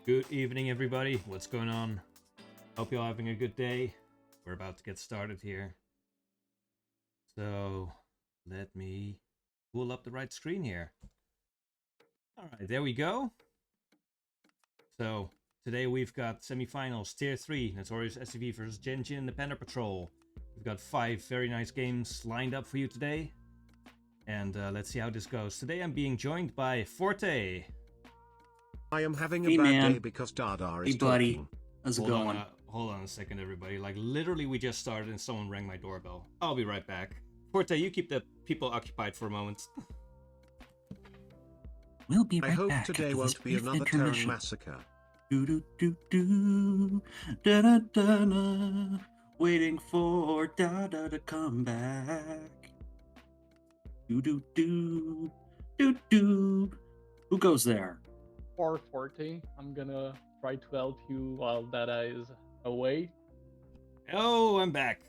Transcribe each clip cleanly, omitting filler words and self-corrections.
Good evening, everybody. What's going on? Hope you're having a good day. We're about to get started here. So, let me pull up the right screen here. Alright, there we go. So, today we've got semifinals, Tier 3, Notorious S.C.V versus Genjin and the Panda Patrol. We've got 5 very nice games lined up for you today. And let's see how this goes. Today I'm being joined by Forte. I am having a bad day because Dada is talking. How's it going? Hold on a second, everybody. Like, literally, we just started and someone rang my doorbell. I'll be right back. Forte, you keep the people occupied for a moment. We'll be right back. I hope today won't be another Terran massacre. Do do do do da da da da. Waiting for Dada to come back. Do do do do do. Who goes there? Or Forte. I'm gonna try to help you while Dada is away. Oh, I'm back.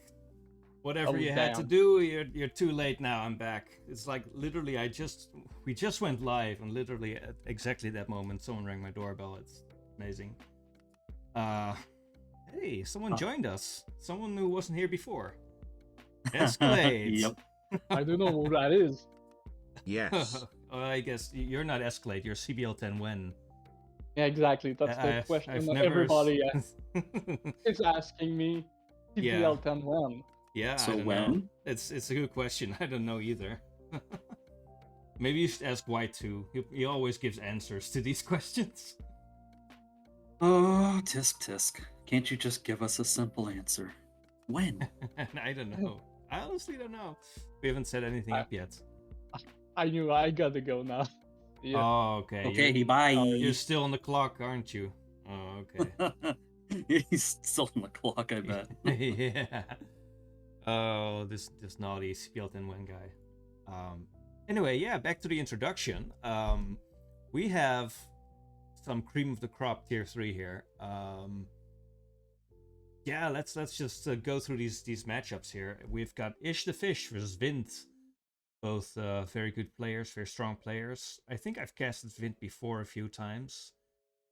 Whatever you had to do, you're too late now. I'm back. It's like literally, we just went live, and literally at exactly that moment, someone rang my doorbell. It's amazing. Hey, someone joined us. Someone who wasn't here before. Escalade. Yep. I don't know who that is. Yes. I guess you're not Escalade. You're CPL 10 when. Yeah, exactly. That's the question that everybody is asking me. CPL 10-1. Yeah, so I don't when? know. It's a good question. I don't know either. Maybe you should ask White too. He always gives answers to these questions. Oh, tisk. Can't you just give us a simple answer? When? I don't know. I honestly don't know. We haven't set anything up yet. I knew I gotta go now. Yeah. Oh, okay. Okay, bye. You're still on the clock, aren't you? Oh, okay. He's still on the clock, I bet. Yeah. Oh, this naughty CPL 10-1 guy. Anyway, yeah, back to the introduction. We have some cream of the crop tier 3 here. Yeah, let's just go through these matchups here. We've got Ish the Fish versus Vint. Both very good players, very strong players. I think I've casted Vint before a few times.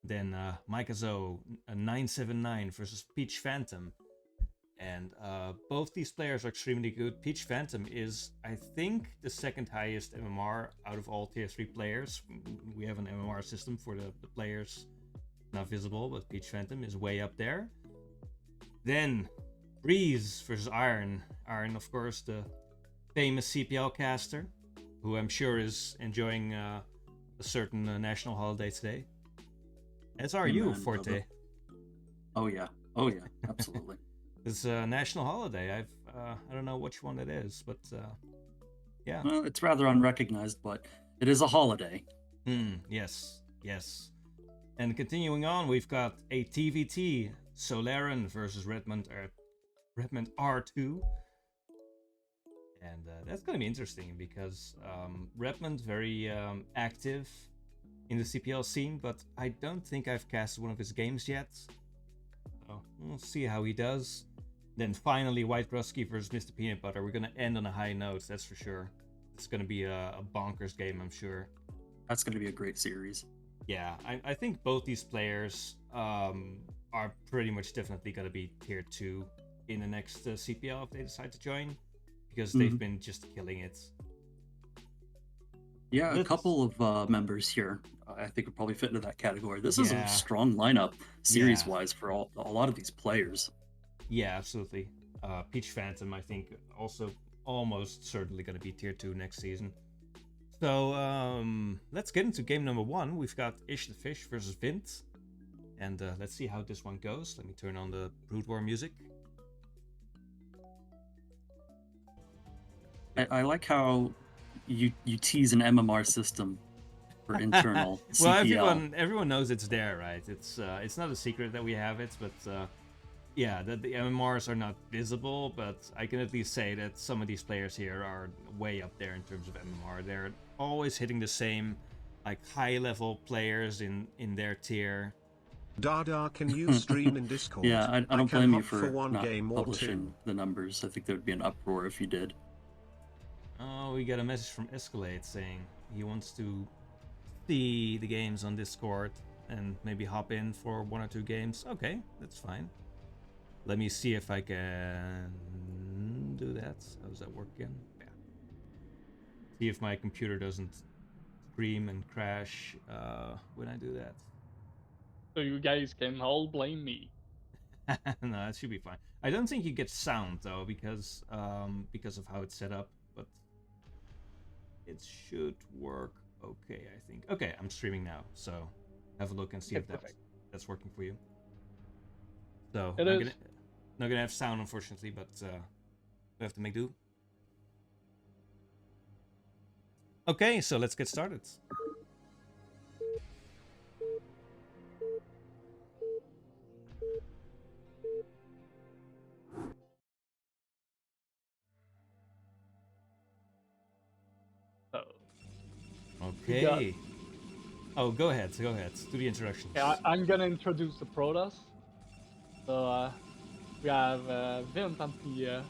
Then Mikazo 979 versus Peach Phantom. And both these players are extremely good. Peach Phantom is, I think, the second highest MMR out of all tier 3 players. We have an MMR system for the players not visible, but Peach Phantom is way up there. Then Breeze versus Airn. Airn, of course, the famous CPL caster, who I'm sure is enjoying a certain national holiday today. As are you, Forte. Brother. Oh yeah, absolutely. It's a national holiday. I don't know which one it is, but yeah. Well, it's rather unrecognized, but it is a holiday. Yes. And continuing on, we've got a TVT, Solaerran versus Redmond R2. And that's going to be interesting because Redmond very active in the CPL scene, but I don't think I've casted one of his games yet. So we'll see how he does. Then finally, WhiteRuski versus Mr. PeanutButter. We're going to end on a high note, that's for sure. It's going to be a bonkers game, I'm sure. That's going to be a great series. Yeah, I think both these players are pretty much definitely going to be tier 2 in the next CPL if they decide to join. Because they've been just killing it. Yeah, a couple of members here I think would probably fit into that category. This is a strong lineup series-wise for a lot of these players. Yeah, absolutely. Peach Phantom, I think, also almost certainly going to be tier 2 next season. So let's get into game number 1. We've got Ish the Fish versus Vint. And let's see how this one goes. Let me turn on the Brood War music. I like how you tease an MMR system for internal CPL. Well, everyone knows it's there, right? It's not a secret that we have it, but yeah, that the MMRs are not visible. But I can at least say that some of these players here are way up there in terms of MMR. They're always hitting the same, like, high-level players in their tier. Dada, can you stream in Discord? Yeah, I don't blame you for one not game or publishing the numbers. I think there would be an uproar if you did. Oh, we got a message from Escalade saying he wants to see the games on Discord. and maybe hop in for 1 or 2 games. Okay, that's fine. Let me see if I can do that. How does that work again? Yeah. See if my computer doesn't scream and crash when I do that. So you guys can all blame me. No, that should be fine. I don't think you get sound though because of how it's set up, but it should work okay, I think. Okay, I'm streaming now, so have a look and see if that's working for you. So not gonna have sound unfortunately, but we have to make do. Okay, so let's get started. Okay. Oh, go ahead. Do the introductions. Yeah, I'm gonna introduce the Protoss. So we have Vint on the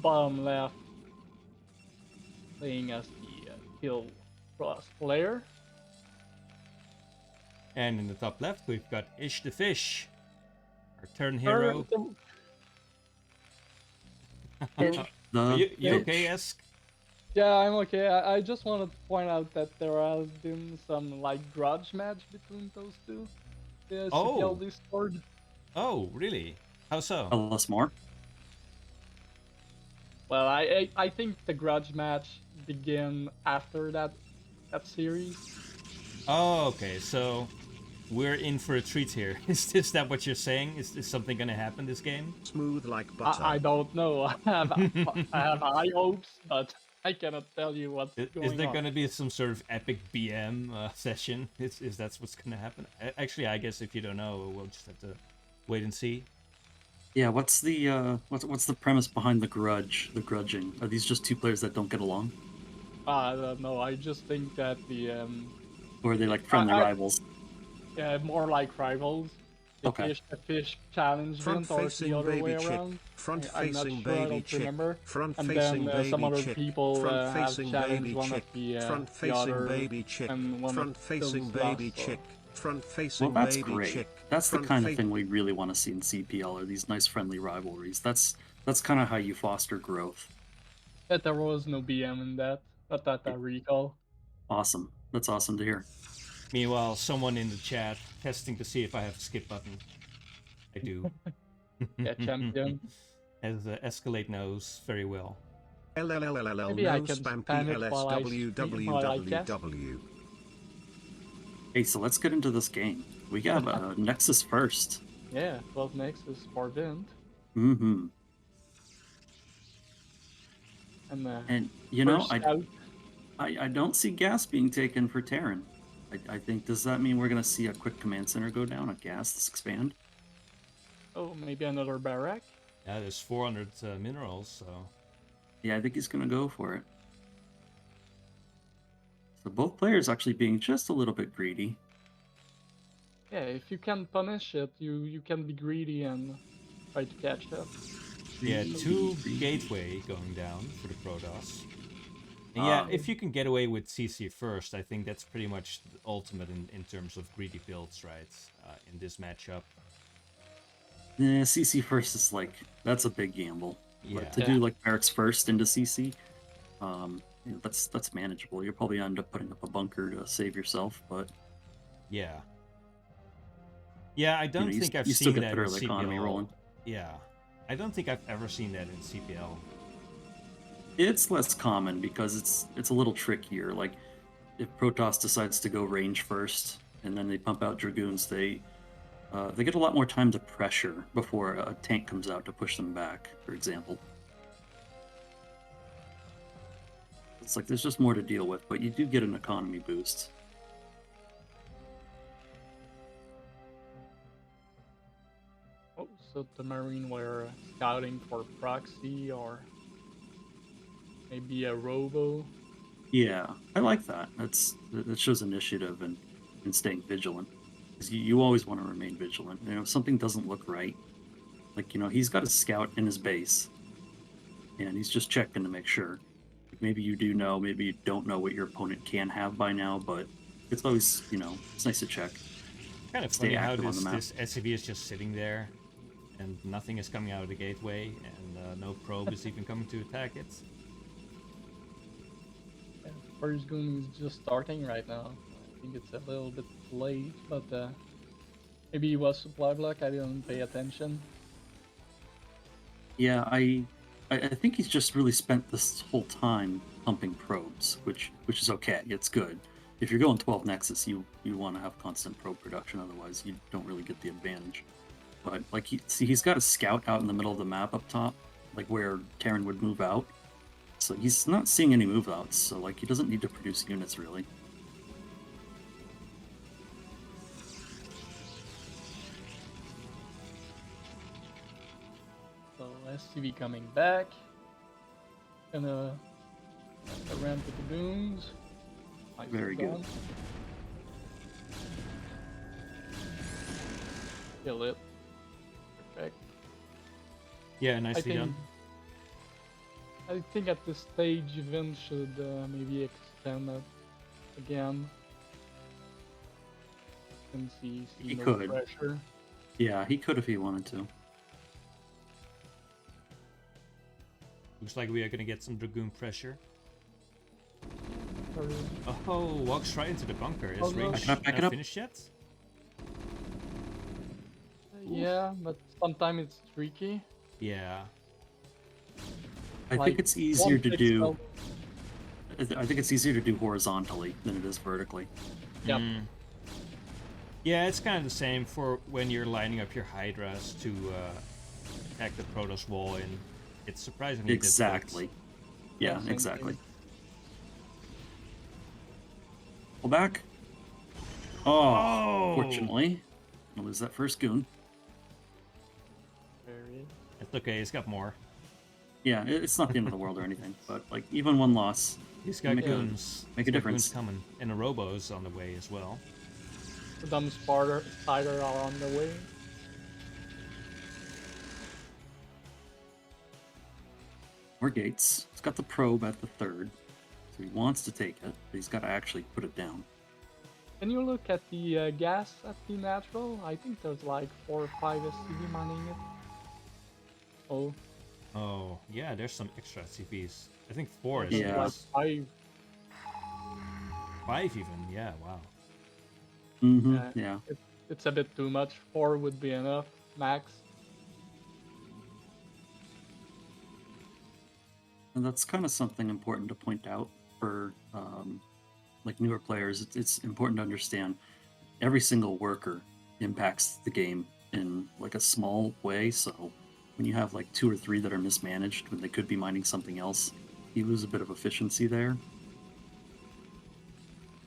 bottom left, playing as the Kill Protoss player. And in the top left, we've got Ish the Fish, our turn hero. You okay, Esk? Yeah, I'm okay. I just wanted to point out that there has been some like grudge match between those two. The CPL Discord. Oh, really? How so? Tell us more. Well, I think the grudge match began after that series. Oh, okay. So we're in for a treat here. Is that what you're saying? Is something gonna happen this game? Smooth like butter. I don't know. I have high hopes, but I cannot tell you what's going on. Is there going to be some sort of epic BM session? Is that what's going to happen? Actually, I guess if you don't know, we'll just have to wait and see. Yeah, what's the premise behind the grudging? Are these just 2 players that don't get along? I don't know. I just think that Or are they like friendly rivals? Yeah, more like rivals. The fish challenge Vint or the other way around. Front-facing baby chick. Remember. Front-facing baby some other chick. people Front-facing baby chick. Front-facing baby chick. Front-facing baby chick. Front-facing well, that's baby great. chick. That's the kind of thing we really want to see in CPL, are these nice friendly rivalries. That's kind of how you foster growth. But there was no BM in that. Not that I recall. Awesome. That's awesome to hear. Meanwhile, someone in the chat testing to see if I have a skip button. I do. Yeah, champion. As Escalate knows very well. Maybe I can spam it while I Hey, so let's get into this game. We got Nexus first. Yeah, 12 Nexus for Vint. Mm-hmm. And you know, I don't see gas being taken for Terran. I think, does that mean we're going to see a quick command center go down, a gas, this expand? Oh, maybe another barrack? Yeah, there's 400 minerals, so... Yeah, I think he's going to go for it. So both players actually being just a little bit greedy. Yeah, if you can punish it, you can be greedy and try to catch up. Yeah, 2 gateway going down for the Protoss. And yeah, if you can get away with CC first, I think that's pretty much the ultimate in terms of greedy builds, right? In this matchup. Yeah, CC first is like, that's a big gamble. Yeah. But to do like barracks first into CC, you know, that's manageable. You'll probably end up putting up a bunker to save yourself, but... Yeah. Yeah, I don't think I've seen that in CPL. Rolling. Yeah. I don't think I've ever seen that in CPL. It's less common because it's a little trickier. Like, if Protoss decides to go range first, and then they pump out Dragoons, they get a lot more time to pressure before a tank comes out to push them back, for example. It's like there's just more to deal with, but you do get an economy boost. Oh, so the Marine were scouting for proxy or maybe a robo. Yeah, I like that. That shows initiative and staying vigilant. Because you always want to remain vigilant. You know, if something doesn't look right, like, you know, he's got a scout in his base, and he's just checking to make sure. Like, maybe you do know, maybe you don't know what your opponent can have by now, but it's always, you know, it's nice to check. Kind of stay funny how active on the map. this SCV is just sitting there, and nothing is coming out of the gateway, and no probe is even coming to attack it. Yeah, first goon is just starting right now. I think it's a little bit late, but maybe it was supply block. I didn't pay attention. Yeah, I think he's just really spent this whole time pumping probes, which is okay. It's good. If you're going 12 Nexus, you want to have constant probe production, otherwise you don't really get the advantage. But like he's got a scout out in the middle of the map up top, like where Terran would move out. So he's not seeing any move outs, so like he doesn't need to produce units really. So SCV coming back. Gonna ramp with the goons. Nice Very done. good. Kill it. Perfect. Yeah, nicely done. I think at this stage, Vint should maybe extend it again. And see He no could. pressure. Yeah, he could if he wanted to. Looks like we are gonna get some Dragoon pressure. Or- Oh, walks right into the bunker. Is Oh, no. range Back it up. finished yet? Yeah, but sometimes it's tricky. Yeah. I Like, think it's easier one to fix do. help- I think it's easier to do horizontally than it is vertically. Yep. Yeah, it's kind of the same for when you're lining up your Hydras to attack the Protoss wall, and it's surprisingly Exactly. Yeah, Yeah, same exactly. thing. Pull back. Oh, fortunately, I'll lose that first goon. Very. It's okay, he's got more. Yeah, it's not the end of the world or anything, but like even one loss, He's got Make a- goons. make He's a got difference. goons coming, and a Robo's on the way as well. The dumb spider are on the way. more gates. He's got the probe at the third, so he wants to take it, but he's got to actually put it down. Can you look at the gas at the natural? I think there's like 4 or 5 SCV mining it. Oh, Oh, yeah, there's some extra CVs. I think 4 is Yeah. like 5. 5 even. Yeah, wow. Mm-hmm. Yeah. Yeah. It's a bit too much. 4 would be enough, max. And that's kind of something important to point out for like newer players. It's important to understand every single worker impacts the game in like a small way. So when you have like 2 or 3 that are mismanaged when they could be mining something else, you lose a bit of efficiency there.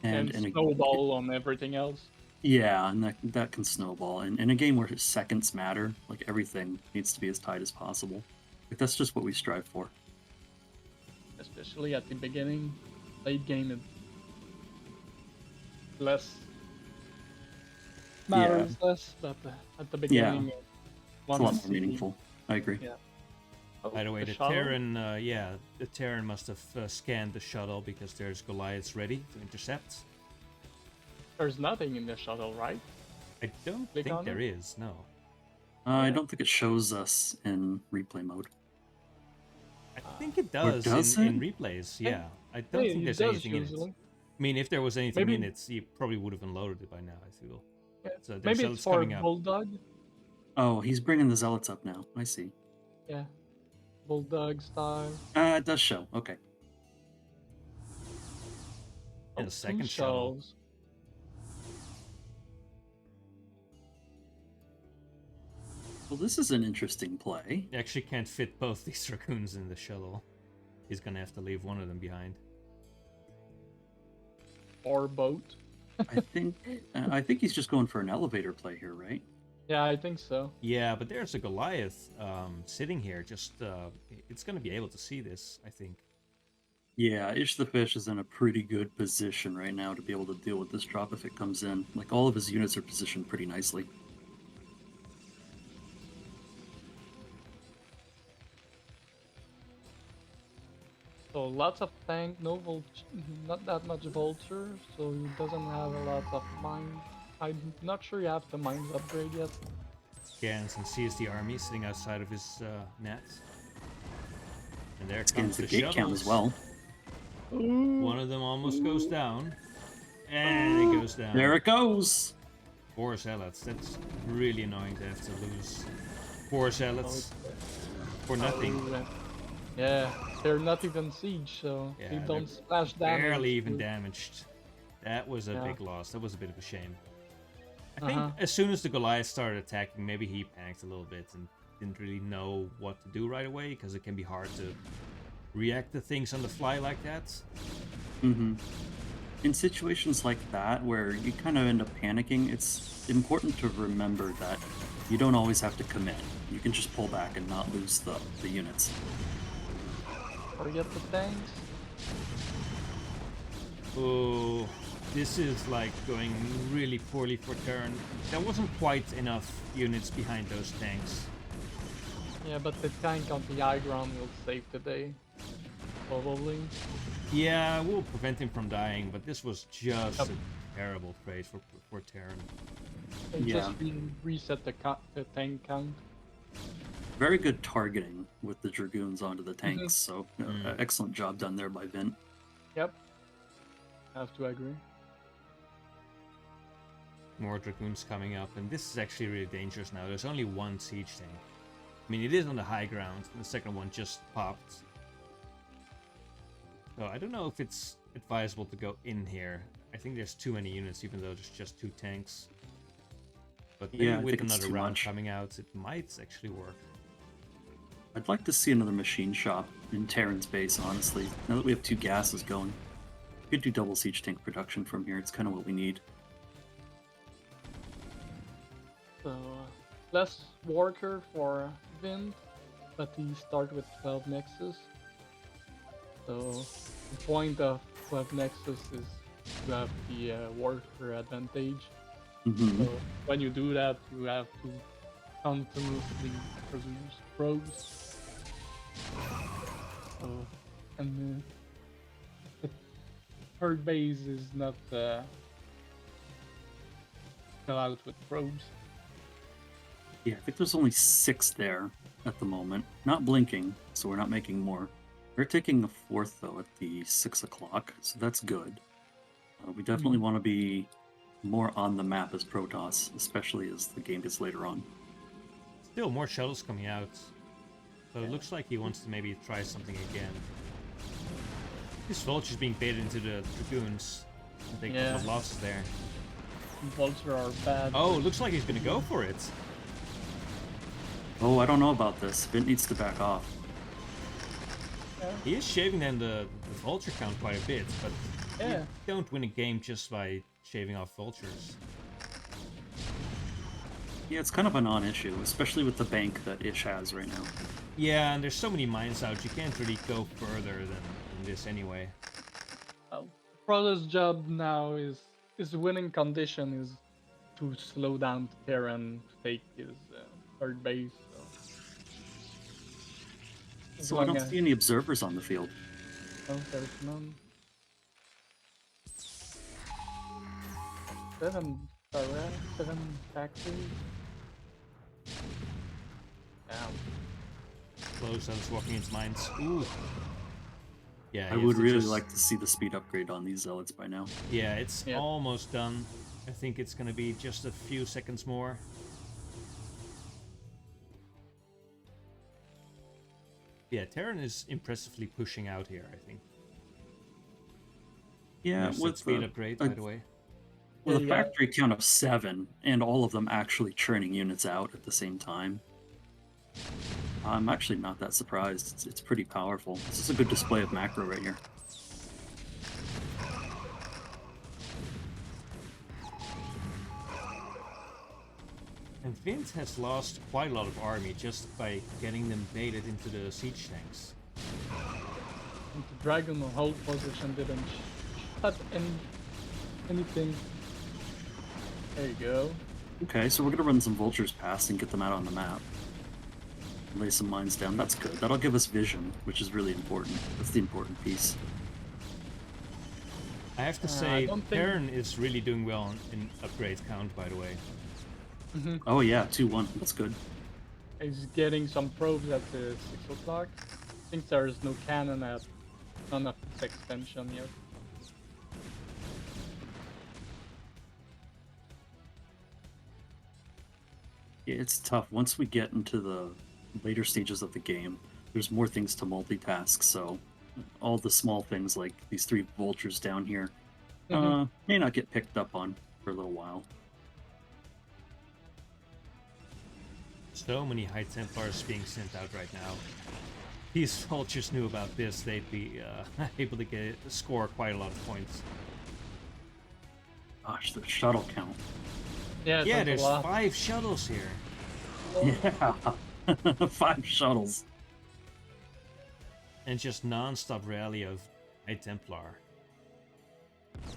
And snowball on everything else. Yeah, and that can snowball. And in a game where seconds matter, like everything needs to be as tight as possible. Like that's just what we strive for. Especially at the beginning. Late game, it less matters less, but at the beginning, It's a lot more meaningful. I agree. Yeah. By the way, the shuttle? Terran, the Terran must have scanned the shuttle because there's Goliaths ready to intercept. There's nothing in the shuttle, right? I don't Click think on there it? is, no. I don't think it shows us in replay mode. I think it Or does, does in it? replays, yeah. I don't Yeah, think it there's does anything in it. usually. I mean, if there was anything Maybe- in it, you probably would have unloaded it by now, I feel. Yeah. So there's Maybe zealots it's for coming up. Bulldog. Oh, he's bringing the zealots up now. I see. Yeah. Bulldog style. It does show. Okay. And Oh, a second two shuttle. shells. Well, this is an interesting play. You actually can't fit both these raccoons in the shuttle. He's gonna have to leave one of them behind. Or boat. I think he's just going for an elevator play here, right? Yeah, I think so. Yeah, but there's a Goliath sitting here. Just it's gonna be able to see this, I think. Yeah, Ish the Fish is in a pretty good position right now to be able to deal with this drop if it comes in. Like all of his units are positioned pretty nicely. So lots of tank, no not that much vulture, so he doesn't have a lot of mine. I'm not sure you have the mines upgrade yet. Scans and sees the army sitting outside of his net. And there Scans comes the the gate count shuttles. as well. One of them almost goes down. And it goes down. There it goes. 4 zealots. That's really annoying to have to lose 4 zealots for nothing. Yeah, they're not even siege, so Yeah, they they're don't splash damage. Barely even damaged. That was a big loss. That was a bit of a shame. I think as soon as the Goliath started attacking, maybe he panicked a little bit and didn't really know what to do right away, because it can be hard to react to things on the fly like that. Mm-hmm. In situations like that, where you kind of end up panicking, it's important to remember that you don't always have to commit. You can just pull back and not lose the units. Forget the tanks. Oh, this is like going really poorly for Terran. There wasn't quite enough units behind those tanks. Yeah, but the tank on the high ground will save the day. Probably. Yeah, we'll prevent him from dying, but this was just a terrible trade for Terran. And just reset the tank count. Very good targeting with the Dragoons onto the tanks, so excellent job done there by Vint. Yep. I have to agree. More Dragoons coming up, and this is actually really dangerous now. There's only one siege tank. I mean, it is on the high ground, and the second one just popped. So I don't know if it's advisable to go in here. I think there's too many units, even though there's just 2 tanks. But maybe with another round coming out, it might actually work. I'd like to see another machine shop in Terran's base, honestly. Now that we have 2 gases going. We could do double siege tank production from here. It's kind of what we need. So, less worker for Vint, but he starts with 12 nexus. So, the point of 12 nexus is to have the worker advantage. So, when you do that, you have to continuously produce probes. So, and the third base is not allowed with probes. Yeah, I think there's only 6 there at the moment. Not blinking, so we're not making more. We're taking a 4th, though, at the 6 o'clock, so that's good. We definitely want to be more on the map as Protoss, especially as the game gets later on. Still more shuttles coming out. So it looks like he wants to maybe try something again. This Vulture's being baited into the Dragoons. I think some losses there. Vulture are bad. Oh, looks like he's gonna go for it. Oh, I don't know about this. Vint needs to back off. He is shaving then the Vulture count quite a bit, but you don't win a game just by shaving off Vultures. Yeah, it's kind of a non-issue, especially with the bank that Ish has right now. Yeah, and there's so many mines out, you can't really go further than this anyway. Protoss' job now is his winning condition is to slow down Terran to take his third base. So I don't see any observers on the field. No, there's none. 7 Solaerran, 7 factories. Damn. Close, I was walking into mines. Ooh. Yeah, I would really like to see the speed upgrade on these zealots by now. Yeah, it's almost done. I think it's gonna be just a few seconds more. Yeah, Terran is impressively pushing out here, I think. Yeah, there's with speed upgrade, by the way. With a factory count of 7, and all of them actually churning units out at the same time, I'm actually not that surprised. It's pretty powerful. This is a good display of macro right here. And Vint has lost quite a lot of army just by getting them baited into the siege tanks. And the dragon hold position didn't cut anything. There you go. Okay, so we're gonna run some vultures past and get them out on the map. Lay some mines down. That's good. That'll give us vision, which is really important. That's the important piece. I have to I say, don't think. Perrin is really doing well in upgrade count, by the way. Oh yeah, 2-1. That's good. He's getting some probes at the 6 o'clock. I think there is no cannon at none of its extension yet. Yeah, it's tough. Once we get into the later stages of the game, there's more things to multitask, so all the small things like these 3 vultures down here may not get picked up on for a little while. So many High Templars being sent out right now. These vultures knew about this, they'd be able to score quite a lot of points. Gosh, the shuttle count. Yeah, Yeah, that's there's a lot. 5 shuttles here. Yeah, 5 shuttles. And just non-stop rally of High Templar.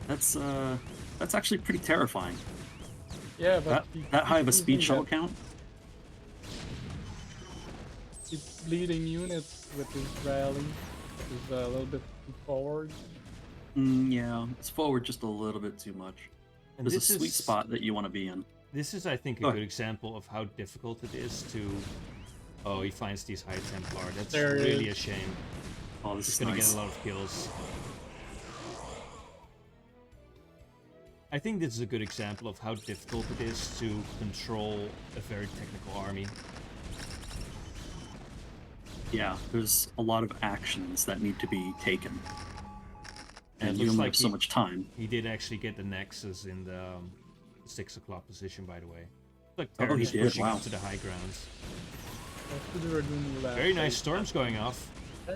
That's actually pretty terrifying. Yeah, but That, he that high of a keeps speed using shuttle that. count? Keeps bleeding units with his rally. Is a little bit too forward. Yeah, it's forward just a little bit too much. And There's a this sweet is spot that you want to be in. This is, I think, a Go good ahead. example of how difficult it is to. Oh, he finds these High Templar. That's There it really is. a shame. Oh, this He's is gonna nice. get a lot of kills. I think this is a good example of how difficult it is to control a very technical army. Yeah, there's a lot of actions that need to be taken. And And it you looks only like have so much time. he did actually get the Nexus in the 6 o'clock position, by the way. Like Oh, Terran he is did, pushing wow. up to the high grounds. That's what they were doing last Very nice phase. storms going off. Yeah.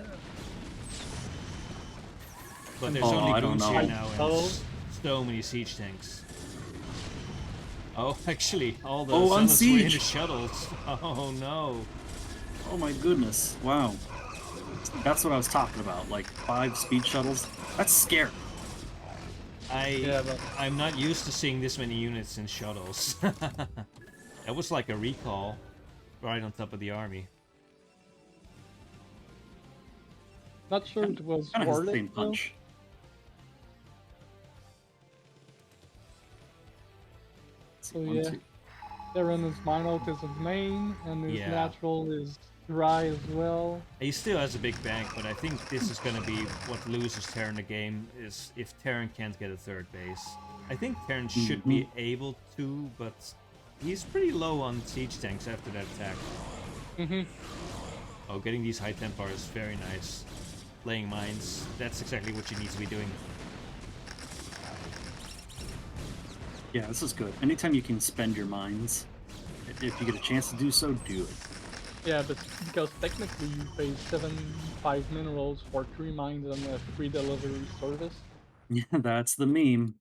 But there's Oh, only I don't goons here know. now and so many siege tanks. Oh, actually, all the Oh, on zealots were in the siege. shuttles. Oh no. Oh my goodness, wow. That's what I was talking about, like 5 speed shuttles. That's scary. Yeah, but I'm not used to seeing this many units in shuttles. That was like a recall right on top of the army. not sure it was Kind of has the worth same it though. punch. Let's see, So 1, yeah, 2. Terran is Minout is his main, and his Yeah. natural is dry as well. He still has a big bank, but I think this is gonna be what loses Terran the game, is if Terran can't get a 3rd base. I think Terran should be able to, but he's pretty low on siege tanks after that attack. Oh, getting these High Templar is very nice. Playing mines, that's exactly what you need to be doing. Yeah, this is good. Anytime you can spend your mines, if you get a chance to do so, do it. Yeah, but because technically you pay 75 minerals for 3 mines and a free delivery service. Yeah, that's the meme.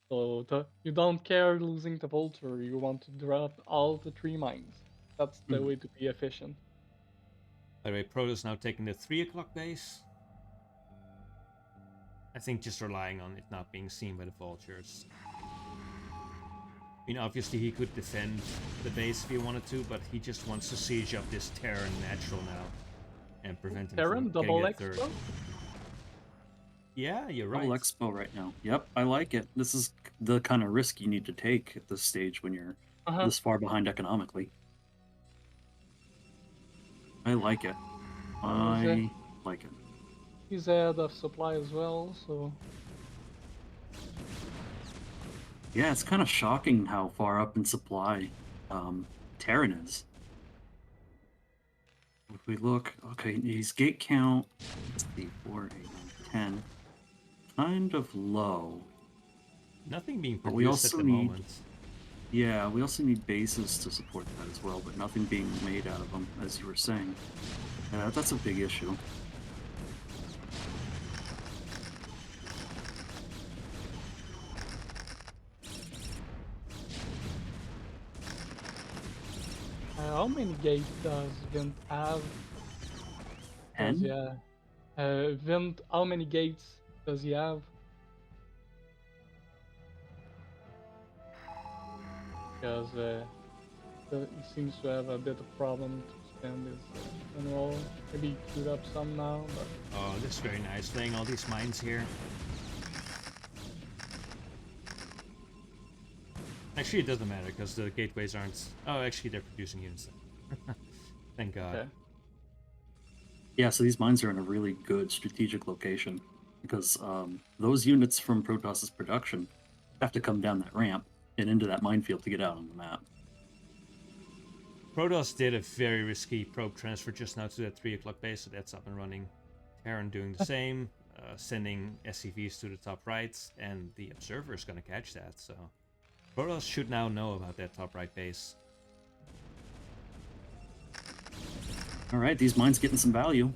So you don't care losing the vulture, you want to drop all the 3 mines. That's the way to be efficient. By the way, Protoss now taking the 3 o'clock base. I think just relying on it not being seen by the vultures. I mean, obviously he could defend the base if he wanted to, but he just wants to siege up this Terran natural now and prevent him Terran, from double getting that 3rd. expo? Yeah, you're right. Double expo right now. Yep, I like it. This is the kind of risk you need to take at this stage when you're this far behind economically. I like it. I like it. He's ahead of supply as well, so Yeah, it's kind of shocking how far up in supply Terran is. If we look, okay, he's gate count, let's see, 4, 8, 9, 10. Kind of low. Nothing being But we produced at also the need- moment. Yeah, we also need bases to support that as well, but nothing being made out of them, as you were saying. That's a big issue. how many gates does Vint have? 10? Yeah. Vint, how many gates does he have? Because he seems to have a bit of problem to extend his mineral. Maybe queued up some now, but Oh, this is very nice, laying all these mines here. Actually, it doesn't matter, because the gateways aren't... Oh, actually, they're producing units. Thank God. okay. Yeah, so these mines are in a really good strategic location because those units from Protost's production have to come down that ramp and into that minefield to get out on the map. Protoss did a very risky probe transfer just now to that 3 o'clock base, so that's up and running. Terran doing the same, sending SCVs to the top right, and the Observer is going to catch that, so... Protoss should now know about that top right base. Alright, these mines getting some value.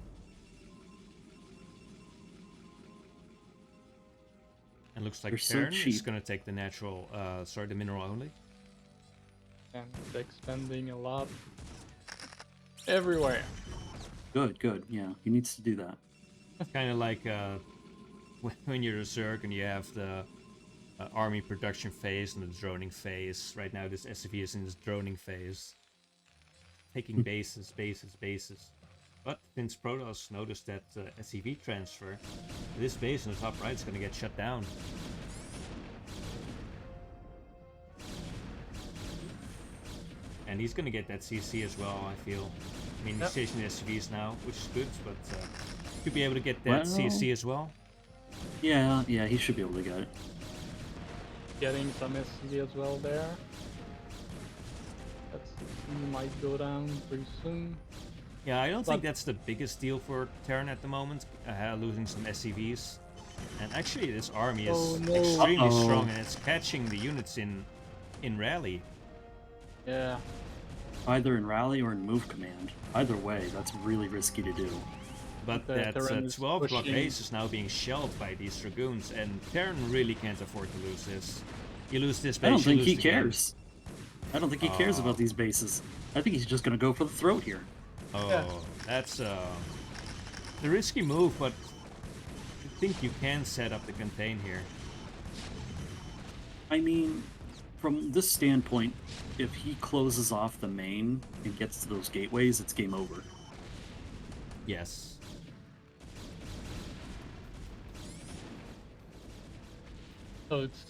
And looks like They're so Terran is cheap. going to take the natural, the mineral only. And it's expanding a lot everywhere. Good, good. Yeah, he needs to do that. Kind of like when you're a Zerg and you have the army production phase and the droning phase. Right now this SCV is in this droning phase. Taking bases. But since Protoss noticed that SCV transfer, this base on the top right is going to get shut down. And he's going to get that CC as well, I feel. I mean, he's chasing the SCVs now, which is good, but could be able to get that CC as well. Yeah, he should be able to get it. Getting some SCV as well there. That CC might go down pretty soon. Yeah, I don't think that's the biggest deal for Terran at the moment, losing some SCVs. And actually, this army is extremely strong, and it's catching the units in rally. Yeah. Either in rally or in move command. Either way, that's really risky to do. But that 12 block base is now being shelled by these Dragoons, and Terran really can't afford to lose this. You lose this base, I don't think he you lose the game. cares. I don't think he cares about these bases. I think he's just going to go for the throat here. Oh, Yeah. That's the risky move, but I think you can set up the contain here. I mean, from this standpoint, if he closes off the main and gets to those gateways, it's game over. Yes. So it's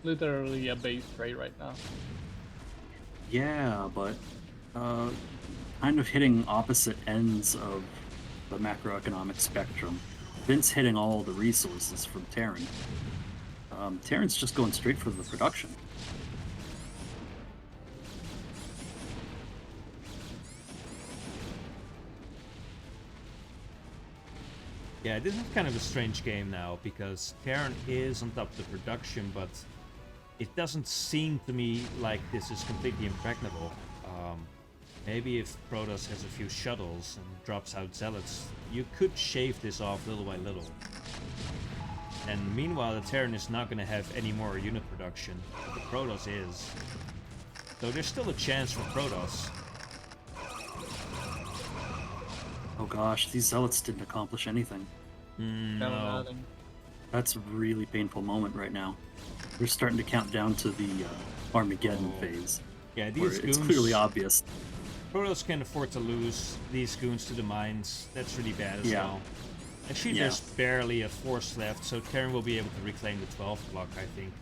literally a base trade right now. Yeah, but kind of hitting opposite ends of the macroeconomic spectrum. Vint's hitting all the resources from Terran. Terran's just going straight for the production. Yeah, this is kind of a strange game now, because Terran is on top of the production, but it doesn't seem to me like this is completely impregnable. Maybe if Protoss has a few shuttles and drops out Zealots, you could shave this off little by little. And meanwhile, the Terran is not going to have any more unit production, but the Protoss is. So there's still a chance for Protoss. Oh gosh, these Zealots didn't accomplish anything. No. That's a really painful moment right now. We're starting to count down to the Armageddon phase. Yeah, Where these it's goons... clearly obvious. Protoss can't afford to lose these goons to the mines. That's really bad as well. Actually, there's barely a force left, so Terran will be able to reclaim the 12th block, I think.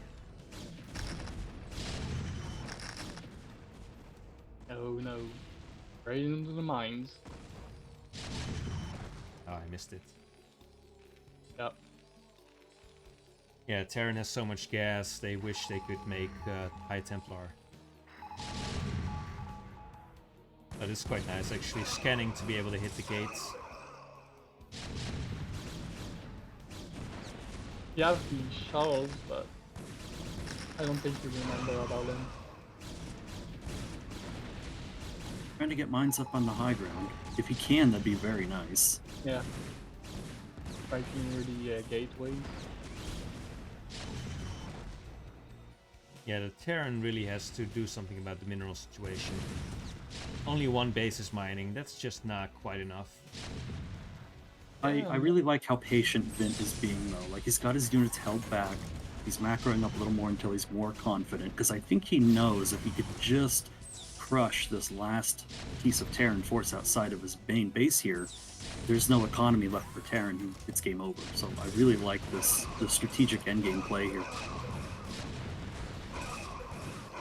Oh no. Right into the mines. Oh, I missed it. Yep. Yeah, Terran has so much gas, they wish they could make High Templar. But it's quite nice, actually, scanning to be able to hit the gates. You have the shuttles, but I don't think you remember about them. Trying to get mines up on the high ground. If he can, that'd be very nice. Yeah. Right near the gateways. Yeah, the Terran really has to do something about the mineral situation. Only one base is mining, that's just not quite enough. I really like how patient Vint is being, though. Like, he's got his units held back. He's macroing up a little more until he's more confident, because I think he knows if he could just crush this last piece of Terran force outside of his main base here, there's no economy left for Terran. It's game over. So I really like the strategic endgame play here.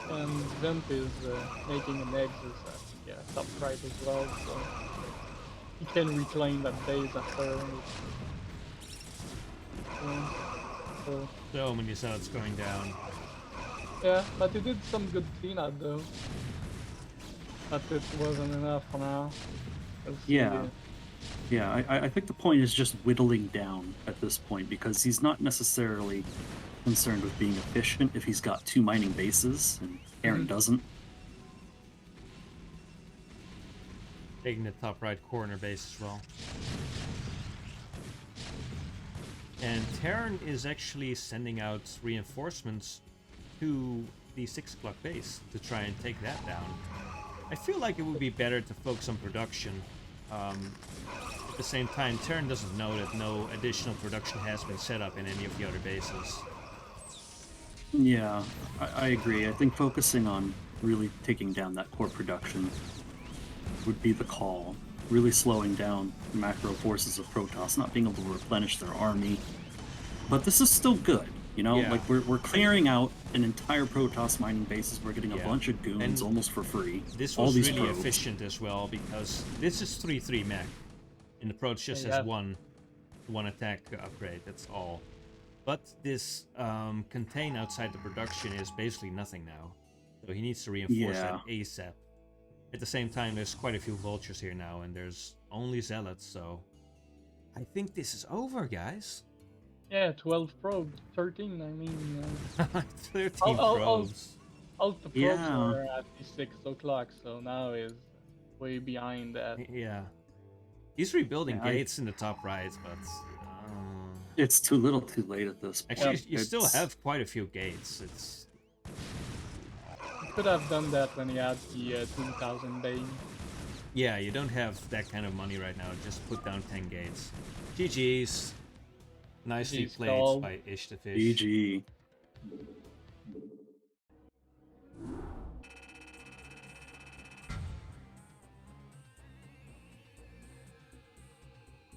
And Vint is making an exit at top right as well, so he can reclaim that base after. So many zealots going down. Yeah, but he did some good cleanup though. But it wasn't enough for now. Yeah. Yeah, I think the point is just whittling down at this point, because he's not necessarily concerned with being efficient if he's got 2 mining bases, and Aaron doesn't. Taking the top right corner base as well. And Terran is actually sending out reinforcements to the 6 o'clock base to try and take that down. I feel like it would be better to focus on production. At the same time, Terran doesn't know that no additional production has been set up in any of the other bases. Yeah, I agree. I think focusing on really taking down that core production would be the call. Really slowing down the macro forces of Protoss, not being able to replenish their army. But this is still good, you know? Yeah. Like, we're clearing out an entire Protoss mining bases. We're getting a bunch of goons And almost for free. This All was these really probes. efficient as well, because this is 3-3 mech. And the Protoss just has one attack upgrade, that's all. But this contain outside the production is basically nothing now. So he needs to reinforce that ASAP. At the same time, there's quite a few vultures here now, and there's only zealots, so I think this is over, guys. Yeah, 12 probes, 13, I mean... 13 probes. All the probes are at the 6 o'clock, so now is way behind that. Yeah. He's rebuilding gates in the top right, but... it's too little too late at this point. Actually, you still have quite a few gates. It's... You could have done that when he had the 2,000 base. Yeah, you don't have that kind of money right now. Just put down 10 gates. GG's. Nicely played by Ish the Fish. GG.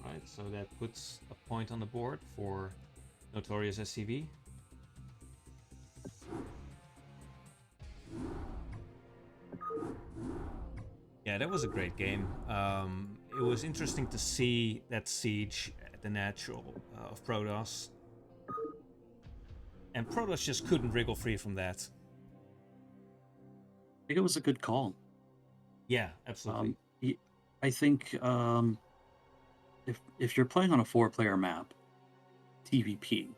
Right, so that puts a point on the board for Notorious S.C.V. Yeah, that was a great game. It was interesting to see that siege at the natural of Protoss. And Protoss just couldn't wriggle free from that. I think it was a good call. Yeah, absolutely. I think if you're playing on a 4-player map, TVP,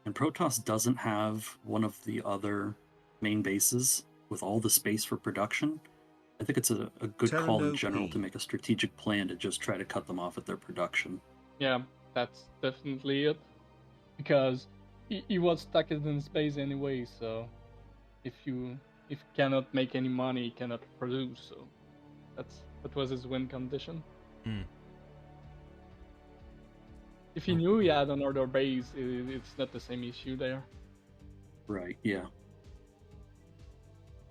and Protoss doesn't have one of the other main bases with all the space for production, I think it's a good call in general to make a strategic plan to just try to cut them off at their production. Yeah, that's definitely it. Because he was stuck in space anyway, so if you cannot make any money, you cannot produce, so that was his win condition. If he knew he had another base, it's not the same issue there. Right, yeah.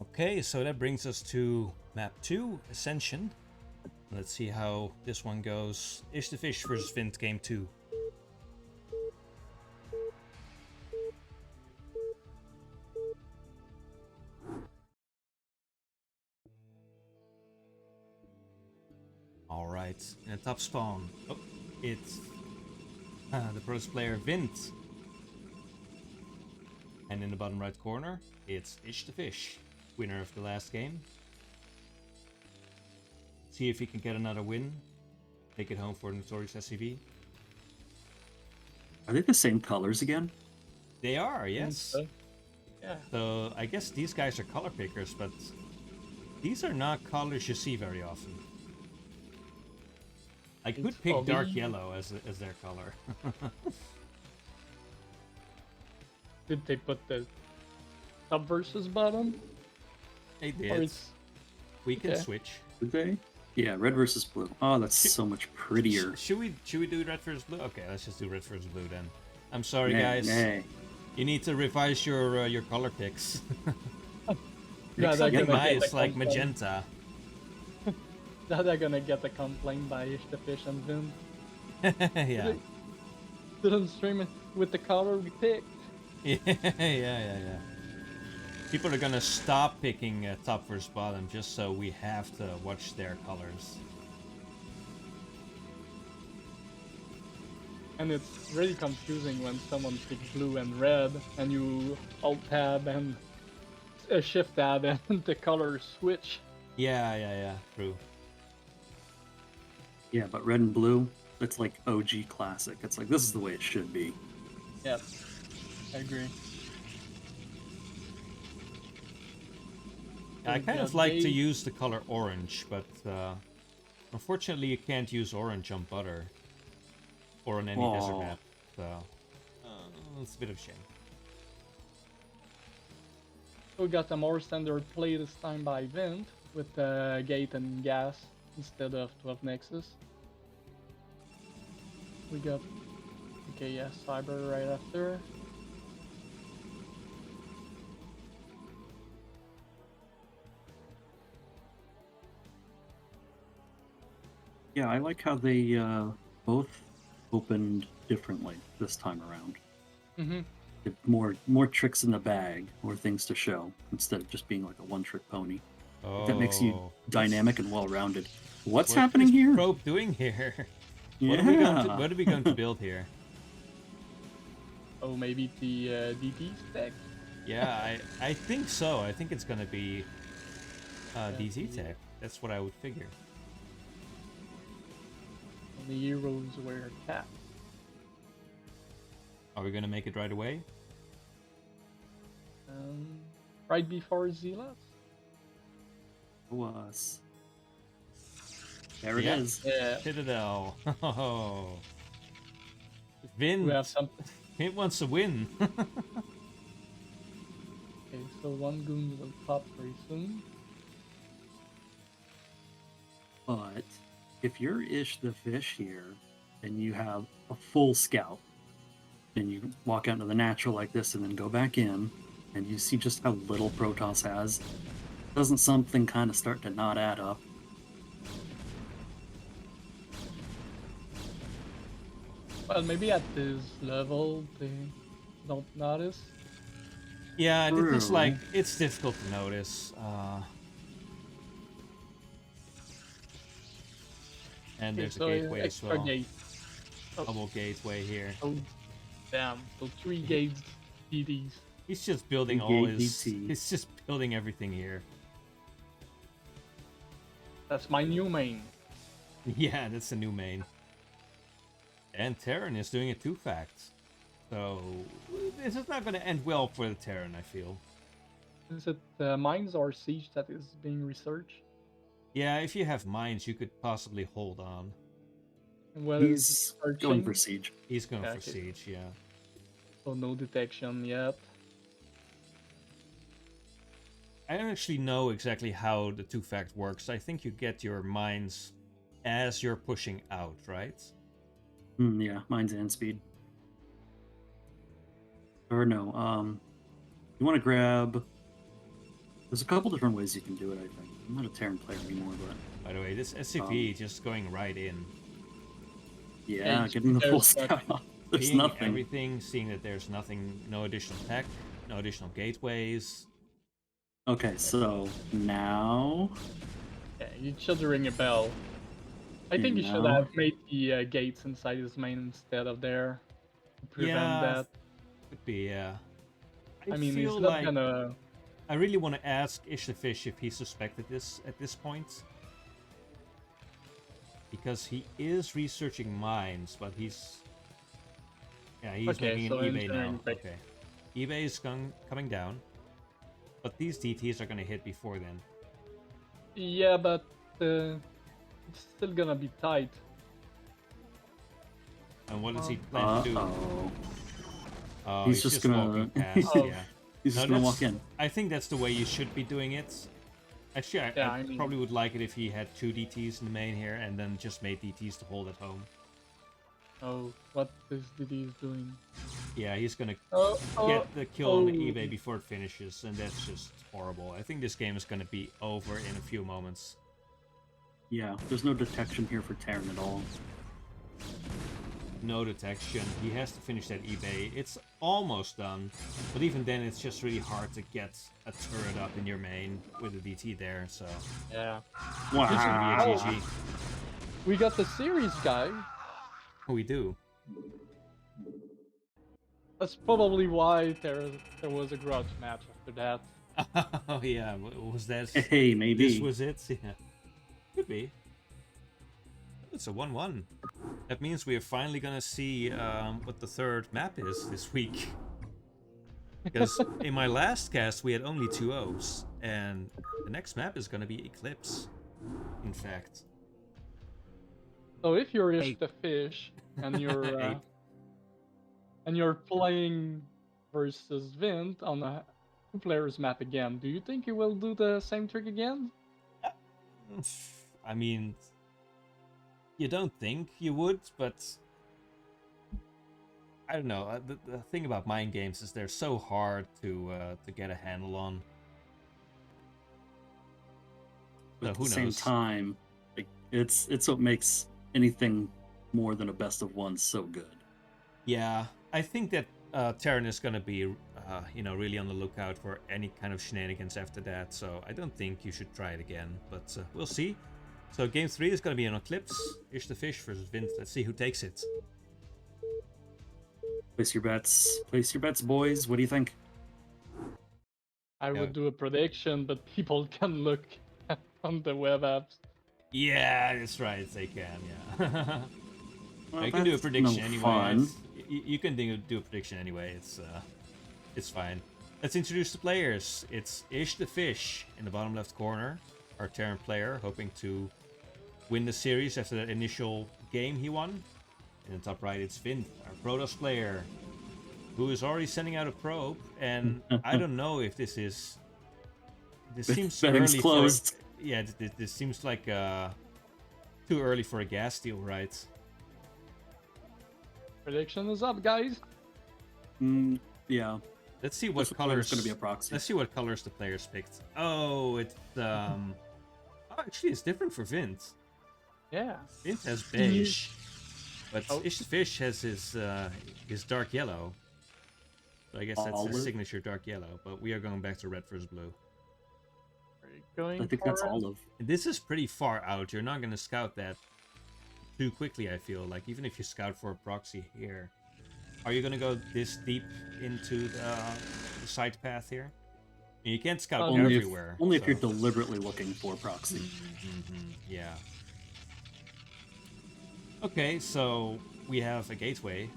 Okay, so that brings us to map 2, Ascension. Let's see how this one goes. Ish the Fish versus Vint, game 2. Alright, in a top spawn. Oh, it's the Protoss player Vint. And in the bottom right corner, it's Ish the Fish, winner of the last game. See if he can get another win. Take it home for Notorious S.C.V. Are they the same colors again? They are, yes. So, yeah. So I guess these guys are color pickers, but these are not colors you see very often. I could pick dark yellow as their color. Did they put the top versus bottom? They did. We can switch. Did they? Yeah, red versus blue. Oh, that's so much prettier. Should we do red versus blue? Okay, let's just do red versus blue then. I'm sorry, guys. You need to revise your color picks. Looks Dada like the gonna guy get is a like complaint. magenta. Dada gonna get a complaint by Ish the Fish and Vint. Yeah. Didn't stream it with the color we picked. Yeah. People are gonna stop picking top versus bottom just so we have to watch their colors. And it's really confusing when someone picks blue and red, and you alt tab and shift tab, and the colors switch. Yeah. True. Yeah, but red and blue, it's like OG classic. It's like, this is the way it should be. Yep, I agree. I kind of like to use the color orange, but unfortunately you can't use orange on butter or on any desert map, so it's a bit of a shame. We got a more standard play this time by Vint with gate and gas instead of 12 Nexus. We got KS Cyber right after. Yeah, I like how they both opened differently this time around. More tricks in the bag, more things to show, instead of just being like a one-trick pony. That makes you dynamic and well-rounded. What's happening here? here? Probe doing here? Yeah. What are we going to build here? Oh, maybe the DT stack? Yeah, I think so. I think it's gonna be DT tech. That's what I would figure. The heroes wear caps. Are we gonna make it right away? Right before Zealots? Was. There it is. Yeah. Citadel. Oh. Vint. We have something. Vint wants to win. Okay, so one goon will pop very soon. But if you're Ish the Fish here, and you have a full scout, and you walk out into the natural like this and then go back in, and you see just how little Protoss has, doesn't something kind of start to not add up? Well, maybe at this level they don't notice. Yeah, it's True. like, it's difficult to notice. And Okay, there's so a gateway as extra well. gate. Double gateway here. Oh, damn. So 3 gates DDs. He's just building Gate all his. DT. He's just building everything here. That's my new main. Yeah, that's the new main. And Terran is doing a 2-fact. So this is not going to end well for the Terran, I feel. Is it mines or siege that is being researched? Yeah, if you have mines, you could possibly hold on. And what He's is going searching? for siege. He's going Yeah, for okay. siege, yeah. So no detection yet. I don't actually know exactly how the 2-fact works. I think you get your mines as you're pushing out, right? Yeah, mine's and speed. Or no, you want to grab... There's a couple different ways you can do it, I think. I'm not a Terran player anymore, but... By the way, this SCP just going right in. Yeah, It's- getting the full there's scout. There's Seeing nothing. everything, seeing that there's nothing, no additional tech, no additional gateways. Okay, so now... Yeah, you should ring a bell. I think you should No. have made the gates inside his main instead of there to prevent that. Could be, yeah. I mean, feel he's not like gonna. I really want to ask Ish the Fish if he suspected this at this point. Because he is researching mines, but he's... Yeah, he's Okay, making so an eBay now. engineering break. Okay. eBay is coming down. But these DTs are going to hit before then. Yeah, but it's still gonna be tight. And what does he plan to do? Uh-oh. Oh, He's just gonna- walking past, Oh. yeah. He's just No, gonna that's- walk in. I think that's the way you should be doing it. Actually, Yeah, I I mean- probably would like it if he had 2 DTs in the main here and then just made DTs to hold at home. Oh, what is DD's doing? Yeah, he's gonna Oh, get the kill on the eBay before it finishes, and that's just horrible. I think this game is gonna be over in a few moments. Yeah, there's no detection here for Terran at all. No detection. He has to finish that eBay. It's almost done, but even then, it's just really hard to get a turret up in your main with a DT there. So yeah. it's gonna be a GG. We got the series, guy. We do. That's probably why there was a grudge match after that. Oh yeah, was that? Hey, maybe. This was it. Yeah, could be. It's a 1-1. That means we are finally gonna see what the third map is this week. Because in my last cast we had only 2 O's, and the next map is gonna be Eclipse. In fact. So if you're Ish the Fish and you're playing versus Vint on a 2-players map again, do you think you will do the same trick again? I mean, you don't think you would, but I don't know. The thing about mind games is they're so hard to get a handle on. But So at who the same knows? time, like, it's what makes anything more than a best of one so good. Yeah, I think that Terran is gonna be, really on the lookout for any kind of shenanigans after that. So I don't think you should try it again, but we'll see. So game 3 is gonna be an Eclipse. Ish the Fish versus Vint. Let's see who takes it. Place your bets. Place your bets, boys. What do you think? I would do a prediction, but people can look on the web apps. Yeah, that's right. They can. Yeah. Well, you can do a that's prediction no anyway. fun. You can do a prediction anyway. It's fine. Let's introduce the players. It's Ish the Fish in the bottom left corner, our Terran player, hoping to win the series after that initial game he won. In the top right, it's Vint, our Protoss player, who is already sending out a probe. And I don't know if this is. This seems Betting's early closed. Yeah, this seems like too early for a gas deal, right? Prediction is up, guys. Yeah. Let's see what This colors. going to be a proxy. Let's see what colors the players picked. Oh, it's oh, actually, it's different for Vint. Yeah. Vint has beige, but Oh. Ish the Fish has his dark yellow. So I guess that's his Olive? signature dark yellow. But we are going back to red versus blue. Are you going I think for that's it? olive. And this is pretty far out. You're not going to scout that too quickly, I feel like. Even if you scout for a proxy here. Are you going to go this deep into the side path here? You can't scout Only everywhere. Only if so- you're deliberately looking for proxy. Yeah. Okay, so we have a gateway.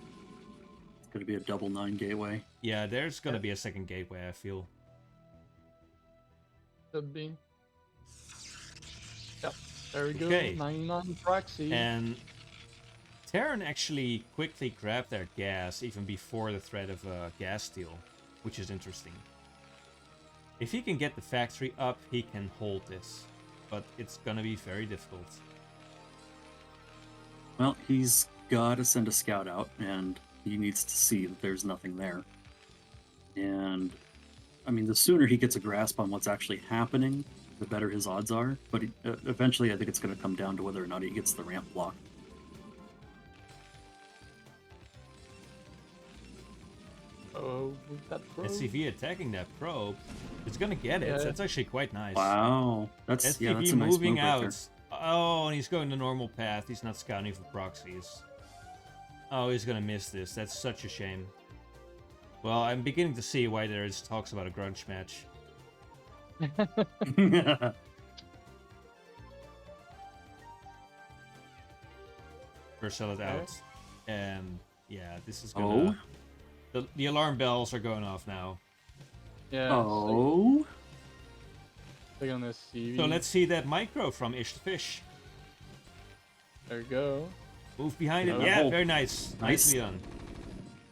It's going to be a double 9 gateway. Yeah, there's going to be a second gateway, I feel. Could be. Yep. There we go. Okay. 99 proxy. And Terran actually quickly grabbed their gas even before the threat of a gas steal, which is interesting. If he can get the factory up, he can hold this, but it's gonna be very difficult. Well, he's got to send a scout out, and he needs to see that there's nothing there. And, I mean, the sooner he gets a grasp on what's actually happening, the better his odds are. But eventually, I think it's going to come down to whether or not he gets the ramp blocked. Oh, with that probe. SCV attacking that probe. It's gonna get it. Yeah. That's actually quite nice. Wow, that's SCV yeah, that's a nice moving move right out. there. Oh, and he's going the normal path. He's not scouting for proxies. Oh, he's gonna miss this. That's such a shame. Well, I'm beginning to see why there is talks about a grudge match. First sell it out. And yeah, this is gonna... The alarm bells are going off now. Yeah. Oh, They're gonna see. So let's see that micro from Ish the Fish. There you go. Move behind it. Oh. Yeah, very nice. Nice. Nicely done.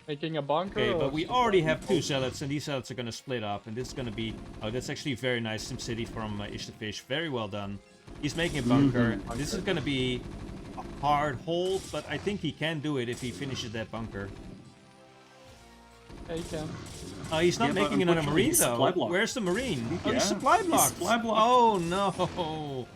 Making a bunker. Okay, or but we just already a- have 2 zealots, and these zealots are going to split up, and this is going to be... Oh, that's actually very nice SimCity from Ish the Fish. Very well done. He's making a bunker. This is going to be hard hold, but I think he can do it if he finishes that bunker. Yeah, he can. He's not Yeah, but making another unfortunately, marine he's though. supply blocked. Where's the marine? Oh, Yeah, he's supply he's blocked. supply blocked. Oh no!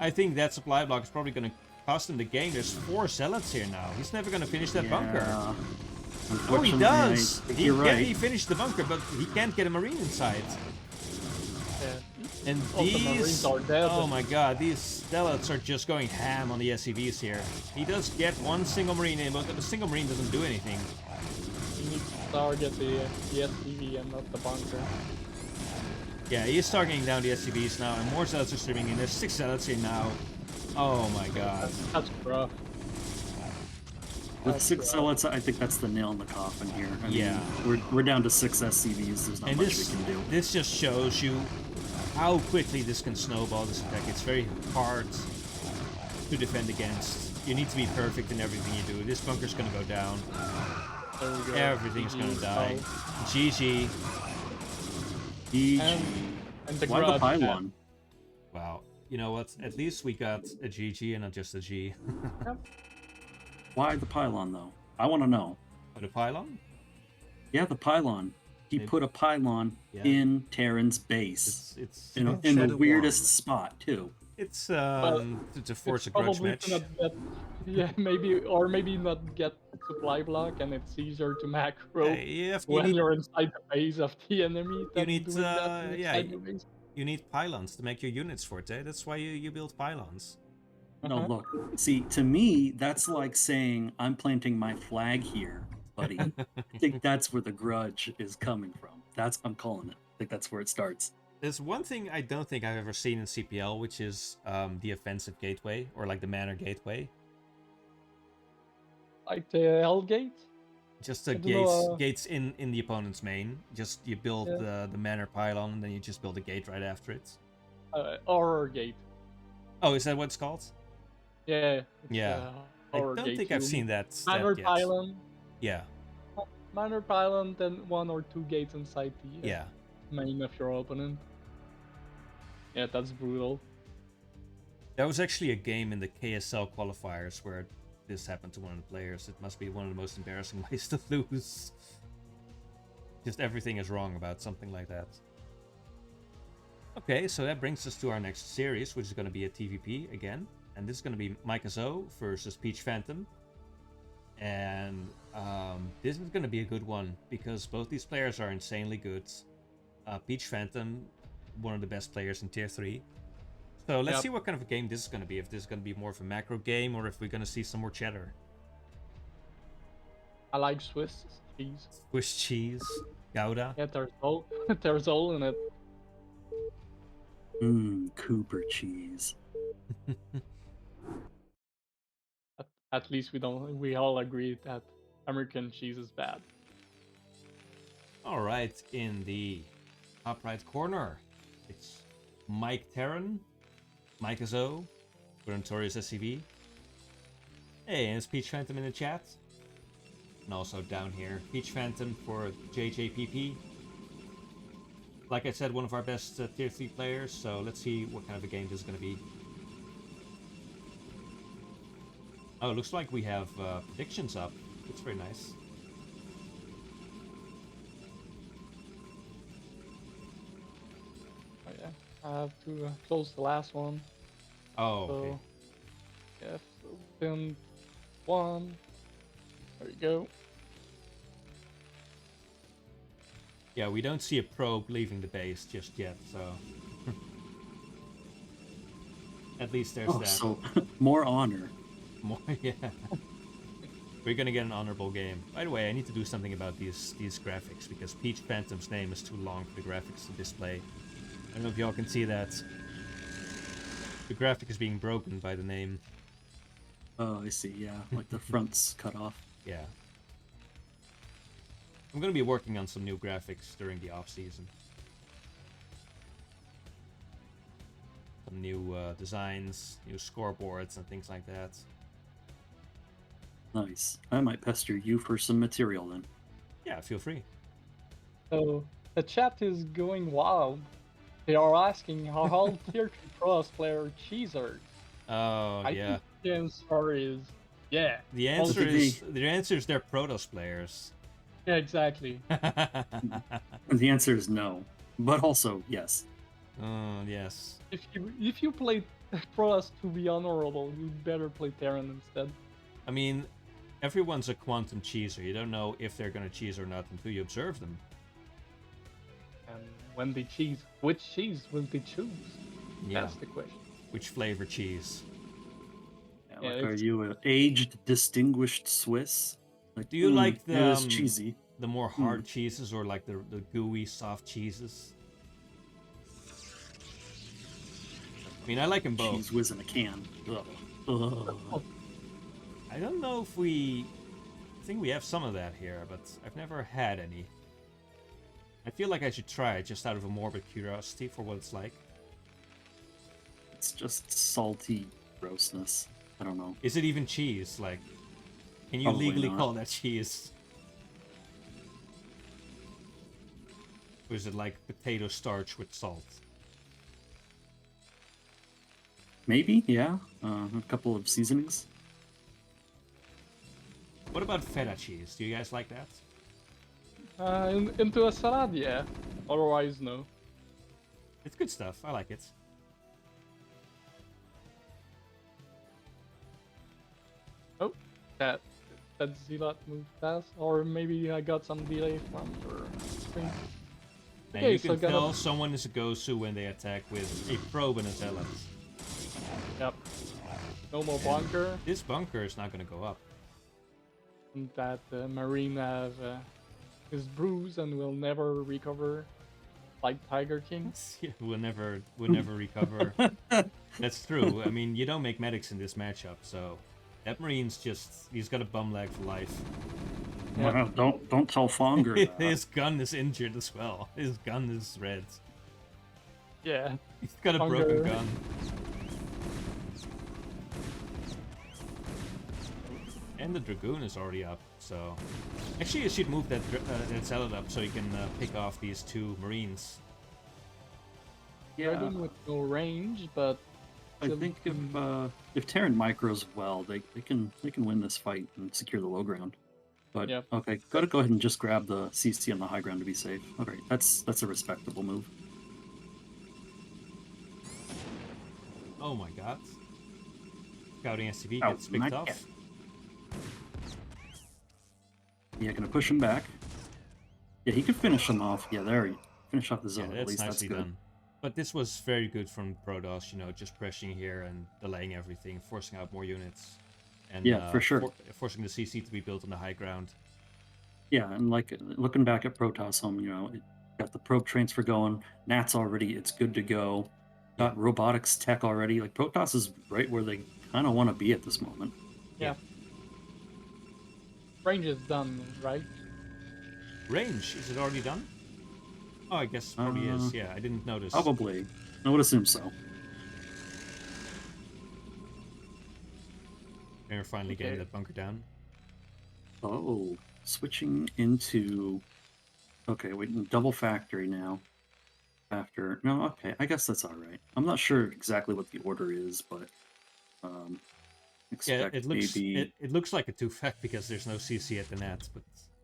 I think that supply block is probably going to cost him the game. There's 4 zealots here now. He's never going to finish that bunker. Oh, he Unfortunately, does. I think you're Yeah, right. he finished the bunker, but he can't get a marine inside. Yeah. And All the marines these, are dead. oh my god, these zealots are just going ham on the SCVs here. He does get one single marine in, but the single marine doesn't do anything. You need to target the SCV and not the bunker. Yeah, he is targeting down the SCVs now, and more zealots are streaming in. There's 6 zealots here now. Oh my god. That's rough. With 6 zealots, I think that's the nail in the coffin here. I mean, we're down to 6 SCVs. There's not And much we can do. this just shows you how quickly this can snowball, this attack. It's very hard to defend against. You need to be perfect in everything you do. This bunker's gonna go down. There we go. Everything's gonna die. GG. GG. And the Why the grudge, pylon? Wow. You know what? At least we got a GG and not just a G. Why the pylon, though? I want to know. For the pylon? Yeah, the pylon. He Maybe. put a pylon in Terran's base. It's In the Shadow weirdest One. spot, too. it's to force a grudge probably match. to not get, yeah, maybe not get supply block, and it's easier to macro You when need, you're inside the base of the enemy. than need, doing that yeah, inside the base. you need pylons to make your units Forte. That's why you build pylons. No, look. See, to me, that's like saying, I'm planting my flag here, buddy. I think that's where the grudge is coming from. I'm calling it. I think that's where it starts. There's one thing I don't think I've ever seen in CPL, which is the offensive gateway, or like the manor gateway. Like the Hell Gate. Just the I don't know, gates in the opponent's main. Just you build the manor pylon, and then you just build a gate right after it. Horror Gate. Oh, is that what it's called? Yeah. Yeah. I Horror don't Gate. think I've seen that. Manor yet. pylon. Yeah. Manor pylon, then 1 or 2 gates inside the Yeah. main of your opponent. Yeah, that's brutal. There was actually a game in the KSL qualifiers where this happened to one of the players. It must be one of the most embarrassing ways to lose. Just everything is wrong about something like that. Okay, so that brings us to our next series, which is going to be a TVP again. And this is going to be Micah Zoe versus Peach Phantom. And this is going to be a good one, because both these players are insanely good. Peach Phantom, one of the best players in Tier 3. So let's see what kind of a game this is going to be. If this is going to be more of a macro game, or if we're going to see some more chatter. I like Swiss cheese. Swiss cheese, Gouda. Yeah, there's all in it. Cooper cheese. At least we all agree that American cheese is bad. All right, in the top right corner, it's Mike Terran, Micah Zoe for Notorious S.C.V. Hey, and it's Peach Phantom in the chat. And also down here, Peach Phantom for JJPP. Like I said, one of our best Tier 3 players, so let's see what kind of a game this is going to be. Oh, it looks like we have predictions up. That's very nice. Oh, yeah, I have to close the last one. Oh, okay. So, yeah, so Vint 1. There you go. Yeah, we don't see a probe leaving the base just yet, so... At least there's that. So, more honor. More, yeah. We're gonna get an honorable game. By the way, I need to do something about these graphics, because Peach Phantom's name is too long for the graphics to display. I don't know if y'all can see that. The graphic is being broken by the name. Oh, I see, yeah. Like the front's cut off. Yeah. I'm gonna be working on some new graphics during the off-season. Some new designs, new scoreboards, and things like that. Nice. I might pester you for some material then. Yeah, feel free. So the chat is going wild. They are asking how all tier 3 pros player cheesers. Oh, I yeah. think The answer is yeah. The Also, answer is they're Protoss players. yeah, exactly. The answer is no, but also yes. Oh yes. If you play Protoss to be honorable, you better play Terran instead. I mean, everyone's a quantum cheeser. You don't know if they're gonna cheese or not until you observe them. And when they cheese, which cheese will they choose? Yeah. That's the question. Which flavor cheese? Yeah, Yeah, like, are it's- you an aged, distinguished Swiss? Like, Do you like it is cheesy? the more hard cheeses or like the gooey soft cheeses? I mean, I like them both. Cheese whiz in a can. Ugh. Ugh. I don't know if I think we have some of that here, but I've never had any. I feel like I should try it just out of a morbid curiosity for what it's like. It's just salty grossness. I don't know. Is it even cheese? Like, can you Probably legally not. call that cheese? Or is it like potato starch with salt? Maybe, yeah. A couple of seasonings. What about feta cheese? Do you guys like that? Into a salad, yeah. Otherwise, no. It's good stuff. I like it. Oh, that Zealot moved fast, or maybe I got some delay from your screen. And Okay, you so can tell someone is a Gosu when they attack with a probe and a zealot. Yep. No more bunker. This bunker is not going to go up. And that Marine have is bruised and will never recover, like Tiger King. We'll never recover. That's true. I mean, you don't make medics in this matchup, so that Marine's he's got a bum leg for life. Well, don't tell Fonger that. His gun is injured as well. His gun is red. Yeah. He's got a Fonger. broken gun. And the Dragoon is already up, so... Actually, you should move that Zealot up so you can pick off these two Marines. Yeah, Dragon with no range, but I think if Terran micros well, they can win this fight and secure the low ground. But Yep. okay, gotta go ahead and just grab the CC on the high ground to be safe. Okay, that's a respectable move. Oh my god. Scouting S.C.V Oh, gets picked not off. yet. Yeah, gonna push him back. Yeah, he could finish him off. Yeah, there he finish off the Yeah, zone. At that's least that's nicely good. done. But this was very good from Protoss, you know, just pressing here and delaying everything, forcing out more units. And Yeah, for sure. Forcing the CC to be built on the high ground. Yeah, and like looking back at Protoss home, you know, it got the probe transfer going. Nat's already, it's good to go. Got robotics tech already. Like Protoss is right where they kind of want to be at this moment. yeah. Range is done, right? Range, is it already done? Oh, I guess probably is. Yeah, I didn't notice. Probably. I would assume so. They're finally getting Okay. that bunker down. Oh, switching into. Okay, wait, double factory now. After no, okay, I guess that's all right. I'm not sure exactly what the order is, but Yeah, expect it looks maybe. it looks like a 2-fact because there's no CC at the net, but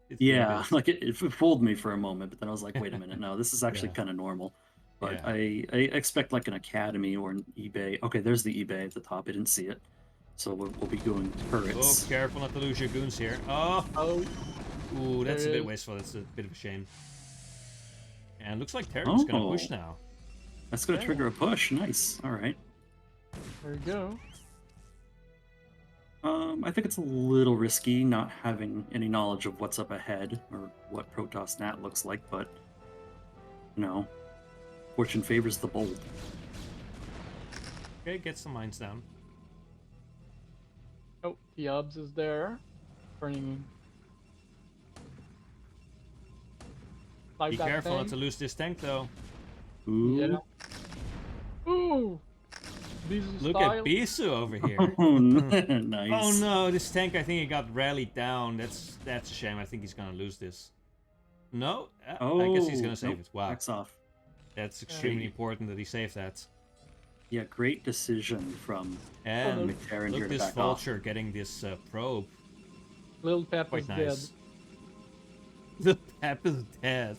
it's Yeah, built. like it fooled me for a moment, but then I was like, wait a minute, no, this is actually Yeah. kind of normal. But Yeah. I expect like an academy or an eBay. Okay, there's the eBay at the top. I didn't see it, so we'll be going Oh, turrets. careful not to lose your goons here. Oh, Oh, ooh, that's a There bit is. wasteful. That's a bit of a shame. And looks like Terran's gonna push Oh. now. That's gonna Yeah. trigger a push. Nice. All right. there you go. I think it's a little risky not having any knowledge of what's up ahead or what Protoss Nat looks like, but no. Fortune favors the bold. Okay, get some mines down. Oh, the Obs is there. Turning. Like Be that careful not tank. to lose this tank though. Ooh. Yeah. Ooh! Bisu Look style. at Bisu over here. Oh, nice. Oh no, this tank I think it got rallied down. That's a shame. I think he's gonna lose this. No? I guess he's gonna save nope, it. Wow. Backs off. That's extremely Hey. important that he saved that. Yeah, great decision from And McTarran look, here to this back off. vulture getting this probe. Little Pep Quite is nice. The Pep is dead.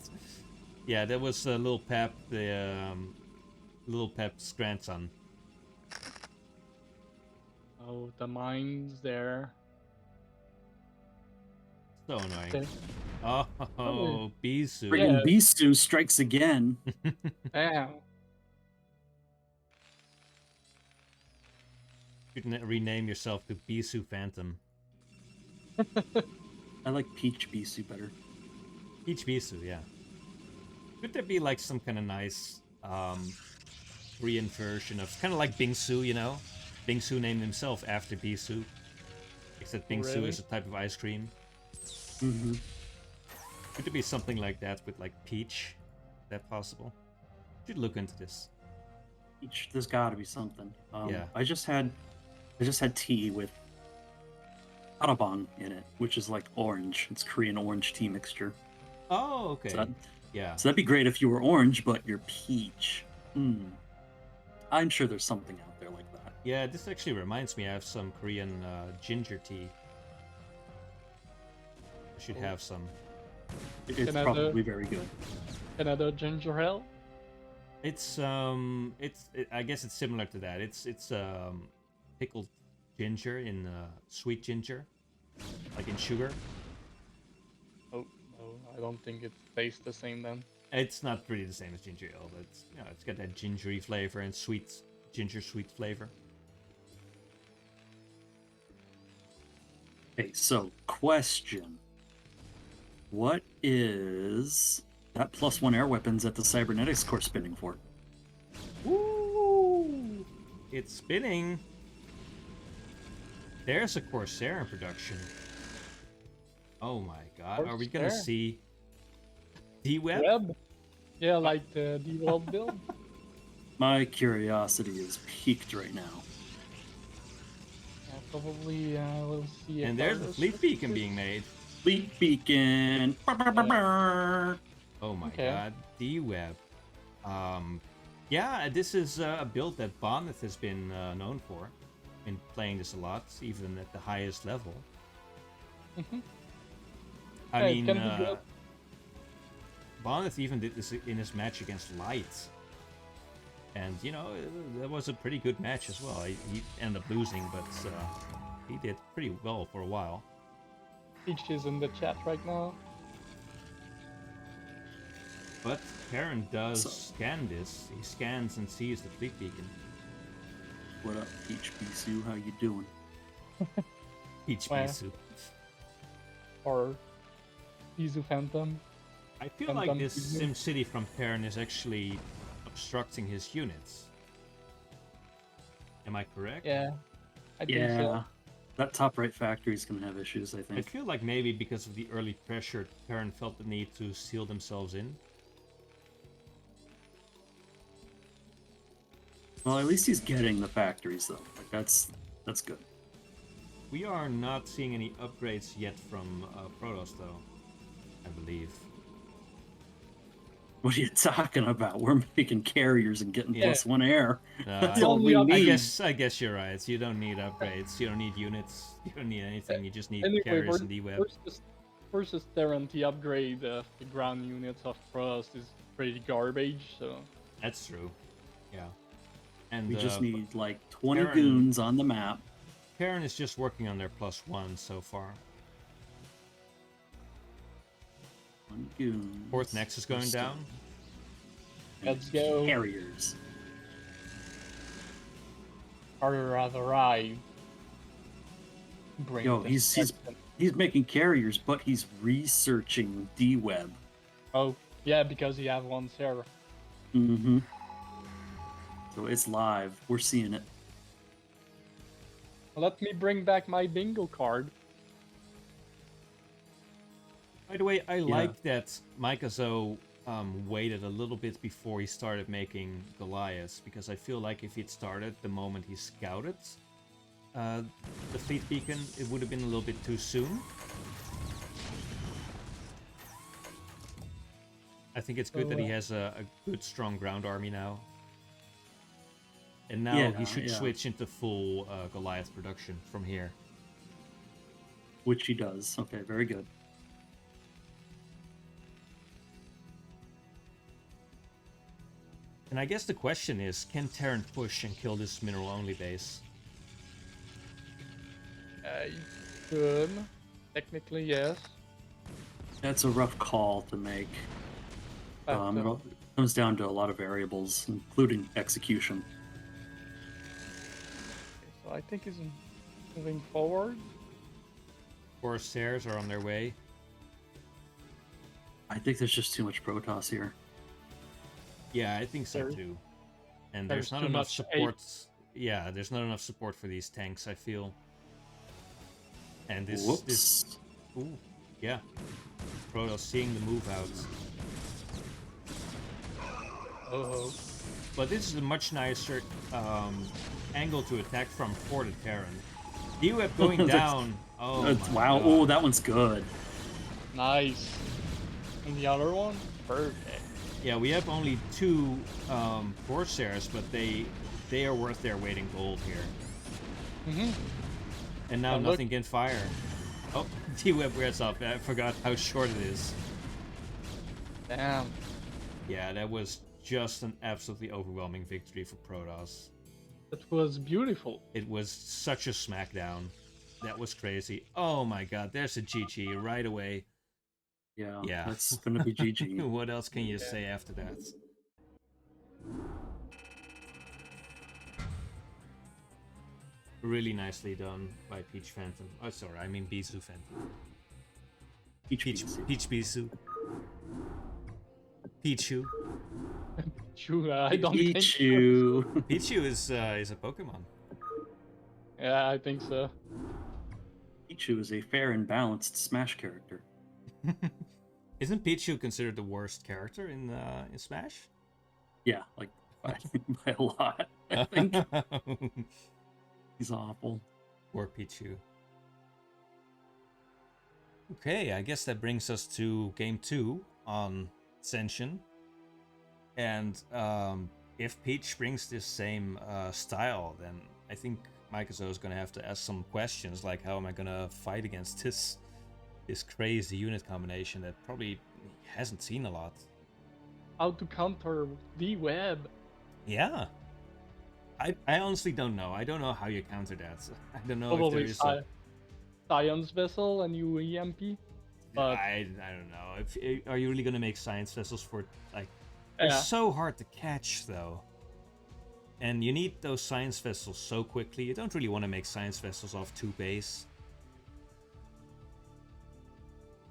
Yeah, that was Lil Pep, the Lil Pep's grandson. dead. Oh, the mine's there. So annoying. Okay. Oh, Bisou. Friggin' Yeah. Bisou strikes again. Damn. You can rename yourself to Bisou Phantom. I like Peach Bisou better. Peach Bisou, yeah. Could there be like some kind of nice Korean version of kind of like Bingsu, you know? Bingsu named himself after Bisou. Except Bingsu really? is a type of ice cream. Mm-hmm. Could there be something like that with like Peach? Is that possible? Should look into this. Peach, there's got to be something. Yeah. I just had tea with arabang in it, which is like orange. It's Korean orange tea mixture. Oh, okay. Yeah. So that'd be great if you were orange, but you're peach. I'm sure there's something out there like that. Yeah, this actually reminds me I have some Korean ginger tea. I should have some. It's probably very good. Another ginger ale? It's I guess it's similar to that. It's pickled ginger in sweet ginger, like in sugar. Oh, no, I don't think it tastes the same then. It's not really the same as ginger ale, but it's, you know, it's got that gingery flavor and sweet ginger sweet flavor. Okay, so question. What is that +1 air weapons at the cybernetics core spinning for? Woo! It's spinning. There's a Corsair in production. Oh my god, are we gonna Corsair? see D-Web? Web? Yeah, like the D-Web build. My curiosity is piqued right now. Yeah, probably we'll see. And if there's the others Fleet will Beacon see being made. Fleet beacon. Oh my Okay. god, D-Web. Yeah, this is a build that Bonnet has been known for. Been playing this a lot, even at the highest level. Mhm. I Yeah, it mean, can be good. Bonnet even did this in his match against Light. And, you know, that was a pretty good match as well. He ended up losing, but he did pretty well for a while. Peach is in the chat right now. But Karen does So- scan this. He scans and sees the Fleet Beacon. What up, Peach Bisou? How you doing? Peach Well. Bisou. Or Izu Phantom. I feel Phantom like this Bisou. SimCity from Perrin is actually obstructing his units. Am I correct? Yeah, I think Yeah, so. that top right factory is gonna have issues. I I think. feel like maybe because of the early pressure, Perrin felt the need to seal themselves in. Well, at least he's getting the factories though. Like that's good. We are not seeing any upgrades yet from Protoss, though, I believe. What are you talking about? We're making carriers and getting Yeah. +1 air. That's I- all we only need. I guess you're right. You don't need upgrades. You don't need units. You don't need anything. You just need Anyway, carriers and D-Web. versus Terran, the upgrade of the ground units of Frost is pretty garbage, so... That's true. Yeah. And We just need like 20 Aaron- goons on the map. Perrin is just working on their +1 so far. 20 goons. Fourth Nexus going down. Let's go. Carriers. Harder has arrived. Bring Yo, the he's section. making carriers, but he's researching D-Web. Oh, yeah, because he has one Sarah. Mm-hmm. So it's live. We're seeing it. Let me bring back my bingo card. By the way, I like that Mikazo waited a little bit before he started making Goliaths, because I feel like if he'd started the moment he scouted the Fleet Beacon, it would have been a little bit too soon. I think it's good that he has a good, strong ground army now. And now Yeah, he should yeah. switch into full Goliath production from here. Which he does. Okay, very good. And I guess the question is, can Terran push and kill this mineral-only base? You could. Technically, yes. That's a rough call to make. But, It all comes down to a lot of variables, including execution. so I think he's moving forward. Corsairs are on their way. I think there's just too much Protoss here. Yeah, I think so There- too. And there's not too enough much support. Yeah, there's not enough support for these tanks, I feel. And this ooh, yeah. Protoss seeing the move out. Oh, But this is a much nicer angle to attack from Forte Terran. D-Web going down. Oh, my wow. God. Oh, that one's good. nice. And the other one, perfect. Yeah, we have only 2 Corsairs, but they are worth their weight in gold here. Mm-hmm. And now And look- nothing can fire. Oh, D-Web wears up. I forgot how short it is. Damn. Yeah, that was just an absolutely overwhelming victory for Protoss. That was beautiful. It was such a smackdown. That was crazy. Oh my god, there's a GG right away. Yeah, Yeah. that's gonna be GG. What else can you say after that? Really nicely done by Peach Phantom. Oh, sorry, I mean Bisu Phantom. Peach Bisu. Pichu. Sure, I don't think so. Pichu. Pichu is a Pokemon. Yeah, I think so. Pichu is a fair and balanced Smash character. Isn't Pichu considered the worst character in Smash? Yeah, like by a lot. I think he's awful. Poor Pichu. Okay, I guess that brings us to game 2 on Ascension. And if Peach brings this same style, then I think Microsoft is going to have to ask some questions, like how am I going to fight against this crazy unit combination that probably hasn't seen a lot. How to counter the web? Yeah. I honestly don't know. I don't know how you counter that. I don't know if Probably there is a... Science Vessel and UEMP. But I don't know. Are you really going to make science vessels for, like... They're yeah, so hard to catch, though. And you need those science vessels so quickly. You don't really want to make science vessels off 2 base.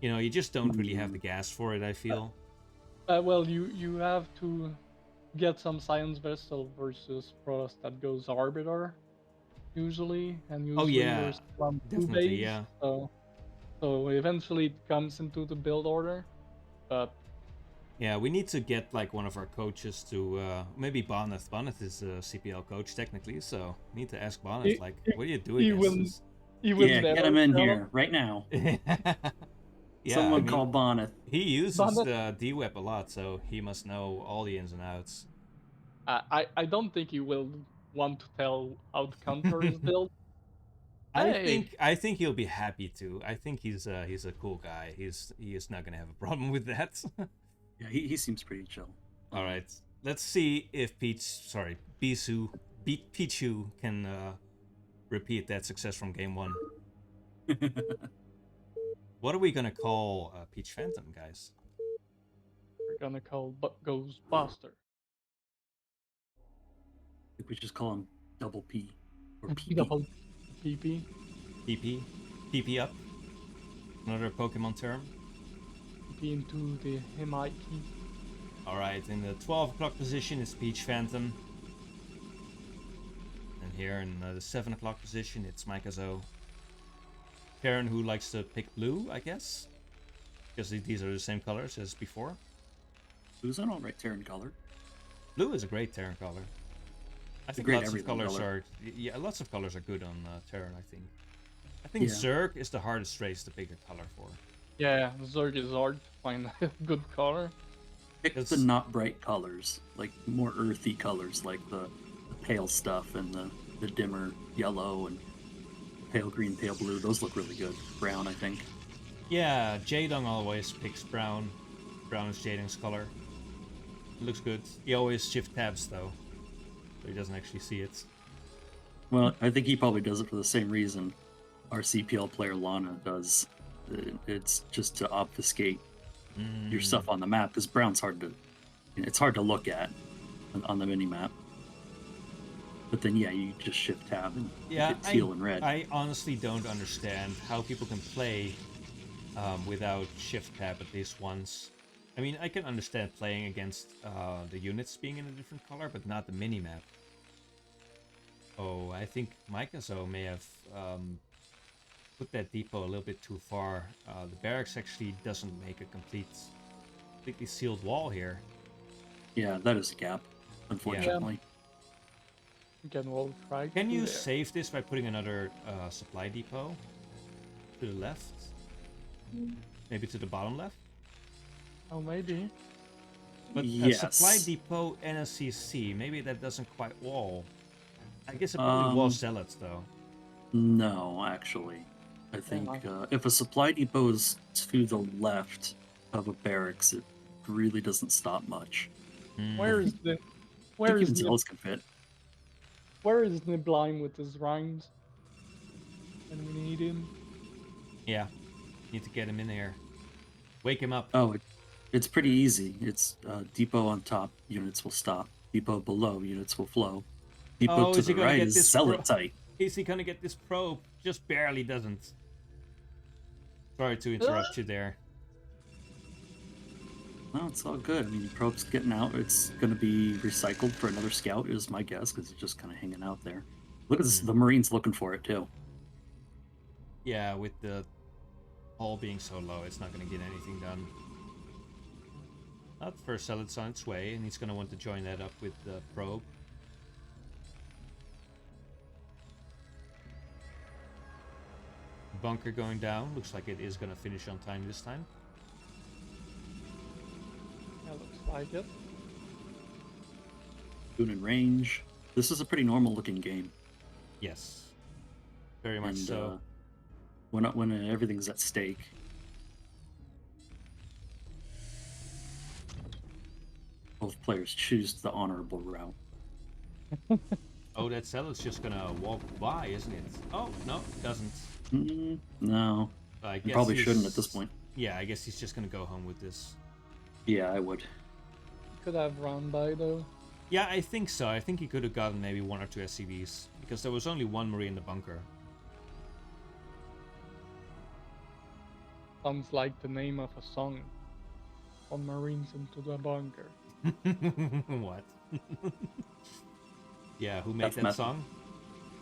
You know, you just don't really have the gas for it, I feel. well, you have to get some Science Vessel versus Protoss that goes Arbiter, usually, and usually yeah, there's from 2 definitely, base. yeah. So eventually it comes into the build order, but Yeah, we need to get, like, one of our coaches to... maybe Boneth. Boneth is a CPL coach, technically, so we need to ask Boneth, like, what are you doing he against will- this? he will Yeah, never get him in tell here right now. Yeah, Someone I mean, call Bonnet. he uses Boneth- the D-Web a lot, so he must know all the ins and outs. I don't think he will want to tell how to counter his build. Hey. I think he'll be happy to. I think he's a cool guy. He is not gonna have a problem with that. Yeah, he seems pretty chill. All right, let's see if Pichu can repeat that success from game 1. What are we gonna call Peach Phantom, guys? We're gonna call Ghostbuster. I think we just call him Double P or PP. Double PP. PP, PP up. Another Pokemon term. PP into the MIT. All right, in the 12 o'clock position is Peach Phantom. And here in the 7 o'clock position, it's Mikazo. Karen, who likes to pick blue, I guess. Because these are the same colors as before. Blue's an alright Terran color. Blue is a great Terran color. I think great lots of everything colors color. lots of colors are good on Terran, I think. I think Yeah. Zerg is the hardest race to pick a color for. Yeah, Zerg is hard to find a good color. Pick the It's- not bright colors, like more earthy colors, like the pale stuff and the dimmer yellow and pale green, pale blue. Those look really good. Brown, I think. Yeah, Jadong always picks brown. Brown is Jadong's color. It looks good. He always shift tabs though, so he doesn't actually see it. Well, I think he probably does it for the same reason our CPL player Lana does. It's just to obfuscate your stuff on the map, because brown's it's hard to look at on the mini map. But then yeah, you just shift tab and get teal and red. I honestly don't understand how people can play without shift tab at least once. I mean, I can understand playing against the units being in a different color, but not the mini map. Oh, I think Mikazo may have put that depot a little bit too far. The barracks actually doesn't make a completely sealed wall here. Yeah, that is a gap, unfortunately. Can you save this by putting another supply depot to the left? Maybe to the bottom left? Oh, maybe. But yes. a supply depot and a CC, maybe that doesn't quite wall. I guess it probably walls zealots though. No, actually. I think if a supply depot is to the left of a barracks, it really doesn't stop much. Where is the Zealots can fit. Where is Niblime with his rhymes? And we need him. Yeah, need to get him in there. Wake him up. Oh, it's pretty easy. It's depot on top, units will stop. Depot below, units will flow. Depot to the right is zealot tight. Is he gonna get this probe? Just barely doesn't. Sorry to interrupt you there. No, it's all good. I mean, probe's getting out. It's going to be recycled for another scout, is my guess, because it's just kind of hanging out there. Look at this. The Marines looking for it, too. Yeah, with the hull being so low, it's not going to get anything done. Not first zealot's on its way, and he's going to want to join that up with the probe. Bunker going down. Looks like it is going to finish on time this time. Yeah, looks like it. Goon in range. This is a pretty normal looking game. Yes. Very much so. When everything's at stake. Both players choose the honorable route. Oh, that zealot's just gonna walk by, isn't it? Oh, no, it doesn't. No. I guess probably shouldn't at this point. Yeah, I guess he's just gonna go home with this. Yeah, I would. Could have run by though. Yeah, I think so. I think he could have gotten maybe 1 or 2 SCVs, because there was only 1 Marine in the bunker. Sounds like the name of a song. From Marines into the bunker. What? Yeah, who made that song?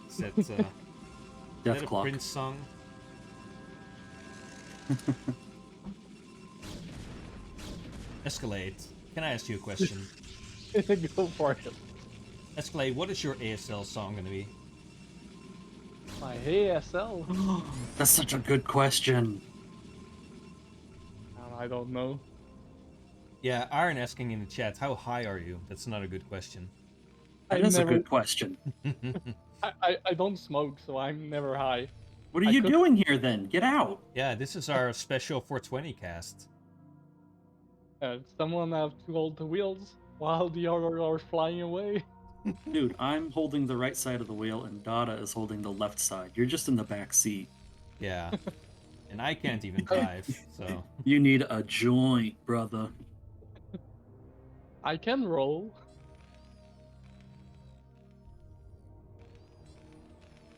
Is that, is that a Prince song? Escalade, can I ask you a question? Go for it. Escalade, what is your ASL song gonna be? My ASL? That's such a good question. I don't know. Yeah, Aaron asking in the chat, how high are you? That's not a good question. That is a good question. I don't smoke, so I'm never high. What are you doing here then? Get out! Yeah, this is our special 420 cast. Someone have to hold the wheels while the other are flying away. Dude, I'm holding the right side of the wheel and Dada is holding the left side. You're just in the back seat. Yeah. And I can't even drive, so... You need a joint, brother. I can roll.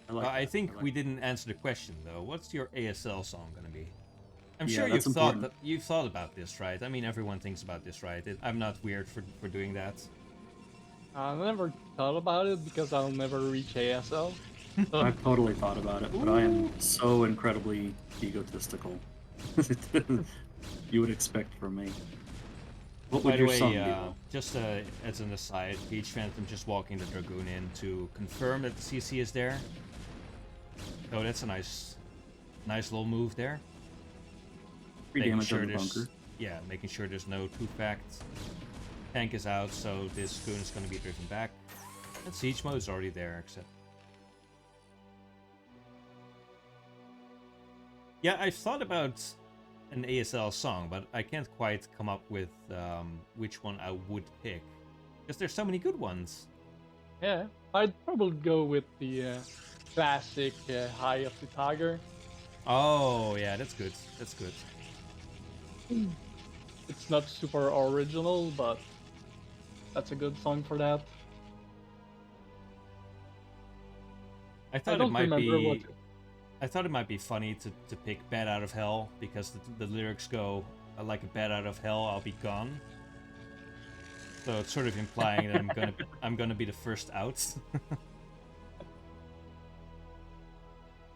I think we didn't answer the question though. What's your ASL song gonna be? I'm Yeah, sure you've thought about this, right? I mean, everyone thinks about this, right? I'm not weird for doing that. I never thought about it because I'll never reach ASL. I've totally thought about it, but I am so incredibly egotistical. You would expect from me. What would your song be? Just as an aside, Peach Phantom just walking the Dragoon in to confirm that the CC is there. Oh, that's a nice little move there. 3 damage on the bunker. Yeah, making sure there's no 2-fact. Tank is out, so this goon is going to be driven back. And siege mode is already there, except. Yeah, I've thought about an ASL song, but I can't quite come up with which one I would pick. Because there's so many good ones. Yeah, I'd probably go with the classic High of the Tiger. Oh, yeah, that's good. That's good. It's not super original, but that's a good song for that. I I thought it don't might remember what. be. I thought it might be funny to pick "Bat Out of Hell" because the lyrics go like a bat out of hell, I'll be gone. So it's sort of implying that I'm gonna be the first out.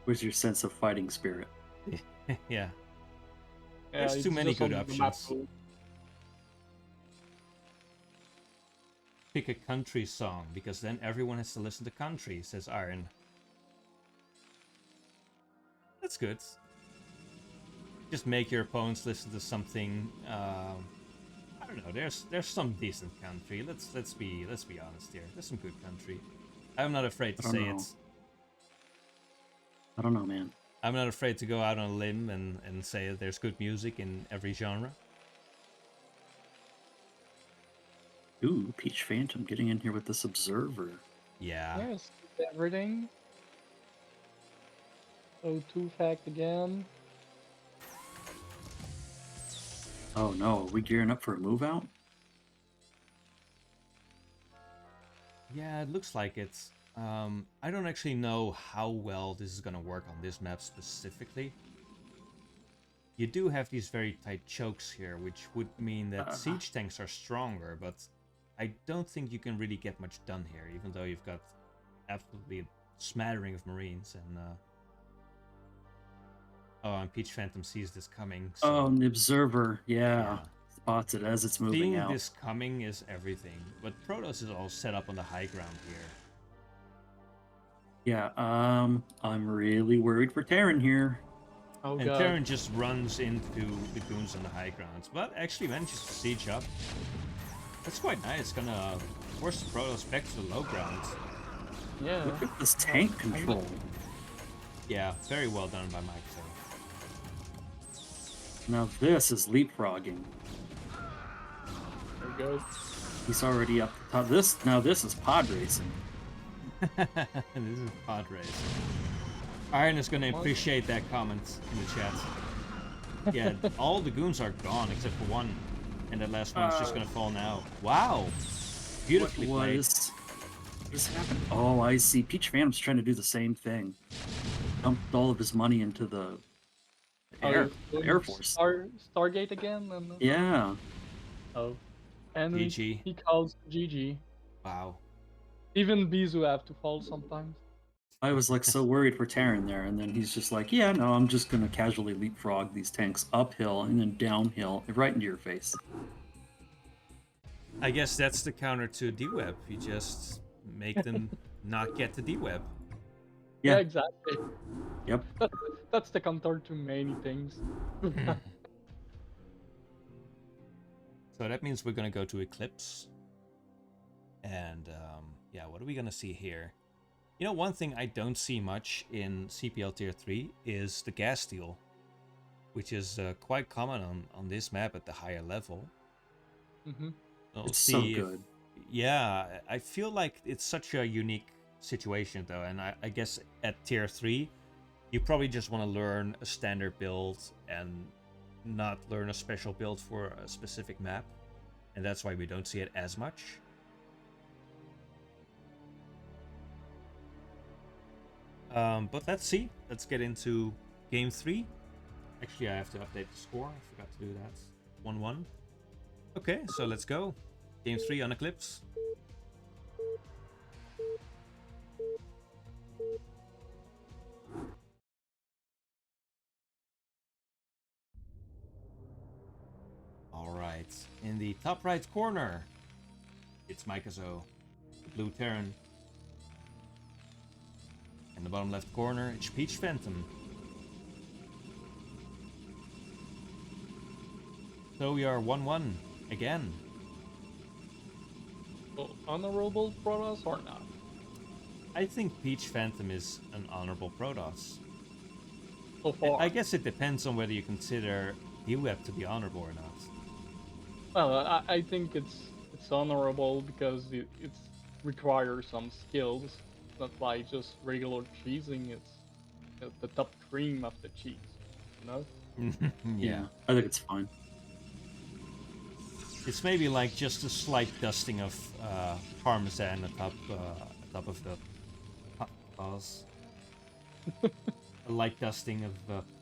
Where's your sense of fighting spirit? Yeah. Yeah, There's too it's many just good on the map options. tool. Pick a country song because then everyone has to listen to country, says Iron. That's good. Just make your opponents listen to something. I don't know. There's some decent country. Let's be honest here. There's some good country. I'm not afraid to say it. I don't know, man. I'm not afraid to go out on a limb and say that there's good music in every genre. Ooh, Peach Phantom getting in here with this Observer. Yeah. Yes, everything. O2 fact again. Oh no, are we gearing up for a move out? Yeah, it looks like it. I don't actually know how well this is gonna work on this map specifically. You do have these very tight chokes here, which would mean that siege tanks are stronger, but I don't think you can really get much done here, even though you've got absolutely a smattering of marines and oh, and Peach Phantom sees this coming. So Oh, the Observer, yeah. Spots it as it's moving seeing out. this coming is everything, but Protoss is all set up on the high ground here. Yeah, I'm really worried for Terran here. Oh And god. Terran just runs into the goons on the high grounds, but actually manages to siege up. That's quite nice. Gonna force the Protoss back to the low ground. Yeah. Look at this tank control. Yeah, very well done by Mike. Now this is leapfrogging. Very good. He's already up the top. This is pod racing. This is pod racing. Iron is gonna appreciate that comment in the chat. Yeah, all the goons are gone except for one, and that last one's just gonna fall now. Wow, beautifully played. What is happening? Oh, I see. Peach Phantom's trying to do the same thing. Dumped all of his money into the Air Force. Stargate again? And, Yeah. Oh. And GG. he calls GG. Wow. Even Bizu have to fall sometimes. I was like so worried for Terran there, and then he's just like, yeah, no, I'm just gonna casually leapfrog these tanks uphill and then downhill, right into your face. I guess that's the counter to D-Web. You just make them not get to D-Web. Yeah, exactly. Yep. That's the counter to many things. So that means we're gonna go to Eclipse. And yeah, what are we gonna see here? You know, one thing I don't see much in CPL Tier 3 is the gas steal, which is quite common on this map at the higher level. Mm-hmm. It's so good. Yeah, I feel like it's such a unique situation though, and I guess at Tier 3, you probably just want to learn a standard build and not learn a special build for a specific map, and that's why we don't see it as much. But let's see. Let's get into Game 3. Actually, I have to update the score. I forgot to do that. 1-1. Okay, so let's go. Game 3 on Eclipse. Alright, in the top right corner, it's Mikazo, the blue Terran. In the bottom left corner, it's Peach Phantom. So we are 1-1 again. Well, honorable Protoss or not? I think Peach Phantom is an honorable Protoss. So far. I guess it depends on whether you consider D-Web to be honorable or not. Well, I think it's honorable because it requires some skills, not like just regular cheesing. It's the top cream of the cheese, you know? Yeah. I think it's fine. It's maybe like just a slight dusting of parmesan atop of the sauce. A light dusting of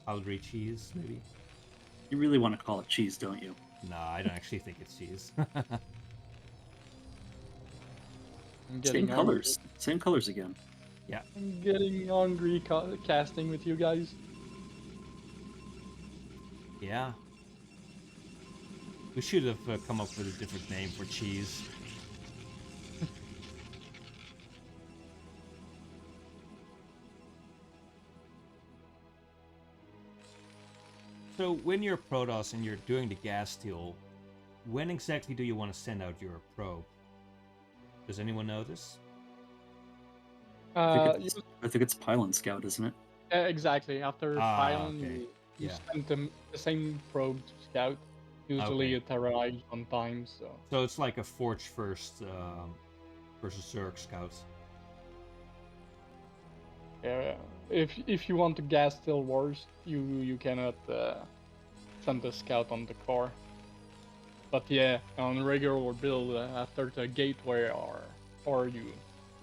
powdery cheese, maybe. You really want to call it cheese, don't you? Nah, I don't actually think it's cheese. I'm Same getting colors. Same colors again. Yeah. I'm getting hungry casting with you guys. Yeah. We should have come up with a different name for cheese. So when you're Protoss and you're doing the gas steal, when exactly do you want to send out your probe? Does anyone know this? I think it's Pylon Scout, isn't it? Exactly. After Pylon, Okay. you Yeah. send them the same probe to scout. Usually Okay. it arrives on time, so. So it's like a Forge first versus Zerg scouts. Yeah, if you want to gas steal wars, you cannot send a scout on the core. But yeah, on regular build after the gateway or you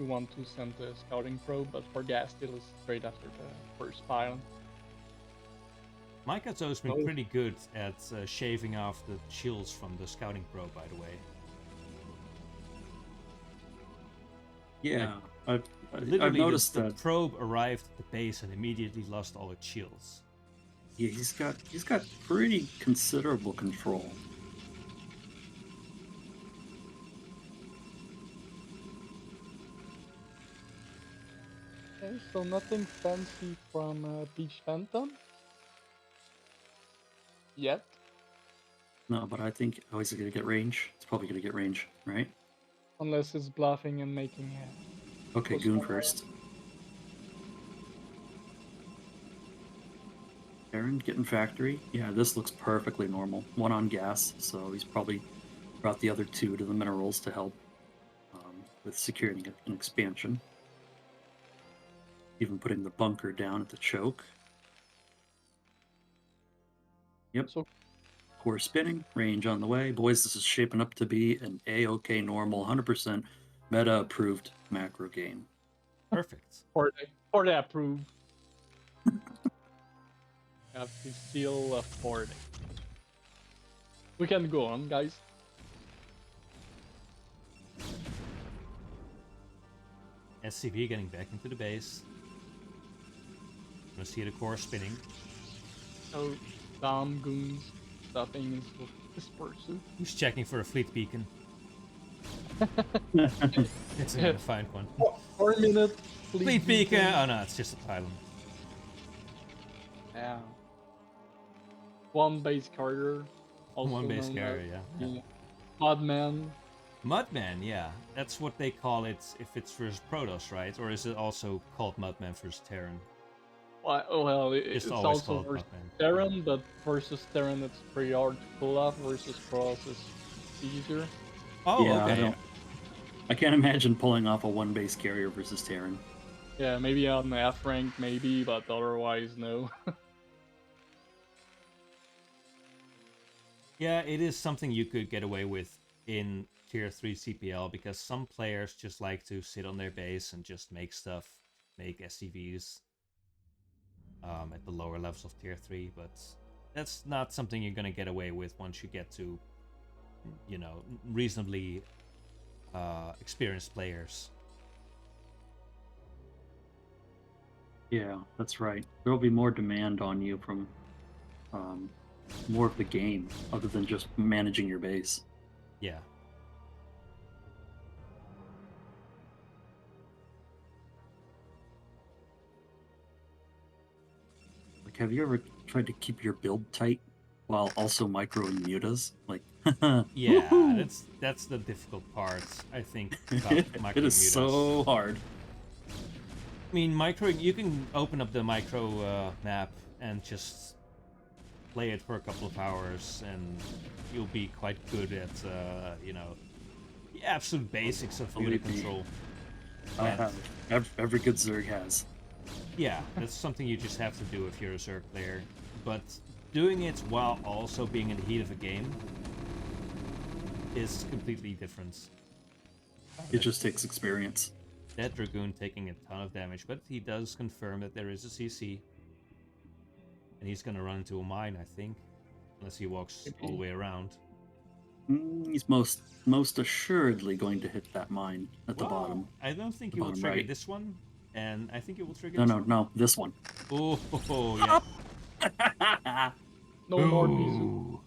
want to send the scouting probe, but for gas steal is straight after the first pylon. Mike has always been pretty good at shaving off the shields from the scouting probe, by the way. Yeah, I've Literally, noticed the that. probe arrived at the base and immediately lost all its shields. Yeah, he's got pretty considerable control. Okay, so nothing fancy from Peach Phantom yet. No, but I think he's gonna get range. It's probably gonna get range, right? Unless it's bluffing and making Okay, Goon first. Aaron getting factory. Yeah, this looks perfectly normal. One on gas, so he's probably brought the other two to the minerals to help with securing an expansion. Even putting the bunker down at the choke. Yep. So Core spinning, range on the way. Boys, this is shaping up to be an A-OK normal, 100% meta-approved macro game. Perfect. Forte approved. Have the seal of Forte. We can go on, guys. SCV getting back into the base. Gonna see the core spinning. So, Dom Goons stuffing his pursuit. He's checking for a fleet beacon. It's gonna find one. 4 minutes. Fleet beacon! Oh no, it's just a pylon. Yeah. One base carrier. Also One base known carrier, as yeah. the Mudman. Mudman, yeah. That's what they call it if it's versus Protoss, right? Or is it also called Mudman versus Terran? Well, it's always also called versus Mudman. Terran, but versus Terran it's pretty hard to pull off. Versus Protoss is easier. Oh, yeah, okay. I can't imagine pulling off a one base carrier versus Terran. Yeah, maybe on the F rank, maybe, but otherwise, no. Yeah, it is something you could get away with in Tier 3 CPL because some players just like to sit on their base and just make stuff, make SCVs at the lower levels of Tier 3, but that's not something you're going to get away with once you get to, you know, reasonably experienced players. Yeah, that's right. There will be more demand on you from more of the game, other than just managing your base. Yeah. Like, have you ever tried to keep your build tight while also microing mutas? Like, Yeah, woohoo! that's the difficult part, I think, about It is micro-mutas. so hard. I mean, micro. You can open up the micro map and just play it for a couple of hours, and you'll be quite good at you know, the absolute basics of unit Believe me. control. I And have. Every good Zerg has. yeah, that's something you just have to do if you're a Zerg player. But doing it while also being in the heat of a game is completely different. It just takes experience. That Dragoon taking a ton of damage, but he does confirm that there is a CC. And he's gonna run into a mine, I think. Unless he walks all the way around. He's most assuredly going to hit that mine at the bottom. I don't think The he will bottom trigger right. this one. And I think he will trigger No, this no, one. no, this one. Oh, yeah. No more Bizu. Ooh.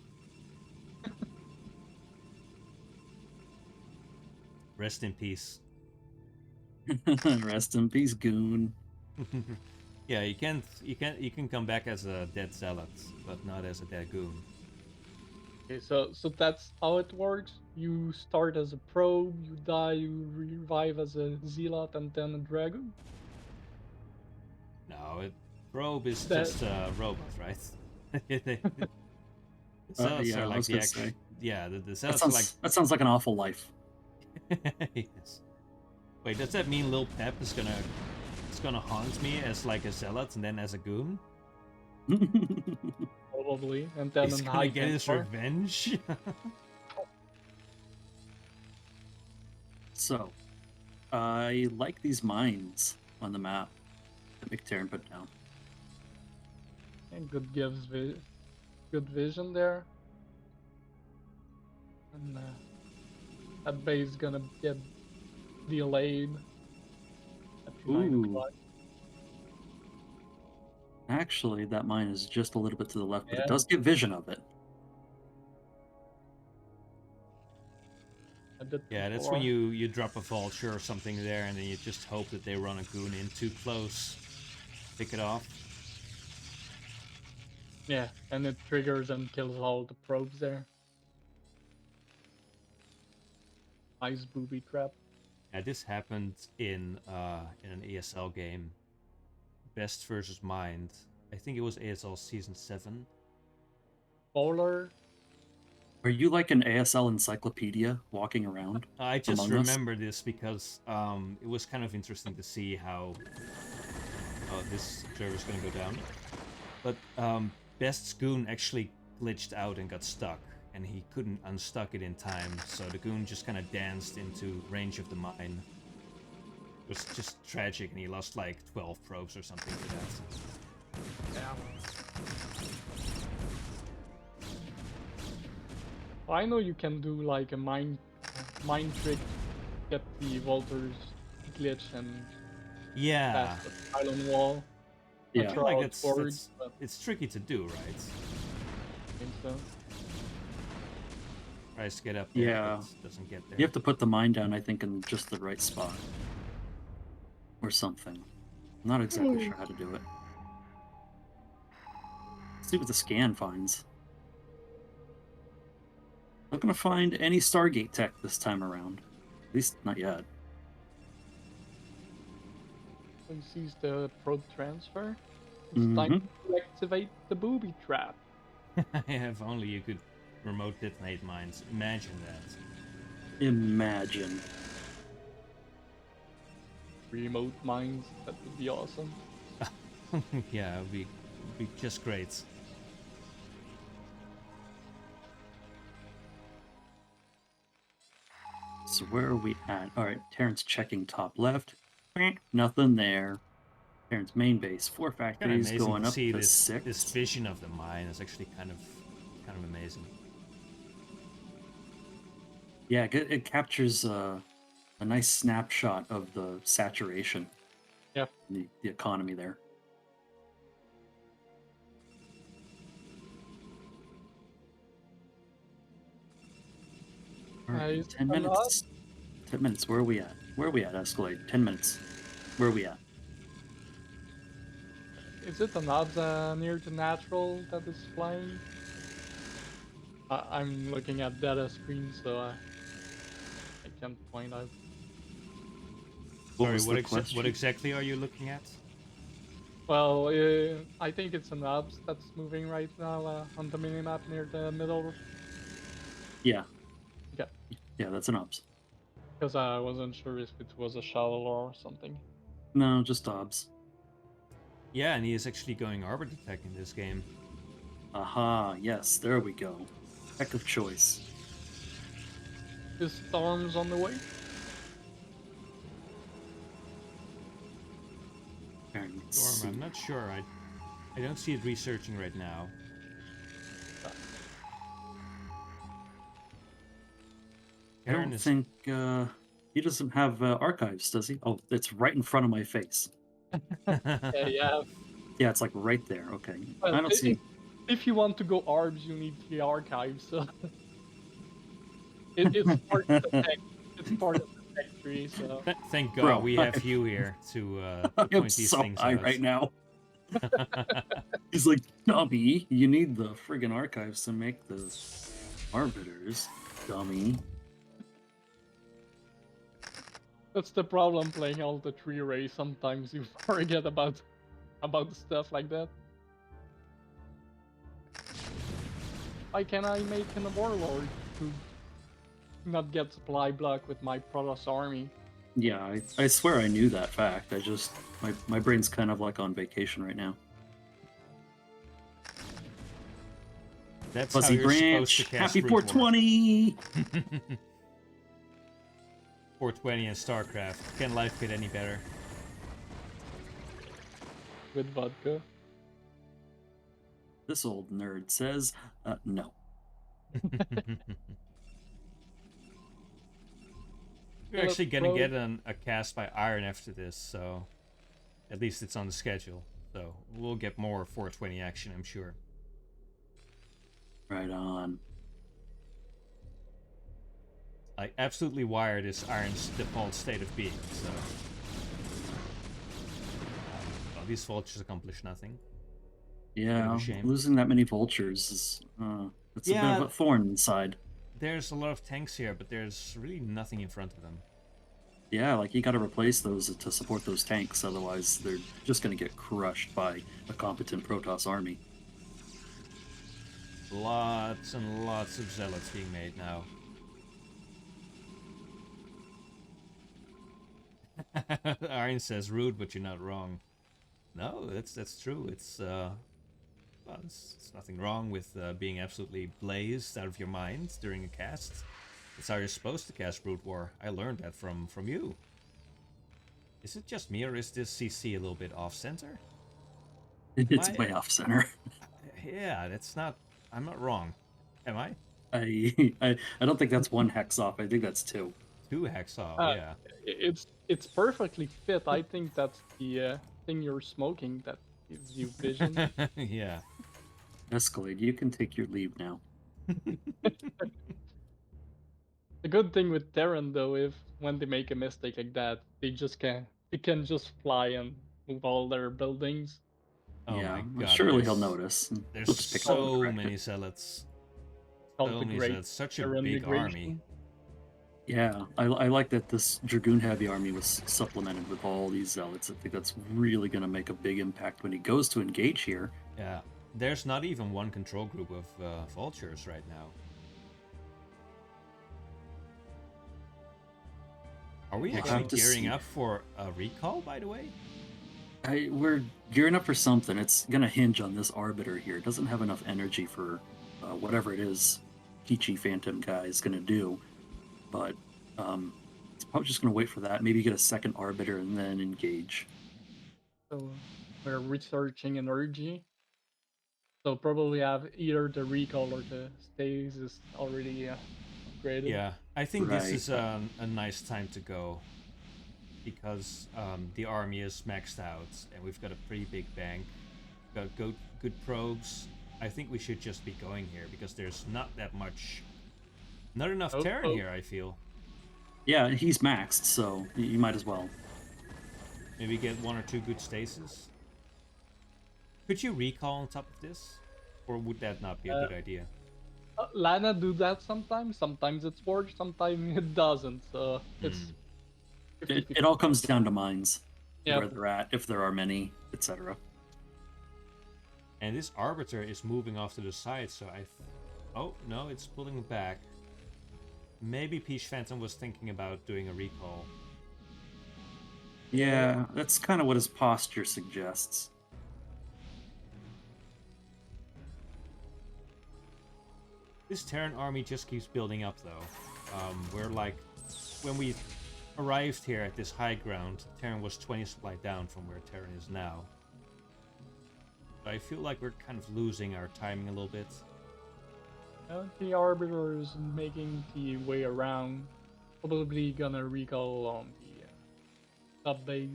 Rest in peace. Rest in peace, goon. Yeah, you can come back as a dead zealot, but not as a dead goon. Okay, so that's how it works. You start as a probe, you die, you revive as a zealot, and then a dragon. No, probe is That- just a robot, right? The zealots Yeah, are I like was the gonna actual. say. Yeah, the That zealots are like. sounds like an awful life. Yes. Wait, does that mean Lil Pep is gonna haunt me as like a zealot and then as a goon? Probably, and then He's an gonna high get his Templar. revenge. So, I like these mines on the map that McTarn put down. And good gives good vision there. And that base gonna get delayed. At 9 Ooh. o'clock. Actually, that mine is just a little bit to the left, but Yeah. it does get vision of it. I did Yeah, that's before. when you drop a vulture or something there, and then you just hope that they run a goon in too close, pick it off. Yeah, and it triggers and kills all the probes there. Nice booby trap. Yeah, this happened in an ESL game, Best versus Mind. I think it was ASL Season 7. Bowler. Are you like an ASL encyclopedia walking around? I just Among Us? remember this because it was kind of interesting to see how this server is going to go down. But Best's goon actually glitched out and got stuck, and he couldn't unstuck it in time, so the goon just kind of danced into range of the mine. It was just tragic, and he lost like 12 probes or something to that. Yeah. Well, I know you can do like a mind trick, get the Walters glitch and Yeah, pass the pylon wall. Yeah. I Not feel sure like how it works, but it's tricky to do, right? I think so. Tries to get up there, Yeah. but doesn't get there. You have to put the mine down, I think, in just the right spot. Or something. I'm not exactly sure how to do it. Let's see what the scan finds. Not gonna find any Stargate tech this time around. At least not yet. So he sees the probe transfer. It's time to activate the booby trap. If only you could remote detonate mines. Imagine that. Imagine. Remote mines, that would be awesome. Yeah, it would be just great. So where are we at? Alright, Terrence checking top left. Nothing there. Terrence main base. 4 Kind of factories amazing going to up see to this 6. vision of the mine. Is actually kind of amazing. Yeah, it captures a nice snapshot of the saturation. Yep. The economy there. All right, 10 minutes. 10 minutes. Where are we at? Where are we at, Escalade? 10 minutes. Where are we at? Is it another near to natural that is flying? I'm looking at Dada screen, so I can't point out. Sorry, was the question? what exactly are you looking at? Well, I think it's an obs that's moving right now on the minimap near the middle. Yeah. Yeah. Yeah, that's an obs. Because I wasn't sure if it was a shallow or something. No, just obs. Yeah, and he is actually going Arbor Detect in this game. Aha, yes, there we go. Heck of choice. Is Storm's on the way? Storm, I'm not sure. I don't see it researching right now. I don't think he doesn't have archives, does he? Oh, it's right in front of my face. Yeah. Yeah, it's like right there. Okay, Well, I don't see. if you want to go ARBs, you need the archives. So it's part of the tech. It's part of the tech tree. So Thank God Bro, we have you here to I'm point these so things high out. right now. He's like, dummy, you need the friggin' archives to make the arbiters, dummy. that's the problem playing all the tree arrays. Sometimes you forget about stuff like that. Why can I make a warlord to not get supply block with my Protoss army? Yeah, I swear I knew that fact. I just my brain's kind of like on vacation right now. That's Fuzzy how you're Branch, supposed to cast happy Root War. 420! 420 and Starcraft. Can life get any better? With vodka. This old nerd says, no. We're actually gonna get a cast by Iron after this, so at least it's on the schedule. So we'll get more 420 action, I'm sure. Right on. Like, absolutely wired is Iron's default state of being, so... Well, these vultures accomplish nothing. Yeah, shame. losing that many vultures is it's a bit of a thorn inside. There's a lot of tanks here, but there's really nothing in front of them. Yeah, like you got to replace those to support those tanks, otherwise they're just going to get crushed by a competent Protoss army. Lots and lots of zealots being made now. Iron says rude, but you're not wrong. No, that's true. It's well, it's nothing wrong with being absolutely blazed out of your mind during a cast. That's how you're supposed to cast Brood War. I learned that from you. Is it just me, or is this CC a little bit off-center? It's way off-center. Yeah, that's not... I'm not wrong. Am I? I don't think that's one hex off. I think that's two. Two hex off, yeah. It's perfectly fit. I think that's the thing you're smoking that gives you vision. Yeah. Escalade, you can take your leave now. The good thing with Terran though, if when they make a mistake like that, they can just fly and move all their buildings. Oh yeah, my God, surely he'll notice. There's so many zealots. So many zealots. Such a big army. Yeah, I like that this Dragoon heavy army was supplemented with all these zealots. I think that's really going to make a big impact when he goes to engage here. Yeah, there's not even one control group of vultures right now. Are we actually gearing up for a recall, by the way? We're gearing up for something. It's going to hinge on this Arbiter here. It doesn't have enough energy for whatever it is Peachy Phantom guy is going to do. But it's probably just going to wait for that. Maybe get a second Arbiter and then engage. So we're researching energy. So probably have either the recall or the stasis already upgraded. Yeah, I think this is a nice time to go. Because the army is maxed out and we've got a pretty big bank. Got good probes. I think we should just be going here because there's not that much... Not enough Terran here, I feel. Yeah, he's maxed, so you might as well. Maybe get one or two good stasis. Could you recall on top of this? Or would that not be a good idea? Lana do that sometimes. Sometimes it's works, sometimes it doesn't. So It all comes down to mines, Yeah. where they're at, if there are many, etc. And this Arbiter is moving off to the side, so oh, no, it's pulling back. Maybe Peach Phantom was thinking about doing a recall. Yeah, that's kind of what his posture suggests. This Terran army just keeps building up, though. We're like, when we arrived here at this high ground, Terran was 20 supply down from where Terran is now. I feel like we're kind of losing our timing a little bit. The Arbiter is making the way around. Probably gonna recall on the top base.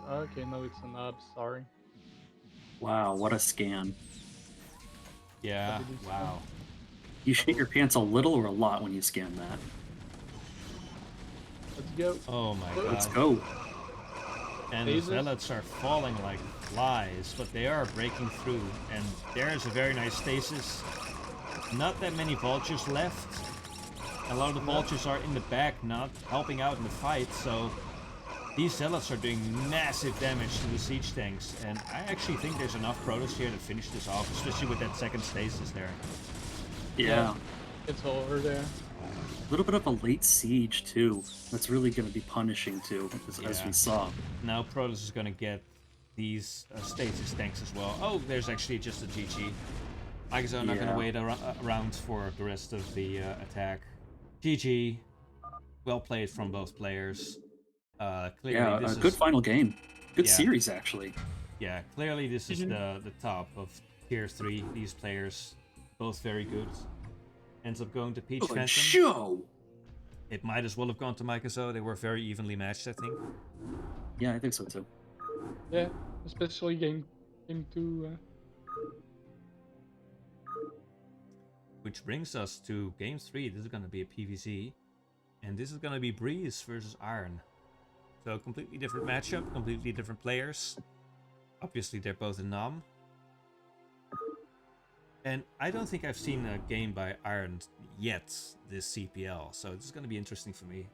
Okay, no, it's an up, sorry. Wow, what a scan. Yeah, wow. You shit your pants a little or a lot when you scan that. Let's go. Oh my god. Let's go. And the zealots are falling like flies, but they are breaking through. And there's a very nice stasis. Not that many vultures left. A lot of the vultures are in the back, not helping out in the fight, so these zealots are doing massive damage to the siege tanks. And I actually think there's enough Protoss here to finish this off, especially with that second stasis there. Yeah. It's over there. A little bit of a late siege, too. That's really going to be punishing, too, as we saw. Now Protoss is going to get these stasis tanks as well. Oh, there's actually just a GG. I guess I'm not going to wait around for the rest of the attack. GG. Well played from both players. Clearly this is... good final game. Good series, actually. Yeah, clearly this is the top of Tier 3. These players, both very good. Ends up going to Peach Phantom. Show! It might as well have gone to Microsoft. They were very evenly matched, I think. Yeah, I think so too. Yeah, especially game 2. Which brings us to game 3. This is going to be a PvZ. And this is going to be Breeze versus Iron. So completely different matchup, completely different players. Obviously they're both in nOm. And I don't think I've seen a game by Iron yet this CPL, so this is going to be interesting for me.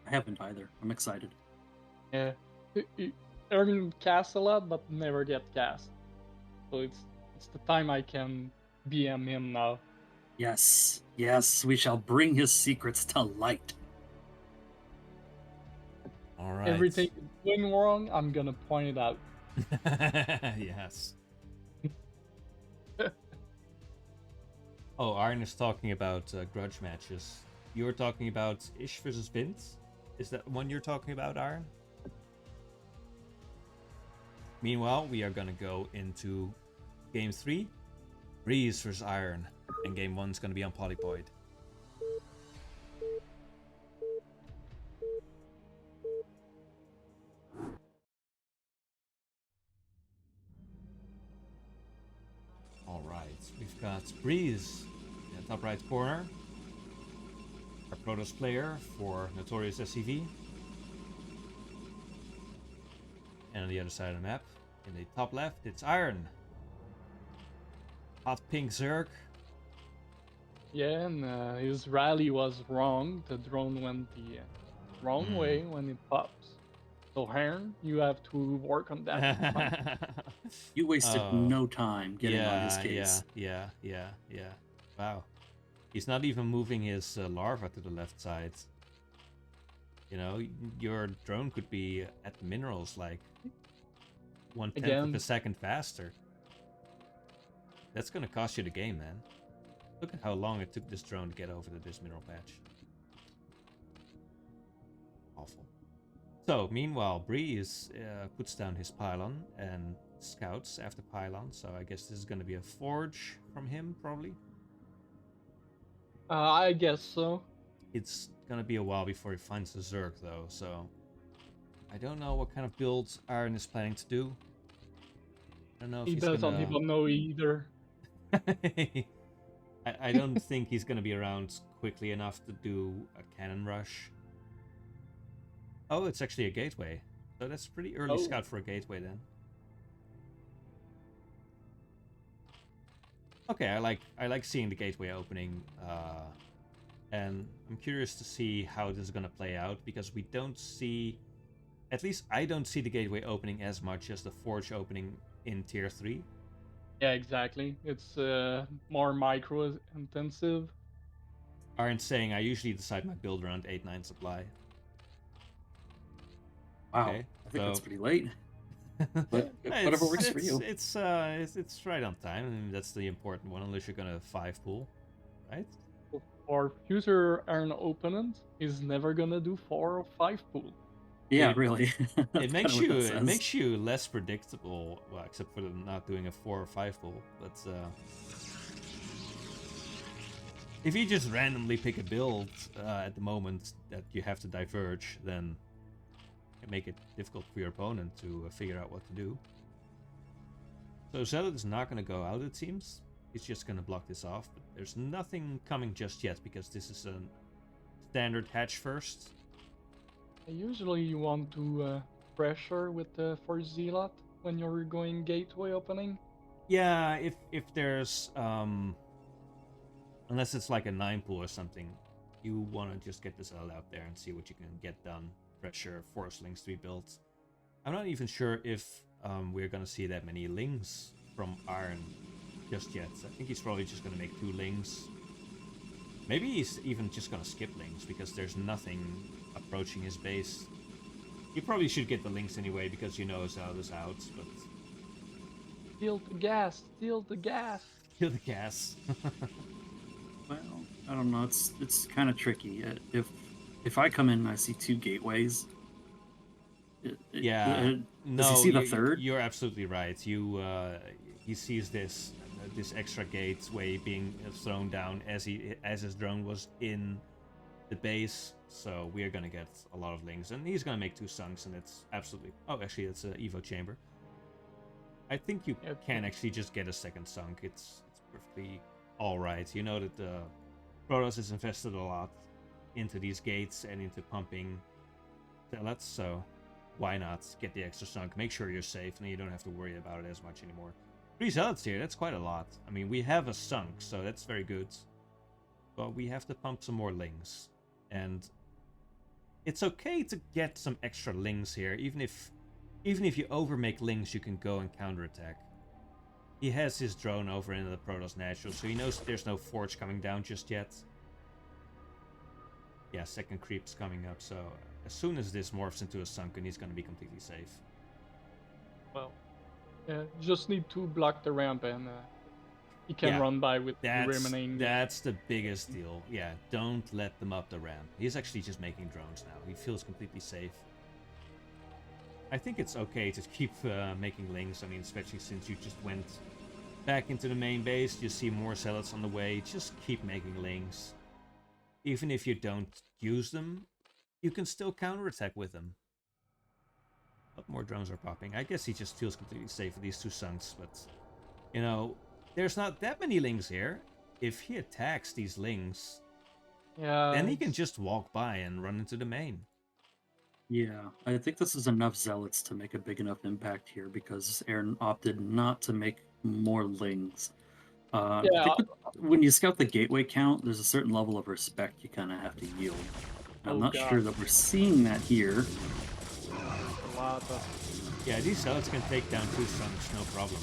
I haven't either. I'm excited. Yeah. Earn cast a lot, but never get cast. So it's the time I can BM him now. Yes, yes, we shall bring his secrets to light. Alright. Everything is going wrong, I'm gonna point it out. Yes. Oh, Iron is talking about grudge matches. You're talking about Ish versus Vint? Is that one you're talking about, Iron? Meanwhile, we are gonna go into game 3. Breeze versus Iron. And game 1 is gonna be on Polypoid. Alright, we've got Breeze in the top right corner. Our Protoss player for Notorious S.C.V. And on the other side of the map, in the top left, it's Iron. Hot pink Zerg. Yeah, and his rally was wrong. The drone went the wrong way when it pops. So, Hearn, you have to work on that. You wasted no time getting on his case. Yeah. Wow. He's not even moving his larva to the left side. You know, your drone could be at the minerals like 1/10 of a second faster. That's gonna cost you the game, man. Look at how long it took this drone to get over to this mineral patch. Awful. So, meanwhile, Breeze puts down his pylon and scouts after pylon. So I guess this is going to be a forge from him, probably. I guess so. It's going to be a while before he finds the Zerg, though. So I don't know what kind of build Iron is planning to do. I don't know if he he's doesn't even know either. I don't think he's going to be around quickly enough to do a cannon rush. Oh, it's actually a gateway. So that's pretty early scout for a gateway then. Okay, I like seeing the gateway opening And I'm curious to see how this is going to play out, because we don't see, at least I don't see the gateway opening as much as the forge opening in tier 3. Yeah, exactly. It's more micro intensive. Aren't saying I usually decide my build around 8-9 supply. Wow, Okay, I think that's so- pretty late. But whatever works for you. It's right on time. I mean, that's the important one, unless you're gonna 5 pool, right? For future Earn opponent, he's never gonna do 4 or 5 pool. Yeah, It- really. It makes you less predictable. Well, except for not doing a 4 or 5 pool. But if you just randomly pick a build at the moment that you have to diverge, then it make it difficult for your opponent to figure out what to do. So Zealot is not going to go out, it seems. He's just going to block this off. But there's nothing coming just yet, because this is a standard hatch first. Usually you want to pressure with the Force Zealot when you're going gateway opening. Yeah, if there's unless it's like a 9 pool or something, you want to just get this Zealot out there and see what you can get done. Pressure, force links to be built. I'm not even sure if we're gonna see that many lings from Airn just yet. I think he's probably just gonna make 2 lings. Maybe he's even just gonna skip lings, because there's nothing approaching his base. You probably should get the lings anyway, because you know Zealot is out, but... Steal the gas! Steal the gas! Kill the gas. Well, I don't know. It's kind of tricky. If I come in and I see 2 gateways, Yeah. does he see the third? You're absolutely right. He sees this extra gateway being thrown down as his drone was in the base. So we are gonna get a lot of lings, and he's gonna make 2 sunks, and it's absolutely. Oh, actually, it's an Evo chamber. I think you can actually just get a second sunk. It's perfectly all right. You know that Protoss is invested a lot into these gates and into pumping zealots, so why not get the extra sunk? Make sure you're safe, and then you don't have to worry about it as much anymore. 3 zealots here, that's quite a lot. I mean, we have a sunk, so that's very good. But we have to pump some more lings. And it's okay to get some extra lings here, even if you overmake lings, you can go and counterattack. He has his drone over into the Protoss natural, so he knows there's no forge coming down just yet. Yeah, second creep's coming up, so as soon as this morphs into a sunken, he's gonna be completely safe. Well, yeah, just need to block the ramp, and he can run by with the remaining. That's the biggest deal. Yeah, don't let them up the ramp. He's actually just making drones now. He feels completely safe. I think it's okay to keep making lings. I mean, especially since you just went back into the main base, you see more zealots on the way. Just keep making lings. Even if you don't use them, you can still counterattack with them. But more drones are popping. I guess he just feels completely safe with these 2 sunks, but you know, there's not that many lings here. If he attacks these lings, then he can just walk by and run into the main. Yeah, I think this is enough zealots to make a big enough impact here, because Aaron opted not to make more lings. I think when you scout the gateway count, there's a certain level of respect you kind of have to yield. I'm not sure that we're seeing that here. Yeah, these zealots can take down 2 sunks, no problem.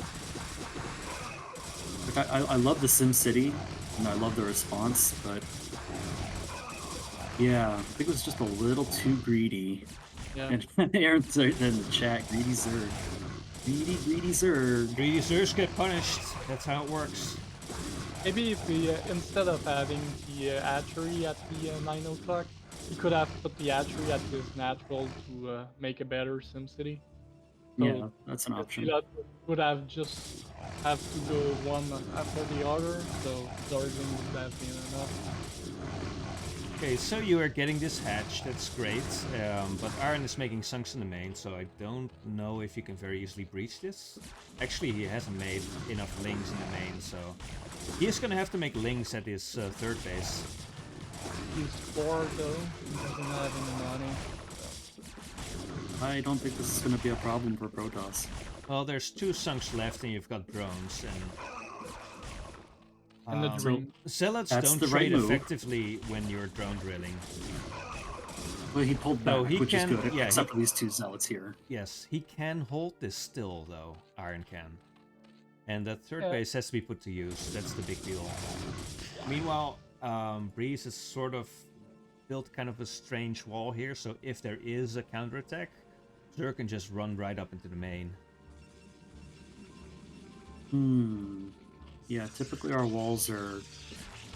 Like, I love the Sim City, and I love the response, but yeah, I think it was just a little too greedy. Yeah. And Aaron's in the chat, greedy Zerg. Greedy Zerg. Greedy Zergs get punished. That's how it works. Maybe if we, instead of having the hatchery at the 9 o'clock, we could have put the hatchery at this natural to make a better SimCity. So Yeah, that's an option. Would have just have to go one after the other, so Zargling would have been enough. Okay, so you are getting this hatch, that's great, but Airn is making sunks in the main, so I don't know if you can very easily breach this. Actually, he hasn't made enough lings in the main, so he is going to have to make lings at his 3rd base. He's 4 though, he doesn't have any money. I don't think this is going to be a problem for Protoss. Well, there's 2 sunks left and you've got drones, and And the dream. Zealots That's don't the right trade move. effectively when you're drone drilling. Well, he pulled back, No, he which can- is good, yeah, except for these two zealots here. Yes, he can hold this still, though, Iron can. And that third Yeah. base has to be put to use. That's the big deal. Meanwhile, Breeze has sort of built kind of a strange wall here, so if there is a counterattack, Zerg can just run right up into the main. Yeah, typically our walls are...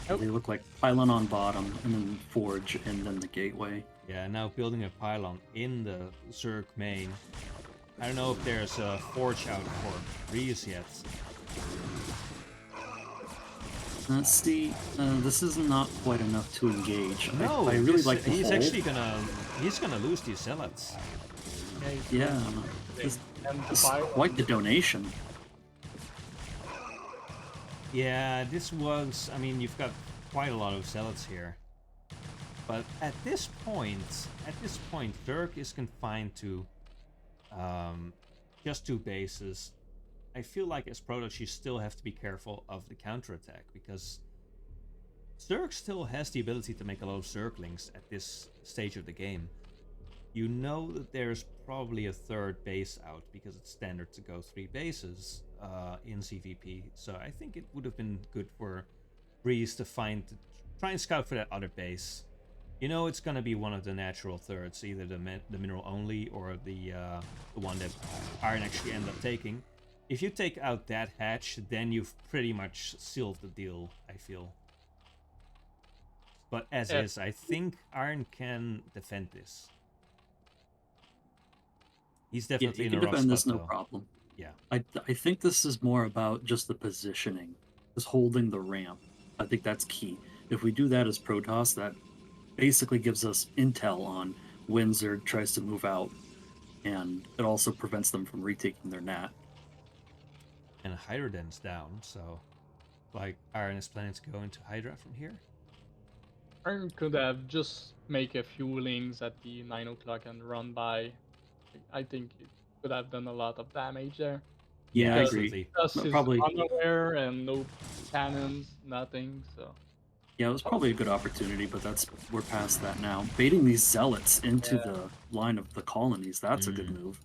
Nope. They look like pylon on bottom, and then forge, and then the gateway. Yeah, now building a pylon in the Zerg main. I don't know if there's a forge out for Breeze yet. Let's see, this is not quite enough to engage. No, I really like the he's hole. actually gonna lose these zealots. Yeah, this And the is pylon. quite the donation. Yeah, this was... I mean, you've got quite a lot of zealots here. But at this point, Zerg is confined to just 2 bases. I feel like as Protoss you still have to be careful of the counterattack, because Zerg still has the ability to make a lot of Zerglings at this stage of the game. You know that there's probably a 3rd base out, because it's standard to go 3 bases in CVP. So I think it would have been good for Breeze to try and scout for that other base. You know it's gonna be one of the natural thirds, either the mineral only or the one that Iron actually end up taking. If you take out that hatch, then you've pretty much sealed the deal, I feel. But as is, I think Iron can defend this. He's Yeah, definitely you in can a rough defend spot, this no though. problem. Yeah. I think this is more about just the positioning, just holding the ramp. I think that's key. If we do that as Protoss, that basically gives us intel on when Zerg tries to move out, and it also prevents them from retaking their nat. And Hydra Den's down, so like Iron is planning to go into Hydra from here. Iron could have just make a few links at the 9 o'clock and run by. I think it could have done a lot of damage there. Yeah, I Because- agree. Plus But he's probably- unaware and no cannons, nothing, so... Yeah, it was probably a good opportunity, but we're past that now. Baiting these zealots into Yeah. the line of the colonies, that's a good move.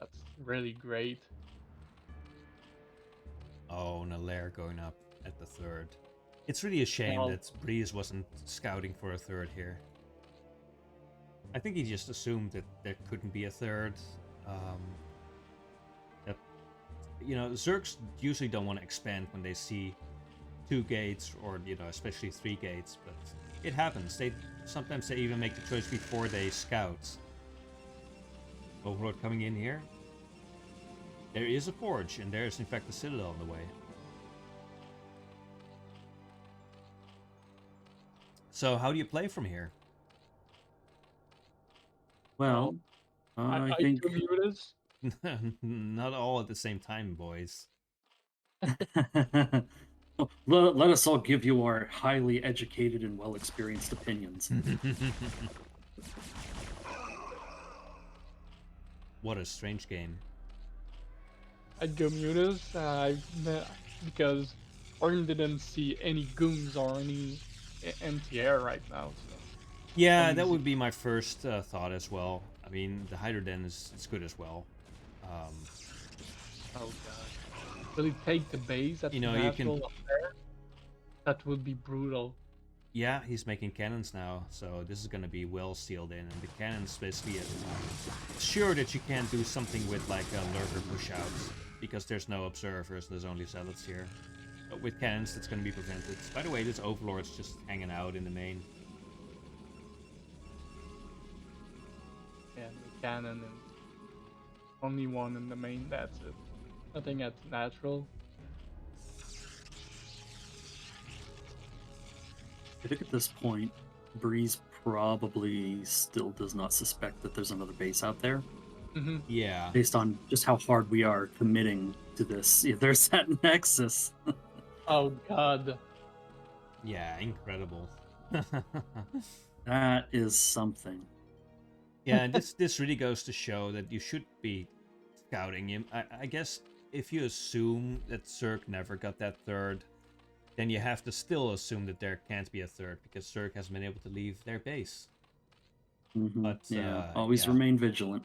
That's really great. Oh, Nalair going up at the 3rd. It's really a shame Well- that Breeze wasn't scouting for a 3rd here. I think he just assumed that there couldn't be a 3rd. You know, Zergs usually don't want to expand when they see 2 gates or, you know, especially 3 gates, but it happens. Sometimes they even make the choice before they scout. Overlord coming in here. There is a forge, and there is in fact a citadel on the way. So how do you play from here? Well, I think... do mutas. Not all at the same time, boys. Let us all give you our highly educated and well-experienced opinions. What a strange game. I'd go mutas, because Orton didn't see any goons or any anti-air right now. So. Yeah, that would be my first thought as well. I mean, the Hydra Den is good as well. Oh god. Will he take the base at You know, the you can- natural affair? That would be brutal. Yeah, he's making cannons now, so this is going to be well sealed in, and the cannons basically sure that you can't do something with like a lurker push out, because there's no observers, there's only zealots here. But with cannons, that's going to be prevented. By the way, this Overlord's just hanging out in the main. Yeah, the cannon and only one in the main, that's it. Nothing at natural. I think at this point, Breeze probably still does not suspect that there's another base out there, Yeah. based on just how hard we are committing to this. If there's that nexus. Oh god. Yeah, incredible. That is something. Yeah, this really goes to show that you should be scouting him. I guess if you assume that Zerg never got that 3rd, then you have to still assume that there can't be a third because Zerg hasn't been able to leave their base. But always remain vigilant.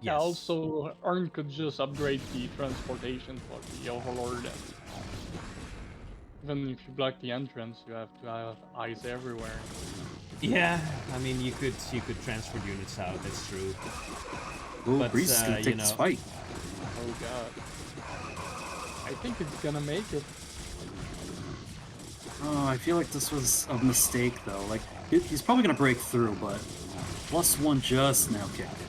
Yeah, yes. also, Earn could just upgrade the transportation for the Overlord, and even if you block the entrance, you have to have eyes everywhere. Yeah, I mean you could transfer units out. That's true. Oh, But, Breeze is gonna take this fight. Oh god. I think it's gonna make it. Oh, I feel like this was a mistake though. Like he's probably gonna break through, but +1 just now kicked in.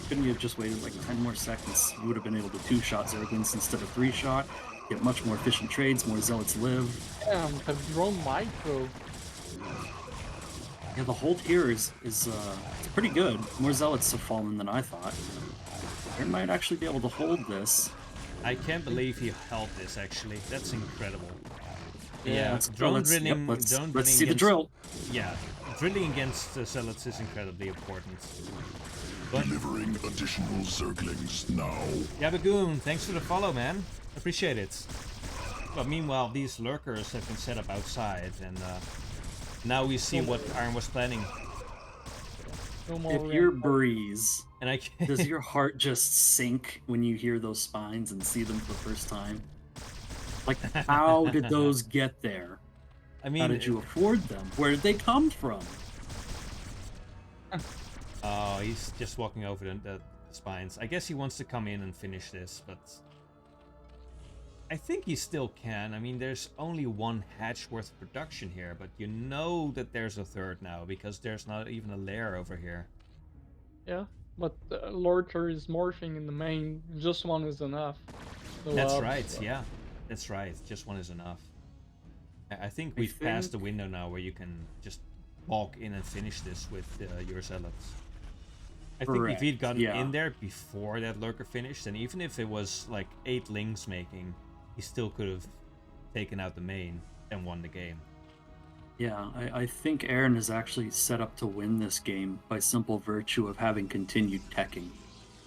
Couldn't you have just waited like 10 more seconds? You would have been able to 2-shot Zerglings instead of 3-shot. Get much more efficient trades, more zealots live. Damn, have drone micro. Yeah, the hold here is it's pretty good. More zealots have fallen than I thought. Aaron might actually be able to hold this. I can't believe he held this. Actually, that's incredible. Yeah, drone drilling. Let's see the drill. Yeah, drilling against the zealots is incredibly important. But, Delivering additional Zerglings now. Yabagoon, thanks for the follow, man. Appreciate it. But meanwhile, these lurkers have been set up outside, and now we see what Airn was planning. No more If you're Breeze, And I does your heart just sink when you hear those spines and see them for the first time? Like, how did those get there? I mean, how did you afford them? Where did they come from? Oh, he's just walking over the spines. I guess he wants to come in and finish this, but I think he still can. I mean, there's only one hatch worth of production here, but you know that there's a third now because there's not even a lair over here. Yeah, but Lurker is morphing in the main. Just one is enough. So, That's right, yeah. That's right, just one is enough. I think we've passed the window now where you can just walk in and finish this with your zealots. I think if he'd gotten in there before that lurker finished, and even if it was like 8 lings making, he still could have taken out the main and won the game. Yeah, I think Aaron is actually set up to win this game by simple virtue of having continued teching.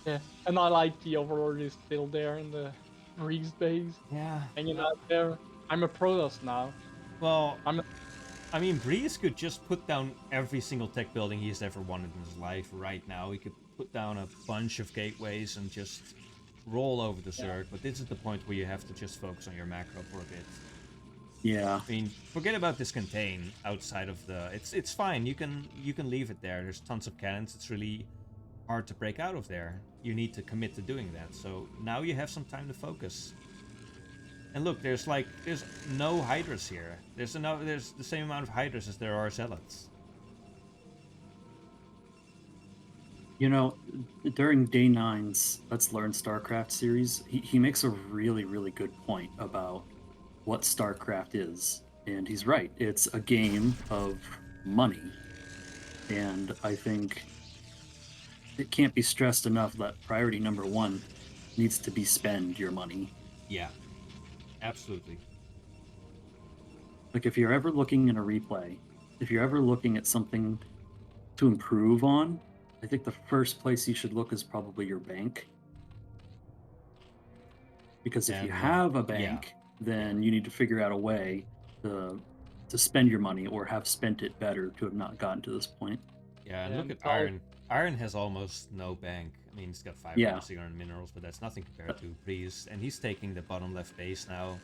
Yeah, and I like the Overlord is still there in the Breeze base. Yeah. Hanging out there. I'm a Protoss now. Well, I mean, Breeze could just put down every single tech building he's ever wanted in his life right now. He could put down a bunch of gateways and just roll over the Zerg, but this is the point where you have to just focus on your macro for a bit. Yeah. I mean, forget about this contain outside of the... It's fine, you can leave it there. There's tons of cannons. It's really hard to break out of there. You need to commit to doing that. So now you have some time to focus. And look, there's no Hydras here. There's the same amount of Hydras as there are Zealots. You know, during Day 9's Let's Learn Starcraft series, he makes a really, really good point about what Starcraft is. And he's right. It's a game of money. And I think it can't be stressed enough that priority number 1 needs to be spend your money. Yeah, absolutely. Like, if you're ever looking in a replay, if you're ever looking at something to improve on, I think the first place you should look is probably your bank. Because if you have a bank, then you need to figure out a way to spend your money or have spent it better to have not gotten to this point. Yeah, and look at Airn. Airn has almost no bank. I mean, he's got 500 minerals, but that's nothing compared to Breeze. And he's taking the bottom left base now.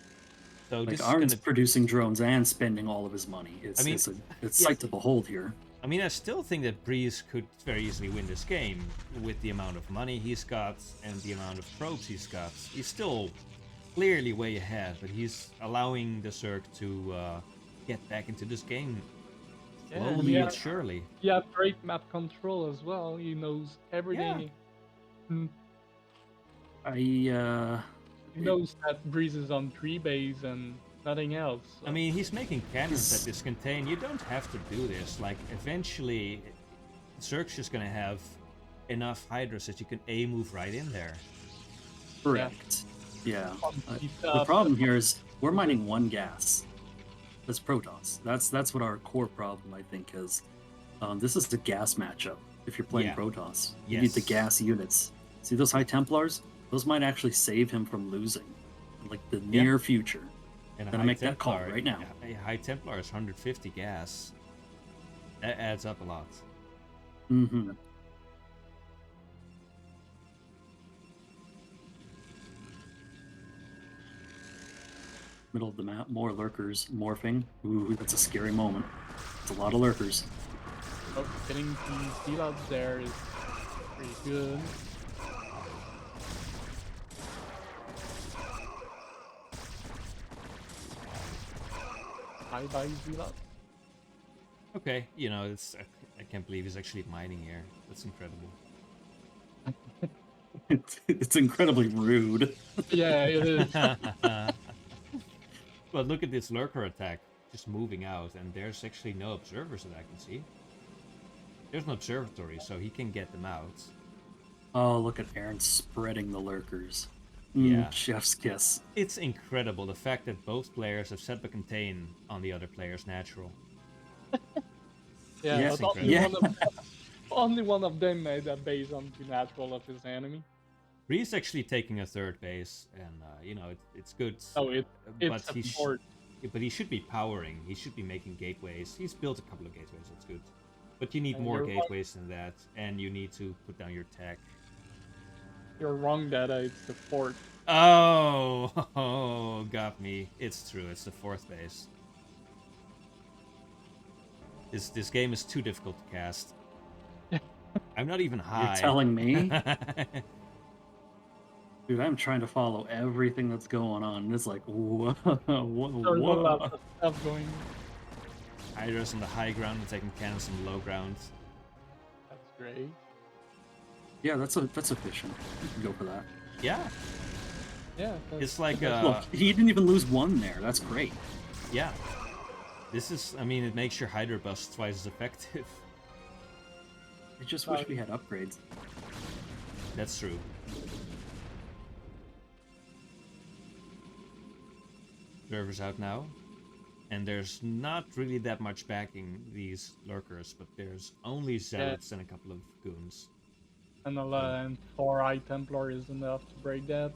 So like, this Arn's is producing drones and spending all of his money. It's sight to behold here. I mean, I still think that Breeze could very easily win this game with the amount of money he's got and the amount of probes he's got. He's still clearly way ahead, but he's allowing the Zerg to get back into this game slowly but surely. Yeah, great map control as well. He knows everything. Yeah. He knows that Breeze is on 3 base and nothing else. So. I mean, he's making cannons at this contain. You don't have to do this. Like, eventually, Zerg's just gonna have enough Hydras that you can move right in there. Correct. Yeah. The problem here is we're mining 1 gas. That's Protoss. That's what our core problem, I think, is. This is the gas matchup. If you're playing Protoss, you need the gas units. See those High Templars? Those might actually save him from losing, like the near future. And a Gotta High make that call Templar, right now. A High Templar is 150 gas. That adds up a lot. Mm-hmm. Middle of the map, more lurkers morphing. Ooh, that's a scary moment. It's a lot of lurkers. Oh, getting the zealots there is pretty good. Bye-bye, zealot. Okay, you know, I can't believe he's actually mining here. That's incredible. It's incredibly rude. Yeah, it is. But look at this lurker attack, just moving out, and there's actually no observers that I can see. There's an observatory, so he can get them out. Oh, look at Aaron spreading the lurkers. Yeah. Chef's kiss. It's incredible, the fact that both players have set the contain on the other player's natural. Yeah, Yes, but only one of them made that based on the natural of his enemy. Breeze actually taking a third base, and you know, it's good. Oh, it's but he support. but he should be powering. He should be making gateways. He's built a couple of gateways. That's good. But you need And more you're gateways than that, and you need to put down your tech. You're wrong, Dada. It's the Forte. Oh, got me. It's true. It's the fourth base. This game is too difficult to cast. I'm not even high. You're telling me? Dude, I'm trying to follow everything that's going on. And it's like, whoa, There's a lot of stuff going. Hydra's on the high ground and taking cannons on the low ground. That's great. Yeah, that's efficient. You can go for that. Yeah, Yeah. it's like Look, he didn't even lose one there. That's great. yeah. This is, I mean, it makes your Hydra bust twice as effective. I just wish we had upgrades. That's true. Observers out now. And there's not really that much backing these lurkers, but there's only zealots and a couple of goons. And 4 High Templar is enough to break that.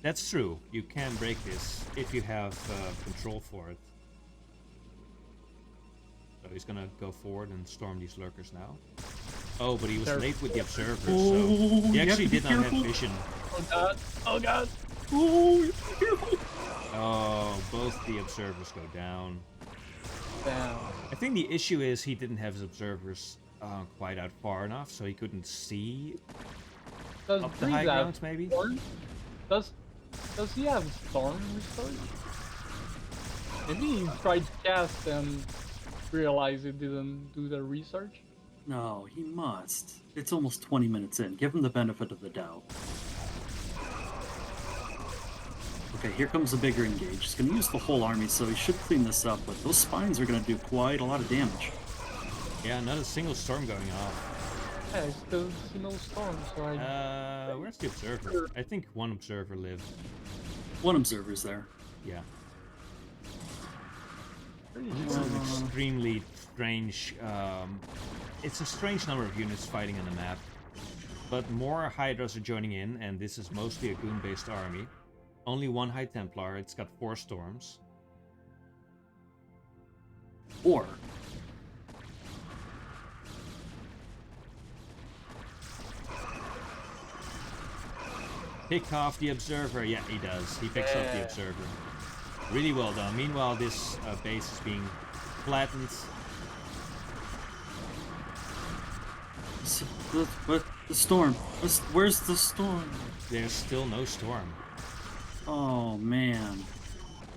That's true. You can break this if you have control for it. So he's gonna go forward and storm these lurkers now. Oh, but he was late with the observers, so he actually did not have vision. Oh god! Oh god! Oh, you have to be careful. Oh, both the observers go down. Damn. I think the issue is he didn't have his observers quite out far enough, so he couldn't see Does up the Breeze high have ground, maybe? Storm? Does he have Storm restart? Maybe he tried to cast and realized it didn't do the research. No, he must. It's almost 20 minutes in. Give him the benefit of the doubt. Okay, here comes a bigger engage. He's going to use the whole army, so he should clean this up, but those spines are going to do quite a lot of damage. Yeah, not a single storm going off. Yeah, I still see no Storm, so I... Where's the observer? I think one observer lived. One observer's there. Yeah. Pretty It's sure. an extremely strange... it's a strange number of units fighting on the map. But more Hydras are joining in, and this is mostly a goon-based army. Only one High Templar, it's got 4 storms. Or Pick off the observer. Yeah, he does. He picks off the observer. Really well done. Meanwhile, this base is being flattened. But the storm. Where's the storm? There's still no storm. Oh man.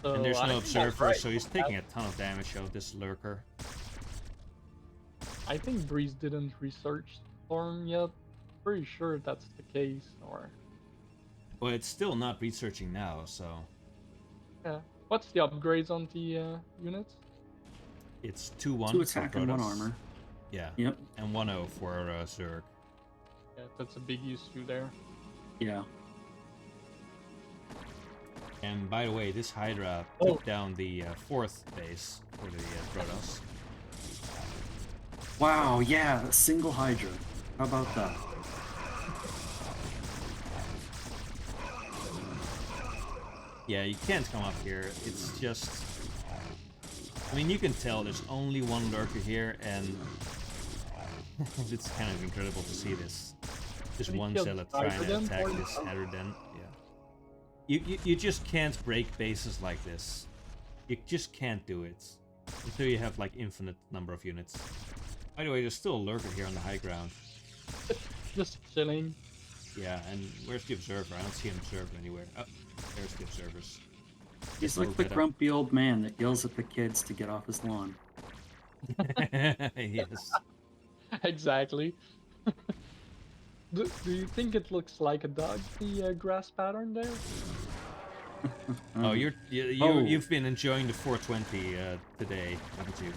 So And there's I no think that's observer, right. so he's taking a ton of damage out of this lurker. I think Breeze didn't research Storm yet. Pretty sure that's the case, or... But it's still not researching now, so... Yeah. What's the upgrades on the units? It's 2-1 2 for attack and 1 Protoss. armor. Yeah. Yep. And 1-0 for Zerg. Yeah, that's a big issue there. Yeah. And by the way, this Hydra Oh. took down the 4th base for the Protoss. Wow, yeah, a single Hydra. How about that? Yeah, you can't come up here. It's just... I mean, you can tell there's only one lurker here, and it's kind of incredible to see this. Just one zealot trying to attack this Heatherden. Yeah. You just can't break bases like this. You just can't do it. Until you have like infinite number of units. By the way, there's still a lurker here on the high ground. Just chilling. Yeah, and where's the observer? I don't see an observer anywhere. Oh, there's the observers. He's like the grumpy old man that yells at the kids to get off his lawn. Yes. Exactly. Do you think it looks like a dog, the grass pattern there? Oh, you've been enjoying the 420 today, haven't you?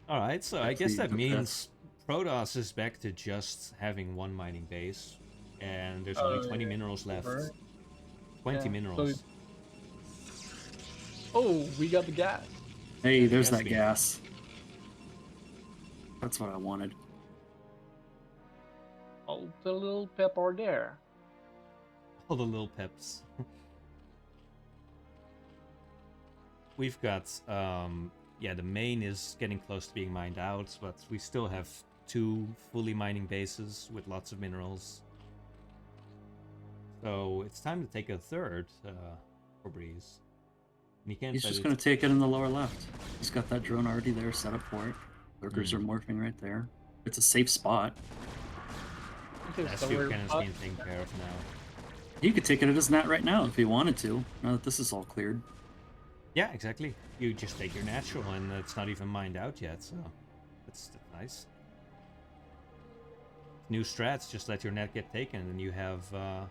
All right, so I guess that means Protoss is back to just having one mining base, and there's only 20 minerals left. 20 minerals. Oh, we got the gas. Hey, there's that gas. That's what I wanted. Oh, the little pep are there. All the little peps. We've got, yeah, the main is getting close to being mined out, but we still have 2 fully mining bases with lots of minerals. So it's time to take a third for Breeze. He's just going to take it in the lower left. He's got that drone already there set up for it. Lurkers are morphing right there. It's a safe spot. That's field cannon's being taken care of now. He could take it as nat right now if he wanted to, now that this is all cleared. Yeah, exactly. You just take your natural and it's not even mined out yet, so that's nice. New strats, just let your net get taken and you have a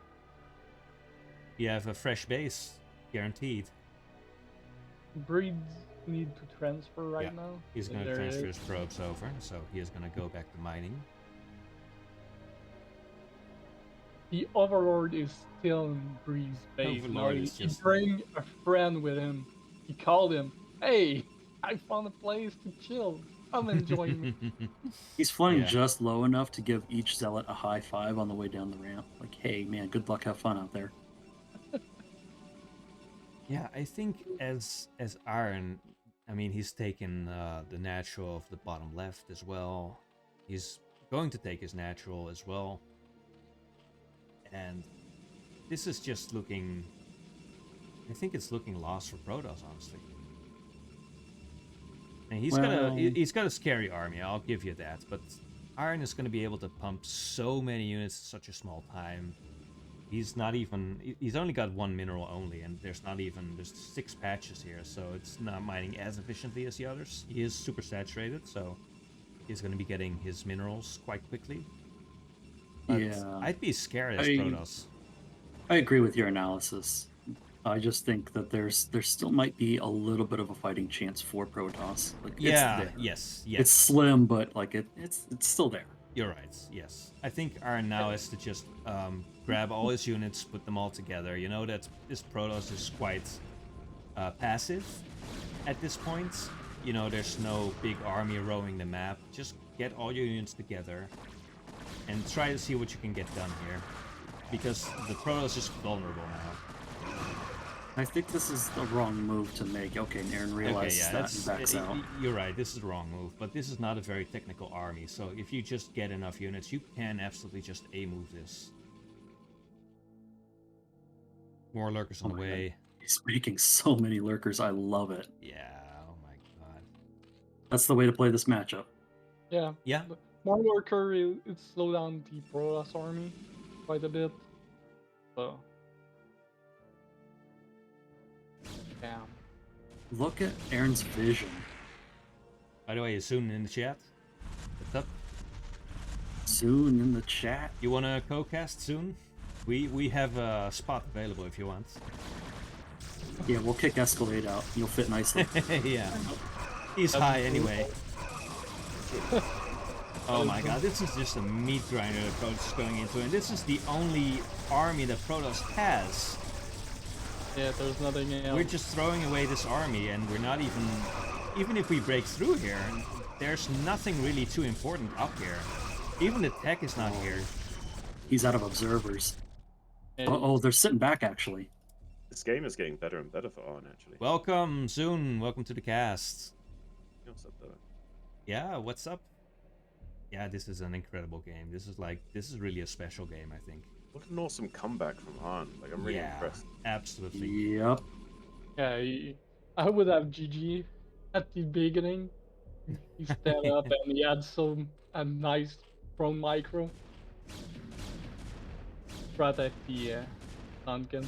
fresh base, guaranteed. Breeds need to transfer right now. He's going to transfer his probes over, so he is going to go back to mining. The Overlord is still in Breeze base. He bring a friend with him. He called him, "Hey, I found a place to chill. Come and join me." He's flying just low enough to give each zealot a high five on the way down the ramp. Like, hey man, good luck, have fun out there. Yeah, I think as Airn, I mean, he's taken the natural of the bottom left as well. He's going to take his natural as well. And this is just looking... I think it's looking lost for Protoss, honestly. And he's got a scary army, I'll give you that. But Airn is going to be able to pump so many units in such a small time. He's only got 1 mineral only, and there's 6 patches here, so it's not mining as efficiently as the others. He is super saturated, so he's going to be getting his minerals quite quickly. But yeah, I'd be scared as Protoss. I agree with your analysis. I just think that there still might be a little bit of a fighting chance for Protoss. Like, yeah, it's there. Yes. It's slim, but like it's still there. You're right. Yes, I think Airn now is to just grab all his units, put them all together. You know that this Protoss is quite passive at this point. You know, there's no big army roaming the map. Just get all your units together and try to see what you can get done here, because the Protoss is vulnerable now. I think this is the wrong move to make. Okay, Aaron realizes that and backs out. You're right, this is the wrong move, but this is not a very technical army, so if you just get enough units, you can absolutely just A-move this. More lurkers on the way. God. He's making so many lurkers, I love it. Yeah, oh my god. That's the way to play this matchup. Yeah. Yeah. More lurker, it slowed down the Protoss army quite a bit. So... Damn. Look at Aaron's vision. By the way, is Soon in the chat? What's up? Soon in the chat. You want to co-cast soon? We have a spot available if you want. Yeah, we'll kick Escalade out. You'll fit nicely. Yeah. He's high anyway. Oh my god, this is just a meat grinder that Protoss is going into, and this is the only army that Protoss has. Yeah, there's nothing else. We're just throwing away this army, and we're not even if we break through here, there's nothing really too important up here. Even the tech is not here. He's out of observers. Hey, Oh, they're sitting back actually. This game is getting better and better for Arn, actually. Welcome, Zoon. Welcome to the cast. What's up, Dada? Yeah, what's up? Yeah, this is an incredible game. This is really a special game, I think. What an awesome comeback from Arn. Like, I'm really impressed. Absolutely. Yep. yeah, I would have GG at the beginning. He stand up and he had a nice prone micro. Right at the Duncan.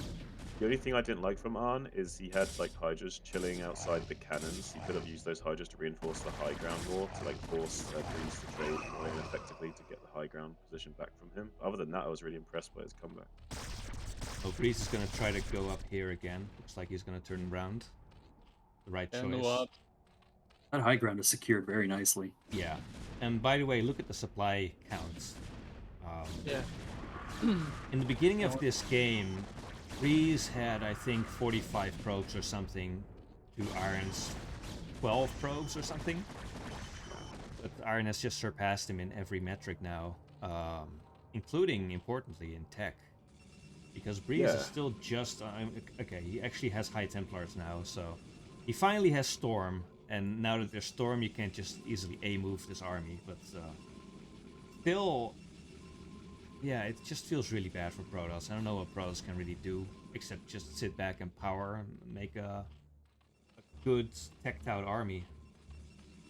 The only thing I didn't like from Arn is he had like Hydras chilling outside the cannons. He could have used those Hydras to reinforce the high ground more, to like force Breeze to trade more effectively to get the high ground position back from him. Other than that, I was really impressed by his comeback. Oh, Breeze is gonna try to go up here again. Looks like he's gonna turn around. The right And choice. what? That high ground is secured very nicely. Yeah. And by the way, look at the supply counts. Yeah. In the beginning of this game, Breeze had, I think, 45 probes or something to Iron's 12 probes or something. But Iron has just surpassed him in every metric now, including, importantly, in tech. Because Breeze is still just... okay, he actually has High Templars now, so... He finally has Storm, and now that there's Storm, you can't just easily A-move this army, but... still... Yeah, it just feels really bad for Protoss. I don't know what Protoss can really do, except just sit back and power and make a good teched out army.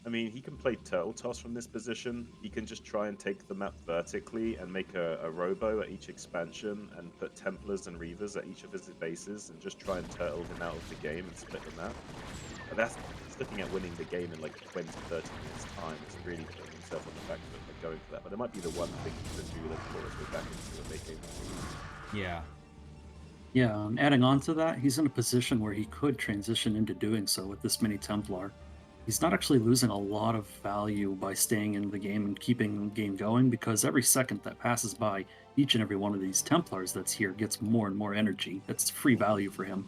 I mean, he can play Turtle Toss from this position. He can just try and take the map vertically and make a robo at each expansion and put Templars and Reavers at each of his bases and just try and turtle him out of the game and split the map. But that's looking at winning the game in like 20, 30 minutes time. It's really putting himself on the back foot by going for that. But it might be the one thing he could do that before us go back into a big game. Yeah. Yeah, adding on to that, he's in a position where he could transition into doing so with this mini Templar. He's not actually losing a lot of value by staying in the game and keeping the game going, because every second that passes by, each and every one of these Templars that's here gets more and more energy. That's free value for him.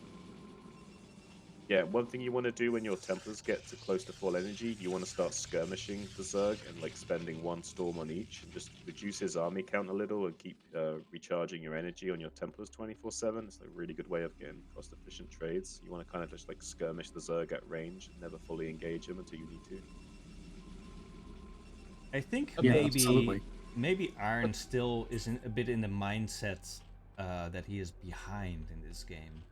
Yeah, one thing you want to do when your Templars get to close to full energy, you want to start skirmishing the Zerg and like spending one storm on each and just reduce his army count a little and keep recharging your energy on your Templars 24/7. It's like a really good way of getting cost-efficient trades. You want to kind of just like skirmish the Zerg at range and never fully engage him until you need to. I think absolutely. maybe Iron still isn't a bit in the mindset that he is behind in this game,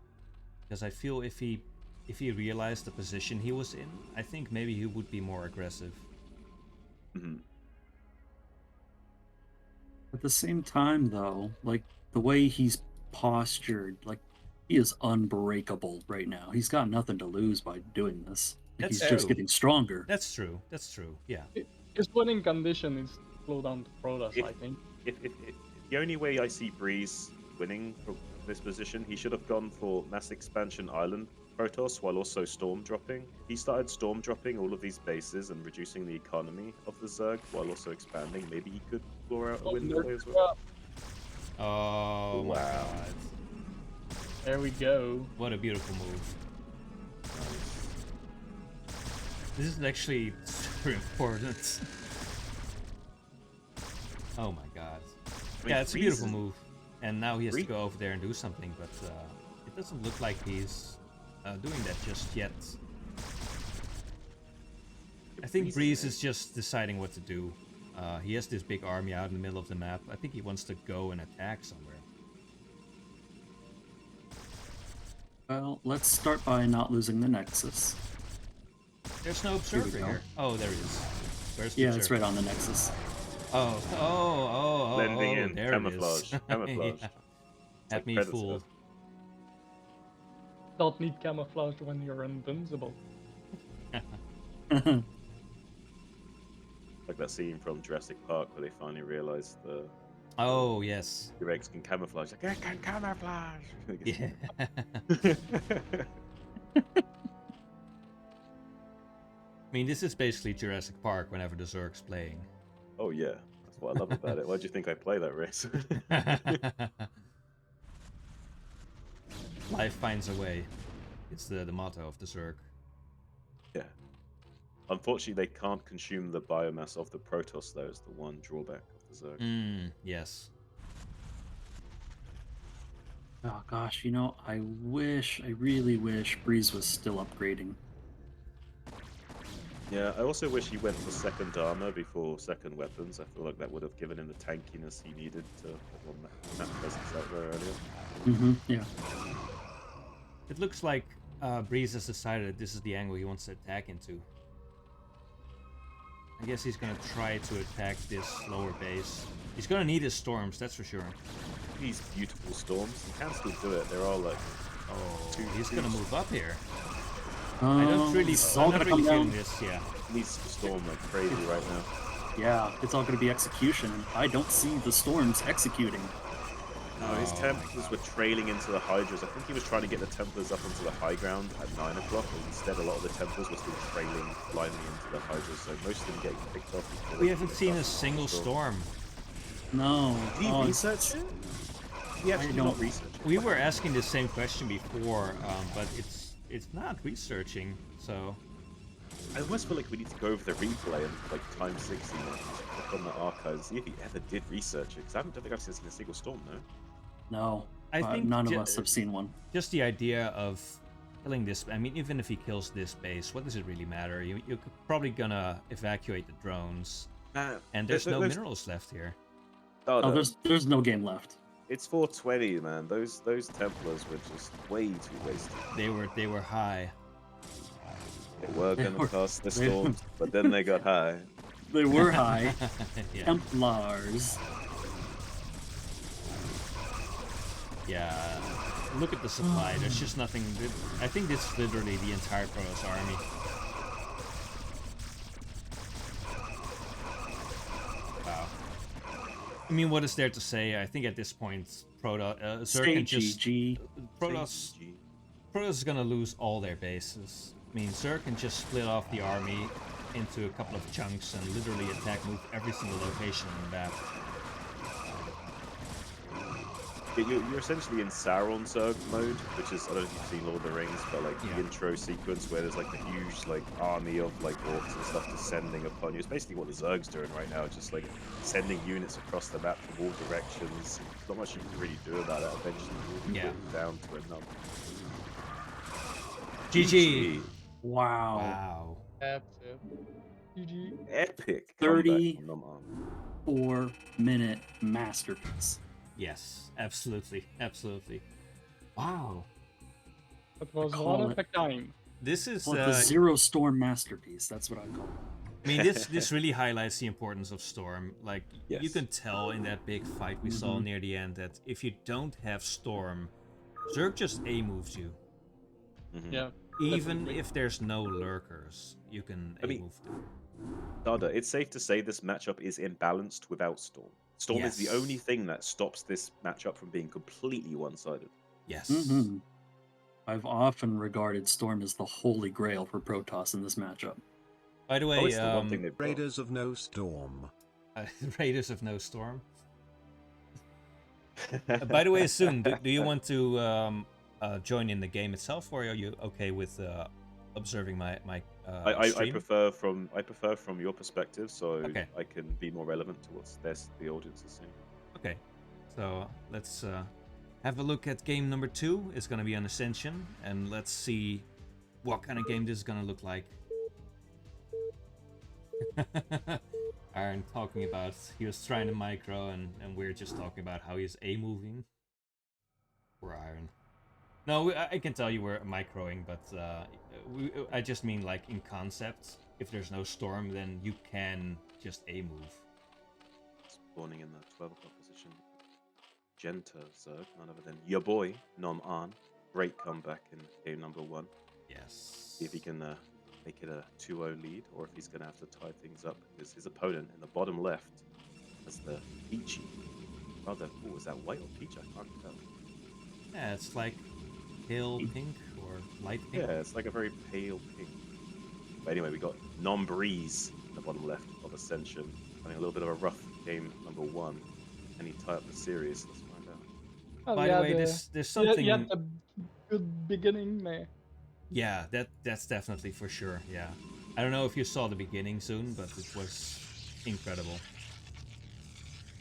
because I feel if he realized the position he was in, I think maybe he would be more aggressive. Mm-hmm. At the same time, though, like the way he's postured, like he is unbreakable right now. He's got nothing to lose by doing this. Like, That's he's just true. getting stronger. That's true. That's true. Yeah. His winning condition is slow down the Protoss, I think. If the only way I see Breeze winning from this position, he should have gone for Mass Expansion Island Protoss while also storm dropping. He started storm dropping all of these bases and reducing the economy of the Zerg while also expanding. Maybe he could floor out a win that way as well. Oh my god. There we go. What a beautiful move. This is actually super important. Oh my god. Yeah, it's a beautiful move. And now he has to go over there and do something, but it doesn't look like he's doing that just yet. I think Breeze is just deciding what to do. He has this big army out in the middle of the map. I think he wants to go and attack somewhere. Well, let's start by not losing the Nexus. There's no observer here. Oh, there he is. Where's the Yeah, observer? it's right on the Nexus. Blending in, there camouflage, it is. camouflage. Yeah. Had me fooled. Don't need camouflage when you're invincible. Like that scene from Jurassic Park where they finally realized the Oh, yes. T-Rex can camouflage. Like, I can camouflage! Yeah. I mean, this is basically Jurassic Park whenever the Zerg's playing. Oh yeah, that's what I love about it. Why do you think I play that race? Life finds a way. It's the motto of the Zerg. Yeah. Unfortunately, they can't consume the biomass of the Protoss, though, is the one drawback of the Zerg. Yes. Oh gosh, I really wish Breeze was still upgrading. Yeah, I also wish he went for second armor before second weapons. I feel like that would have given him the tankiness he needed to have one map presence out there earlier. Yeah. It looks like Breeze has decided that this is the angle he wants to attack into. I guess he's gonna try to attack this lower base. He's gonna need his storms, that's for sure. These beautiful storms, he can still do it. There are like, Oh, he's gonna move up here. I I don't really, It's all I'm not gonna really come feeling down. this, yeah. he needs to storm like crazy right now. Yeah, it's all gonna be execution. And I don't see the storms executing. No, his Templars were trailing into the Hydras. I think he was trying to get the Templars up onto the high ground at 9 o'clock, but instead a lot of the Templars were still trailing blindly into the Hydras, so most of them getting picked off. before We they haven't get seen up a onto the single storm. No. Did he Oh, research it? He actually don't- not research it. We were asking the same question before, but it's not researching, so... I almost feel like we need to go over the replay and like time 60 and just click on the archives, see if he ever did research it, because I don't think I've seen a single storm, no? No. I think none of us have seen one. just the idea of killing this, I mean, even if he kills this base, what does it really matter? You're probably gonna evacuate the drones, and there's no minerals left here. Oh, there's no game left. It's 420, man. Those Templars were just way too wasted. They were high. They were They gonna were- cast the they- storms, but then they got high. They were high. Yeah. Templars. Yeah. Look at the supply. There's just nothing. I think this is literally the entire Protoss army. Wow. I mean, what is there to say? I think at this point, Zerg Say can just GG. Protoss is gonna lose all their bases. I mean, Zerg can just split off the army into a couple of chunks and literally attack, move every single location on the map. Yeah, you're essentially in Sauron Zerg mode, which is, I don't know if you've seen Lord of the Rings, but like Yeah. the intro sequence where there's like the huge like army of like orcs and stuff descending upon you. It's basically what the Zerg's doing right now, just like sending units across the map from all directions. There's not much you can really do about it. Eventually, you'll be Yeah. whittled down to a number. GG. Wow. Wow. That's it. GG. Epic 30. comeback from nOm.Airn. 4-minute masterpiece. Yes, absolutely, absolutely. Wow. That was call one it- of a kind. This is. Well, the Zero Storm masterpiece. That's what I call it. I mean, this really highlights the importance of Storm. Like, you Yes. can tell in that big fight we saw near the end that if you don't have Storm, Zerg just A-moves you. Mhm. Yeah. Even Definitely. if there's no lurkers, you can I mean- A-move them. Dada, it's safe to say this matchup is imbalanced without Storm. Storm is the Yes. only thing that stops this matchup from being completely one-sided. Yes. Mhm. I've often regarded Storm as the holy grail for Protoss in this matchup. By the way, Oh, it's the one thing they've got. Raiders of no storm. Raiders of No Storm. By the way, soon, do you want to join in the game itself, or are you okay with observing my I stream? prefer from your perspective, so Okay. I can be more relevant to what the audience is saying. Okay, so let's have a look at game number 2. It's gonna be on Ascension, and let's see what kind of game this is gonna look like. Aaron talking about he was trying to micro, and we're just talking about how he's A-moving. Poor Aaron. No, I can tell you we're microing, but I just mean like in concept. If there's no storm, then you can just A-move. Spawning in the 12 o'clock position. Genta Zerg, none other than your boy, nOm.Airn. Great comeback in game number 1. Yes. See if he can make it a 2-0 lead, or if he's going to have to tie things up, because his opponent in the bottom left has the peachy. Rather, oh, is that white or peach? I can't tell. Yeah, it's like pale pink or light pink. Yeah, it's like a very pale pink. But anyway, we got nOm.Breeze in the bottom left of Ascension, having a little bit of a rough game number 1. And he tie up the series. Let's find out. Well, By yeah, the way, there's something. You had a good beginning there. Yeah, that's definitely for sure. Yeah, I don't know if you saw the beginning soon, but it was incredible.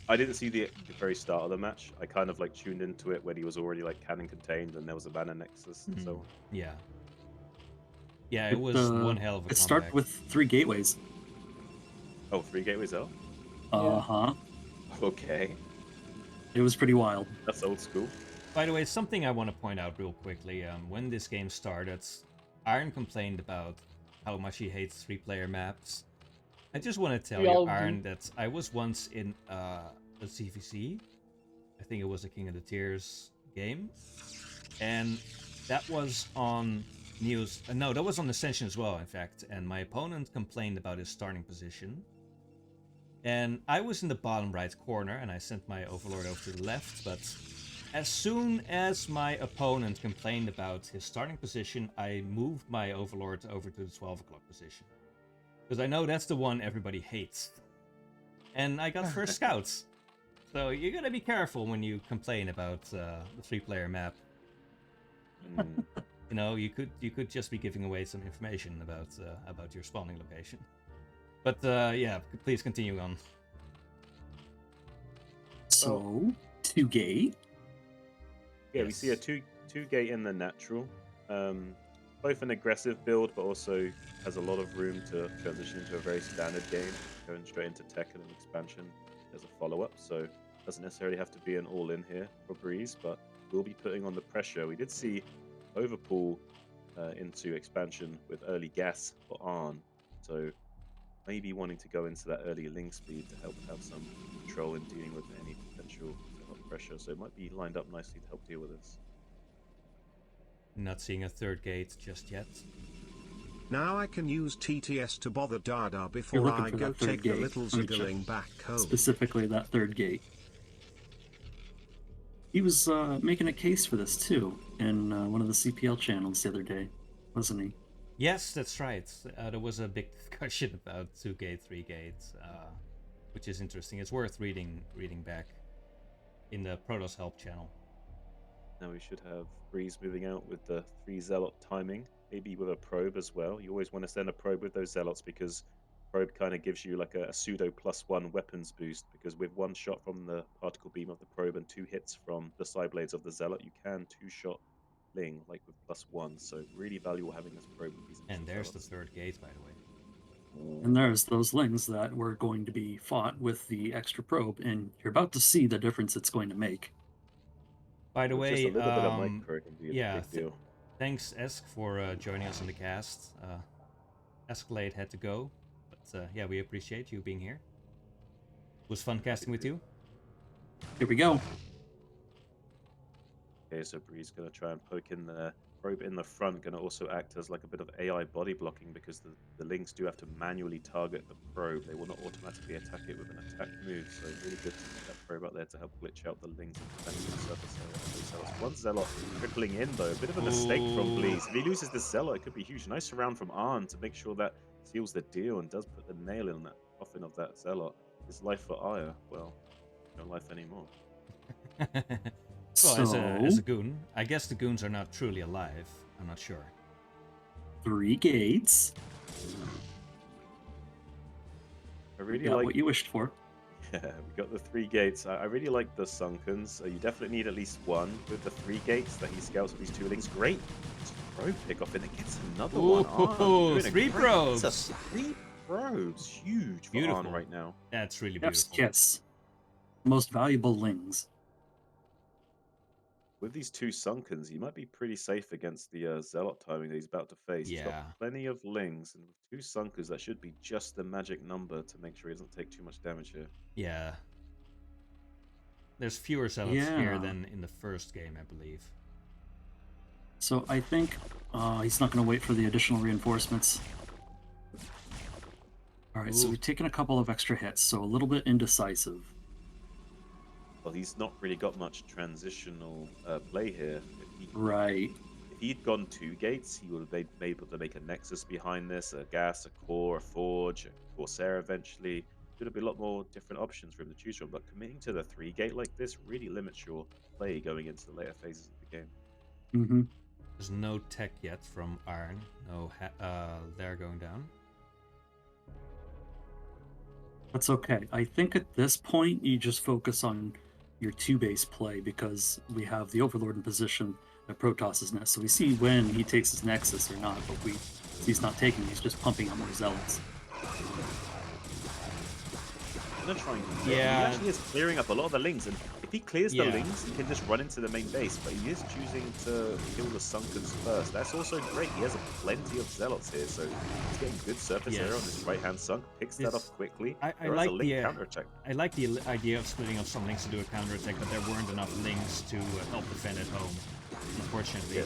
I didn't see the very start of the match. I kind of like tuned into it when he was already like cannon contained and there was a banner nexus and so on. Yeah. Yeah, it was one hell of a It comeback. started with 3 gateways. Oh, 3 gateways out? Uh-huh. Okay. It was pretty wild. That's old school. By the way, something I want to point out real quickly. When this game started, Iron complained about how much he hates 3-player maps. I just want to tell We you, all Iron, do. that I was once in a CVC. I think it was a King of the Tiers game. And that was on News. No, that was on Ascension as well, in fact. And my opponent complained about his starting position. And I was in the bottom right corner, and I sent my Overlord over to the left, but as soon as my opponent complained about his starting position, I moved my Overlord over to the 12 o'clock position. Because I know that's the one everybody hates. And I got first scouts. So you gotta be careful when you complain about the 3-player map. You know, you could just be giving away some information about your spawning location. But yeah, please continue on. So, 2 gate. Yeah, we see a two gate in the natural. Both an aggressive build, but also has a lot of room to transition into a very standard game, going straight into tech and an expansion as a follow-up. So doesn't necessarily have to be an all-in here for Breeze, but we'll be putting on the pressure. We did see overpull into expansion with early gas for Arn, so maybe wanting to go into that early link speed to help have some control in dealing with any potential pressure. So it might be lined up nicely to help deal with this. Not seeing a third gate just yet. Now I can use TTS to bother Dada You're before looking I for go that third take gate. the little Let me check. ziggling back home. Specifically that 3rd gate. He was making a case for this too in one of the CPL channels the other day, wasn't he? Yes, that's right. There was a big discussion about 2 gate, 3 gate, which is interesting. It's worth reading back in the Protoss Help channel. Now we should have Breeze moving out with the 3 Zealot timing, maybe with a probe as well. You always want to send a probe with those Zealots because probe kind of gives you like a pseudo +1 weapons boost, because with 1 shot from the particle beam of the probe and 2 hits from the side blades of the Zealot, you can 2-shot Ling like with +1. So really valuable having this probe with these And extra there's the Zealots. 3rd gate, by the way. And there's those lings that were going to be fought with the extra probe, and you're about to see the difference it's going to make. By the With way, just a little bit of micro can be a yeah, big deal. thanks Esk for joining us on the cast. Escalade had to go, but yeah, we appreciate you being here. It was fun casting with you. Here we go. Okay, so Breeze going to try and poke in the probe in the front, going to also act as like a bit of AI body blocking, because the Lings do have to manually target the probe. They will not automatically attack it with an attack move, so really good to get that probe out there to help glitch out the Lings and defend the surface area. One Zealot trickling in though, a bit of a mistake from Breeze. If he loses this Zealot, it could be huge. Nice surround from Arn to make sure that seals the deal and does put the nail in that coffin of that Zealot. His life for Aya, well, no life anymore. Well, So, as a goon, I guess the goons are not truly alive. I'm not sure. 3 gates. I really Got like what you wished for. Yeah, we got the 3 gates. I really like the Sunkens. You definitely need at least 1 with the 3 gates that he scouts with these 2 links. Great probe pick off, and it gets another one. Ooh, 3 probes. That's 3 probes. Huge for Beautiful. Arn right now. That's really Chef's beautiful. kiss. Most valuable lings. With these 2 Sunkens, he might be pretty safe against the Zealot timing that he's about to face. He's Yeah. got plenty of Lings, and with 2 Sunkers, that should be just the magic number to make sure he doesn't take too much damage here. Yeah. There's fewer zealots here than in the first game, I believe. So I think he's not going to wait for the additional reinforcements. Alright, so we've taken a couple of extra hits, so a little bit indecisive. Well, he's not really got much transitional play here. Right. If he'd gone 2 gates, he would have been able to make a Nexus behind this, a Gas, a Core, a Forge, a Corsair eventually. Could have been a lot more different options for him to choose from, but committing to the 3 gate like this really limits your play going into the later phases of the game. Mm-hmm. There's no tech yet from Airn. No, they're going down. That's okay. I think at this point you just focus on your 2-base play because we have the Overlord in position at Protoss's nest. So we see when he takes his Nexus or not, but he's not taking, he's just pumping out more Zealots. I'm gonna try and Yeah. He actually is clearing up a lot of the lings, and if he clears the Yeah. lings, he can just run into the main base. But he is choosing to kill the Sunkens first. That's also great. He has plenty of zealots here, so he's getting good surface area on Yes. this right-hand Sunk. Picks that It's- up quickly. I There is like a link the counterattack. I like the idea of splitting up some links to do a counterattack, but there weren't enough links to help defend at home. Unfortunately, Yeah.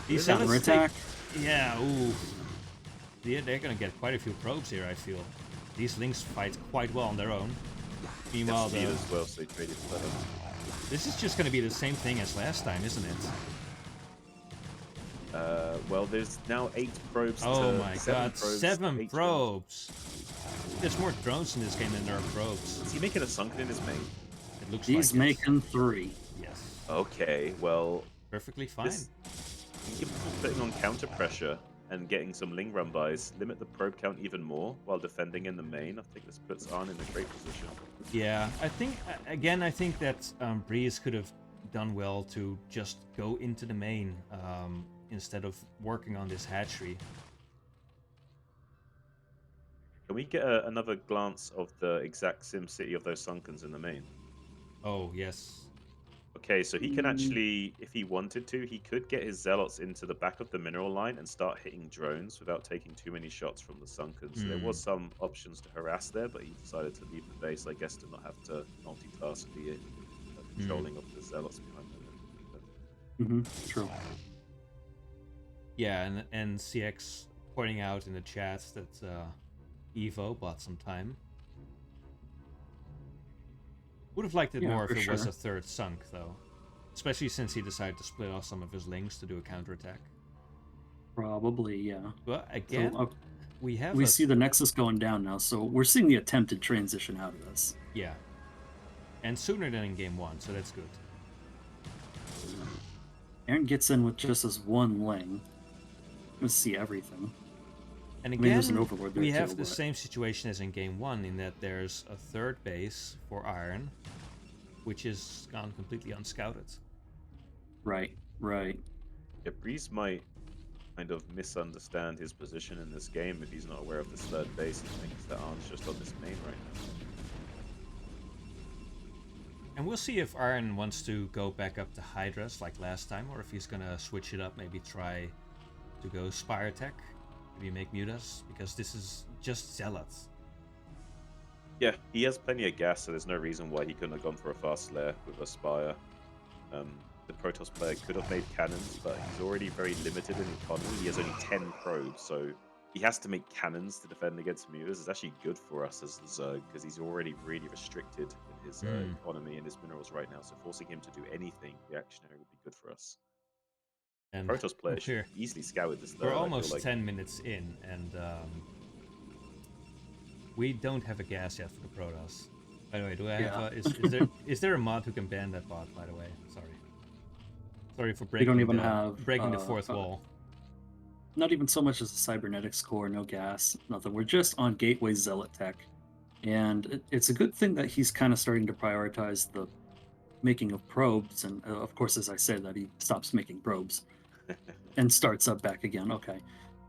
these There's zealots Counterattack. yeah, ooh, yeah, they're gonna get quite a few probes here. I feel these links fight quite well on their own. Meanwhile, Speed as well, so he traded for that. this is just gonna be the same thing as last time, isn't it? Well, there's now 8 probes. Oh to my 7 god, probes, 7 8 probes! There's more drones in this game than there are probes. Is he making a Sunken in his main? It looks He's like it. making 3. Yes, Okay, well, perfectly fine. this he can putting on counter pressure and getting some Ling run bys, limit the probe count even more while defending in the main. I think this puts Arn in a great position. Yeah, I think I think that Breeze could have done well to just go into the main instead of working on this hatchery. Can we get another glance of the exact sim city of those Sunkens in the main? Oh yes, Okay, so he can actually, if he wanted to, he could get his zealots into the back of the mineral line and start hitting drones without taking too many shots from the Sunkens. So there was some options to harass there, but he decided to leave the base, I guess, to not have to multitask the controlling of the zealots behind them. True. yeah, and CX pointing out in the chat that Evo bought some time. Would have liked it Yeah, more if for it was sure. a third Sunk, though. Especially since he decided to split off some of his links to do a counterattack. Probably, yeah. But again, So, we have we see the Nexus going down now, so we're seeing the attempted transition out of this. Yeah. And sooner than in game 1, so that's good. Aaron gets in with just his 1 Ling. We see everything. And I again, mean, there's an Overlord there we too, have the but- same situation as in game 1 in that there's a third base for Iron, which is gone completely unscouted. Right. Yeah, Breeze might kind of misunderstand his position in this game if he's not aware of this third base. He thinks that Arn's just on this main right now. And we'll see if Iron wants to go back up to Hydras like last time, or if he's gonna switch it up, maybe try to go Spire Tech, maybe make Mutas, because this is just Zealots. Yeah, he has plenty of gas, so there's no reason why he couldn't have gone for a fast Slayer with a Spire. The Protoss player could have made cannons, but he's already very limited in economy. He has only 10 probes, so he has to make cannons to defend against Mutas. It's actually good for us as the Zerg, because he's already really restricted in his economy and his minerals right now, so forcing him to do anything reactionary would be good for us. And Protoss player should we're, easily scout with this third. we're I feel almost like. 10 minutes in, and we don't have a gas yet for the Protoss. By the way, do I have is there a mod who can ban that bot, by the way? Sorry for breaking, don't even have, breaking the fourth wall. Not even so much as a cybernetics core, no gas, nothing. We're just on Gateway Zealot tech. And it's a good thing that he's kind of starting to prioritize the making of probes. And of course, as I said, that he stops making probes and starts up back again. Okay.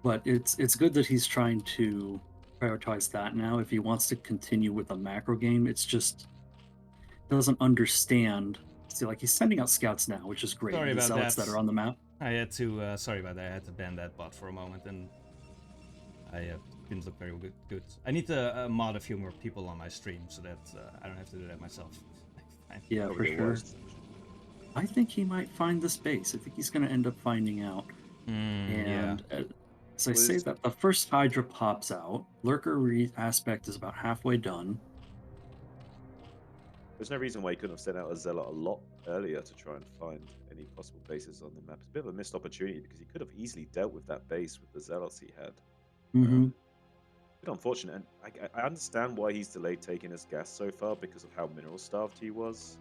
But it's good that he's trying to prioritize that now. If he wants to continue with a macro game, it's just doesn't understand. See, like he's sending out scouts now, which is great. Sorry The about zealots that. that are on the map. I had to, sorry about that, I had to ban that bot for a moment, and I didn't look very good. I need to mod a few more people on my stream so that I don't have to do that myself. Fine. Yeah, for sure. I think he might find the space. I think he's going to end up finding out. And as I say that, the first Hydra pops out. Lurker aspect is about halfway done. There's no reason why he couldn't have sent out a Zealot a lot earlier to try and find any possible bases on the map. It's a bit of a missed opportunity because he could have easily dealt with that base with the Zealots he had. Mm-hmm. Bit unfortunate, and I understand why he's delayed taking his gas so far because of how mineral starved he was.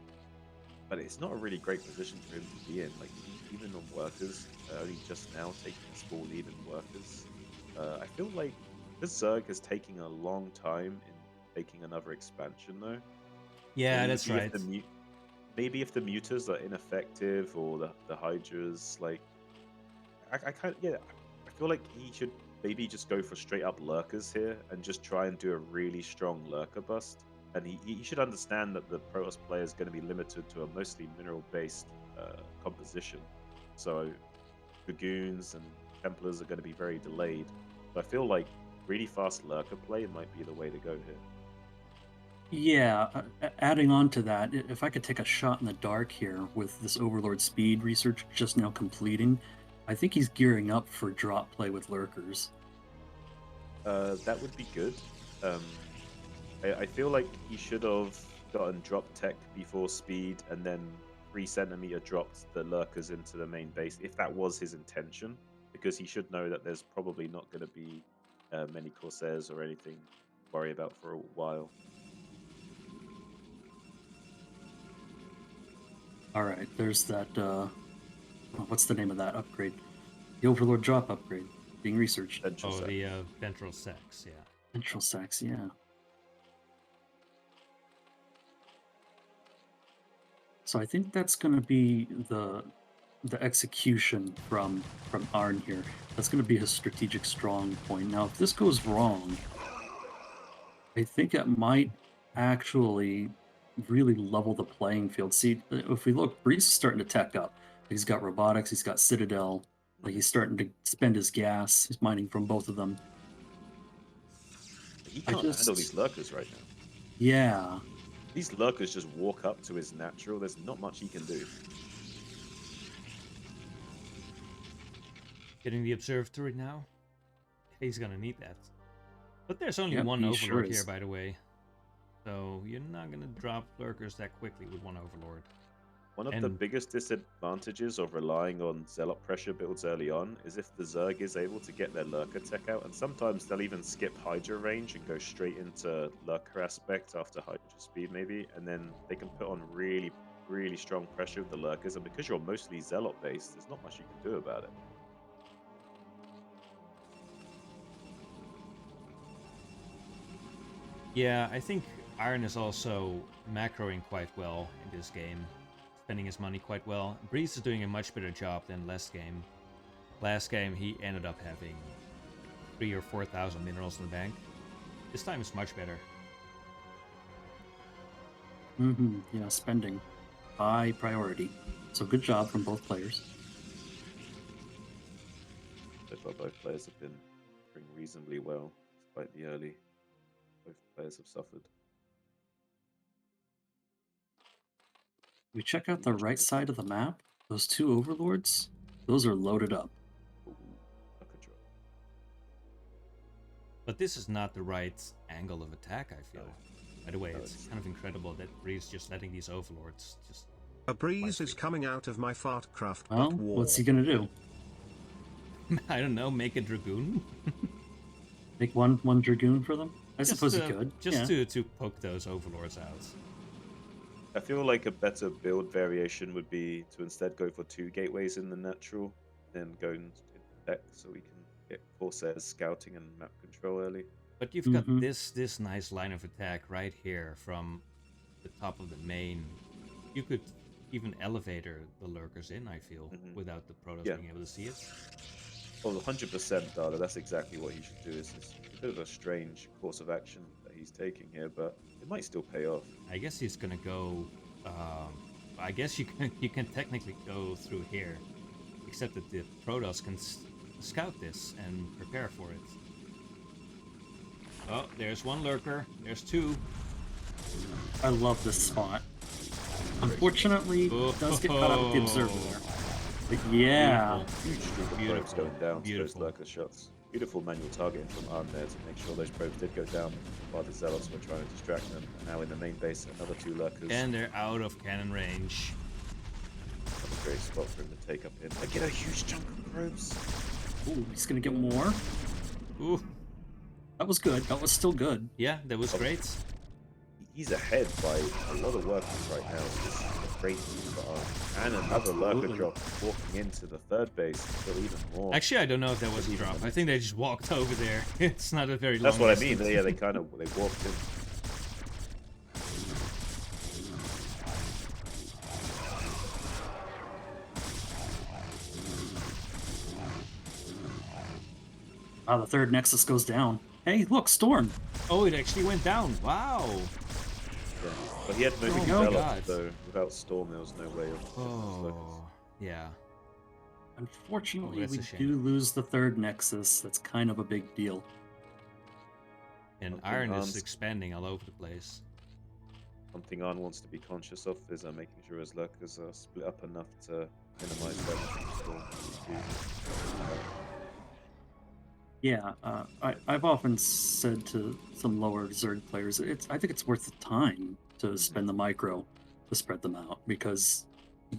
But it's not a really great position for him to be in. Like even on workers, only just now taking a small lead in workers. I feel like this Zerg is taking a long time in taking another expansion though. Yeah, Maybe that's if right. maybe if the mutas are ineffective or the hydras, like I kind of, yeah, I feel like he should maybe just go for straight up lurkers here and just try and do a really strong lurker bust. And he should understand that the Protoss player is going to be limited to a mostly mineral based composition. So Dragoons and Templars are going to be very delayed. So I feel like really fast lurker play might be the way to go here. Yeah, adding on to that, if I could take a shot in the dark here with this Overlord speed research just now completing, I think he's gearing up for drop play with lurkers. That would be good. I feel like he should have gotten drop tech before speed and then 3 centimeter dropped the lurkers into the main base, if that was his intention, because he should know that there's probably not going to be many Corsairs or anything to worry about for a while. All right, there's that. What's the name of that upgrade? The Overlord drop upgrade being researched. Ventral sack. The ventral sex, yeah. Ventral sacks, yeah. So I think that's going to be the execution from Arn here. That's going to be his strategic strong point. Now, if this goes wrong, I think it might actually really level the playing field. See, if we look, Breeze is starting to tech up. He's got robotics, he's got Citadel. Like he's starting to spend his gas. He's mining from both of them. He can't handle these lurkers right now. Yeah. These lurkers just walk up to his natural. There's not much he can do. Getting the observatory now. He's gonna need that. But there's only Yep, one he Overlord sure here, is. by the way. So you're not gonna drop lurkers that quickly with one Overlord. One of the biggest disadvantages of relying on Zealot pressure builds early on is if the Zerg is able to get their Lurker tech out, and sometimes they'll even skip Hydra range and go straight into Lurker aspect after Hydra speed maybe, and then they can put on really, really strong pressure with the Lurkers, and because you're mostly Zealot based, there's not much you can do about it. Yeah, I think Iron is also macroing quite well in this game. Spending his money quite well. Breeze is doing a much better job than last game. Last game he ended up having 3,000 or 4,000 minerals in the bank. This time it's much better. Yeah, spending. High priority. So good job from both players. So far both players have been doing reasonably well, despite the early. Both players have suffered. We check out the right side of the map. Those two Overlords, those are loaded up. Ooh, Lurker drop. But this is not the right angle of attack, I feel. By the way, No, it's kind of incredible that Breeze just letting these Overlords just... A breeze is coming out of my Fartcraft Well, but war. what's he gonna do? I don't know, make a Dragoon? Make one Dragoon for them? I suppose he could. Just yeah. to poke those Overlords out. I feel like a better build variation would be to instead go for 2 gateways in the natural, then go into deck so we can get Corsairs scouting and map control early. But you've got this nice line of attack right here from the top of the main. You could even elevator the lurkers in, I feel, without the Protoss being able to see it. Well, 100% Dada, that's exactly what you should do. It's a bit of a strange course of action that he's taking here, but it might still pay off. I guess he's gonna go. I guess you can technically go through here, except that the Protoss can scout this and prepare for it. Oh, there's one lurker. There's 2. I love this spot. Unfortunately, it does get caught up with the observer there. But yeah. Huge streak of probes going down to those lurker shots. Beautiful manual targeting from Arn there to make sure those probes did go down while the Zealots were trying to distract them. And now in the main base, another 2 lurkers. And they're out of cannon range. Another great spot for him to take up in. I get a huge chunk of probes. Ooh, he's gonna get more. Ooh, That was good. That was still good. yeah, that was great. He's ahead by a lot of workers right now. This is a great move for Arn. And another lurker drop walking into the 3rd base, still even more. Actually, I don't know if that was a drop. I think they just walked over there. It's not a very long That's what I mean. distance. Yeah, they walked in. Ah, the third Nexus goes down. Hey, look, Storm. Oh, it actually went down. Wow. Yeah. But he had no Oh my develop, God. so without Storm, there was no way of getting those lurkers. Oh, yeah. Unfortunately, that's we a shame. do lose the third Nexus. That's kind of a big deal. And Something Iron is Arn's- expanding all over the place. Something Arn wants to be conscious of is making sure his lurkers are split up enough to minimize damage from Storm. Yeah, I've often said to some lower Zerg players, I think it's worth the time to spend the micro to spread them out because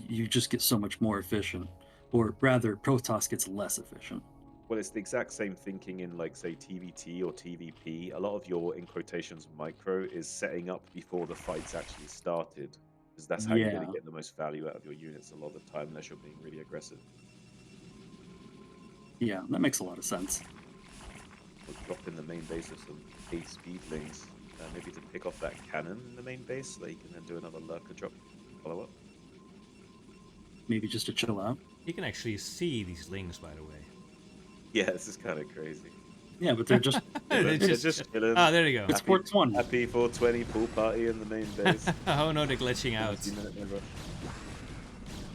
you just get so much more efficient, or rather, Protoss gets less efficient. Well, it's the exact same thinking in, like, say, TVT or TVP. A lot of your, in quotations, micro is setting up before the fight's actually started. Because that's how you're going Yeah. to get the most value out of your units a lot of the time, unless you're being really aggressive. Yeah, that makes a lot of sense. We'll drop in the main base of some 8 speedlings, maybe to pick off that cannon in the main base, so that you can then do another lurker drop follow up. Maybe just to chill out. You can actually see these lings, by the way. Yeah, this is kind of crazy. Yeah, but they're just They're They're just chilling. Oh, there you go. it's 420. Happy 420 pool party in the main base. Oh no, they're glitching out. 20-minute mid rush.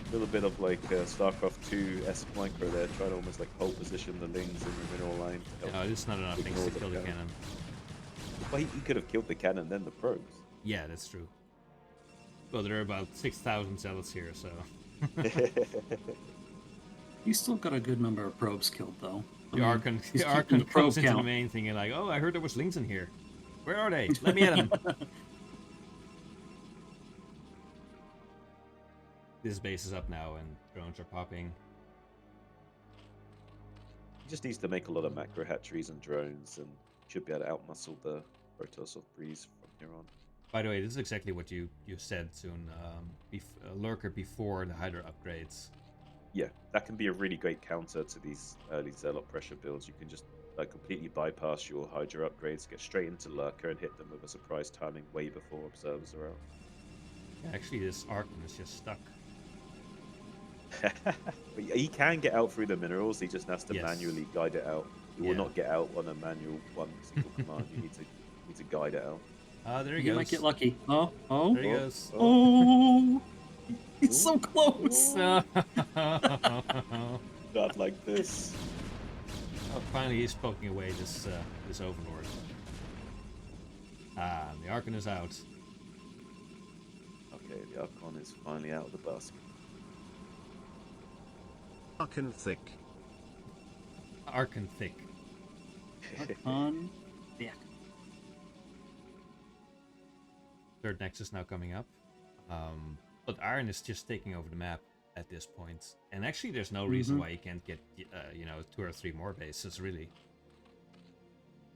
A little bit of like Starcraft 2-esque micro there, trying to almost like hold position the lings in the mineral line. To No, it's not enough things ignore to kill the cannon. Well, he could have killed the cannon, then the probes. Yeah, that's true. Well, there are about 6,000 zealots here, so... You still got a good number of probes killed, though. The Archon, he's the keeping Archon the probe comes into the count. main thing and like, oh, I heard there was lings in here. Where are they? Let me at them. This base is up now and drones are popping. He just needs to make a lot of macro hatcheries and drones, and should be able to outmuscle the Protoss of Breeze from here on. By the way, this is exactly what you said soon. Lurker before the Hydra upgrades. Yeah, that can be a really great counter to these early Zealot pressure builds. You can just completely bypass your Hydra upgrades, get straight into Lurker, and hit them with a surprise timing way before observers are out. Yeah, actually, this Archon is just stuck. But he can get out through the minerals, he just has to Yes. manually guide it out. He will not get out on a manual one single command. You need to guide it out. Ah, there he You goes. might get lucky. Oh, There he oh, goes. oh! He's so close. Oh. Not like this. Oh, finally, he's poking away this this Overlord. Ah, the Archon is out. Okay, the Archon is finally out of the basket. Fucking thick. Archon thick. On, yeah. Third Nexus now coming up. But Iron is just taking over the map at this point. And actually, there's no reason why you can't get, 2 or 3 more bases, really.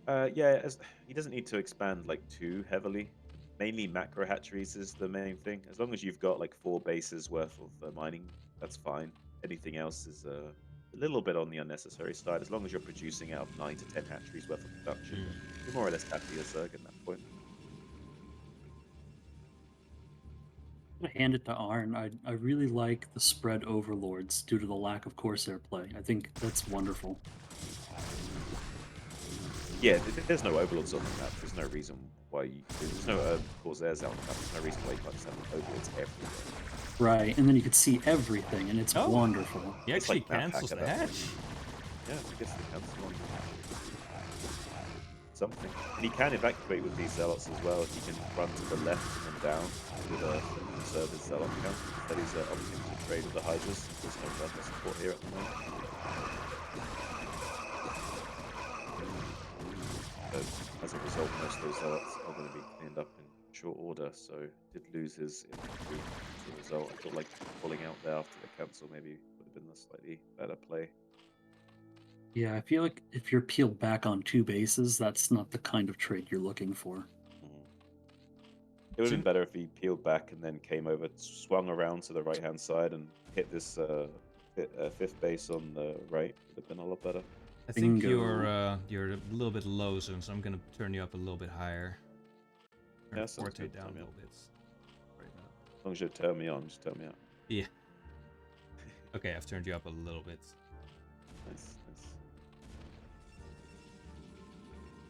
Yeah, he doesn't need to expand like too heavily. Mainly macro hatcheries is the main thing. As long as you've got like 4 bases worth of mining, that's fine. Anything else is a little bit on the unnecessary side. As long as you're producing out of 9 to 10 hatcheries worth of production, you're more or less happy as Zerg at that point. I'm gonna hand it to Arn. I really like the spread overlords due to the lack of Corsair play. I think that's wonderful. Yeah, there's no overlords on the map. There's no reason why there's no Corsairs out on the map. There's no reason why you can't just have overlords everywhere. Right, and then you could see everything, and it's Oh. wonderful. He It's actually like map cancels hack the at that hatch. Yeah, I guess they cancel one. Something. And he can evacuate with these zealots as well. He can run to the left and then down with a conservative zealot count. Instead, he's opting to trade with the Hydras. There's no further support here at the moment. So, as a result, most of those zealots are going to be cleaned up in short order. So, did lose his infantry as a result. I feel like pulling out there after the cancel maybe would have been a slightly better play. Yeah, I feel like if you're peeled back on 2 bases, that's not the kind of trade you're looking for. It would have been better if he peeled back and then came over, swung around to the right-hand side and hit this 5th base on the right. Would have been a lot better. I think Bingo. you're a little bit low soon, so I'm gonna turn you up a little bit higher. Turn Yeah, sounds Forte good, down a turn me little bit. Right now. As long as you turn me on, just turn me out. Yeah. Okay, I've turned you up a little bit. Nice, nice.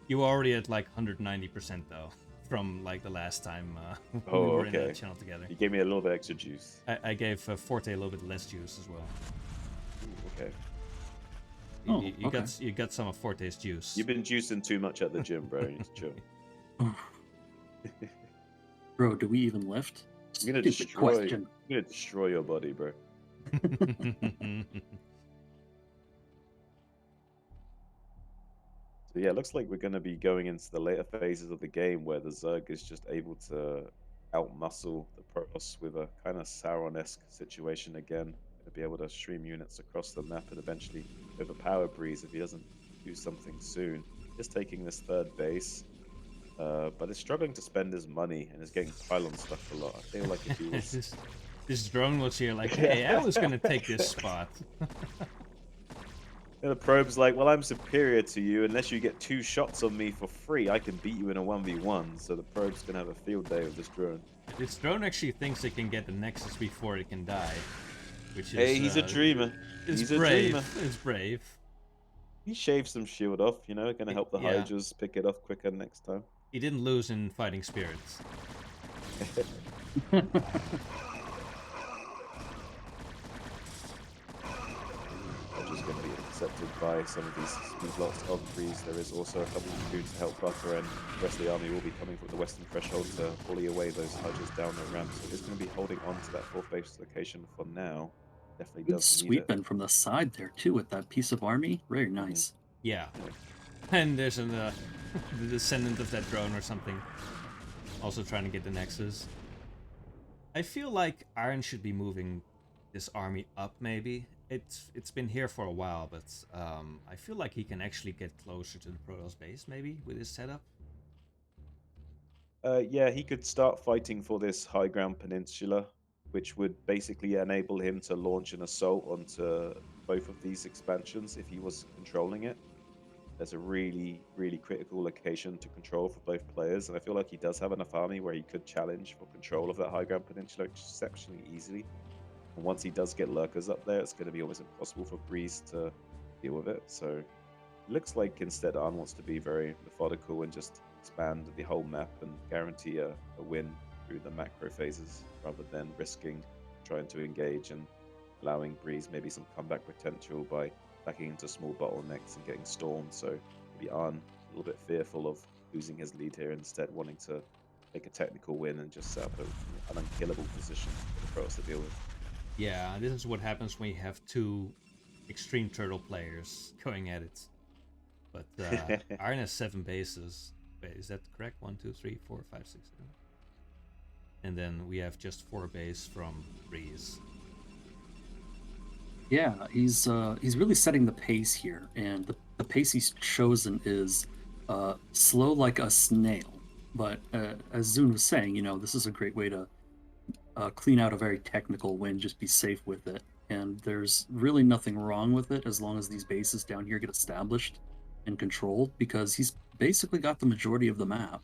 You were already at like 190% though, from like the last time we Oh, were in okay. the channel together. You gave me a little bit extra juice. I gave Forte a little bit less juice as well. Ooh, okay. You got some of Forte's juice. You've been juicing too much at the gym, bro. You need to chill. Bro, do we even lift? I'm gonna destroy your body, bro. So yeah, it looks like we're going to be going into the later phases of the game where the Zerg is just able to outmuscle the Protoss with a kind of Sauron-esque situation again. To be able to stream units across the map and eventually overpower Breeze if he doesn't do something soon. Just taking this third base, but is struggling to spend his money and is getting pylon stuff a lot. I feel like if he was... this drone was here like, hey, I was going to take this spot. And the probe's like, well, I'm superior to you. Unless you get 2 shots on me for free, I can beat you in a 1v1. So the probe's going to have a field day with this drone. This drone actually thinks it can get the Nexus before it can die. Which is, hey, he's a dreamer. He's a dreamer. It's brave. He shaved some shield off, you know, going to help the Yeah. Hydras pick it off quicker next time. He didn't lose in fighting spirits. Just going to be intercepted by some of these speed blocks on Breeze. There is also a couple of dudes to help Butter, and the rest of the army will be coming from the western threshold to bully away those Hydras down the ramp. So it's going to be holding on to that 4th base location for now. Definitely Good does need it. sweeping from the side there too with that piece of army. Very nice. Yeah. And there's the descendant of that drone or something. Also trying to get the Nexus. I feel like Iron should be moving this army up maybe. It's been here for a while, but I feel like he can actually get closer to the Protoss base maybe with his setup. Yeah, he could start fighting for this high ground peninsula, which would basically enable him to launch an assault onto both of these expansions if he was controlling it. There's a really, really critical location to control for both players, and I feel like he does have enough army where he could challenge for control of that high ground peninsula exceptionally easily. And once he does get lurkers up there, it's going to be almost impossible for Breeze to deal with it. So it looks like instead Arn wants to be very methodical and just expand the whole map and guarantee a win through the macro phases rather than risking trying to engage and allowing Breeze maybe some comeback potential by backing into small bottlenecks and getting stormed. So maybe Arn a little bit fearful of losing his lead here, instead wanting to make a technical win and just set up an unkillable position for the pros to deal with. Yeah, this is what happens when you have 2 extreme turtle players going at it. But Iron has 7 bases. Wait, is that correct? 1, 2, 3, 4, 5, 6, 7. And then we have just 4 base from Breeze. Yeah, he's really setting the pace here, and the pace he's chosen is slow like a snail. But as Zune was saying, you know, this is a great way to clean out a very technical win, just be safe with it. And there's really nothing wrong with it as long as these bases down here get established and controlled, because he's basically got the majority of the map.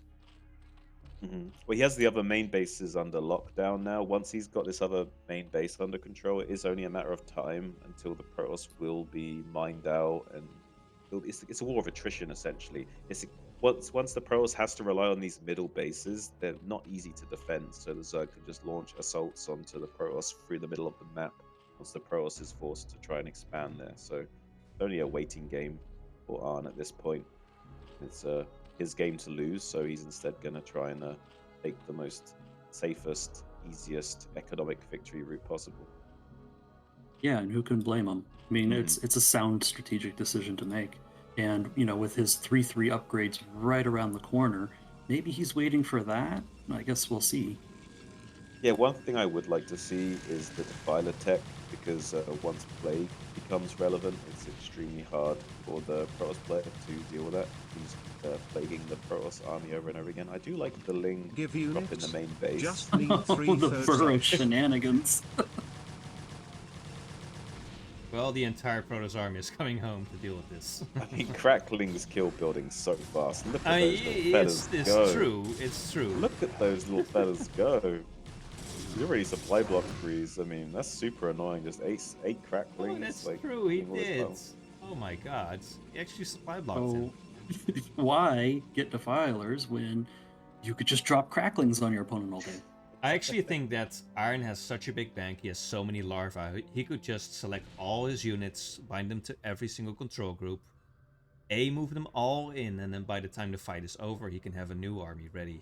Well, he has the other main bases under lockdown now. Once he's got this other main base under control, it is only a matter of time until the Protoss will be mined out, and it's a war of attrition essentially. Once the Protoss has to rely on these middle bases, they're not easy to defend. So the Zerg can just launch assaults onto the Protoss through the middle of the map once the Protoss is forced to try and expand there. So it's only a waiting game for Arn at this point. It's his game to lose, so he's instead going to try and take the most safest, easiest economic victory route possible. Yeah, and who can blame him? I mean, it's a sound strategic decision to make. And, you know, with his 3/3 upgrades right around the corner, maybe he's waiting for that? I guess we'll see. Yeah, one thing I would like to see is the Defiler tech, because once Plague becomes relevant, it's extremely hard for the Protoss player to deal with that. He's plaguing the Protoss army over and over again. I do like the Ling Give up in units. the main base. Just need Oh, 3/3 the burrow sections. shenanigans. Well, the entire Protoss army is coming home to deal with this. I mean, Cracklings kill buildings so fast. Look at I those little fellas it's go. true. It's true. Look at those little fellas go. You already supply block Breeze. I mean, that's super annoying. Just eight Oh, Cracklings. that's like, true. He doing all this did. stuff. Oh my God! He actually supply blocked So him. Why get Defilers when you could just drop Cracklings on your opponent all day? I actually think that Iron has such a big bank, he has so many larvae, he could just select all his units, bind them to every single control group, move them all in, and then by the time the fight is over, he can have a new army ready.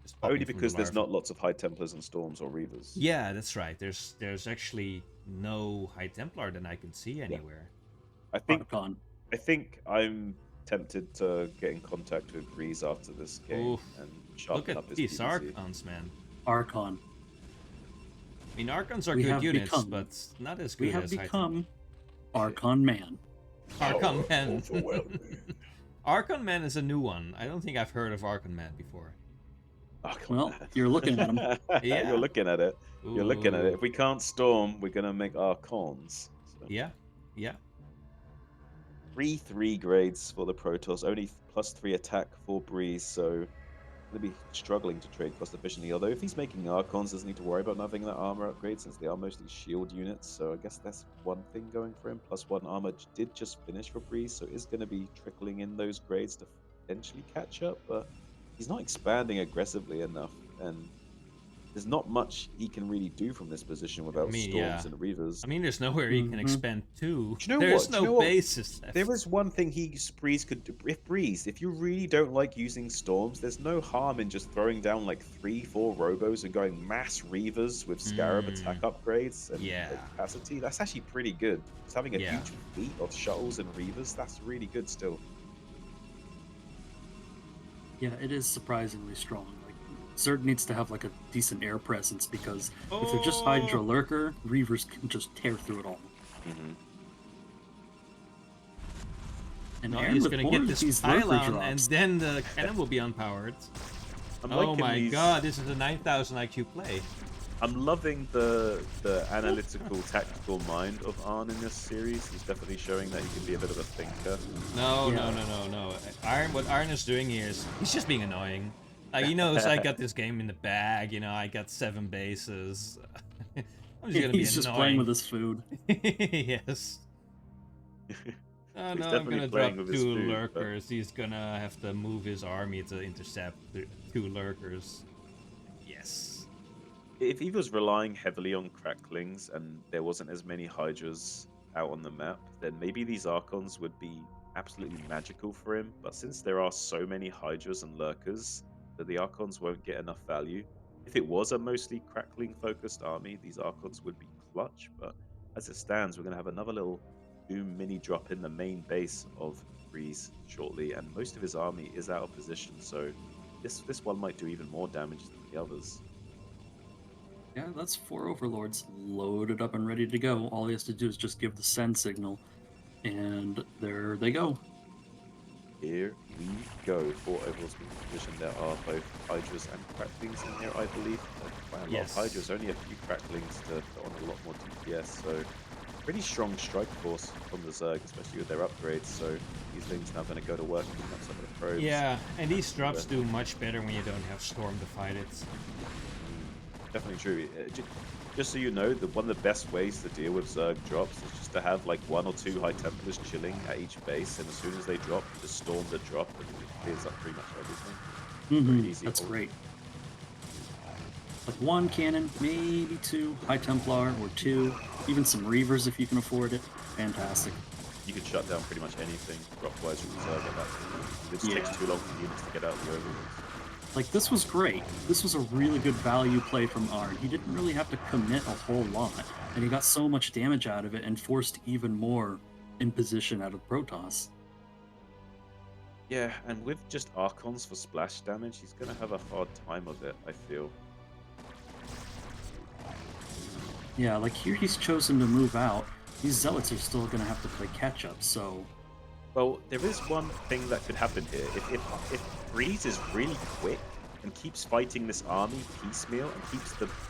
Just Only popping from the because there's larvae. not lots of High Templars and Storms or Reavers. Yeah, that's right. There's actually no High Templar that I can see anywhere. I think Archon. I'm tempted to get in contact with Breeze after this game Oof. and Look sharpen at up his these PvZ. Archons, man. Archon. I mean, Archons are We good have units, become- but not as We good have as High become Archon Man. Archon Power Man. overwhelming. Archon Man is a new one. I don't think I've heard of Archon Man before. Oh, come Well, on. you're looking at him. Yeah. You're looking at it. You're looking at it. Ooh. If we can't Storm, we're gonna make Archons. So. Yeah, yeah. 3/3 grades for the Protoss, only +3 attack for Breeze, so going to be struggling to trade cost efficiently. Although if he's making Archons, doesn't need to worry about having that armor upgrade since they are mostly shield units. So I guess that's one thing going for him. +1 armor did just finish for Breeze, so is going to be trickling in those grades to potentially catch up. But he's not expanding aggressively enough, and there's not much he can really do from this position without mean, Storms yeah. and Reavers. I mean, there's nowhere he can Mhm. expand to. Do you know There's what? Do you no know what? bases left. There is one thing Breeze could do. If you really don't like using Storms, there's no harm in just throwing down like 3-4 Robos and going mass Reavers with Scarab attack upgrades and Yeah. capacity. That's actually pretty good. Just having a Yeah. huge fleet of shuttles and Reavers, that's really good still. Yeah, it is surprisingly strong. Like, Zerg needs to have like a decent air presence because if they're just Hydra Oh. Lurker, Reavers can just tear through it all. Mm-hmm. And No, Aaron he's with gonna Born, get this these lurker pylon, and drops. then the cannon will be unpowered. I'm Oh liking my these- god, this is a 9,000 IQ play. I'm loving the analytical, tactical mind of Arn in this series. He's definitely showing that he can be a bit of a thinker. No, Yeah. no. What Iron is doing here is he's just being annoying. Like, he knows I got this game in the bag. You know, I got 7 bases. I'm just gonna be He's just annoying. playing with his food. Yes. Oh He's no, I'm definitely gonna playing drop with his 2 food, but- lurkers. He's gonna have to move his army to intercept the 2 lurkers. Yes. If he was relying heavily on cracklings and there wasn't as many Hydras out on the map, then maybe these Archons would be absolutely magical for him. But since there are so many Hydras and Lurkers, that the Archons won't get enough value. If it was a mostly crackling focused army, these Archons would be clutch. But as it stands, we're going to have another little Doom mini drop in the main base of Breeze shortly, and most of his army is out of position. So this one might do even more damage than the others. Yeah, that's 4 Overlords loaded up and ready to go. All he has to do is just give the send signal, and there they go. Here we go. 4 overlords being positioned. There are both Hydras and Cracklings in here, I believe. Quite a lot Yes. of Hydras, only a few Cracklings to put on a lot more DPS. So pretty strong strike force from the Zerg, especially with their upgrades. So these things now going to go to work and pick up some of the probes. Yeah, and these drops do much better when you don't have Storm to fight it. Definitely true. Just so you know, one of the best ways to deal with Zerg drops is just to have like 1 or 2 High Templars chilling at each base, and as soon as they drop, you just storm the drop and it clears up pretty much everything. Very easy. That's hold. great. Like 1 cannon, maybe 2 High Templar or 2, even some Reavers if you can afford it. Fantastic. You can shut down pretty much anything drop-wise with Zerg at that point. It just takes Yeah. too long for units to get out the overlords. Like, this was great. This was a really good value play from Arn. He didn't really have to commit a whole lot, and he got so much damage out of it and forced even more in position out of Protoss. Yeah, and with just Archons for splash damage, he's going to have a hard time of it, I feel. Yeah, like here he's chosen to move out. These Zealots are still going to have to play catch-up, so... Well, there is one thing that could happen here. If Breeze is really quick and keeps fighting this army piecemeal and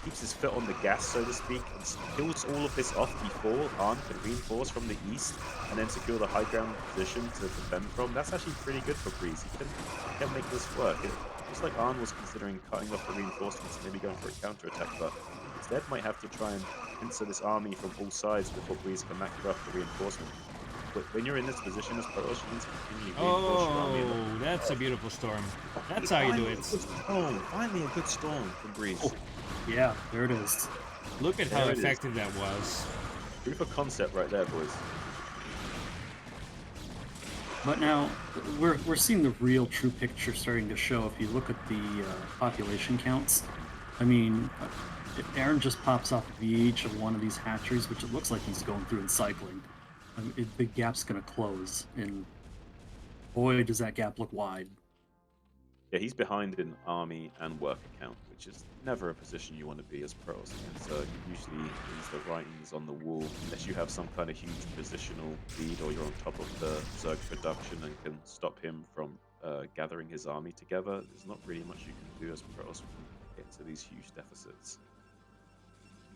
keeps his foot on the gas, so to speak, and kills all of this off before Arn can reinforce from the east and then secure the high ground position to defend from, that's actually pretty good for Breeze. He can make this work. Just like Arn was considering cutting off the reinforcements and maybe going for a counter-attack, but instead might have to try and pincer this army from all sides before Breeze can macro up the reinforcement. but when you're in this position as Protoss, you need to continue reinforce your army. Oh, that's a beautiful storm. That's how you do it. Finally a good storm from Breeze. Oh, yeah, there it is. Look at how There it is. effective that was. Proof of concept right there, boys. But now we're seeing the real true picture starting to show. If you look at the population counts, I mean, if Aaron just pops off each of one of these hatcheries, which it looks like he's going through and cycling, the gap's going to close, and boy, does that gap look wide. Yeah, he's behind in army and work account, which is never a position you want to be as pros. So usually means the writings on the wall, unless you have some kind of huge positional lead or you're on top of the Zerg production and can stop him from gathering his army together. There's not really much you can do as pros when you get to these huge deficits.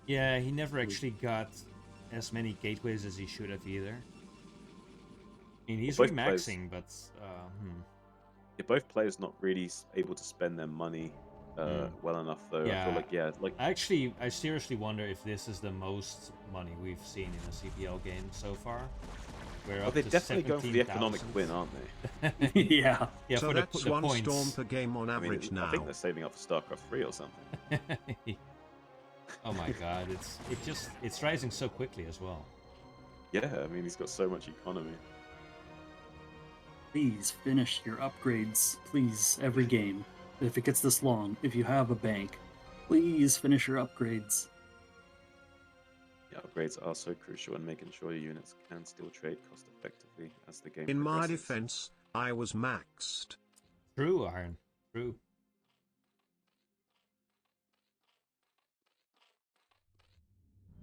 Yeah, he never actually got as many gateways as he should have either. I mean, he's Both remaxing, but Yeah, both players not really able to spend their money well enough, though. Yeah. I feel like I seriously wonder if this is the most money we've seen in a CPL game so far. We're up they're to definitely going for the economic 17,000. win, aren't they? Yeah. Yeah, so for that's the one points. storm per game on I mean, average now. I think they're saving up for Starcraft 3 or something. Oh my god, it's rising so quickly as well. Yeah, I mean, he's got so much economy. Please finish your upgrades, please, every game. If it gets this long, if you have a bank, please finish your upgrades. Yeah, upgrades are so crucial in making sure your units can still trade cost effectively as the game In my progresses. defense, I was maxed. True, Iron. True.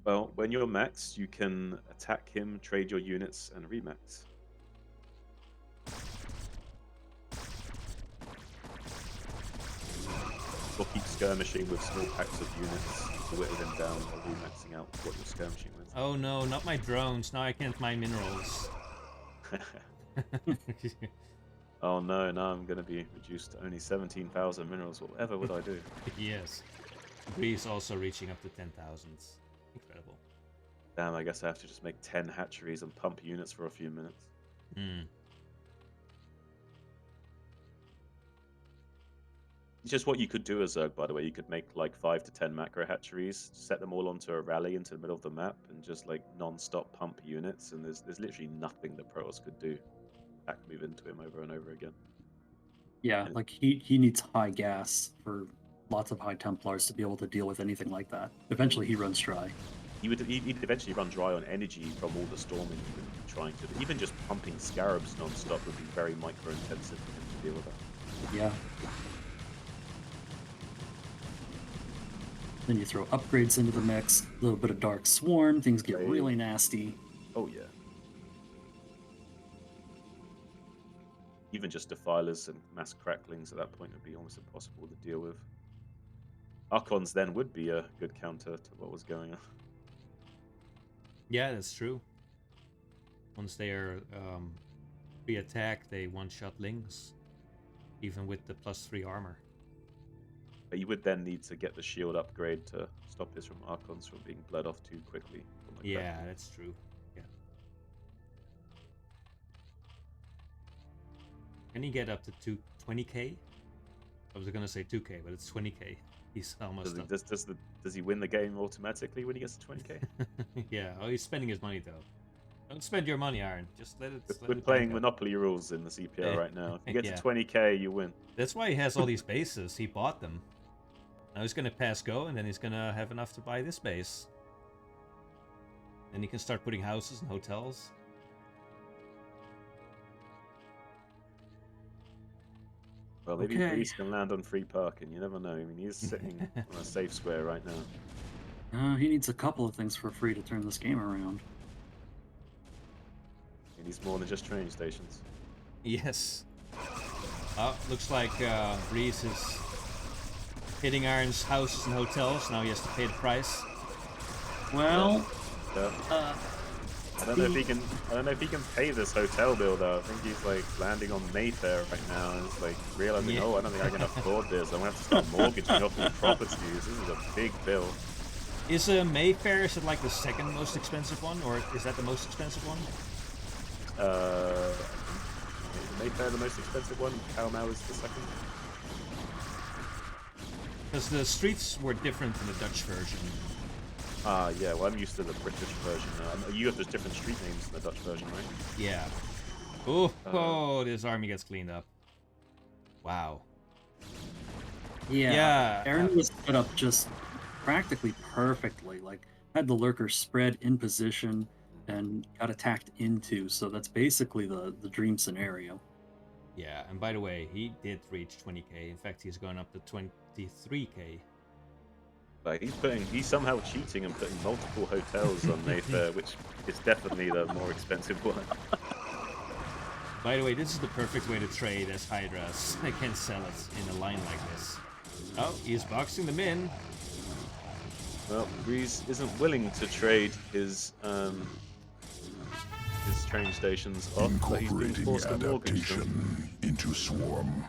Well, when you're maxed, you can attack him, trade your units, and remax. Or keep skirmishing with small packs of units to whittle them down while remaxing out what you're skirmishing with. Oh no, not my drones. Now I can't mine minerals. Oh no, now I'm going to be reduced to only 17,000 minerals. Whatever would I do? Yes. Greece also reaching up to 10,000. Incredible. Damn, I guess I have to just make 10 hatcheries and pump units for a few minutes. Hmm. It's just what you could do as Zerg, by the way. You could make like 5 to 10 macro hatcheries, set them all onto a rally into the middle of the map, and just like non-stop pump units. And there's literally nothing that Protoss could do. Back move into him over and over again. Yeah, like he needs high gas for lots of high Templars to be able to deal with anything like that. Eventually he runs dry. He'd eventually run dry on energy from all the storming he would be trying to. Even just pumping scarabs non-stop would be very micro-intensive for him to deal with that. Yeah. Then you throw upgrades into the mix, a little bit of Dark Swarm, things get really nasty. Oh yeah. Even just defilers and mass cracklings at that point would be almost impossible to deal with. Archons then would be a good counter to what was going on. Yeah, that's true. Once they are pre-attack, they one-shot lings, even with the +3 armor. But you would then need to get the shield upgrade to stop his from Archons from being bled off too quickly. From the Yeah, crackling. that's true. Yeah. Can he get up to 20k? I was gonna say 2k, but it's 20k. He's almost up. Does he win the game automatically when he gets to 20k? Yeah, oh, he's spending his money though. Don't spend your money, Iron. Just let it. We're playing Monopoly rules in the CPL right now. If you get Yeah. to 20k, you win. That's why he has all these bases. He bought them. Now he's gonna pass go, and then he's gonna have enough to buy this base. Then he can start putting houses and hotels. Well, maybe Okay. Breeze can land on free parking. You never know. I mean, he's sitting on a safe square right now. He needs a couple of things for free to turn this game around. He needs more than just training stations. Yes. Oh, looks like Breeze is hitting Iron's houses and hotels. Now he has to pay the price. Well, Yeah. I don't know if he can. I don't know if he can pay this hotel bill though. I think he's like landing on Mayfair right now, and it's like realizing, Yeah. oh, I don't think I can afford this. I'm gonna have to start mortgaging off these properties. This is a big bill. Is Mayfair, is it like the second most expensive one, or is that the most expensive one? Mayfair the most expensive one. Caramel is the second. Because the streets were different in the Dutch version. Yeah, well, I'm used to the British version. You have just different street names in the Dutch version, right? Yeah. Oh, this army gets cleaned up. Wow. Yeah. Aaron was set up just practically perfectly. Like, had the lurkers spread in position and got attacked into. So that's basically the dream scenario. Yeah, and by the way, he did reach 20k. In fact, he's going up to 23k. Like he's somehow cheating and putting multiple hotels on Mayfair, which is definitely the more expensive one. By the way, this is the perfect way to trade as Hydras. I can sell it in a line like this. Oh, he's boxing them in. Well, Breeze isn't willing to trade his train stations off, but he's being Incorporating forced to mortgage them. adaptation into Swarm.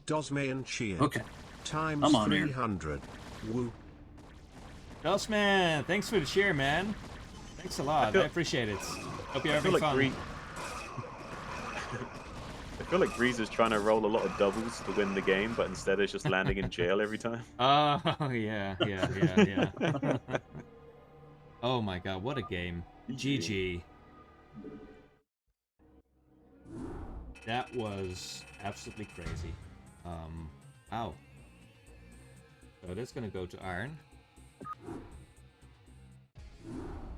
Dosmayan cheer. Okay. Times I'm on here. 300. Woo. Dustman, thanks for the cheer, man. Thanks a lot. I appreciate it. Hope you're having fun. I feel like Breeze is trying to roll a lot of doubles to win the game, but instead is just landing in jail every time. Oh, yeah. Oh my god, what a game. GG. That was absolutely crazy. Ow. So that's gonna go to Iron.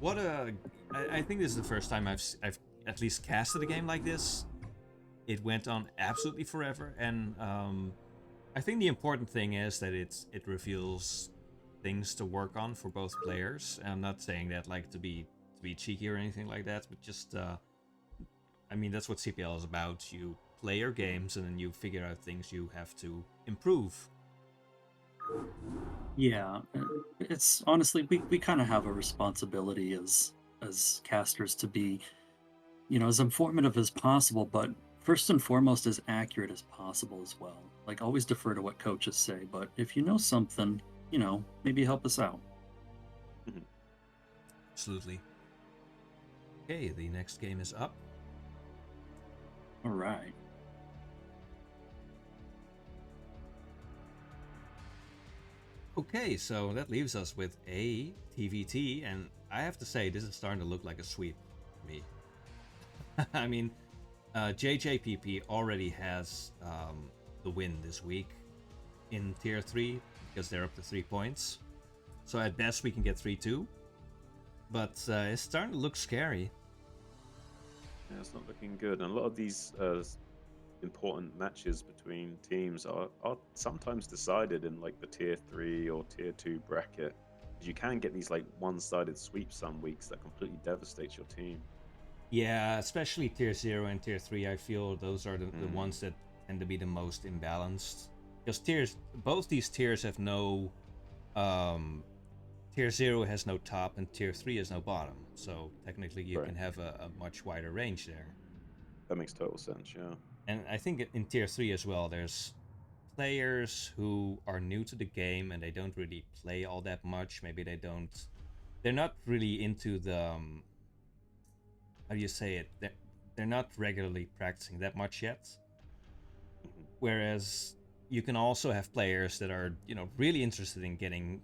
What a... I think this is the first time I've at least casted a game like this. It went on absolutely forever, and I think the important thing is that it reveals things to work on for both players. And I'm not saying that like to be cheeky or anything like that, but just I mean, that's what CPL is about. You play your games and then you figure out things you have to improve. Yeah, it's honestly we kind of have a responsibility as casters to be, as informative as possible, but first and foremost as accurate as possible as well. Like, always defer to what coaches say, but if you know something, maybe help us out. Absolutely. Okay, the next game is up. All right. Okay, so that leaves us with a TVT, and I have to say, this is starting to look like a sweep to me. I mean, JJPP already has the win this week in Tier 3, because they're up to 3 points. So at best we can get 3-2. But it's starting to look scary. Yeah, it's not looking good. And a lot of these important matches between teams are sometimes decided in like the Tier 3 or Tier 2 bracket. You can get these like one-sided sweeps some weeks that completely devastates your team. Yeah, especially Tier 0 and Tier 3, I feel those are the ones that tend to be the most imbalanced. Because both these tiers have no... Tier 0 has no top and Tier 3 has no bottom. So technically you can have a much wider range there. That makes total sense, yeah. And I think in Tier 3 as well, there's players who are new to the game and they don't really play all that much. Maybe they're not really into the... how do you say it? They're not regularly practicing that much yet. Whereas you can also have players that are, really interested in getting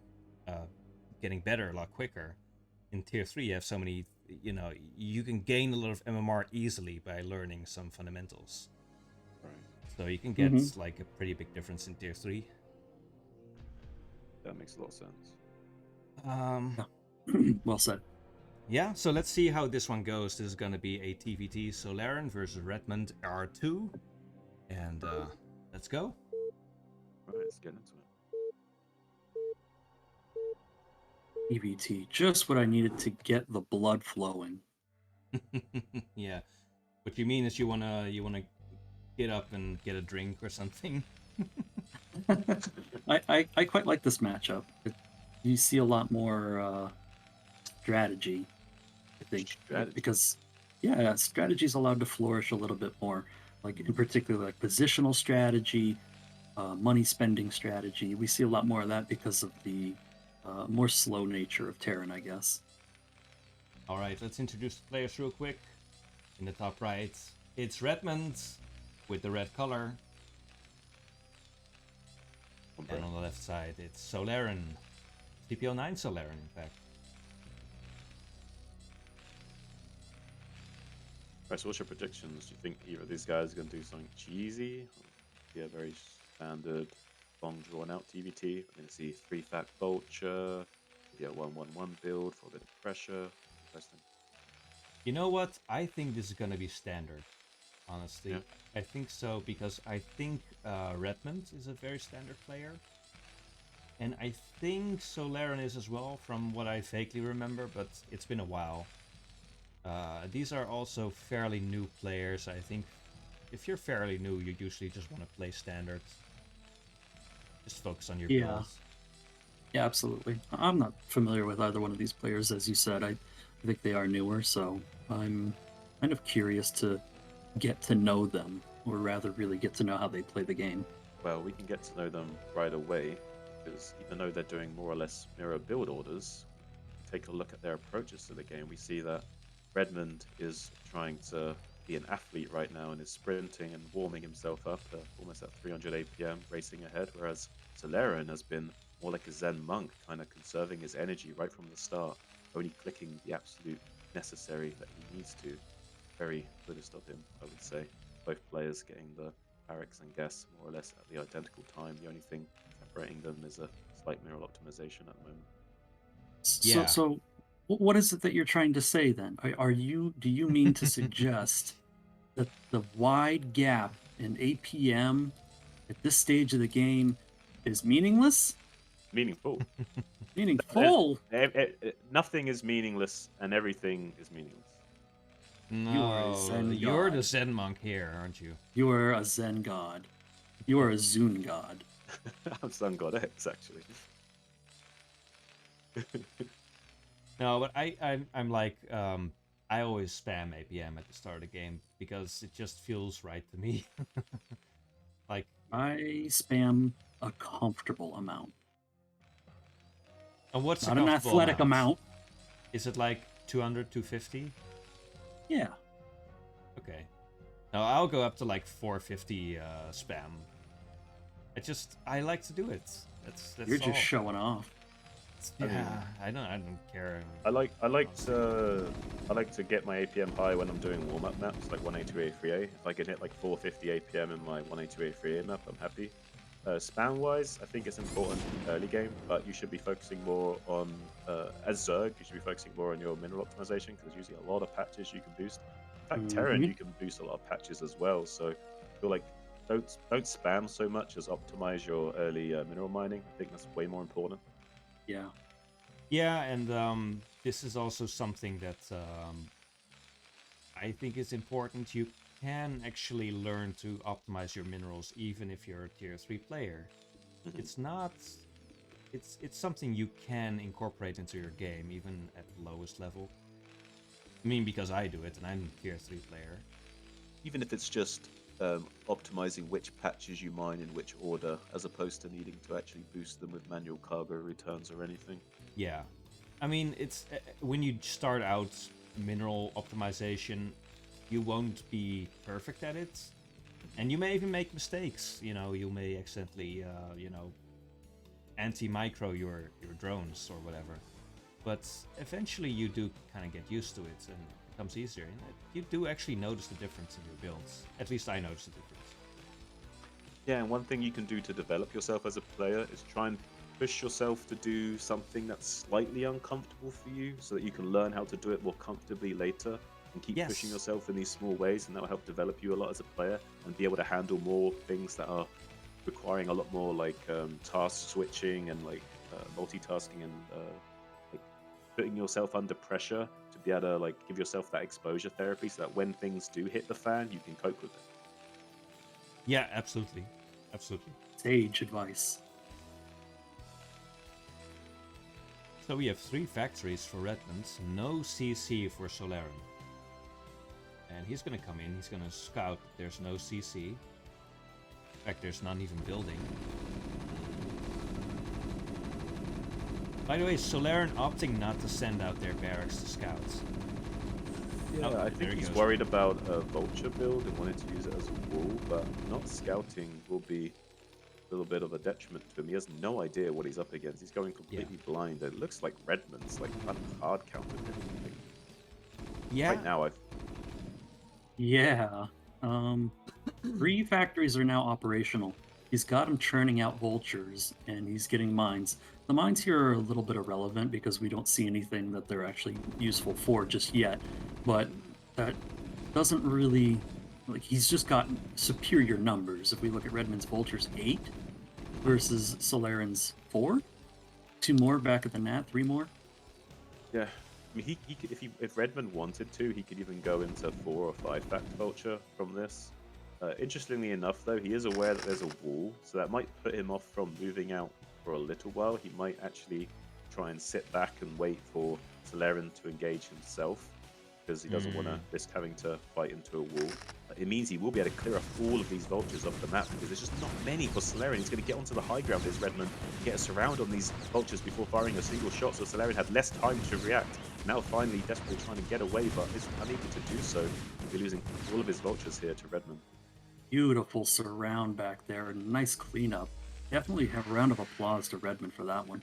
better a lot quicker. In Tier 3, you have so many, you can gain a lot of MMR easily by learning some fundamentals. Right. So you can get like a pretty big difference in Tier 3. That makes a lot of sense. Well said. Yeah, so let's see how this one goes. This is going to be a TVT Solaerran versus Redmond R2. And let's go. Right, let's get into it. EVT, just what I needed to get the blood flowing. Yeah. What you mean is you wanna get up and get a drink or something. I quite like this matchup. You see a lot more strategy, I think, because strategy is allowed to flourish a little bit more. Like in particular, like positional strategy, money spending strategy. We see a lot more of that because of the more slow nature of Terran, I guess. All right, let's introduce the players real quick. in the top right, it's Redmond with the red color. And on the left side, it's Solaerran. CPL 9 Solaerran, in fact. Right, so what's your predictions? Do you think either of these guys are going to do something cheesy? Yeah, very standard, long drawn out TVT. We're going to see 3-fact Vulture, maybe a 1-1-1 build for a bit of pressure. Interesting. You know what? I think this is going to be standard, honestly. Yeah. I think so, because I think Redmond is a very standard player. And I think Solaerran is as well, from what I vaguely remember, but it's been a while. These are also fairly new players. I think if you're fairly new, you usually just want to play standard. Just focus on your builds. Yeah, absolutely. I'm not familiar with either one of these players, as you said. I think they are newer, so I'm kind of curious to get to know them, or rather really get to know how they play the game. Well, we can get to know them right away, because even though they're doing more or less mirror build orders, take a look at their approaches to the game, we see that Redmond is trying to be an athlete right now and is sprinting and warming himself up almost at 300 APM, racing ahead, whereas Solaerran has been more like a Zen monk, kind of conserving his energy right from the start, only clicking the absolute necessary that he needs to. Very Buddhist of him, I would say. Both players getting the barracks and gas more or less at the identical time. The only thing separating them is a slight mirror optimization at the moment. Yeah. So what is it that you're trying to say then? Do you mean to suggest that the wide gap in APM at this stage of the game is meaningless? Meaningful. Meaningful? Nothing is meaningless and everything is meaningless. No, Zen you're god. the Zen monk here, aren't you? You are a Zen god. You are a Zun god. I'm Sun God X, actually. No, but I'm like, I always spam APM at the start of the game because it just feels right to me. Like, I spam a comfortable amount. and what's Not a an comfortable athletic amount. Is it like 200, 250? Yeah. Okay. No, I'll go up to like 450 spam. I like to do it. That's You're all. just showing off. Yeah, I don't care. I like to get my APM high when I'm doing warm-up maps, like 1A2A3A. If I can hit like 450 APM in my 1A2A3A map, I'm happy. Spam-wise, I think it's important early game, but you should be focusing more on, as Zerg, you should be focusing more on your mineral optimization, because there's usually a lot of patches you can boost. In fact, Terran, you can boost a lot of patches as well, so I feel like don't spam so much as optimize your early mineral mining. I think that's way more important. Yeah. Yeah, and this is also something that I think is important. You can actually learn to optimize your minerals even if you're a tier 3 player. It's not... It's something you can incorporate into your game, even at the lowest level. I mean, because I do it, and I'm a tier 3 player. Even if it's just optimizing which patches you mine in which order, as opposed to needing to actually boost them with manual cargo returns or anything. Yeah. I mean, it's when you start out mineral optimization, you won't be perfect at it. And you may even make mistakes. You know, you may accidentally, anti-micro your drones or whatever. But eventually you do kind of get used to it and it becomes easier. And you do actually notice the difference in your builds. At least I notice the difference. Yeah, and one thing you can do to develop yourself as a player is try and push yourself to do something that's slightly uncomfortable for you so that you can learn how to do it more comfortably later and keep pushing yourself in these small ways, and that will help develop you a lot as a player and be able to handle more things that are requiring a lot more like task switching and like multitasking and like putting yourself under pressure to be able to like give yourself that exposure therapy so that when things do hit the fan, you can cope with it. Yeah, absolutely. Absolutely. Sage advice. So we have 3 factories for Redmond, no CC for Solaerran. And he's gonna come in, he's gonna scout, there's no CC. In fact, there's none even building. By the way, Solaerran opting not to send out their barracks to scouts. Yeah, Oh, I there think he he's goes. worried about a vulture build and wanted to use it as a wall, but not scouting will be a little bit of a detriment to him. He has no idea what he's up against. He's going completely blind. It looks like Redmond's like hard countered him. Like, Yeah. right now, Yeah. 3 factories are now operational. He's got them churning out vultures, and he's getting mines. The mines here are a little bit irrelevant because we don't see anything that they're actually useful for just yet. But that doesn't really... Like, he's just got superior numbers. If we look at Redmond's vultures, 8 versus Solaerran's 4. 2 more back at the nat, 3 more. yeah. I mean, he could, if Redmond wanted to, he could even go into 4 or 5 fact vulture from this. Interestingly enough, though, he is aware that there's a wall, so that might put him off from moving out for a little while. He might actually try and sit back and wait for Solaerran to engage himself, because he doesn't want to risk having to fight into a wall. It means he will be able to clear off all of these vultures off the map, because there's just not many for Solaerran. He's going to get onto the high ground as Redmond, get a surround on these vultures before firing a single shot, so Solaerran had less time to react. Now finally desperately trying to get away, but is unable to do so. He'll be losing all of his vultures here to Redmond. Beautiful surround back there. Nice cleanup. Definitely have a round of applause to Redmond for that one.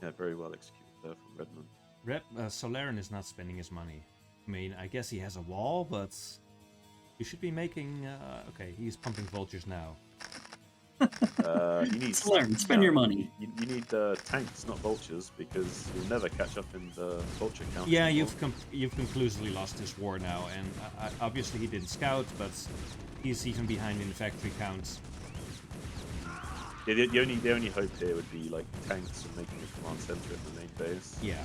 Yeah, very well executed there from Redmond. Solaerran is not spending his money. I mean, I guess he has a wall, but you should be making... okay, he's pumping vultures now. You need Solaerran, spend your money. You need tanks, not vultures, because you'll never catch up in the vulture count. Yeah, anymore. you've conclusively lost this war now, and obviously he didn't scout, but he's even behind in the factory counts. Yeah, the only hope here would be like tanks and making a command center at the main base. Yeah.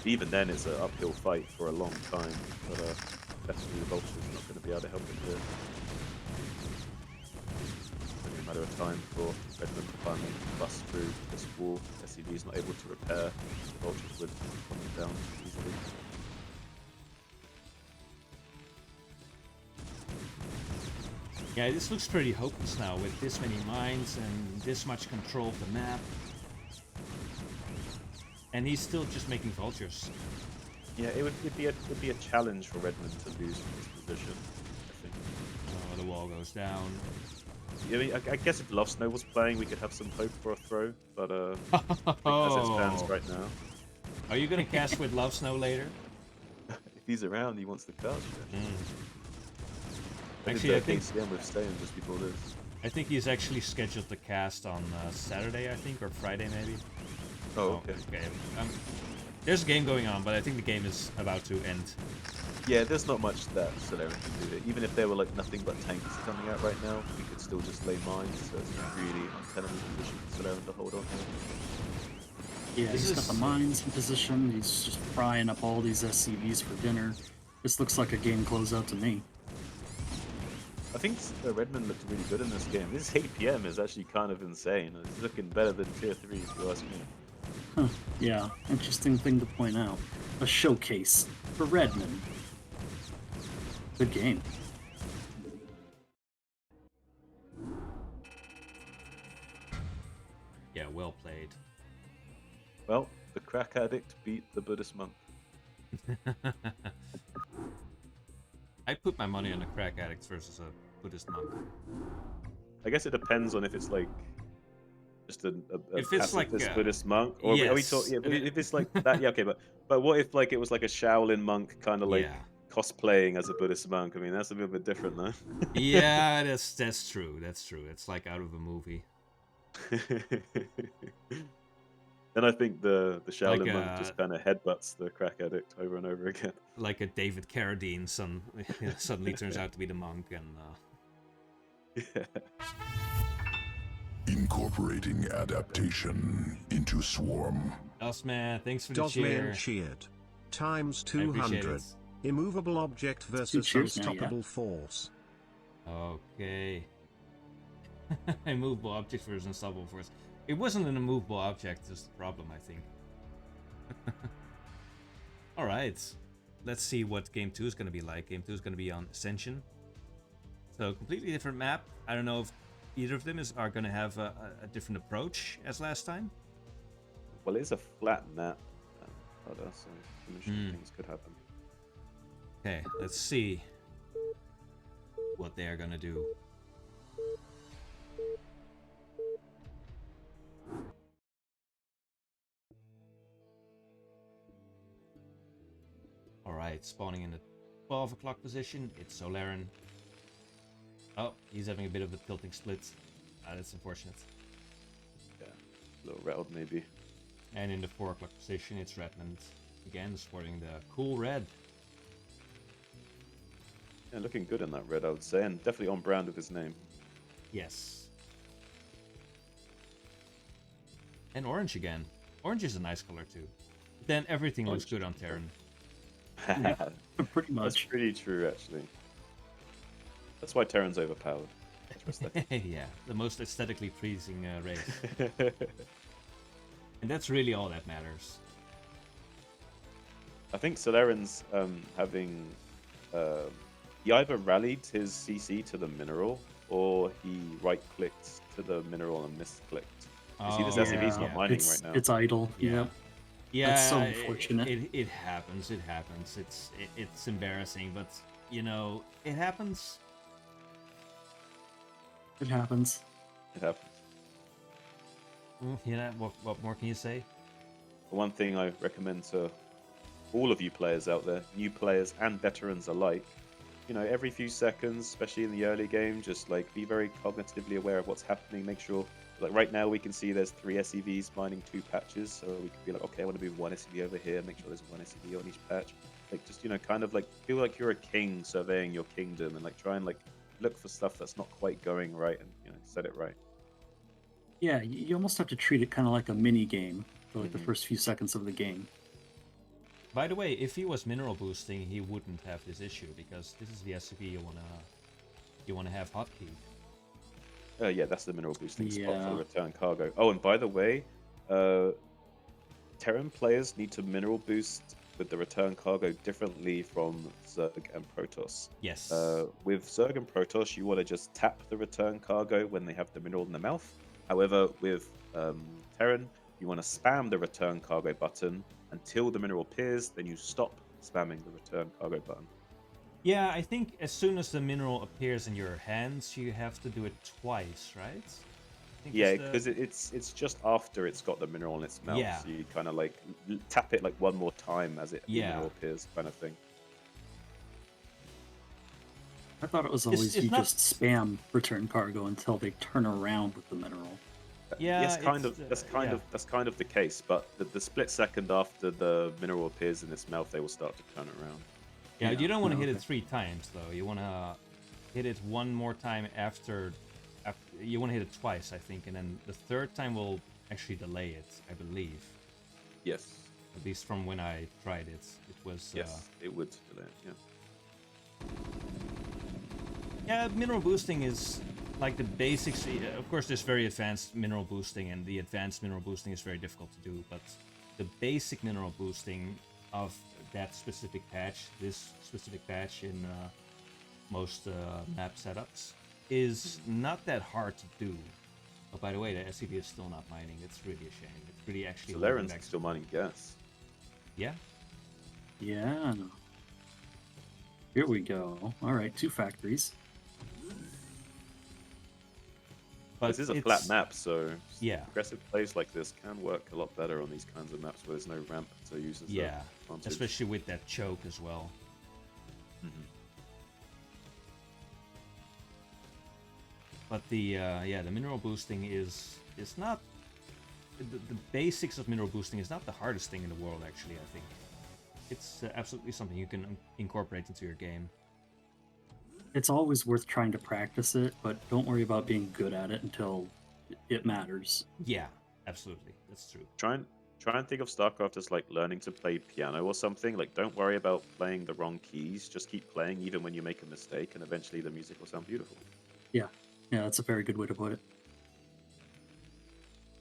Even then, it's an uphill fight for a long time, but definitely the vulture's not going to be able to help him here. It's only a matter of time for Redmond to finally bust through this wall. SCV is not able to repair. The vultures would come down easily. Yeah, this looks pretty hopeless now with this many mines and this much control of the map. And he's still just making vultures. Yeah, it'd be a challenge for Redmond to lose from this position, I think. Oh, the wall goes down. Yeah, I mean, I guess if Love Snow was playing, we could have some hope for a throw, but I think as it stands right now. Are you gonna cast with Love Snow later? If he's around, he wants to cast. Actually, I think KCM with staying just before this. I think he's actually scheduled to cast on Saturday, I think, or Friday maybe. Oh, okay. There's a game going on, but I think the game is about to end. Yeah, there's not much that Solaerran can do here. Even if there were like nothing but tanks coming out right now, we could still just lay mines, so it's a really untenable position for Solaerran to hold on here. Yeah, he's got the mines in position. He's just frying up all these SCVs for dinner. This looks like a game closeout to me. I think Redmond looked really good in this game. This 8 PM is actually kind of insane. It's looking better than Tier 3, if you ask me. Huh, yeah, interesting thing to point out. A showcase for Redmond. Good game. Yeah, well played. Well, the crack addict beat the Buddhist monk. I put my money on the crack addicts versus a Buddhist monk. I guess it depends on if it's like just a if it's like Buddhist monk, or yes. are we talking? Yeah, if it's like that, yeah, okay. But what if like it was like a Shaolin monk kind of like cosplaying as a Buddhist monk? I mean, that's a little bit different, though. Yeah, that's true. That's true. It's like out of a movie. Then I think the Shaolin like, monk just kind of headbutts the crack addict over and over again. Like a David Carradine suddenly turns out to be the monk, and yeah. Incorporating adaptation into Swarm. Dustman, thanks for the Dozman cheer. cheered. Times I appreciate 200. it. Immovable object versus unstoppable force. Okay. Immovable object versus unstoppable force. It wasn't an immovable object, that's the problem, I think. Alright. Let's see what Game 2 is going to be like. Game 2 is going to be on Ascension. So, completely different map. I don't know if either of them are going to have a different approach as last time. Well, it's a flat map, so things could happen. Okay, let's see what they are gonna do. Alright, spawning in the 12 o'clock position, it's Solaerran. Oh, he's having a bit of a tilting split. That's unfortunate. Yeah, a little rattled maybe. And in the 4 o'clock position, it's Redmond. Again, sporting the cool red. Yeah, looking good in that red, I would say, and definitely on brand with his name. Yes. And orange again. Orange is a nice color too. Then everything looks good on Terran. Pretty much. That's pretty true, actually. That's why Terran's overpowered. Yeah, the most aesthetically pleasing race. And that's really all that matters. I think Solaerran's having... he either rallied his CC to the mineral, or he right-clicked to the mineral and misclicked. You see, this SCV's not mining right now. It's idle. Yeah. Yeah, That's so unfortunate. It happens. It happens. It's embarrassing, but you know, it happens. It happens. It happens. You know, what more can you say? The one thing I recommend to all of you players out there, new players and veterans alike, you know, every few seconds, especially in the early game, just like be very cognitively aware of what's happening. Make sure, like right now, we can see there's 3 SCVs mining 2 patches, so we can be like, okay, I want to move 1 SCV over here. Make sure there's 1 SCV on each patch. Like, just, you know, kind of like feel like you're a king surveying your kingdom, and like try and like look for stuff that's not quite going right, and you know, set it right. Yeah, you almost have to treat it kind of like a mini game for like the first few seconds of the game. By the way, if he was mineral boosting, he wouldn't have this issue because this is the SCV you wanna have hotkeyed. Yeah, that's the mineral boosting spot Yeah. for return cargo. Oh, and by the way, Terran players need to mineral boost with the return cargo differently from Zerg and Protoss. Yes. With Zerg and Protoss, you want to just tap the return cargo when they have the mineral in the mouth. However, with Terran, you want to spam the return cargo button until the mineral appears, then you stop spamming the return cargo button. Yeah, I think as soon as the mineral appears in your hands, you have to do it twice, right? I think Yeah, it's the- because it's just after it's got the mineral in its mouth, Yeah. so you kind of like tap it like one more time as the Yeah. mineral appears, kind of thing. I thought it was always it's you not- just spam return cargo until they turn around with the mineral. Yeah, yes, kind it's, of. yeah. That's kind of the case. But the split second after the mineral appears in its mouth, they will start to turn it around. Yeah, Yeah, you don't want to no, hit it okay. 3 times though. You want to hit it one more time after you want to hit it twice, I think, and then the 3rd time will actually delay it, I believe. Yes. At least from when I tried it, it was. Yes, it would delay it. Yeah. Yeah, mineral boosting is like the basics. Of course, there's very advanced mineral boosting, and the advanced mineral boosting is very difficult to do. But the basic mineral boosting of that specific patch, this specific patch in most map setups, is not that hard to do. Oh, by the way, the SCV is still not mining. It's really a shame. It's really actually. Solaerran's still mining gas. Yeah. Yeah. Here we go. All right, 2 factories. But This is a flat it's- map, so Yeah. aggressive plays like this can work a lot better on these kinds of maps where there's no ramp to use as a Yeah, advantage. especially with that choke as well. Mhm. But the the mineral boosting is not the basics of mineral boosting is not the hardest thing in the world. Actually, I think it's absolutely something you can incorporate into your game. It's always worth trying to practice it, but don't worry about being good at it until it matters. Yeah, absolutely, that's true. Try and think of StarCraft as like learning to play piano or something. Like, don't worry about playing the wrong keys. Just keep playing even when you make a mistake, and eventually the music will sound beautiful. Yeah, that's a very good way to put it.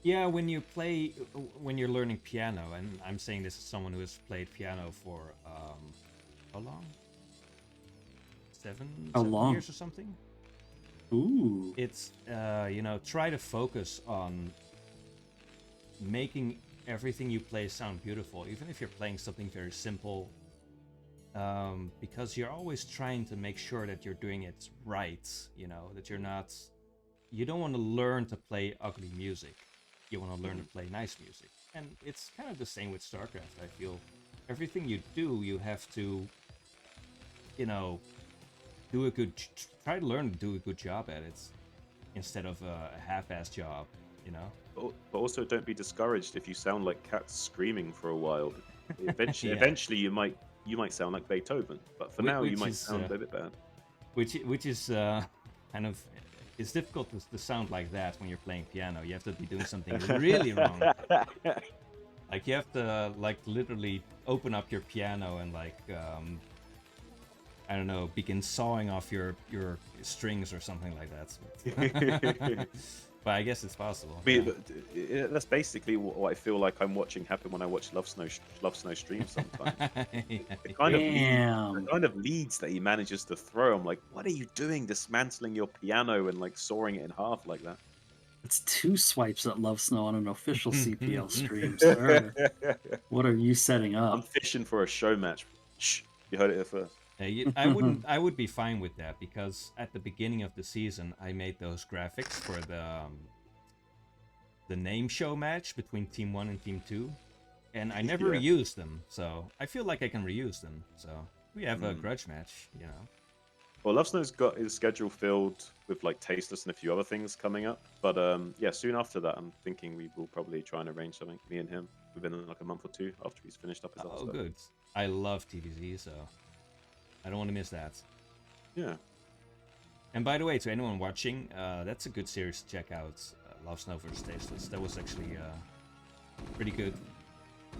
Yeah, when you're learning piano, and I'm saying this as someone who has played piano for how long? Seven long? years or something. Ooh. It's try to focus on making everything you play sound beautiful, even if you're playing something very simple. because you're always trying to make sure that you're doing it right, you know, that you're not, you don't want to learn to play ugly music, you want to learn to play nice music. And it's kind of the same with Starcraft. I feel everything you do, you have to, you know, do a good, try to learn to do a good job at it instead of a half-assed job, you know. But also, don't be discouraged if you sound like cats screaming for a while. Eventually, Yeah. eventually you might sound like Beethoven. But for now, you Which might is, sound a bit bad. which is kind of, it's difficult to sound like that when you're playing piano. You have to be doing something really wrong. Like you have to like literally open up your piano and like I don't know, begin sawing off your strings or something like that. But I guess it's possible. I mean, Yeah. that's basically what I feel like I'm watching happen when I watch Love Snow stream sometimes. The kind of leads that he manages to throw, I'm like, what are you doing, dismantling your piano and like sawing it in half like that? It's 2 swipes at Love Snow on an official CPL stream, sir. What are you setting I'm up? fishing for a show match. Shh, you heard it here first. Yeah, I would be fine with that because at the beginning of the season I made those graphics for the name show match between Team 1 and Team 2, and I never reused them, so I feel like I can reuse them. So we have a grudge match, you know. Well, Love Snow's got his schedule filled with like Tasteless and a few other things coming up, but yeah, soon after that, I'm thinking we will probably try and arrange something, me and him, within like a month or two after he's finished up his other Oh, stuff. good. I love TVZ, so I don't want to miss that. Yeah. And by the way, to anyone watching, that's a good series to check out. Love Snow vs. Tasteless. That was actually pretty good.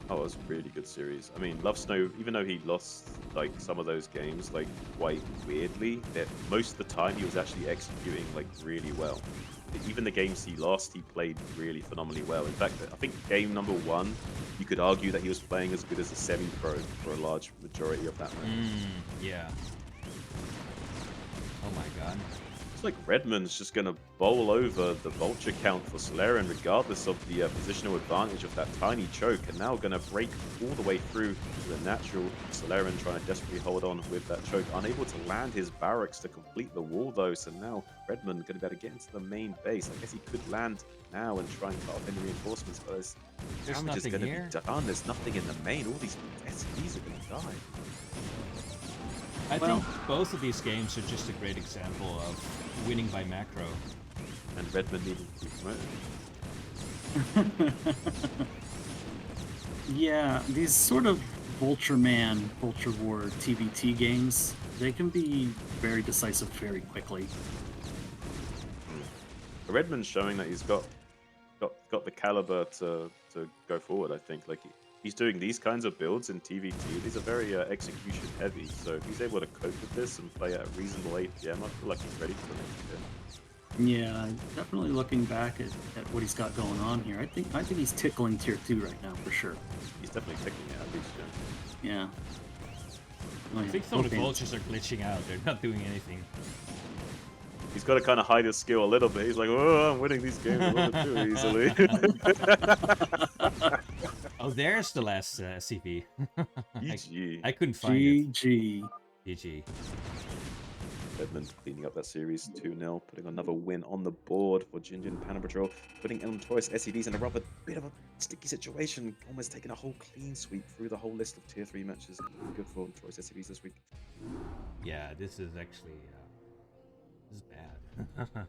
Oh, it was a really good series. I mean, Love Snow, even though he lost like some of those games, like quite weirdly, that most of the time he was actually executing like really well. Even the games he lost, he played really phenomenally well. In fact, I think game number 1, you could argue that he was playing as good as a semi-pro for a large majority of that match. Yeah. Oh my god. It's like Redmond's just going to bowl over the Vulture count for Solaerran regardless of the positional advantage of that tiny choke, and now going to break all the way through to the natural. Solaerran trying to desperately hold on with that choke, unable to land his barracks to complete the wall though, so now Redmond going to be able to get into the main base. I guess he could land now and try and cut off any reinforcements, but there's damage is going to be done. There's nothing in the main. All these SCVs are going to die. I think both of these games are just a great example of winning by macro. And Redmond needing to be promoted. Yeah, these sort of Vulture Man, Vulture War TVT games, they can be very decisive very quickly. Redmond's showing that he's got the caliber to go forward. I think like he's doing these kinds of builds in TVT. These are very execution heavy. So if he's able to cope with this and play at a reasonable APM, I feel like he's ready for the next year. Yeah, definitely looking back at what he's got going on here. I think he's tickling tier 2 right now for sure. He's definitely ticking it at least. Yeah. I think some of the vultures are glitching out. They're not doing anything. He's got to kind of hide his skill a little bit. He's like, oh, I'm winning these games a little too easily. Oh, there's the last CV. GG. I couldn't find it. GG. Redmond cleaning up that series 2-0, putting another win on the board for Jinjin Panda Patrol, putting Notorious S.C.Vs in a rather bit of a sticky situation, almost taking a whole clean sweep through the whole list of tier 3 matches. Good for Notorious S.C.Vs this week. Yeah, this is actually this is bad.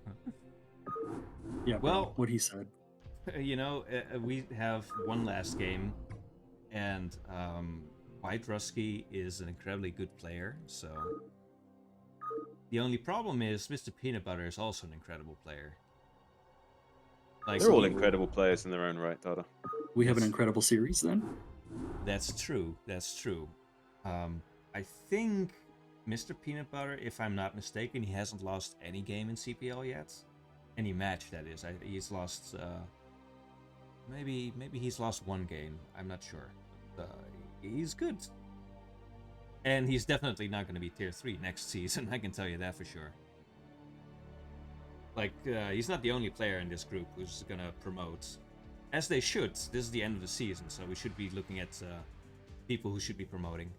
Yeah, well, what he said. You know, we have one last game, and WhiteRuski is an incredibly good player, so the only problem is Mr. PeanutButter is also an incredible player. Like, they're all incredible players in their own right, Dada. We have an incredible series then? That's true. That's true. I think Mr. PeanutButter, if I'm not mistaken, he hasn't lost any game in CPL yet. Any match, that is. He's lost... maybe he's lost one game. I'm not sure. He's good. And he's definitely not going to be tier 3 next season, I can tell you that for sure. Like, he's not the only player in this group who's going to promote. As they should. This is the end of the season, so we should be looking at people who should be promoting.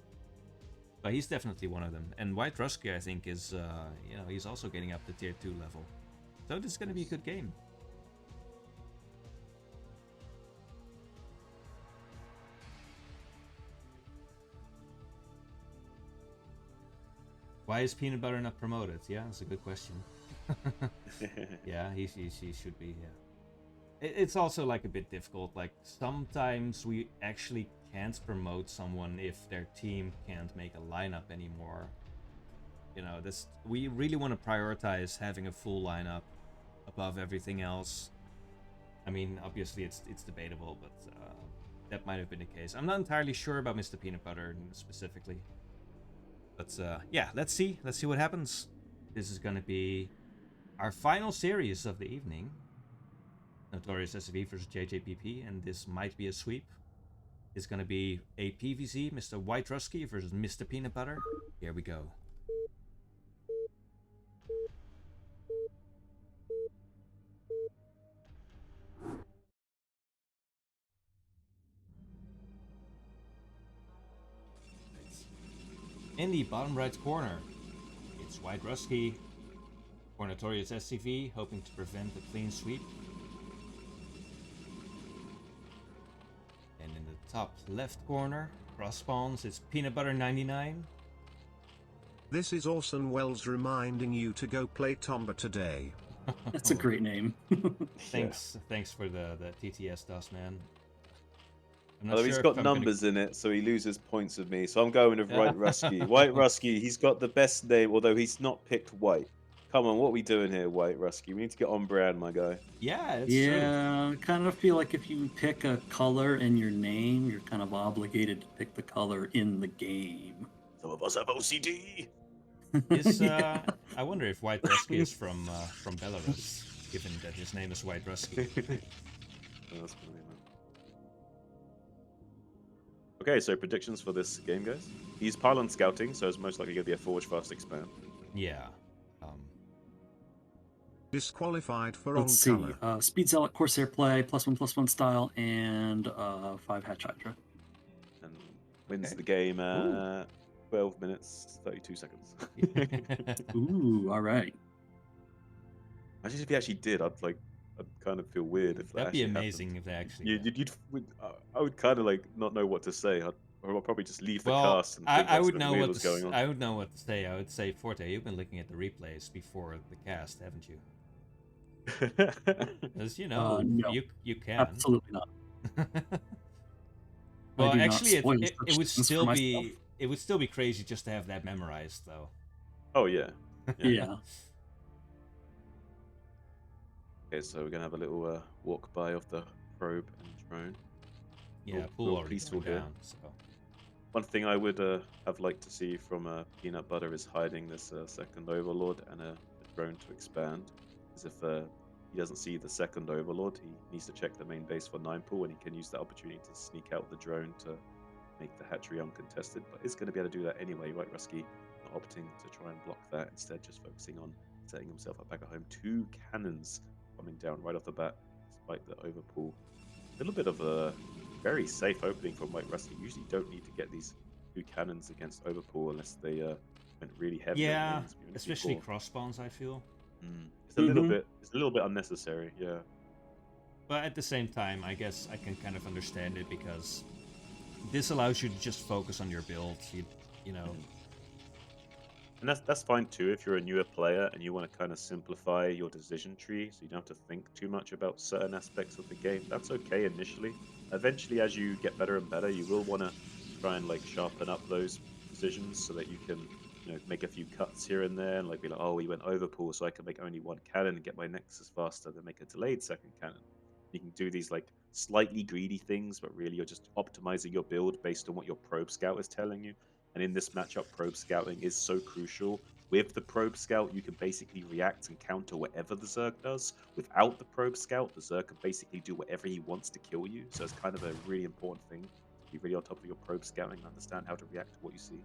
But he's definitely one of them. And WhiteRuski, I think, is, you know, he's also getting up to tier 2 level. So this is going to be a good game. Why is PeanutButter not promoted? Yeah, that's a good question. Yeah, he should be, yeah. It's also like a bit difficult. Like sometimes we actually can't promote someone if their team can't make a lineup anymore. You know, this we really want to prioritize having a full lineup above everything else. I mean, obviously it's debatable, but that might have been the case. I'm not entirely sure about Mr. PeanutButter specifically. But yeah, let's see what happens. This is gonna be our final series of the evening. Notorious S.C.V versus JJPP, and this might be a sweep. It's gonna be a PVZ, Mr. WhiteRuski versus Mr. PeanutButter. Here we go. In the bottom right corner, it's WhiteRuski for Notorious S.C.V, hoping to prevent a clean sweep. And in the top left corner, cross spawns, it's PeanutButter99. This is Orson Welles reminding you to go play Tomba today. That's a great name. Thanks for the TTS DOS, man. I'm not Although sure he's if got I'm numbers in it, so he loses points with me. So I'm going with WhiteRuski. WhiteRuski, he's got the best name, although he's not picked white. Come on, what are we doing here, WhiteRuski? We need to get on brand, my guy. Yeah, it's true. Yeah, I kind of feel like if you pick a color in your name, you're kind of obligated to pick the color in the game. Some of us have OCD. Is Yeah. I wonder if WhiteRuski is from Belarus, given that his name is WhiteRuski. Oh, that's funny, man. Okay, so predictions for this game, guys. He's pylon scouting, so it's most likely going to be a forge fast expand. Yeah. Disqualified for Let's see. Speed Zealot, Corsair play, +1/+1 style, and 5 Hatch Hydra. And wins Okay. the game at 12 minutes, 32 seconds. Ooh, all right. Imagine if he actually did, I'd kind of feel weird if that That'd be actually amazing happened. if they actually. I would kind of like not know what to say. I'll probably just leave the Well, cast and think I that's would something know weird what was to going on. I would know what to say. I would say, Forte, you've been looking at the replays before the cast, haven't you? Because you know No, you can. absolutely not. Well, I do actually, not spoil it such would things for still myself. be crazy just to have that memorized, though. Oh yeah. Yeah. Okay, so we're gonna have a little walk by of the probe and drone. Yeah, Real pool already peaceful going here. down. So One thing I would have liked to see from PeanutButter is hiding this second Overlord and a drone to expand. As if he doesn't see the second Overlord, he needs to check the main base for 9 pool, and he can use that opportunity to sneak out the drone to make the hatchery uncontested. But it's going to be able to do that anyway, right, WhiteRuski? Not opting to try and block that, instead just focusing on setting himself up back at home. 2 cannons coming down right off the bat, despite the overpool. A little bit of a very safe opening from WhiteRuski. You usually don't need to get these 2 cannons against overpool unless they went really heavy. yeah, on wings, even if you especially fall. cross spawns, I feel. It's a little bit. It's a little bit unnecessary. Yeah. But at the same time, I guess I can kind of understand it because this allows you to just focus on your build. You know. And that's fine too if you're a newer player and you want to kind of simplify your decision tree, so you don't have to think too much about certain aspects of the game. That's okay initially. Eventually, as you get better and better, you will want to try and like sharpen up those decisions so that you can, make a few cuts here and there, and like be like, oh, we went overpool, so I can make only 1 cannon and get my nexus faster, then make a delayed second cannon. You can do these like slightly greedy things, but really you're just optimizing your build based on what your probe scout is telling you. And in this matchup, probe scouting is so crucial. With the probe scout, you can basically react and counter whatever the Zerg does. Without the probe scout, the Zerg can basically do whatever he wants to kill you. So it's kind of a really important thing to be really on top of your probe scouting and understand how to react to what you see.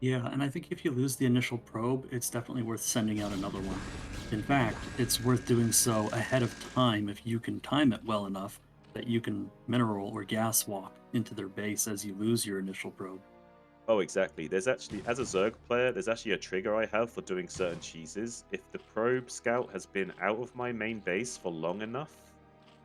Yeah, and I think if you lose the initial probe, it's definitely worth sending out another one. In fact, it's worth doing so ahead of time if you can time it well enough that you can mineral or gas walk into their base as you lose your initial probe. Oh, exactly. There's actually, as a Zerg player, there's actually a trigger I have for doing certain cheeses. If the probe scout has been out of my main base for long enough,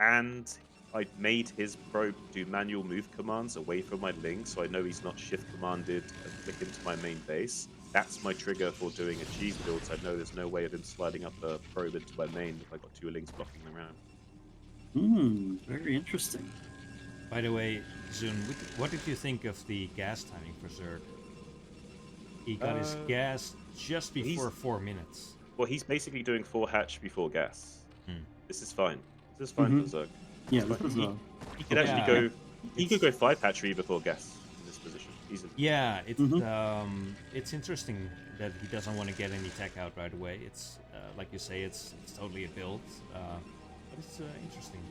and I made his probe do manual move commands away from my link, so I know he's not shift commanded and click into my main base, that's my trigger for doing a cheese build. So I know there's no way of him sliding up a probe into my main if I got 2 links blocking him around. Very interesting. By the way, Zun, what did you think of the gas timing for Zerg? He got his gas just before 4 minutes. Well, he's basically doing 4 hatch before gas. Hmm. This is fine. This is fine for Zerg. Yeah, this is He could actually go. He could go 5 hatchery before gas in this position easily. Yeah, it's interesting that he doesn't want to get any tech out right away. It's like you say, it's totally a build, but it's interesting.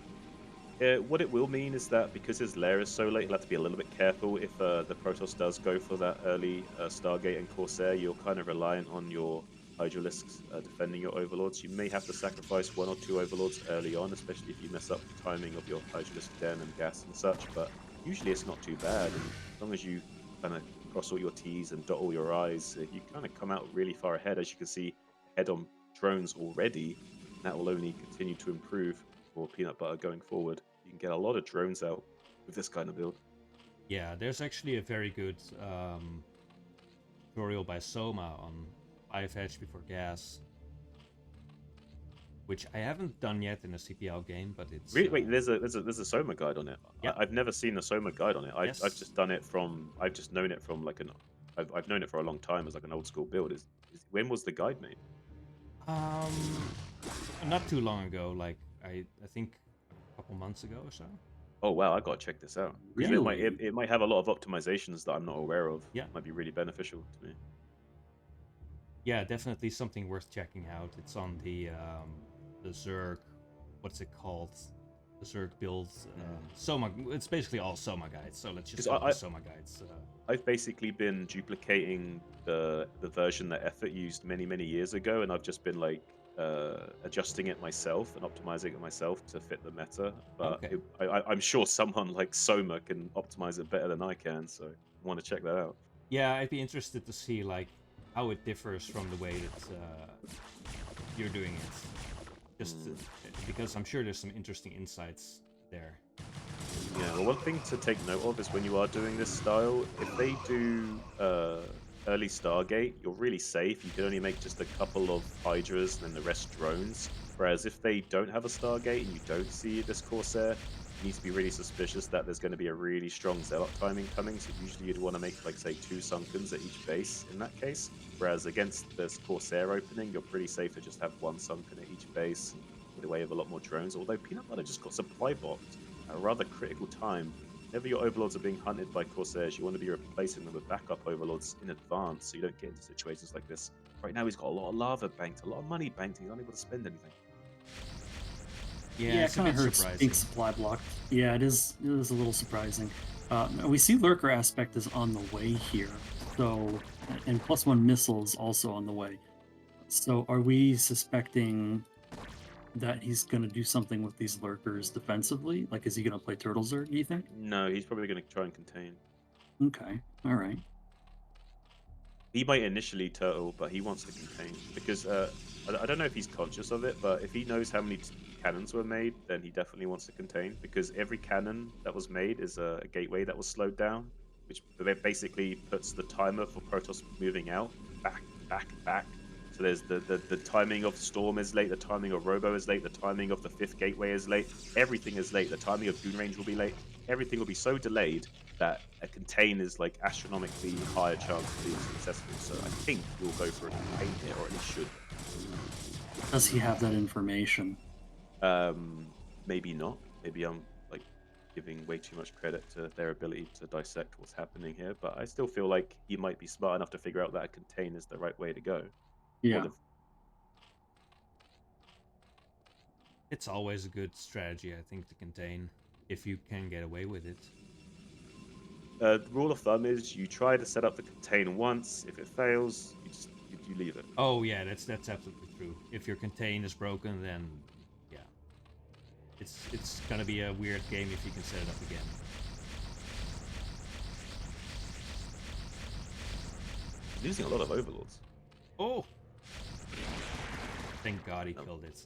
What it will mean is that because his lair is so late, he'll have to be a little bit careful if the Protoss does go for that early Stargate and Corsair. You're kind of reliant on your Hydralisks defending your Overlords. You may have to sacrifice 1 or 2 Overlords early on, especially if you mess up the timing of your Hydralisk Den and gas and such, but usually it's not too bad. And as long as you kind of cross all your T's and dot all your I's, you kind of come out really far ahead. As you can see, ahead on drones already. That will only continue to improve for PeanutButter going forward. You can get a lot of drones out with this kind of build. Yeah, there's actually a very good tutorial by Soma on 5 hatch before gas, which I haven't done yet in a CPL game, but it's Really? Wait, there's a Soma guide on it. Yeah. I've never seen a Soma guide on it. I've Yes. just done it from. I've just known it from like I've known it for a long time as like an old school build. When was the guide made? not too long ago, like I think a couple months ago or so. Oh wow, I gotta check this out. 'Cause Really? it might have a lot of optimizations that I'm not aware of. Yeah. Might be really beneficial to me. Yeah, definitely something worth checking out. It's on the Zerg, what's it called? The Zerg builds Soma. It's basically all Soma guides. So let's just 'Cause go with Soma guides. I've basically been duplicating the version that Effort used many years ago, and I've just been like adjusting it myself and optimizing it myself to fit the meta. But Okay. I'm sure someone like Soma can optimize it better than I can, so I want to check that out. Yeah, I'd be interested to see like how it differs from the way that you're doing it. Just because I'm sure there's some interesting insights there. Yeah, well, one thing to take note of is when you are doing this style, if they do early Stargate, you're really safe. You can only make just a couple of Hydras and then the rest drones. Whereas if they don't have a Stargate and you don't see this Corsair, you need to be really suspicious that there's going to be a really strong Zealot timing coming. So usually you'd want to make, like, say, 2 Sunkens at each base in that case. Whereas against this Corsair opening, you're pretty safe to just have 1 Sunken at each base and get away with a lot more drones. Although PeanutButter just got supply boxed at a rather critical time. Whenever your overlords are being hunted by Corsairs, you want to be replacing them with backup overlords in advance so you don't get into situations like this. Right now he's got a lot of lava banked, a lot of money banked, and he's unable to spend anything. Yeah, it it's a kind of bit hurts surprising. being supply blocked. Yeah, it is a little surprising. We see Lurker aspect is on the way here, so and +1 missiles also on the way. So are we suspecting that he's going to do something with these Lurkers defensively? Like, is he going to play Turtle Zerg, do you think? No, he's probably going to try and contain. Okay, all right. He might initially turtle, but he wants to contain because I don't know if he's conscious of it, but if he knows how many cannons were made, then he definitely wants to contain because every cannon that was made is a gateway that was slowed down, which basically puts the timer for Protoss moving out back. So there's the timing of Storm is late, the timing of Robo is late, the timing of the 5th gateway is late, everything is late, the timing of Dune Range will be late, everything will be so delayed that a contain is like astronomically higher chance of being successful. So I think we'll go for a contain here, or at least should. Does he have that information? Maybe not. Maybe I'm like giving way too much credit to their ability to dissect what's happening here, but I still feel like he might be smart enough to figure out that a contain is the right way to go. Yeah. It's always a good strategy, I think, to contain if you can get away with it. The rule of thumb is you try to set up the contain once. If it fails, you leave it. Oh yeah, that's absolutely true. If your contain is broken, then yeah, it's gonna be a weird game if you can set it up again. Losing a lot of overlords. Oh! Thank God he killed it.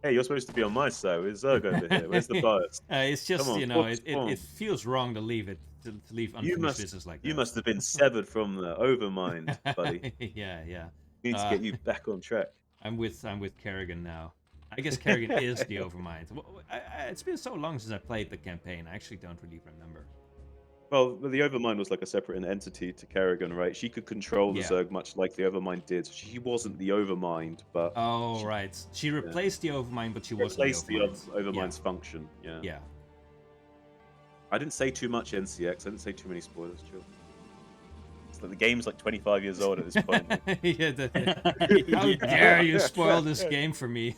Hey, you're supposed to be on my side. Where's Zerg over here? Where's the bias? It's just, Come on, you know, focus it on. feels wrong to leave it, to leave unfinished business like that. You must have been severed from the Overmind, buddy. Yeah, yeah. We need to get you back on track. I'm with Kerrigan now. I guess Kerrigan is the Overmind. Well, it's been so long since I played the campaign. I actually don't really remember. Well, the Overmind was like a separate entity to Kerrigan, right? She could control the Yeah. Zerg much like the Overmind did. She wasn't the Overmind, but Oh, right. She replaced the Overmind, but she wasn't replaced the Overmind. the Overmind's function. Yeah. Yeah. I didn't say too much NCX. I didn't say too many spoilers, chill. It's like the game's like 25 years old at this point. How dare you spoil this game for me?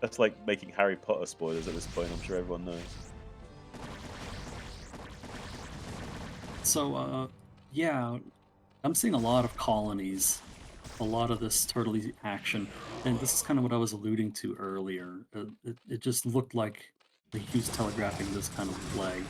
That's like making Harry Potter spoilers at this point. I'm sure everyone knows. So, yeah, I'm seeing a lot of colonies, a lot of this turtley action, and this is kind of what I was alluding to earlier. It just looked like he was telegraphing this kind of play,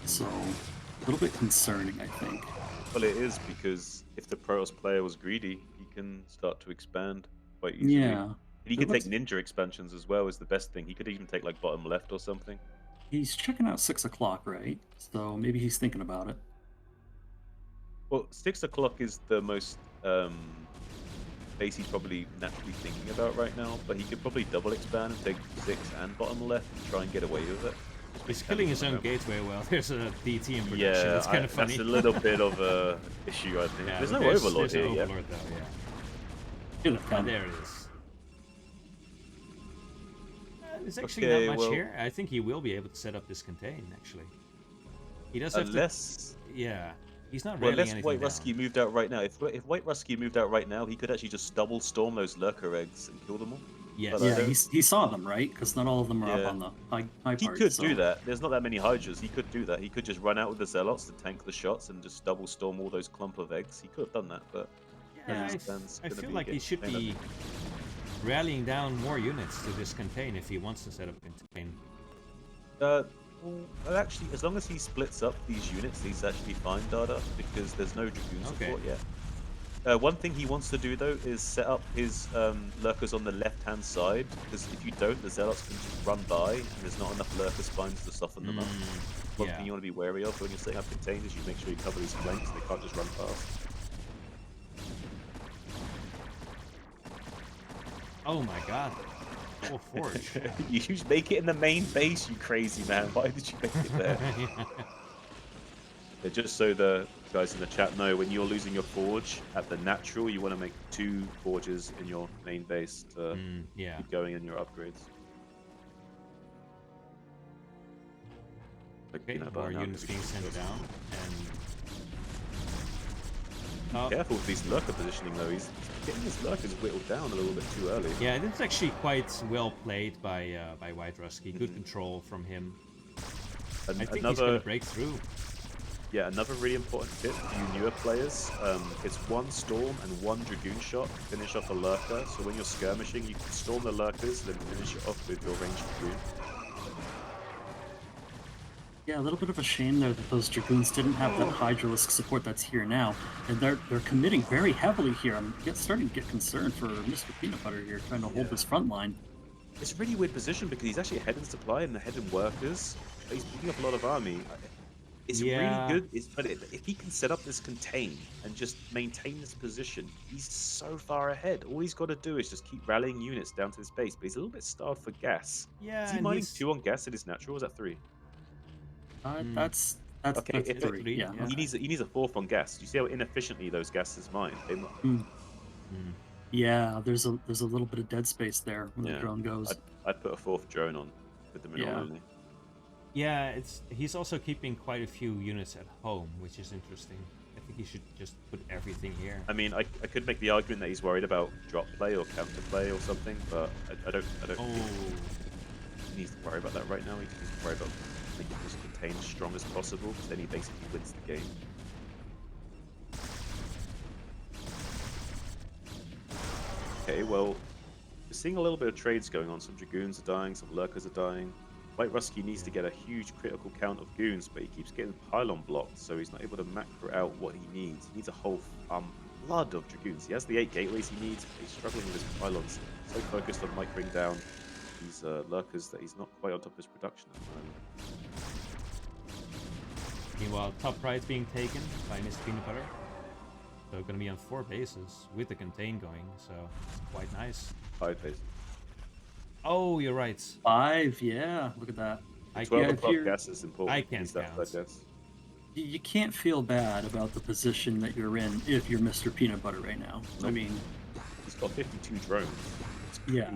so a little bit concerning, I think. Well, it is because if the Protoss player was greedy, he can start to expand quite easily. Yeah. He can take ninja expansions as well, is the best thing. He could even take like bottom left or something. He's checking out 6 o'clock, right? So maybe he's thinking about it. Well, 6 o'clock is the most base he's probably naturally thinking about right now, but he could probably double expand and take 6 and bottom left and try and get away with it. He's killing his own gateway well. There's a DT in production. Yeah, it's kind of funny. That's a little bit of a issue, I think. Yeah, there's no Overlord there's here no yet. Overlord though, yeah. Come. There it is. There's actually not much here. I think he will be able to set up this contain, actually. He does have to... Yeah. He's not railing anything down. Unless WhiteRuski moved out right now. If WhiteRuski moved out right now, he could actually just double storm those lurker eggs and kill them all. Yes. Yeah, he saw them, right? Because not all of them are up on the high part. He could do that. There's not that many Hydras. He could do that. He could just run out with the Zealots to tank the shots and just double storm all those clump of eggs. He could have done that, but... Yeah, I feel like he should be rallying down more units to this contain if he wants to set up a contain. Well, actually, as long as he splits up these units, he's actually fine, Dada, because there's no Dragoon support yet. One thing he wants to do, though, is set up his lurkers on the left-hand side, because if you don't, the Zealots can just run by, and there's not enough lurker spines to soften them up. One thing you want to be wary of when you're setting up containers, you make sure you cover these flanks, they can't just run past. Oh my god. Oh, Forge. You make it in the main base, you crazy man. Why did you make it there? Just so the guys in the chat know, when you're losing your forge at the natural, you want to make 2 forges in your main base to keep going in your upgrades. Like, Okay, more units being sent down, and... Careful with these lurker positioning though, he's getting his lurkers whittled down a little bit too early. Yeah, this is actually quite well played by WhiteRuski. Good control from him. I think he's going to break through. Yeah, another really important tip for you newer players, it's 1 storm and 1 dragoon shot to finish off a lurker. So when you're skirmishing, you can storm the lurkers, then finish it off with your ranged dragoon. Yeah, a little bit of a shame there that those Dragoons didn't have that Hydralisk support that's here now. And they're committing very heavily here. I'm starting to get concerned for Mr. PeanutButter here, trying to hold this front line. It's a really weird position because he's actually ahead in supply and ahead in workers. He's picking up a lot of army. It's really good, but if he can set up this contain and just maintain this position, he's so far ahead. All he's got to do is just keep rallying units down to this base, but he's a little bit starved for gas. Yeah, is he mining 2 on gas at his natural, or is that 3? That's okay, that's 3, yeah. He needs a 4th on gas. You see how inefficiently those gases mine? Yeah, there's a little bit of dead space there when the drone goes. I'd put a 4th drone on with the mineral only. Yeah, he's also keeping quite a few units at home, which is interesting. I think he should just put everything here. I mean, I could make the argument that he's worried about drop play or counter play or something, but I don't think he needs to worry about that right now. He needs to worry about making this contain as strong as possible, because then he basically wins the game. Okay, well, we're seeing a little bit of trades going on. Some Dragoons are dying, some Lurkers are dying. WhiteRuski needs to get a huge critical count of goons, but he keeps getting pylon blocked, so he's not able to macro out what he needs. He needs a whole flood of dragoons. He has the 8 gateways he needs, but he's struggling with his pylons. So focused on microing down these lurkers that he's not quite on top of his production at the moment. Meanwhile, top right being taken by Mr. PeanutButter. So going to be on 4 bases with the contain going, so it's quite nice. 5 bases. Oh, you're right. 5, yeah. Look at that. 12 yeah, o'clock gas is important. I can't count. You can't feel bad about the position that you're in if you're Mr. PeanutButter right now. Nope. I mean, he's got 52 drones. Yeah,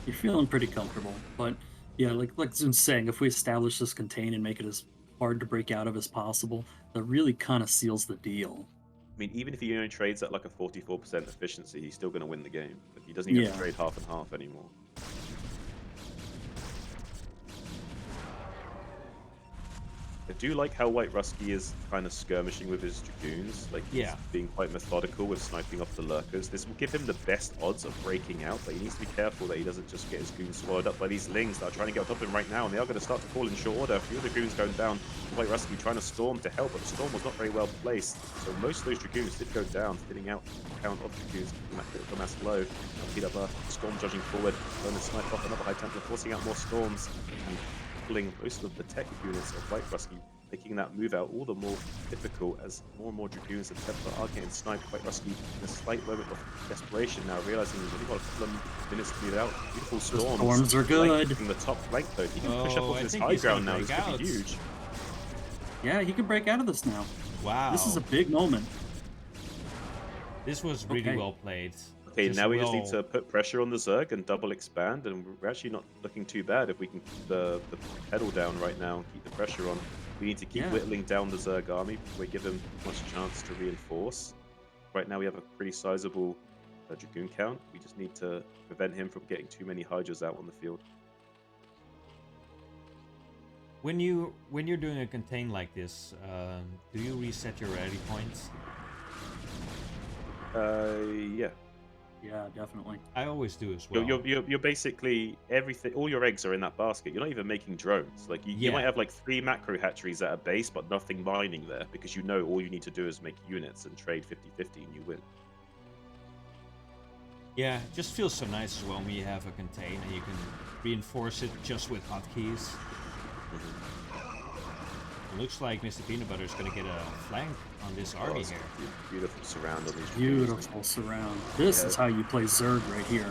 you're feeling pretty comfortable. But yeah, like Zun's saying, if we establish this contain and make it as hard to break out of as possible, that really kind of seals the deal. I mean, even if he only trades at like a 44% efficiency, he's still going to win the game. Like, he doesn't even have to trade half and half anymore. I do like how WhiteRuski is kind of skirmishing with his dragoons. Like, he's being quite methodical with sniping off the lurkers. This will give him the best odds of breaking out, but he needs to be careful that he doesn't just get his goons swallowed up by these lings that are trying to get on top of him right now, and they are going to start to fall in short order. A few of the goons going down. WhiteRuski trying to storm to help, but the storm was not very well placed. So most of those dragoons did go down, thinning out the count of dragoons from that critical mass low. PeanutButter, storm judging forward, going to snipe off another high templar, forcing out more storms. And pulling most of the tech units of WhiteRuski, making that move out all the more difficult as more and more dragoons and Templar are getting sniped. WhiteRuski in a slight moment of desperation now, realizing he's only got a couple of minutes to move out. Beautiful storms. Storms are good. From the top flank though, he can push up off this high ground now. This could be huge. Yeah, he can break out of this now. Wow. This is a big moment. This was really well played. Okay, now we just need to put pressure on the Zerg and double expand, and we're actually not looking too bad if we can keep the pedal down right now and keep the pressure on. We need to keep whittling down the Zerg army before we give him much chance to reinforce. Right now we have a pretty sizable Dragoon count. We just need to prevent him from getting too many Hydras out on the field. When you're doing a contain like this, do you reset your rally points? Yeah. Yeah, definitely. I always do as well. You're basically everything. All your eggs are in that basket. You're not even making drones. Like you might have like 3 macro hatcheries at a base, but nothing mining there because you know all you need to do is make units and trade 50-50 and you win. Yeah, it just feels so nice as well when you have a contain and you can reinforce it just with hotkeys. It looks like Mr. PeanutButter is going to get a flank on this army here. Beautiful surround on these. Beautiful surround. This is how you play Zerg right here.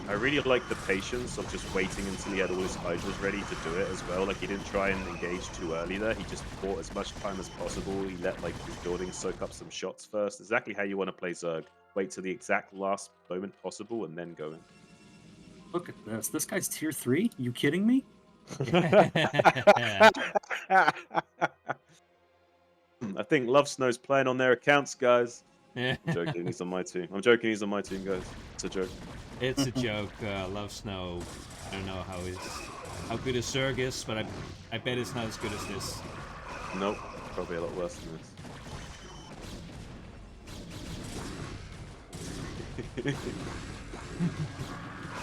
I really like the patience of just waiting until he had all his Hydras ready to do it as well. Like he didn't try and engage too early there. He just bought as much time as possible. He let like his buildings soak up some shots first. Exactly how you want to play Zerg. Wait till the exact last moment possible and then go in. Look at this. This guy's tier 3? You kidding me? I think Love Snow's playing on their accounts, guys. I'm joking, he's on my team. I'm joking, he's on my team, guys. It's a joke. It's a joke. Love Snow. I don't know how good his Zerg is, but I bet it's not as good as this. Nope, probably a lot worse than this.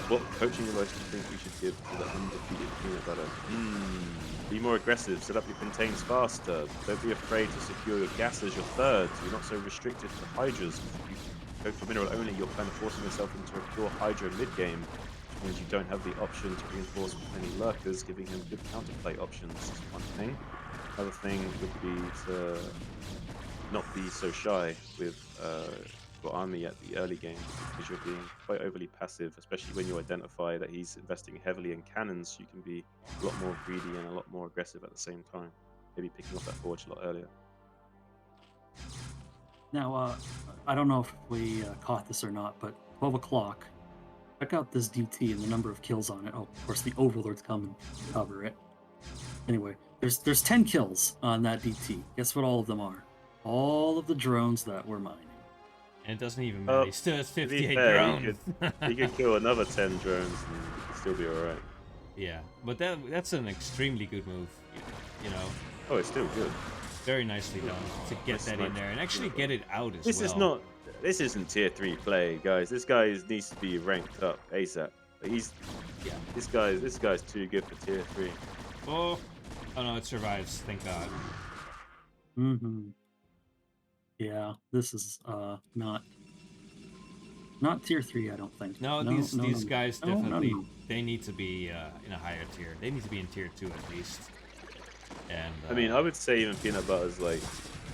What coaching advice do you think we should give to the undefeated PeanutButter? Be more aggressive, set up your contains faster. Don't be afraid to secure your gas as your third. You're not so restricted to Hydras. If you go for mineral only, you're kind of forcing yourself into a pure Hydra mid-game, which means you don't have the option to reinforce with many lurkers, giving him good counterplay options. That's one thing. Another thing would be to not be so shy with your army at the early game, because you're being quite overly passive, especially when you identify that he's investing heavily in cannons. You can be a lot more greedy and a lot more aggressive at the same time, maybe picking up that forge a lot earlier. Now, I don't know if we caught this or not, but 12 o'clock, check out this DT and the number of kills on it. Oh, of course, the Overlords come and cover it. Anyway, there's 10 kills on that DT. Guess what all of them are? All of the drones that we're mining. And it doesn't even matter. He still has 58 fair, drones. He could kill another 10 drones and he'd still be alright. Yeah, but that's an extremely good move, you know. Oh, it's still good. Very nicely done to get that in there and actually get it out as This well. This isn't tier 3 play, guys. This guy needs to be ranked up ASAP. He's Yeah. this guy's too good for tier 3. Oh no, it survives. Thank God. Mm-hmm. Yeah, this is not tier 3, I don't think. No, No, these no, no, these no. guys No, no, definitely no. they need to be in a higher tier. They need to be in tier 2 at least. And I mean, I would say even PeanutButter's like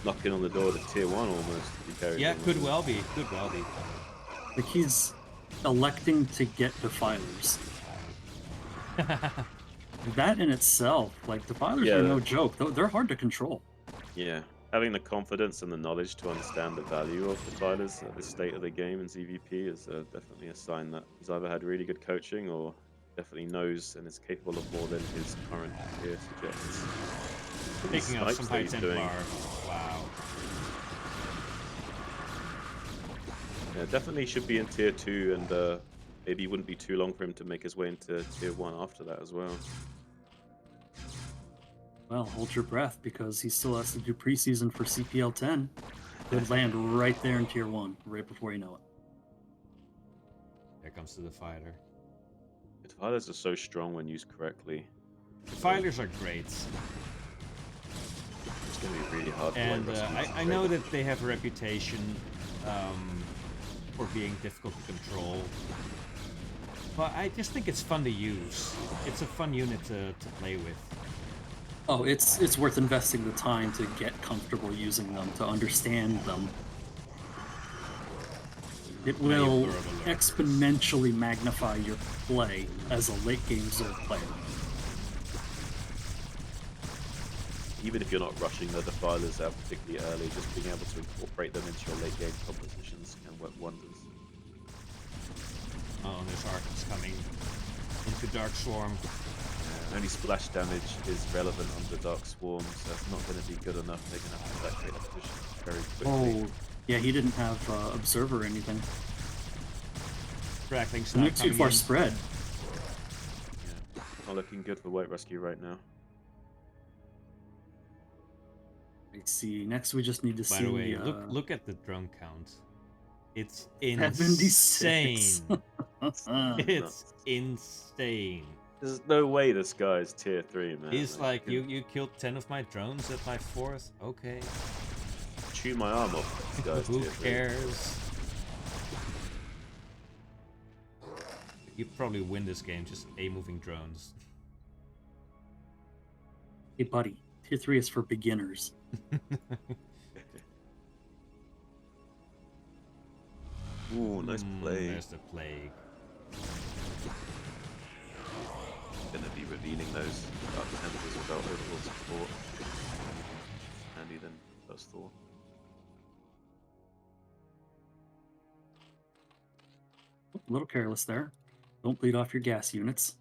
knocking on the door to tier 1 almost. If he carries yeah, on like could this. well be. Could well be. Like, he's electing to get defilers. That in itself, like, defilers Yeah, are no joke. They're hard to control. yeah. Having the confidence and the knowledge to understand the value of defilers at this state of the game in ZVP is definitely a sign that he's either had really good coaching or definitely knows and is capable of more than his current tier suggests. These Picking up some snipes that high he's Templar. doing, Wow. yeah, definitely should be in tier 2, and maybe it wouldn't be too long for him to make his way into tier 1 after that as well. Well, hold your breath, because he still has to do preseason for CPL 10. Could land right there in tier 1, right before you know it. Here comes the Defiler. Defilers are so strong when used correctly. Defilers are great. It's going to be really hard. And for WhiteRuski to I know trade. that they have a reputation for being difficult to control. But I just think it's fun to use. It's a fun unit to play with. Oh, it's worth investing the time to get comfortable using them, to understand them. It will exponentially magnify your play as a late game Zerg player. Even if you're not rushing the defilers out particularly early, just being able to incorporate them into your late game compositions can work wonders. Oh, and there's Archons coming into Dark Swarm. Only splash damage is relevant under Dark Swarm, so that's not going to be good enough. They're going to have to evacuate that position very quickly. Oh, yeah, he didn't have Observer or anything. Crackling's Not not too coming far in. spread. Yeah, not looking good for WhiteRuski right now. Let's see. Next, we just need to By see. the way, look at the drone count. It's 76. insane. It's Nuts. insane. There's no way this guy's tier 3, man. He's like, you killed 10 of my drones at my 4th? Okay. Chew my arm off. This guy's Who tier 3. cares? You probably win this game, just A-moving drones. Hey, buddy. Tier 3 is for beginners. Ooh, nice play. There's the plague. Gonna be revealing those Dark Templars without overall support. Handy then, first Thor. A little careless there. Don't bleed off your gas units.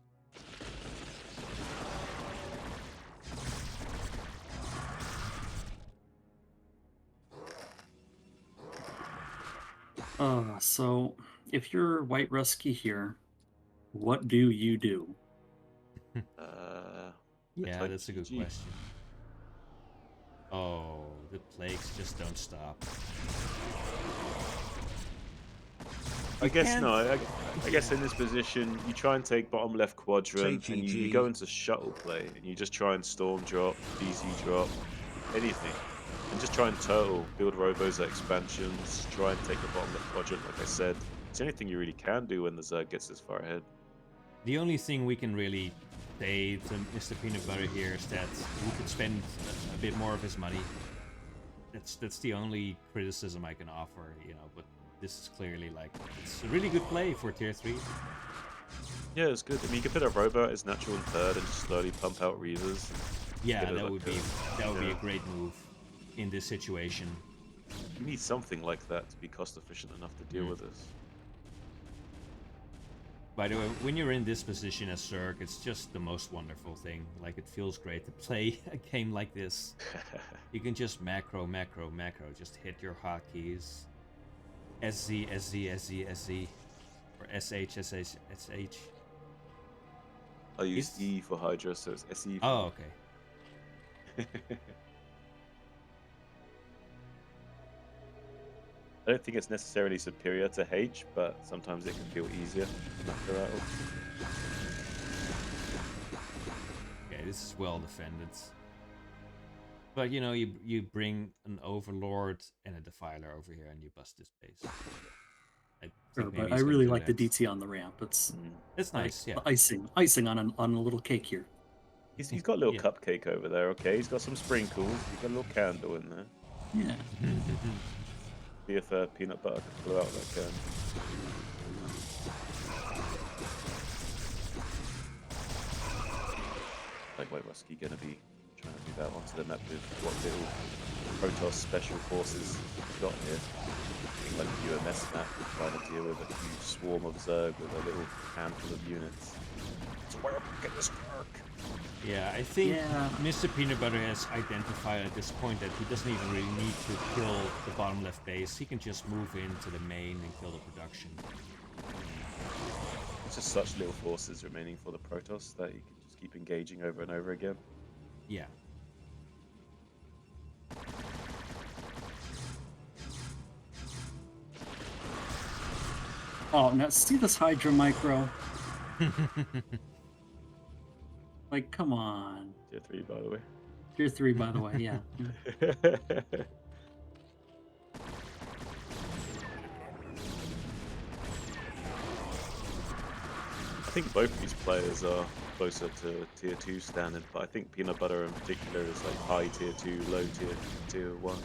So if you're WhiteRuski here, what do you do? Yeah, like that's a good GG. question. Oh, the plagues just don't stop. I guess can't- no. I guess in this position, you try and take bottom left quadrant, and you go into shuttle play, and you just try and storm drop, DZ drop, anything, and just try and turtle, build robos at expansions, try and take the bottom left quadrant. Like I said, it's the only thing you really can do when the Zerg gets this far ahead. The only thing we can really say to Mr. PeanutButter here is that he could spend a bit more of his money. That's the only criticism I can offer, you know, but this is clearly like, it's a really good play for tier 3. Yeah, it's good. I mean, you could put a robo at his natural and third, and just slowly pump out Reavers. Yeah, Get it that like would be yeah. a great move in this situation. You need something like that to be cost efficient enough to deal with this. By the way, when you're in this position as Zerg, it's just the most wonderful thing. Like, it feels great to play a game like this. You can just macro, just hit your hotkeys. SZ, SZ, SZ, SZ, or SH, SH, SH. I use E for Hydra, so it's SE. Oh, okay. I don't think it's necessarily superior to H, but sometimes it can feel easier to knock her out. Okay, this is well defended. But you know, you bring an Overlord and a Defiler over here and you bust his base. I Sure, think maybe but I he's gonna really do like the that. DT on the ramp. It's It's like nice, yeah. the icing on a little cake here. He's got a little Yeah. cupcake over there, okay? He's got some sprinkles. He's got a little candle in there. Yeah. See if peanut butter can blow out that candle. Like WhiteRuski gonna be trying to move out onto the map with what little Protoss special forces he's got here. Like a UMS map, trying to deal with a huge swarm of Zerg with a little handful of units. Swear, get this work. Yeah, I think Yeah. Mr. Peanut Butter has identified at this point that he doesn't even really need to kill the bottom left base. He can just move into the main and kill the production. It's just such little forces remaining for the Protoss that you can just keep engaging over and over again. Yeah. Oh, now see this Hydra micro? Like, come on. Tier 3, by the way. Tier 3, by the way, yeah. I think both of these players are closer to tier 2 standard, but I think Peanut Butter in particular is like high tier 2, low tier 1.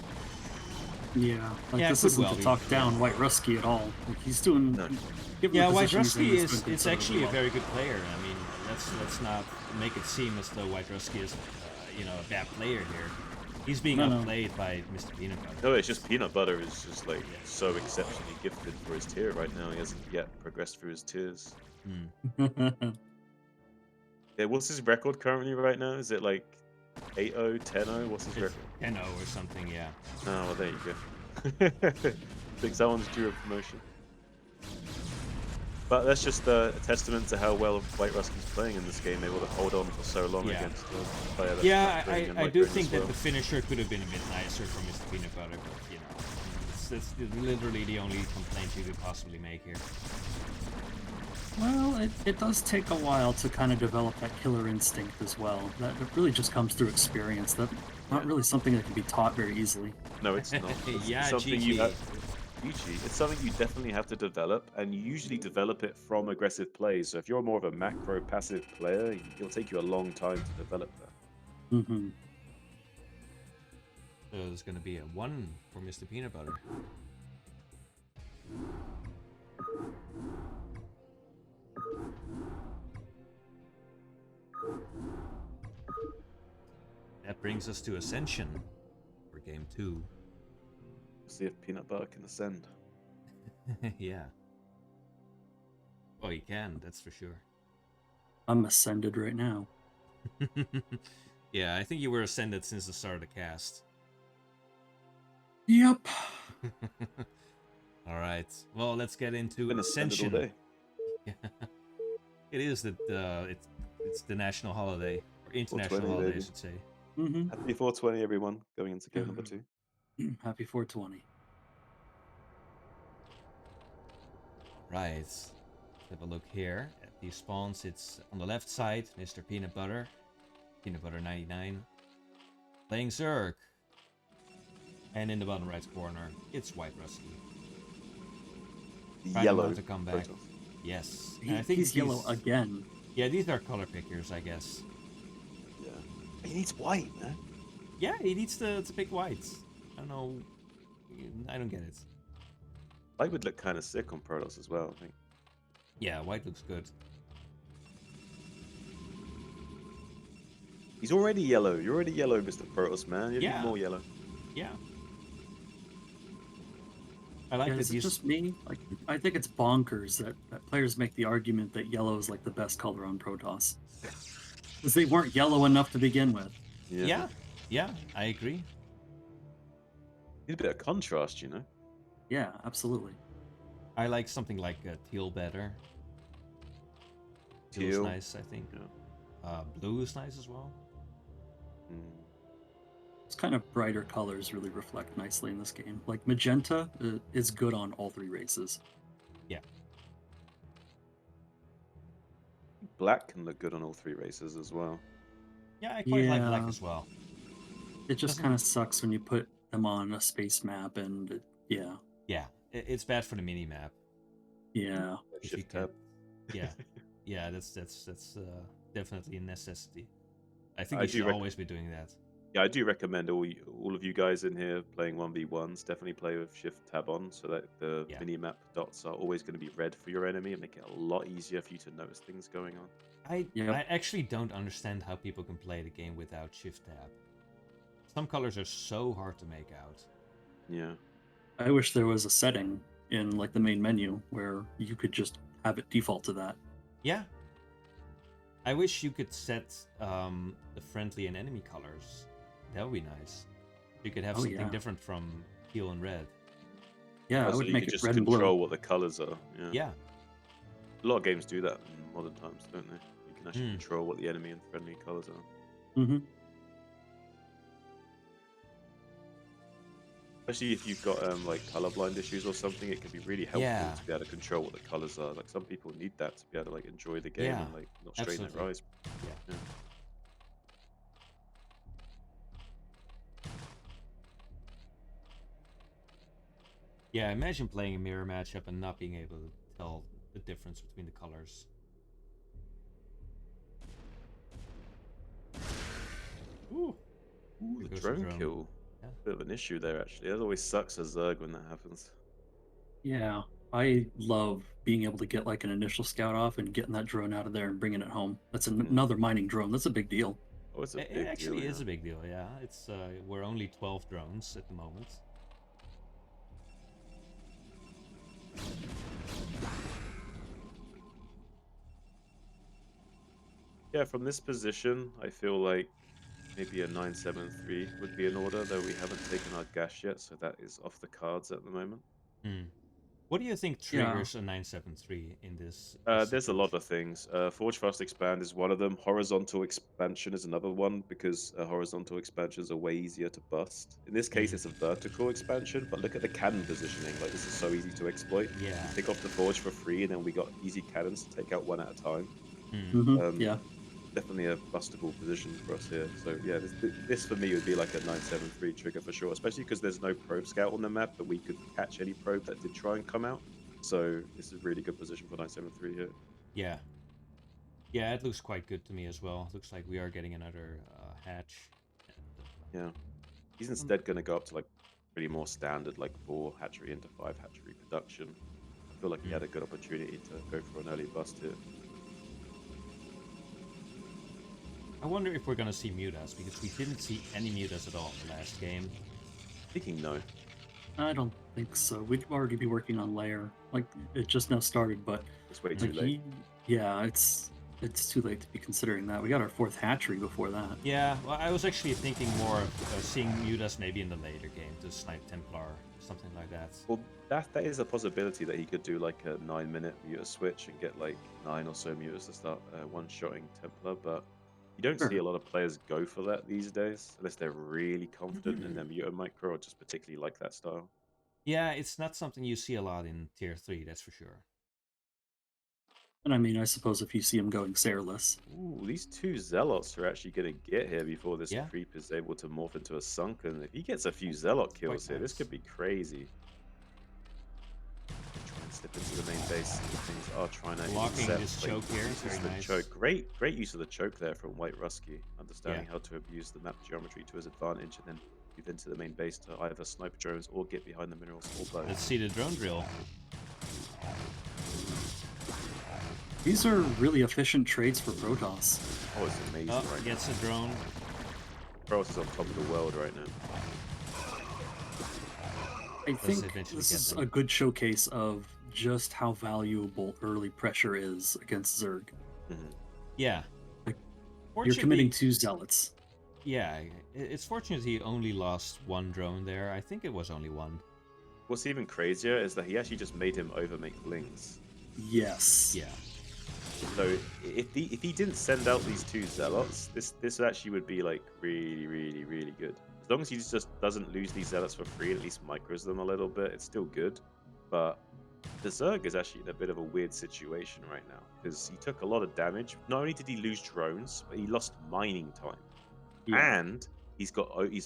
Yeah, like Yeah, it this could isn't well to be, talk yeah. down White-Rusky at all. Like he's doing. No. given Yeah, the position he's in, WhiteRuski he's is doing it's actually a considerably very good player. I mean, let's not make it seem as though WhiteRuski is, you know, a bad player here. He's being No, no. outplayed by Mr. Peanut Butter. No, it's just Peanut Butter is just like so exceptionally gifted for his tier right now. He hasn't yet progressed through his tiers. well. Yeah, what's his record currently right now? Is it like 8-0, 10-0? What's his It's record? 10-0 or something, yeah. Oh, well, there you go. Think someone's due a promotion. But that's just a testament to how well WhiteRuski's playing in this game, able to hold on for so long Yeah. against a player that's Yeah, not playing in I like do Drain think as that well. the finisher could have been a bit nicer for Mr. Peanut Butter, but you know, it's literally the only complaint you could possibly make here. Well, it does take a while to kind of develop that killer instinct as well. That it really just comes through experience. That's not really something that can be taught very easily. No, it's not. It's Yeah, something GG. you have. GG. It's something you definitely have to develop, and you usually develop it from aggressive plays. So if you're more of a macro passive player, it'll take you a long time to develop that. Mm-hmm. So there's gonna be a 1 for Mr. Peanut Butter. That brings us to Ascension for game 2. See if Peanut Butter can ascend. Yeah. Oh, he can, that's for sure. I'm ascended right now. Yeah, I think you were ascended since the start of the cast. Yep. All right. Well, let's get into Been ascended all Ascension. day. It is the it's the national holiday or international 420, holiday, I baby. should say. Mm-hmm. Happy 420, everyone, going into game number 2. Happy 420. Right. Let's have a look here at these spawns. It's on the left side, Mr. Peanut Butter 99, playing Zerg, and in the bottom right corner, it's WhiteRuski. Trying Yellow. to come back. Protoss. Yes, and I think He's yellow these- again. Yeah, these are color pickers, I guess. Yeah. He needs white, man. Yeah, he needs to pick whites. I don't know. I don't get it. White would look kind of sick on Protoss as well, I think. Yeah, white looks good. He's already yellow. You're already yellow, Mr. Protoss, man. You Yeah. need more yellow. Yeah. I like Yeah, that is it he's just me? Like, I think it's bonkers that players make the argument that yellow is like the best color on Protoss. Because they weren't yellow enough to begin with. Yeah, I agree. Need a bit of contrast, you know? Yeah, absolutely. I like something like teal better. Teal is Teal. nice, I think. Yeah. Blue is nice as well. Mm. Those kind of brighter colors really reflect nicely in this game. Like magenta is good on all 3 races. Yeah. Black can look good on all 3 races as well. Yeah, I quite like black Yeah. as well. It just Doesn't- kind of sucks when you put them on a space map, and yeah, Yeah, it's bad for the mini map. yeah. If you Shift can, tab. yeah, yeah, that's definitely a necessity. I think I you should do always be doing that. Yeah, I do recommend all of you guys in here playing 1v1s definitely play with Shift Tab on so that the Yeah. minimap dots are always going to be red for your enemy and make it a lot easier for you to notice things going on. Yep. I actually don't understand how people can play the game without Shift Tab. Some colors are so hard to make out. Yeah. I wish there was a setting in like the main menu where you could just have it default to that. Yeah. I wish you could set the friendly and enemy colors. That would be nice. You could have Oh, something yeah. different from teal and red. Yeah, I Also, would you make can it just red and control blue. what the colors are. Yeah. Yeah. A lot of games do that in modern times, don't they? You can actually Hmm. control what the enemy and friendly colors are. Mm-hmm. Especially if you've got like colorblind issues or something, it can be really helpful Yeah. to be able to control what the colors are. Like some people need that to be able to like enjoy the game Yeah, and like not strain their absolutely. eyes. Yeah. Yeah. Yeah, imagine playing a mirror matchup and not being able to tell the difference between the colors. Ooh. Ooh, There the goes the drone drone. kill. Yeah. Bit of an issue there, actually. That always sucks as Zerg when that happens. Yeah, I love being able to get like an initial scout off and getting that drone out of there and bringing it home. That's another mining drone. That's a big deal. Oh, it's a It big actually deal. is a big deal, yeah. It's we're only 12 drones at the moment. Yeah, from this position, I feel like maybe a 973 would be in order, though we haven't taken our gas yet, so that is off the cards at the moment. Hmm. What do you think Yeah. triggers a 973 in this There's a lot situation? of things. Forge Fast Expand is one of them. Horizontal expansion is another one because horizontal expansions are way easier to bust. In this case, it's a vertical expansion, but look at the cannon positioning. Like, this is so easy to exploit. Yeah. We take off the Forge for free, and then we got easy cannons to take out one at a time. Mm-hmm. Yeah. Definitely a bustable position for us here. So yeah, this for me would be like a 973 trigger for sure, especially because there's no probe scout on the map that we could catch any probe that did try and come out. So this is a really good position for 973 here. Yeah. Yeah, it looks quite good to me as well. Looks like we are getting another hatch. Yeah, he's instead going to go up to like pretty more standard, like 4 hatchery into 5 hatchery production. I feel like he had a good opportunity to go for an early bust here. I wonder if we're gonna see mutas, because we didn't see any mutas at all in the last game. Thinking no. I don't think so. We'd already be working on layer. Like it just now started, but It's way too like late. yeah, it's too late to be considering that. We got our 4th hatchery before that. Yeah, well, I was actually thinking more of seeing mutas maybe in the later game to snipe Templar, something like that. Well, that is a possibility that he could do like a 9-minute muta switch and get like 9 or so mutas to start one-shotting Templar, but you don't see a lot of players go for that these days, unless they're really confident in their muta micro or just particularly like that style. Yeah, it's not something you see a lot in tier 3, that's for sure. And I mean, I suppose if you see him going Sairless. Ooh, these 2 Zealots are actually going to get here before this Yeah. creep is able to morph into a Sunken. If he gets a few Zealot kills Quite here, this nice. could be crazy. Try and slip into the main base. Things are trying to Blocking intercept, this but choke he here, uses very the nice. choke. Great use of the choke there from WhiteRuski, understanding how to abuse the map geometry to his advantage and then move into the main base to either snipe drones or get behind the minerals or both. Let's see the drone drill. These are really efficient trades for Protoss. Oh, it's amazing Oh, right gets now. a drone. Protoss is on top of the world right now. I think eventually this get is them. a good showcase of just how valuable early pressure is against Zerg. Yeah. Like, You're Fortunately- committing 2 Zealots. Yeah, it's fortunate he only lost 1 drone there. I think it was only 1. What's even crazier is that he actually just made him overmake Lings. Yes. Yeah. So if he didn't send out these 2 Zealots, this actually would be like really good. As long as he just doesn't lose these zealots for free, at least micros them a little bit, it's still good. But the Zerg is actually in a bit of a weird situation right now because he took a lot of damage. Not only did he lose drones, but he lost mining time. Yeah. And he's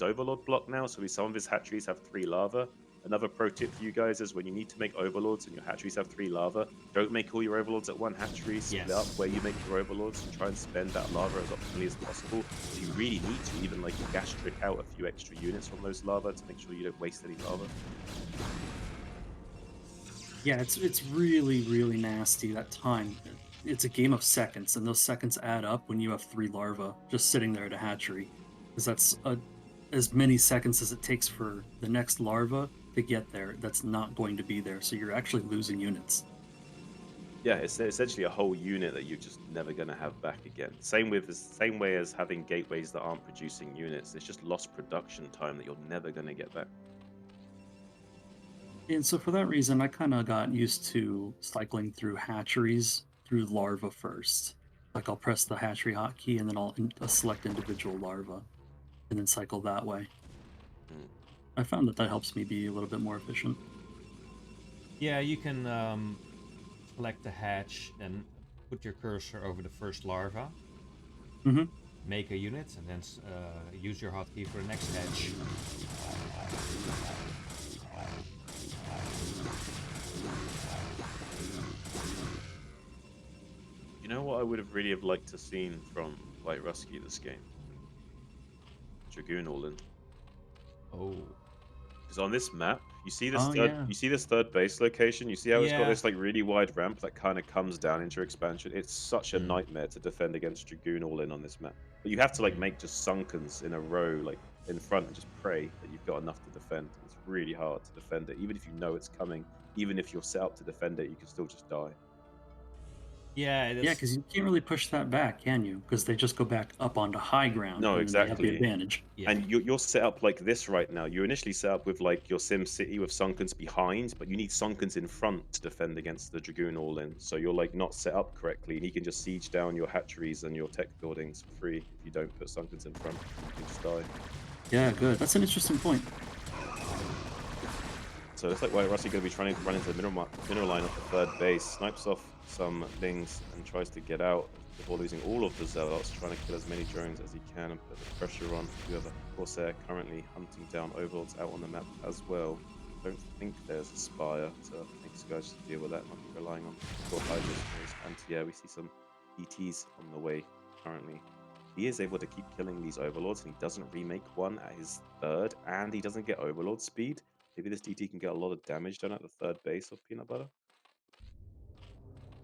Overlord blocked now, so some of his hatcheries have 3 lava. Another pro tip for you guys is when you need to make overlords and your hatcheries have 3 lava, don't make all your overlords at one hatchery. Split up where you make your overlords and try and spend that lava as optimally as possible. If you really need to, even like gas trick out a few extra units from those lava to make sure you don't waste any lava. Yeah, it's really, really nasty, that time. It's a game of seconds, and those seconds add up when you have 3 larvae just sitting there at a hatchery. Because that's as many seconds as it takes for the next larva to get there that's not going to be there, so you're actually losing units. Yeah, it's essentially a whole unit that you're just never going to have back again. Same way as having gateways that aren't producing units. It's just lost production time that you're never going to get back. And so for that reason, I kind of got used to cycling through hatcheries through larva first. Like I'll press the hatchery hotkey and then I'll select individual larva and then cycle that way. Mm. I found that helps me be a little bit more efficient. Yeah, you can select the hatch and put your cursor over the first larva. Mm-hmm. Make a unit and then use your hotkey for the next hatch. You know what I would have really liked to seen from WhiteRuski this game? Dragoon all in. Oh. Because on this map, you see this yeah. you see this third base location. You see how it's got Yeah. this like really wide ramp that kind of comes down into expansion. It's such a Mm. nightmare to defend against Dragoon all in on this map. But you have to like make just sunkens in a row, like in front, and just pray that you've got enough to defend. It's really hard to defend it, even if you know it's coming. Even if you're set up to defend it, you can still just die. Yeah, Yeah, because you can't really push that back, can you? Because they just go back up onto high ground No, and then they have the exactly. advantage. yeah. And you're set up like this right now. You're initially set up with like your Sim City with Sunkens behind, but you need Sunkens in front to defend against the Dragoon all in. So you're like not set up correctly, and he can just siege down your hatcheries and your tech buildings for free if you don't put Sunkens in front. You can just die. Yeah, good. That's an interesting point. So it's like WhiteRuski going to be trying to run into the middle line of the third base, snipes off some things and tries to get out before losing all of the zealots, trying to kill as many drones as he can and put the pressure on. You have a Corsair currently hunting down overlords out on the map as well. Don't think there's a Spire, so I think this guy's just deal with that, not be relying on Fort Hydras. And yeah, we see some ETs on the way currently. He is able to keep killing these overlords, and he doesn't remake one at his third, and he doesn't get overlord speed. Maybe this DT can get a lot of damage done at the third base of PeanutButter.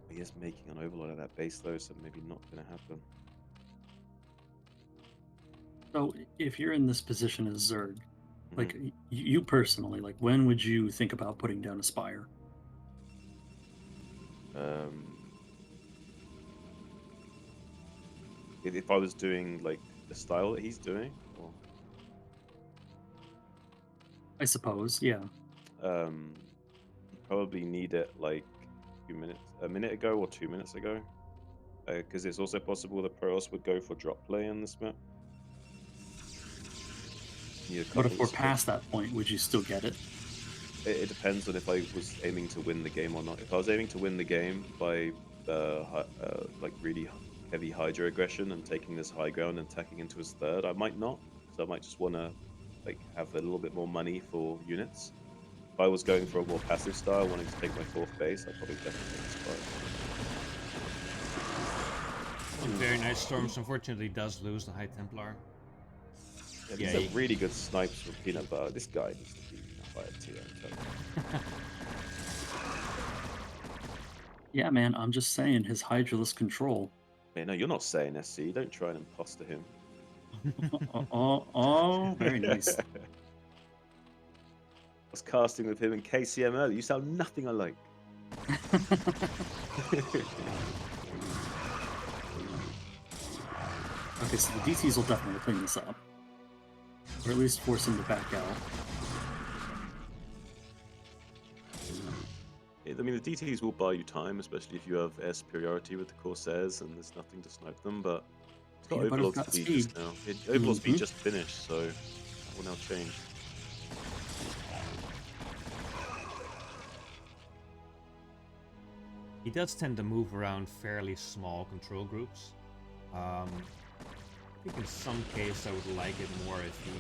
He is making an overlord at that base though, so maybe not going to happen. So if you're in this position as Zerg, like you personally, like when would you think about putting down a Spire? If I was doing like the style that he's doing, or I suppose, yeah. you probably need it like a minute ago or 2 minutes ago, because it's also possible the Protoss would go for drop play in this map. But if we're past that point, would you still get it? It depends on if I was aiming to win the game or not. If I was aiming to win the game by like really heavy Hydra aggression and taking this high ground and attacking into his third, I might not. So I might just want to like have a little bit more money for units. If I was going for a more passive style, wanting to take my fourth base, I'd probably definitely take the Spire. Very nice Storms unfortunately does lose the High Templar. Yeah, these are really good snipes from PeanutButter. This guy needs to be by a tier, I'm telling you. Yeah, man, I'm just saying his Hydraless control. Yeah, no, you're not saying SC. Don't try and imposter him. Oh, very nice. I was casting with him in KCM earlier. You sound nothing alike. Okay, so the DTs will definitely clean this up. Or at least force him to back out. I mean, the DTs will buy you time, especially if you have air superiority with the Corsairs and there's nothing to snipe them, but it's got Overlord speed just now. Overlord speed just finished, so that will now change. He does tend to move around fairly small control groups. I think in some case I would like it more if he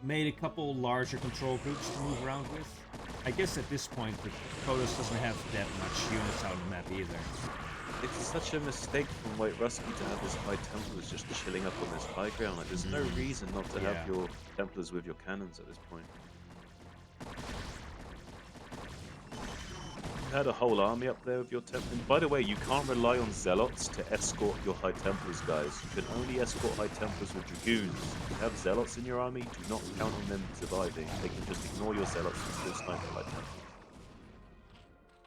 made a couple larger control groups to move around with. I guess at this point the Protoss doesn't have that much units out on the map either. It's such a mistake from WhiteRuski to have his High Templars just chilling up on this high ground. Like, there's no reason not to have your Templars with your cannons at this point. You had a whole army up there with your Templars. By the way, you can't rely on Zealots to escort your High Templars, guys. You can only escort High Templars with Dragoons. If you have Zealots in your army, do not count on them surviving. They can just ignore your Zealots and still snipe the High Templars.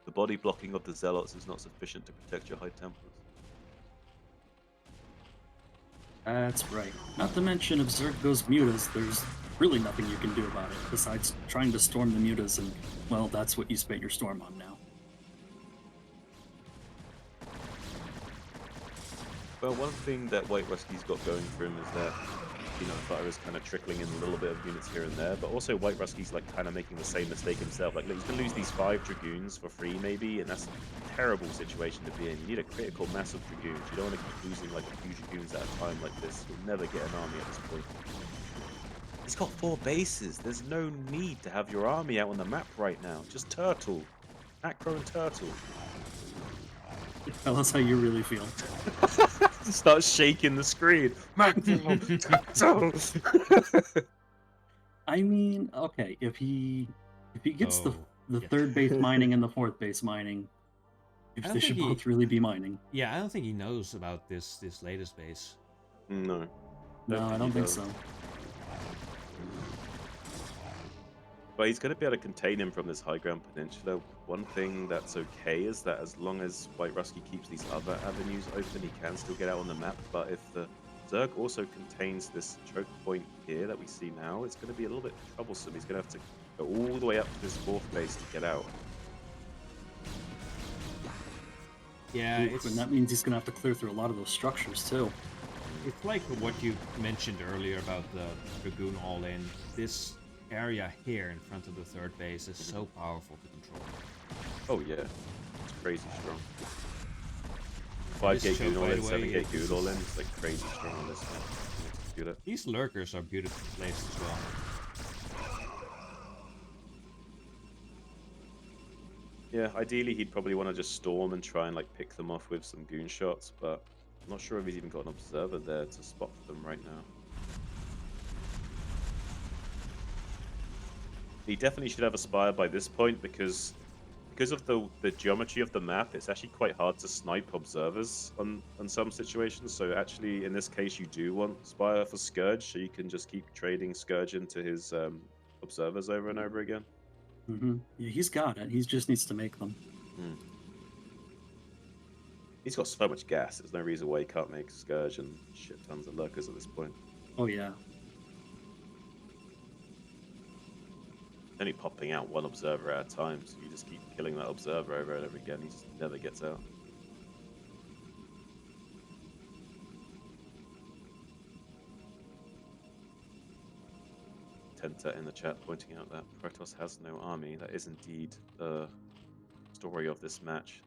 The body blocking of the Zealots is not sufficient to protect your High Templars. That's right. Not to mention, if Zerg goes mutas, there's really nothing you can do about it, besides trying to storm the mutas, and, well, that's what you spent your storm on now. Well, one thing that WhiteRuski's got going for him is that PeanutButter is kind of trickling in a little bit of units here and there, but also WhiteRuski's like kind of making the same mistake himself. Like, look, he's going to lose these 5 Dragoons for free maybe, and that's a terrible situation to be in. You need a critical mass of Dragoons. You don't want to keep losing like a few Dragoons at a time like this. You'll never get an army at this point. He's got 4 bases. There's no need to have your army out on the map right now. Just turtle. Macro and turtle. Tell us how you really feel. Start shaking the screen. Macro, turtle. I mean, okay, if he gets the yeah. 3rd base mining and the 4th base mining, if they should both really be mining. Yeah, I don't think he knows about this latest base. No. No, I don't think so. But he's going to be able to contain him from this high ground peninsula. One thing that's okay is that as long as WhiteRuski keeps these other avenues open, he can still get out on the map. But if the Zerg also contains this choke point here that we see now, it's going to be a little bit troublesome. He's going to have to go all the way up to this 4th base to get out. Yeah, and that means he's going to have to clear through a lot of those structures, too. It's like what you mentioned earlier about the Dragoon all-in. This area here in front of the 3rd base is so powerful to control. Oh yeah, it's crazy strong. 5 gate Goon all in, 7 gate Goon all in, it's like crazy strong on this one. These lurkers are beautifully placed as well. Yeah, ideally he'd probably want to just storm and try and like pick them off with some goon shots, but I'm not sure if he's even got an observer there to spot for them right now. He definitely should have a spire by this point because of the geometry of the map, it's actually quite hard to snipe observers on some situations. So actually, in this case, you do want spire for Scourge, so you can just keep trading Scourge into his observers over and over again. Yeah, he's got it. He just needs to make them. He's got so much gas. There's no reason why he can't make Scourge and shit tons of lurkers at this point. Oh yeah. Only popping out 1 observer at a time, so you just keep killing that observer over and over again. He just never gets out. Tenta in the chat pointing out that Protoss has no army. That is indeed the story of this match.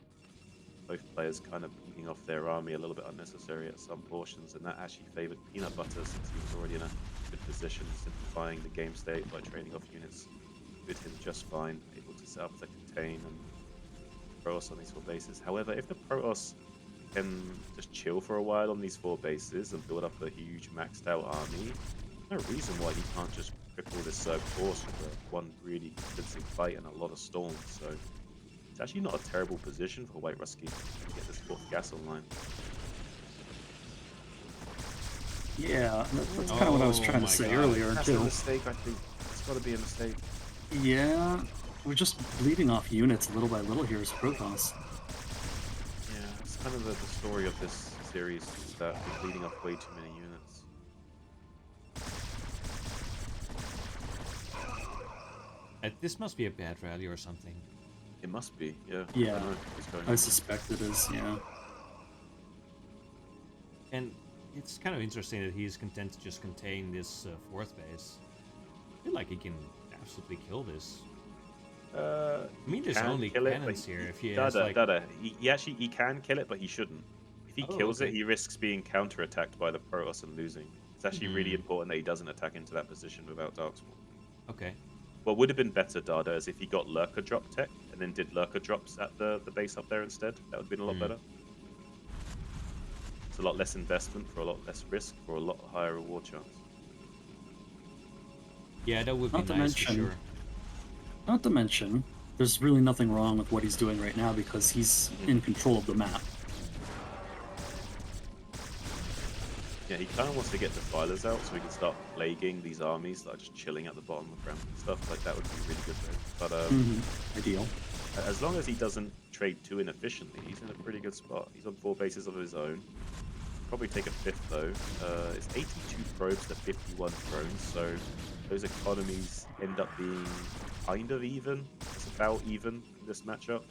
Both players kind of beating off their army a little bit unnecessary at some portions, and that actually favored PeanutButter since he was already in a good position, simplifying the game state by trading off units. With him just fine, able to set up the contain and Protoss on these 4 bases. However, if the Protoss can just chill for a while on these 4 bases and build up a huge maxed out army, there's no reason why he can't just cripple this Zerg force with one really convincing fight and a lot of storms. So it's actually not a terrible position for WhiteRuski to get this 4th gas online. Yeah, that's kind of what I was trying to say earlier, That's too. a mistake, I think. It's got to be a mistake. Yeah, we're just bleeding off units little by little here as Protoss. Yeah, it's kind of the story of this series, is that we're bleeding off way too many units. This must be a bad rally or something. It must be, yeah. Yeah, I don't know what's going I on. suspect it is, yeah. And It's kind of interesting that he's content to just contain this fourth base. I feel like he can absolutely kill this. I mean, there's only cannons here. If he has like... Dada, he can kill it, but he shouldn't. If he kills it, okay. he risks being counter-attacked by the Protoss and losing. It's actually really important that he doesn't attack into that position without Darkspawn. Okay. What would have been better, Dada, is if he got Lurker drop tech and then did Lurker drops at the base up there instead. That would have been a lot better. It's a lot less investment for a lot less risk for a lot higher reward chance. Yeah, that would be nice for sure. Not to mention, there's really nothing wrong with what he's doing right now because he's in control of the map. Yeah, he kind of wants to get defilers out so he can start plaguing these armies that are just chilling at the bottom of the ground and stuff. Like, that would be really good though. But Ideal. as long as he doesn't trade too inefficiently, he's in a pretty good spot. He's on 4 bases of his own. Probably take a 5th though. It's 82 probes to 51 drones, so those economies end up being kind of even. It's about even in this matchup.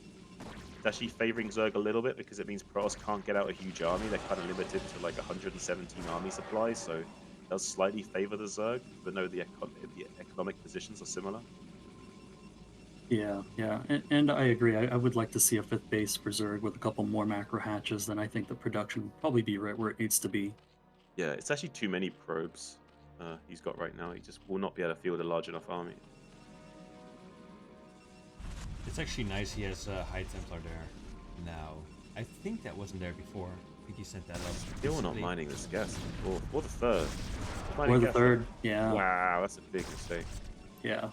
It's actually favoring Zerg a little bit because it means Protoss can't get out a huge army. They're kind of limited to like 117 army supplies, so it does slightly favor the Zerg, but no, the economic positions are similar. Yeah, and I agree. I would like to see a 5th base for Zerg with a couple more macro hatches. Then I think the production would probably be right where it needs to be. Yeah, it's actually too many probes he's got right now. He just will not be able to field a large enough army. It's actually nice he has High Templar there now. I think that wasn't there before. I think he sent that up. Still not mining this gas. Or the 3rd. Or the 3rd, yeah. Wow, that's a big mistake. Yeah.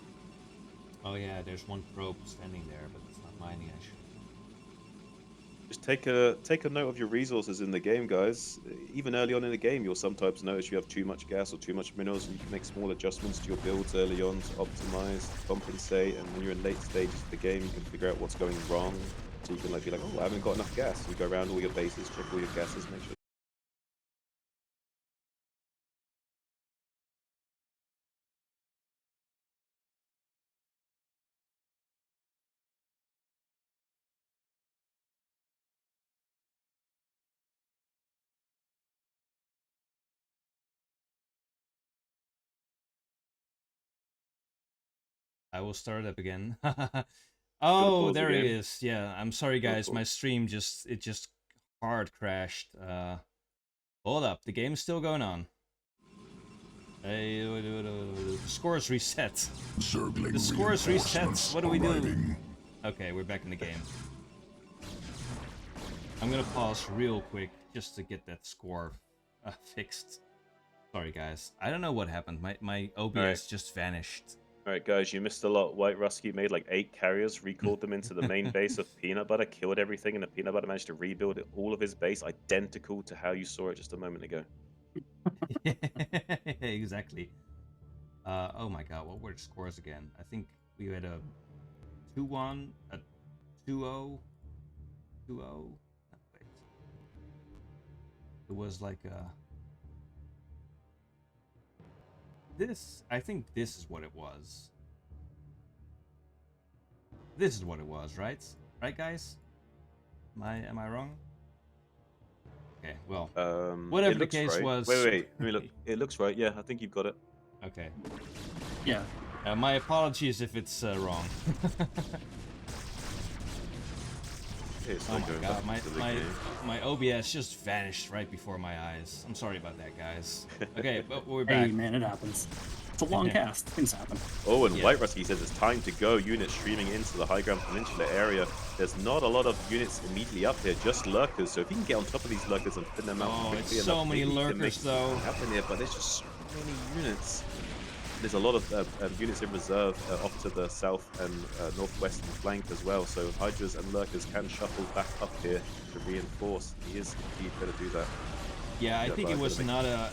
Oh yeah, there's one probe standing there, but it's not mining actually. Just take a note of your resources in the game, guys. Even early on in the game, you'll sometimes notice you have too much gas or too much minerals, and you can make small adjustments to your builds early on to optimize, compensate, and when you're in late stages of the game, you can figure out what's going wrong. So you can like be like, oh, I haven't got enough gas. You go around all your bases, check all your gases, make sure. I will start up again. Oh, there again? he is. Yeah, I'm sorry guys, my stream just hard crashed. Hold up, the game's still going on. The score is reset. The score is reset. What do we do? Okay, we're back in the game. I'm gonna pause real quick just to get that score fixed. Sorry guys, I don't know what happened. My OBS just vanished. Alright guys, you missed a lot. WhiteRuski made like 8 carriers, recalled them into the main base of PeanutButter, killed everything, and the PeanutButter managed to rebuild all of his base identical to how you saw it just a moment ago. Exactly. Oh my god, what were the scores again? I think we had a 2-1, a 2-0, 2-0. No, wait. It was like this. I think this is what it was. This is what it was, right? Right, guys? Am I wrong? Okay, well, whatever the case right. was. Wait, let me look. It looks right. Yeah, I think you've got it. Okay. Yeah. My apologies if it's wrong. Oh my god, my OBS just vanished right before my eyes. I'm sorry about that, guys. Okay, but we're back. Hey, man, it happens. It's a long cast. Things happen. Oh, and WhiteRuski says it's time to go. Units streaming into the high ground peninsula area. There's not a lot of units immediately up here, just lurkers. So if you can get on top of these lurkers and thin them out quickly it's so many lurkers though. Happen here, but there's just so many units. There's a lot of units in reserve off to the south and northwestern flank as well. So Hydras and lurkers can shuffle back up here to reinforce. He is indeed going to do that. Yeah, I think it was not a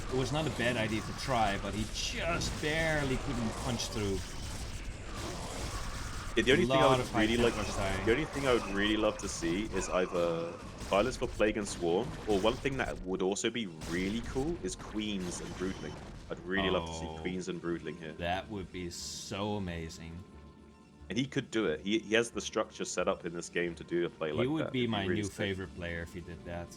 bad idea to try, but he just barely couldn't punch through. Yeah, the only thing I would really like to see is either Violence for Plague and Swarm, or one thing that would also be really cool is Queens and Broodling. I'd really love to see Queens and Broodling here. That would be so amazing. And he could do it. He has the structure set up in this game to do a play like that. He would be my new favorite player if he did that.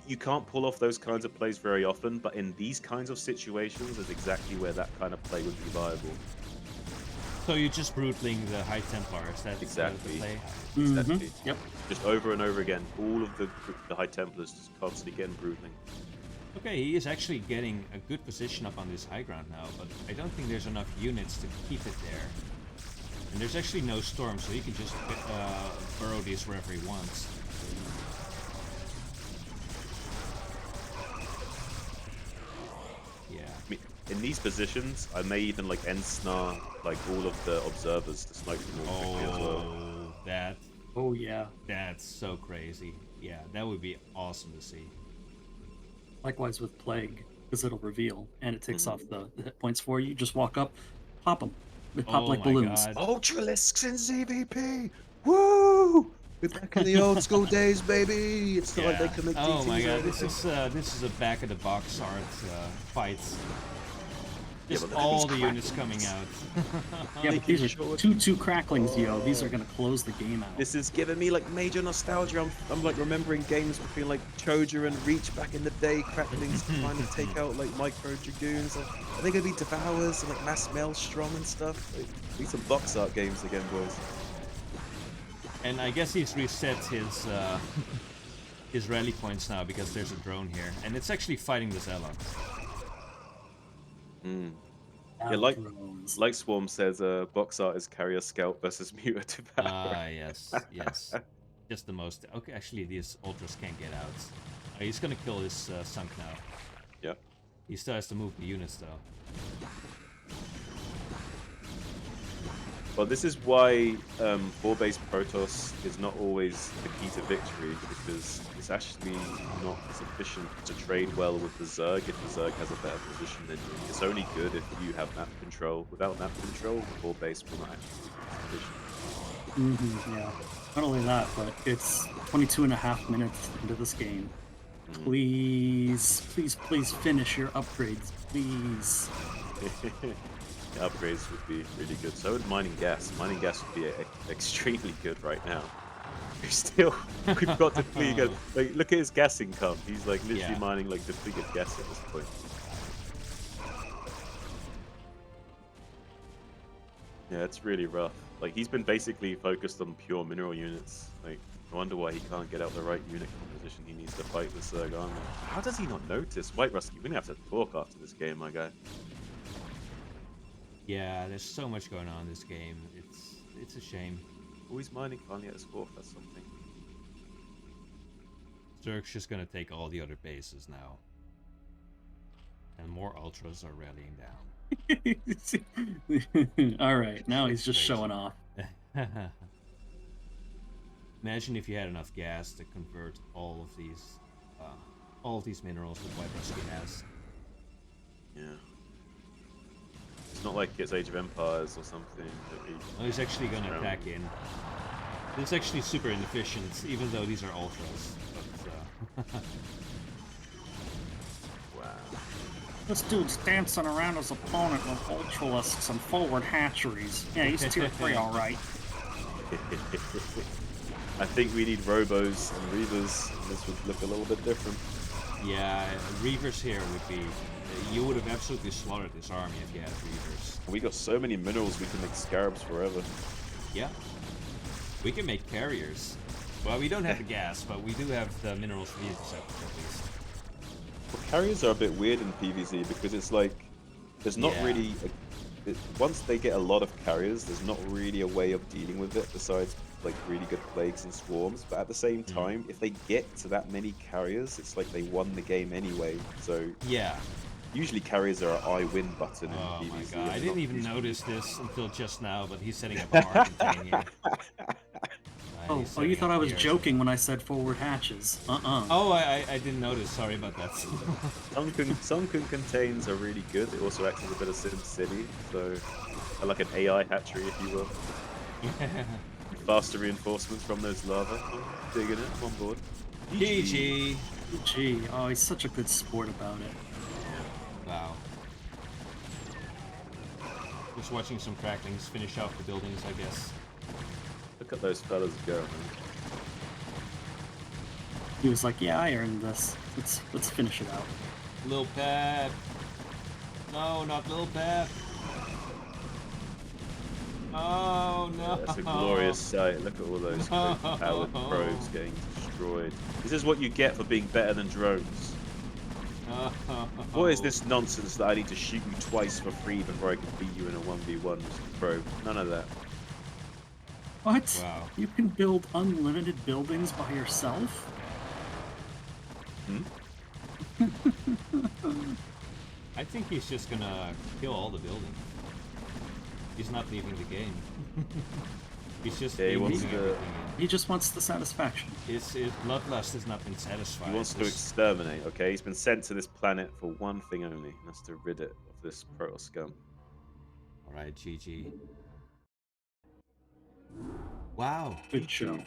You can't pull off those kinds of plays very often, but in these kinds of situations is exactly where that kind of play would be viable. So you're just brutling the High Templars. That's Exactly. the play. Exactly. Yep. Just over and over again, all of the High Templars just constantly getting brutling. Okay, he is actually getting a good position up on this high ground now, but I don't think there's enough units to keep it there. And there's actually no storm, so he can just burrow these wherever he wants. Yeah. I mean, in these positions, I may even like end snar like all of the observers to snipe them all quickly as well. That Oh yeah. that's so crazy. Yeah, that would be awesome to see. Likewise with Plague, because it'll reveal and it takes off the hit points for you. Just walk up, pop them. They pop Oh like my balloons. God. Ultralisks in ZVP! Woo! We're back in the old school days, baby! It's not like they can make Oh DTs my or god, this anything. is a back of the box art fight. Yeah, Just but look at all these the units cracklings. coming out. Yeah, but Making these are sure- two cracklings, yo. These are gonna close the game out. This is giving me like major nostalgia. I'm like remembering games between like Choja and Reach back in the day, cracklings trying to take out like micro dragoons. Are they gonna be devours and like mass maelstrom and stuff? Like, need some box art games again, boys. And I guess he's reset his rally points now because there's a drone here, and it's actually fighting the Zealots. Yeah, like Swarm says, box art is carrier scout versus muta devourer. Ah, yes, yes. Just the most. Okay, actually, these ultras can't get out. He's gonna kill this sunk now. Yep. He still has to move the units though. Well, this is why 4-base Protoss is not always the key to victory, because it's actually not sufficient to trade well with the Zerg if the Zerg has a better position than you. It's only good if you have map control. Without map control, the 4-base will not actually be sufficient. Yeah. Not only that, but it's 22 and a half minutes into this game. Please, please, please finish your upgrades, please. The upgrades would be really good. So would mining gas. Mining gas would be extremely good right now. We've got depleted. Like, look at his gas income. He's like literally mining like depleted gas at this point. Yeah, it's really rough. Like, he's been basically focused on pure mineral units. Like, I wonder why he can't get out the right unit composition he needs to fight the Zerg army. How does he not notice? WhiteRuski, we're gonna have to talk after this game, my guy. Yeah, there's so much going on in this game. It's a shame. Always mining finally at his fourth, that's something. Zerg's just gonna take all the other bases now. And more ultras are rallying down. Alright, now he's It's just crazy. showing off. Imagine if you had enough gas to convert all of these minerals that WhiteRuski has. Yeah. It's not like it's Age of Empires or something. Oh, he's actually gonna attack in. It's actually super inefficient, even though these are ultras. But, Wow. This dude's dancing around his opponent with ultralisks and forward hatcheries. Yeah, he's tier 3 alright. I think we need Robos and Reavers, and this would look a little bit different. yeah, Reavers here would be... You would have absolutely slaughtered this army if you had Reavers. We got so many minerals we can make scarabs forever. Yeah. We can make carriers. Well, we don't have the gas, but we do have the minerals for the interceptors at least. Well, carriers are a bit weird in PvZ because it's like there's not really once they get a lot of carriers, there's not really a way of dealing with it besides like really good plagues and swarms. But at the same time, if they get to that many carriers, it's like they won the game anyway. So yeah, usually carriers are an I win button in oh PvZ. my and god, I not didn't even usually- notice this until just now, but he's setting up a hard contain here. Oh, you thought I was joking when I said forward hatches. Oh, I didn't notice. Sorry about that. Sunken contains are really good. It also acts as a bit of Sim City, so like an AI hatchery, if you will. Faster reinforcements from those lava. I'm digging it. I'm on board. GG. Gee, oh, he's such a good sport about it. Wow. Just watching some cracklings finish off the buildings, I guess. Look at those fellas go, man. He was like, yeah, I earned this. Let's finish it out. Lil Pep. No, not Lil Pep. Oh no. That's a glorious sight. Look at all those powered probes getting destroyed. This is what you get for being better than drones. What is this nonsense that I need to shoot you twice for free before I can beat you in a 1v1 probe? None of that. What? Wow. You can build unlimited buildings by yourself? I think he's just gonna kill all the buildings. He's not leaving the game. He's just Yeah, he wants leaving to- everything He just wants the satisfaction. in. His bloodlust has not been satisfied. He wants to This- exterminate, okay? He's been sent to this planet for one thing only, and that's to rid it of this Protoss scum. Alright, GG. Wow. Good show.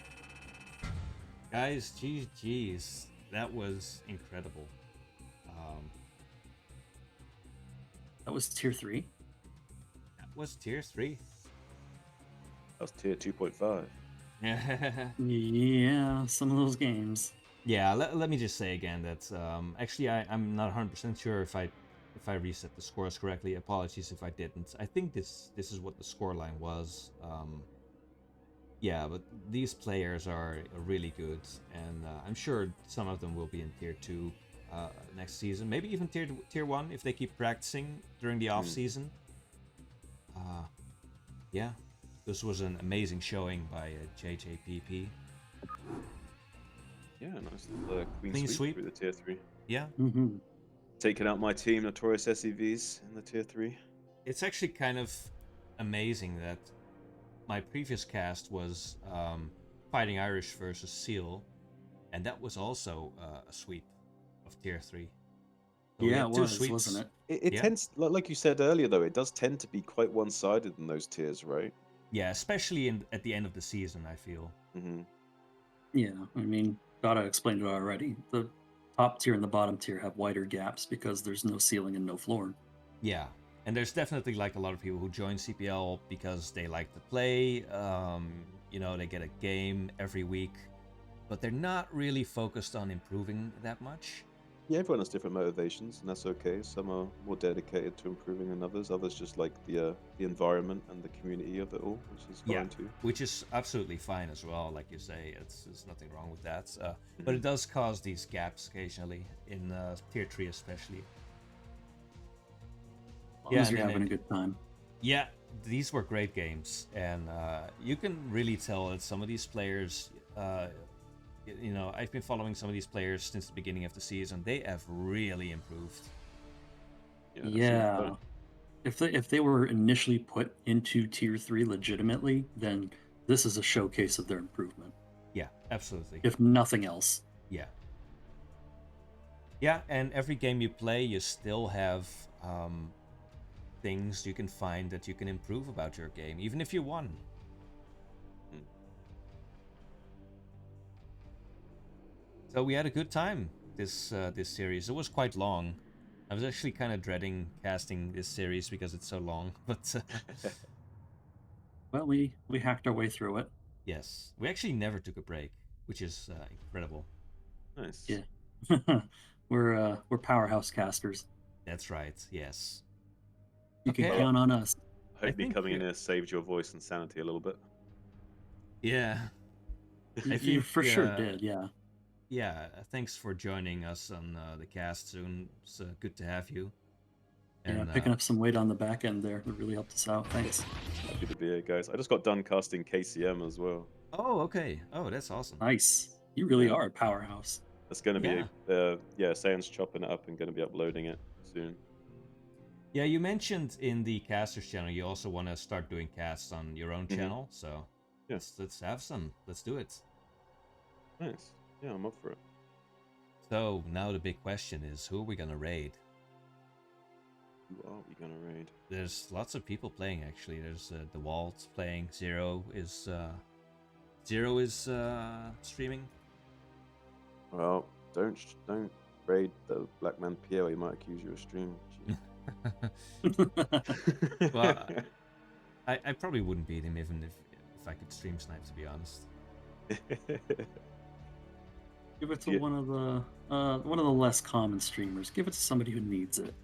Guys, GG's. That was incredible. That was tier 3. That was tier 3. That was tier 2.5. Yeah, some of those games. Yeah, let me just say again that actually I'm not 100% sure if I reset the scores correctly. Apologies if I didn't. I think this is what the scoreline was. Yeah, but these players are really good, and I'm sure some of them will be in tier 2 next season. Maybe even tier 1 if they keep practicing during the off season. Yeah, this was an amazing showing by JJPP. Yeah, nice little Clean clean sweep. sweep through the tier 3. Yeah, Mm-hmm. Taking out my team, Notorious S.C.Vs, in the tier 3. it's actually kind of amazing that my previous cast was Fighting Irish versus Seal, and that was also a sweep of tier 3. So we Yeah, had it two was, sweeps. wasn't it? It Yeah. tends, like you said earlier, though, it does tend to be quite one-sided in those tiers, right? Yeah, especially at the end of the season, I feel. Mm-hmm. Yeah, I mean, Dada explained it already. The top tier and the bottom tier have wider gaps because there's no ceiling and no floor. Yeah, and there's definitely like a lot of people who join CPL because they like to play. You know, they get a game every week, but they're not really focused on improving that much. Yeah, everyone has different motivations, and that's okay. Some are more dedicated to improving than others. Others just like the environment and the community of it all, which is fine Yeah, too. which is absolutely fine as well. Like you say, there's nothing wrong with that. But it does cause these gaps occasionally in tier 3 especially. As long Yeah, as you're and having a then- good time. Yeah, these were great games, and you can really tell that some of these players, you know, I've been following some of these players since the beginning of the season. They have really improved. That's Yeah. fun. If they were initially put into tier 3 legitimately, then this is a showcase of their improvement. Yeah, absolutely. If nothing else. Yeah. Yeah, and every game you play, you still have things you can find that you can improve about your game, even if you won. So we had a good time this series. It was quite long. I was actually kind of dreading casting this series because it's so long, but Well, we hacked our way through it. yes, we actually never took a break, which is incredible. Nice. Yeah. We're powerhouse casters. That's right. Yes. You can Okay. count on us. Hope me think coming in you- here saved your voice and sanity a little bit. Yeah. I You think, for sure did, yeah. Yeah, thanks for joining us on the cast soon. It's good to have you. Yeah, And, picking up some weight on the back end there. It really helped us out. Thanks. Happy to be here, guys. I just got done casting KCM as well. Oh, okay. Oh, that's awesome. Nice. You really Yeah. are a powerhouse. That's going to be, Sayan's chopping it up and going to be uploading it soon. Yeah, you mentioned in the casters channel you also want to start doing casts on your own channel. So Yeah. let's have some. Let's do it. Nice. Yeah, I'm up for it. So now the big question is, who are we gonna raid? Who are we going to raid? There's lots of people playing actually. There's the Walt playing. Zero is streaming. Well, don't raid the Black Man Pierre. He might accuse you of streaming. Well, I probably wouldn't beat him even if I could stream snipe, to be honest. Give it to Yeah. one of the less common streamers. Give it to somebody who needs it.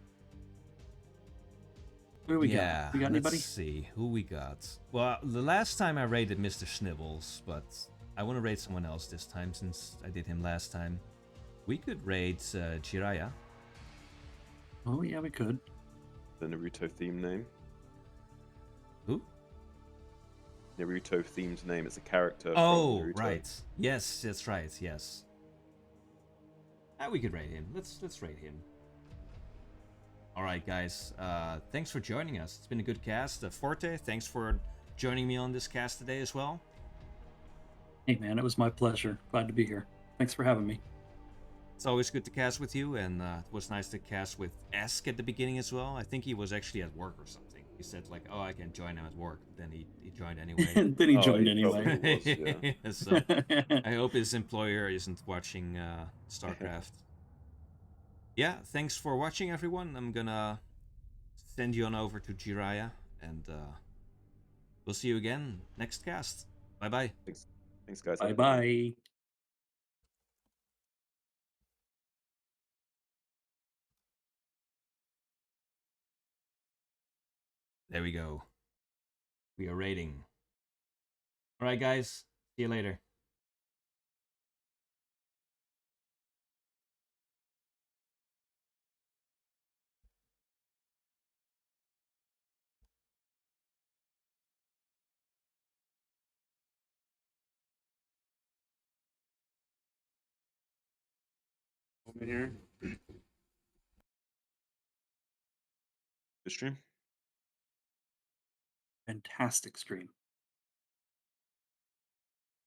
Who do we got? We got let's anybody? see who we got. Well, the last time I raided Mr. Snibbles, but I want to raid someone else this time since I did him last time. We could raid Jiraiya. Oh yeah, we could. The Naruto theme name. Who? Naruto themed name. It's a character. Oh, from Naruto. right. Yes, that's right. Yes. We could raid him. Let's raid him. All right, guys. Thanks for joining us. It's been a good cast. Forte, thanks for joining me on this cast today as well. Hey man, it was my pleasure. Glad to be here. Thanks for having me. It's always good to cast with you, and it was nice to cast with Esk at the beginning as well. I think he was actually at work or something. He said like, "Oh, I can join him at work." Then he joined anyway. Then he Oh, joined he anyway. probably was, So I hope his employer isn't watching Starcraft. Yeah, thanks for watching, everyone. I'm gonna send you on over to Jiraiya, and we'll see you again next cast. Bye bye. Thanks, guys. Bye bye. There we go. We are raiding. All right, guys. See you later. Over here. The stream. Fantastic stream.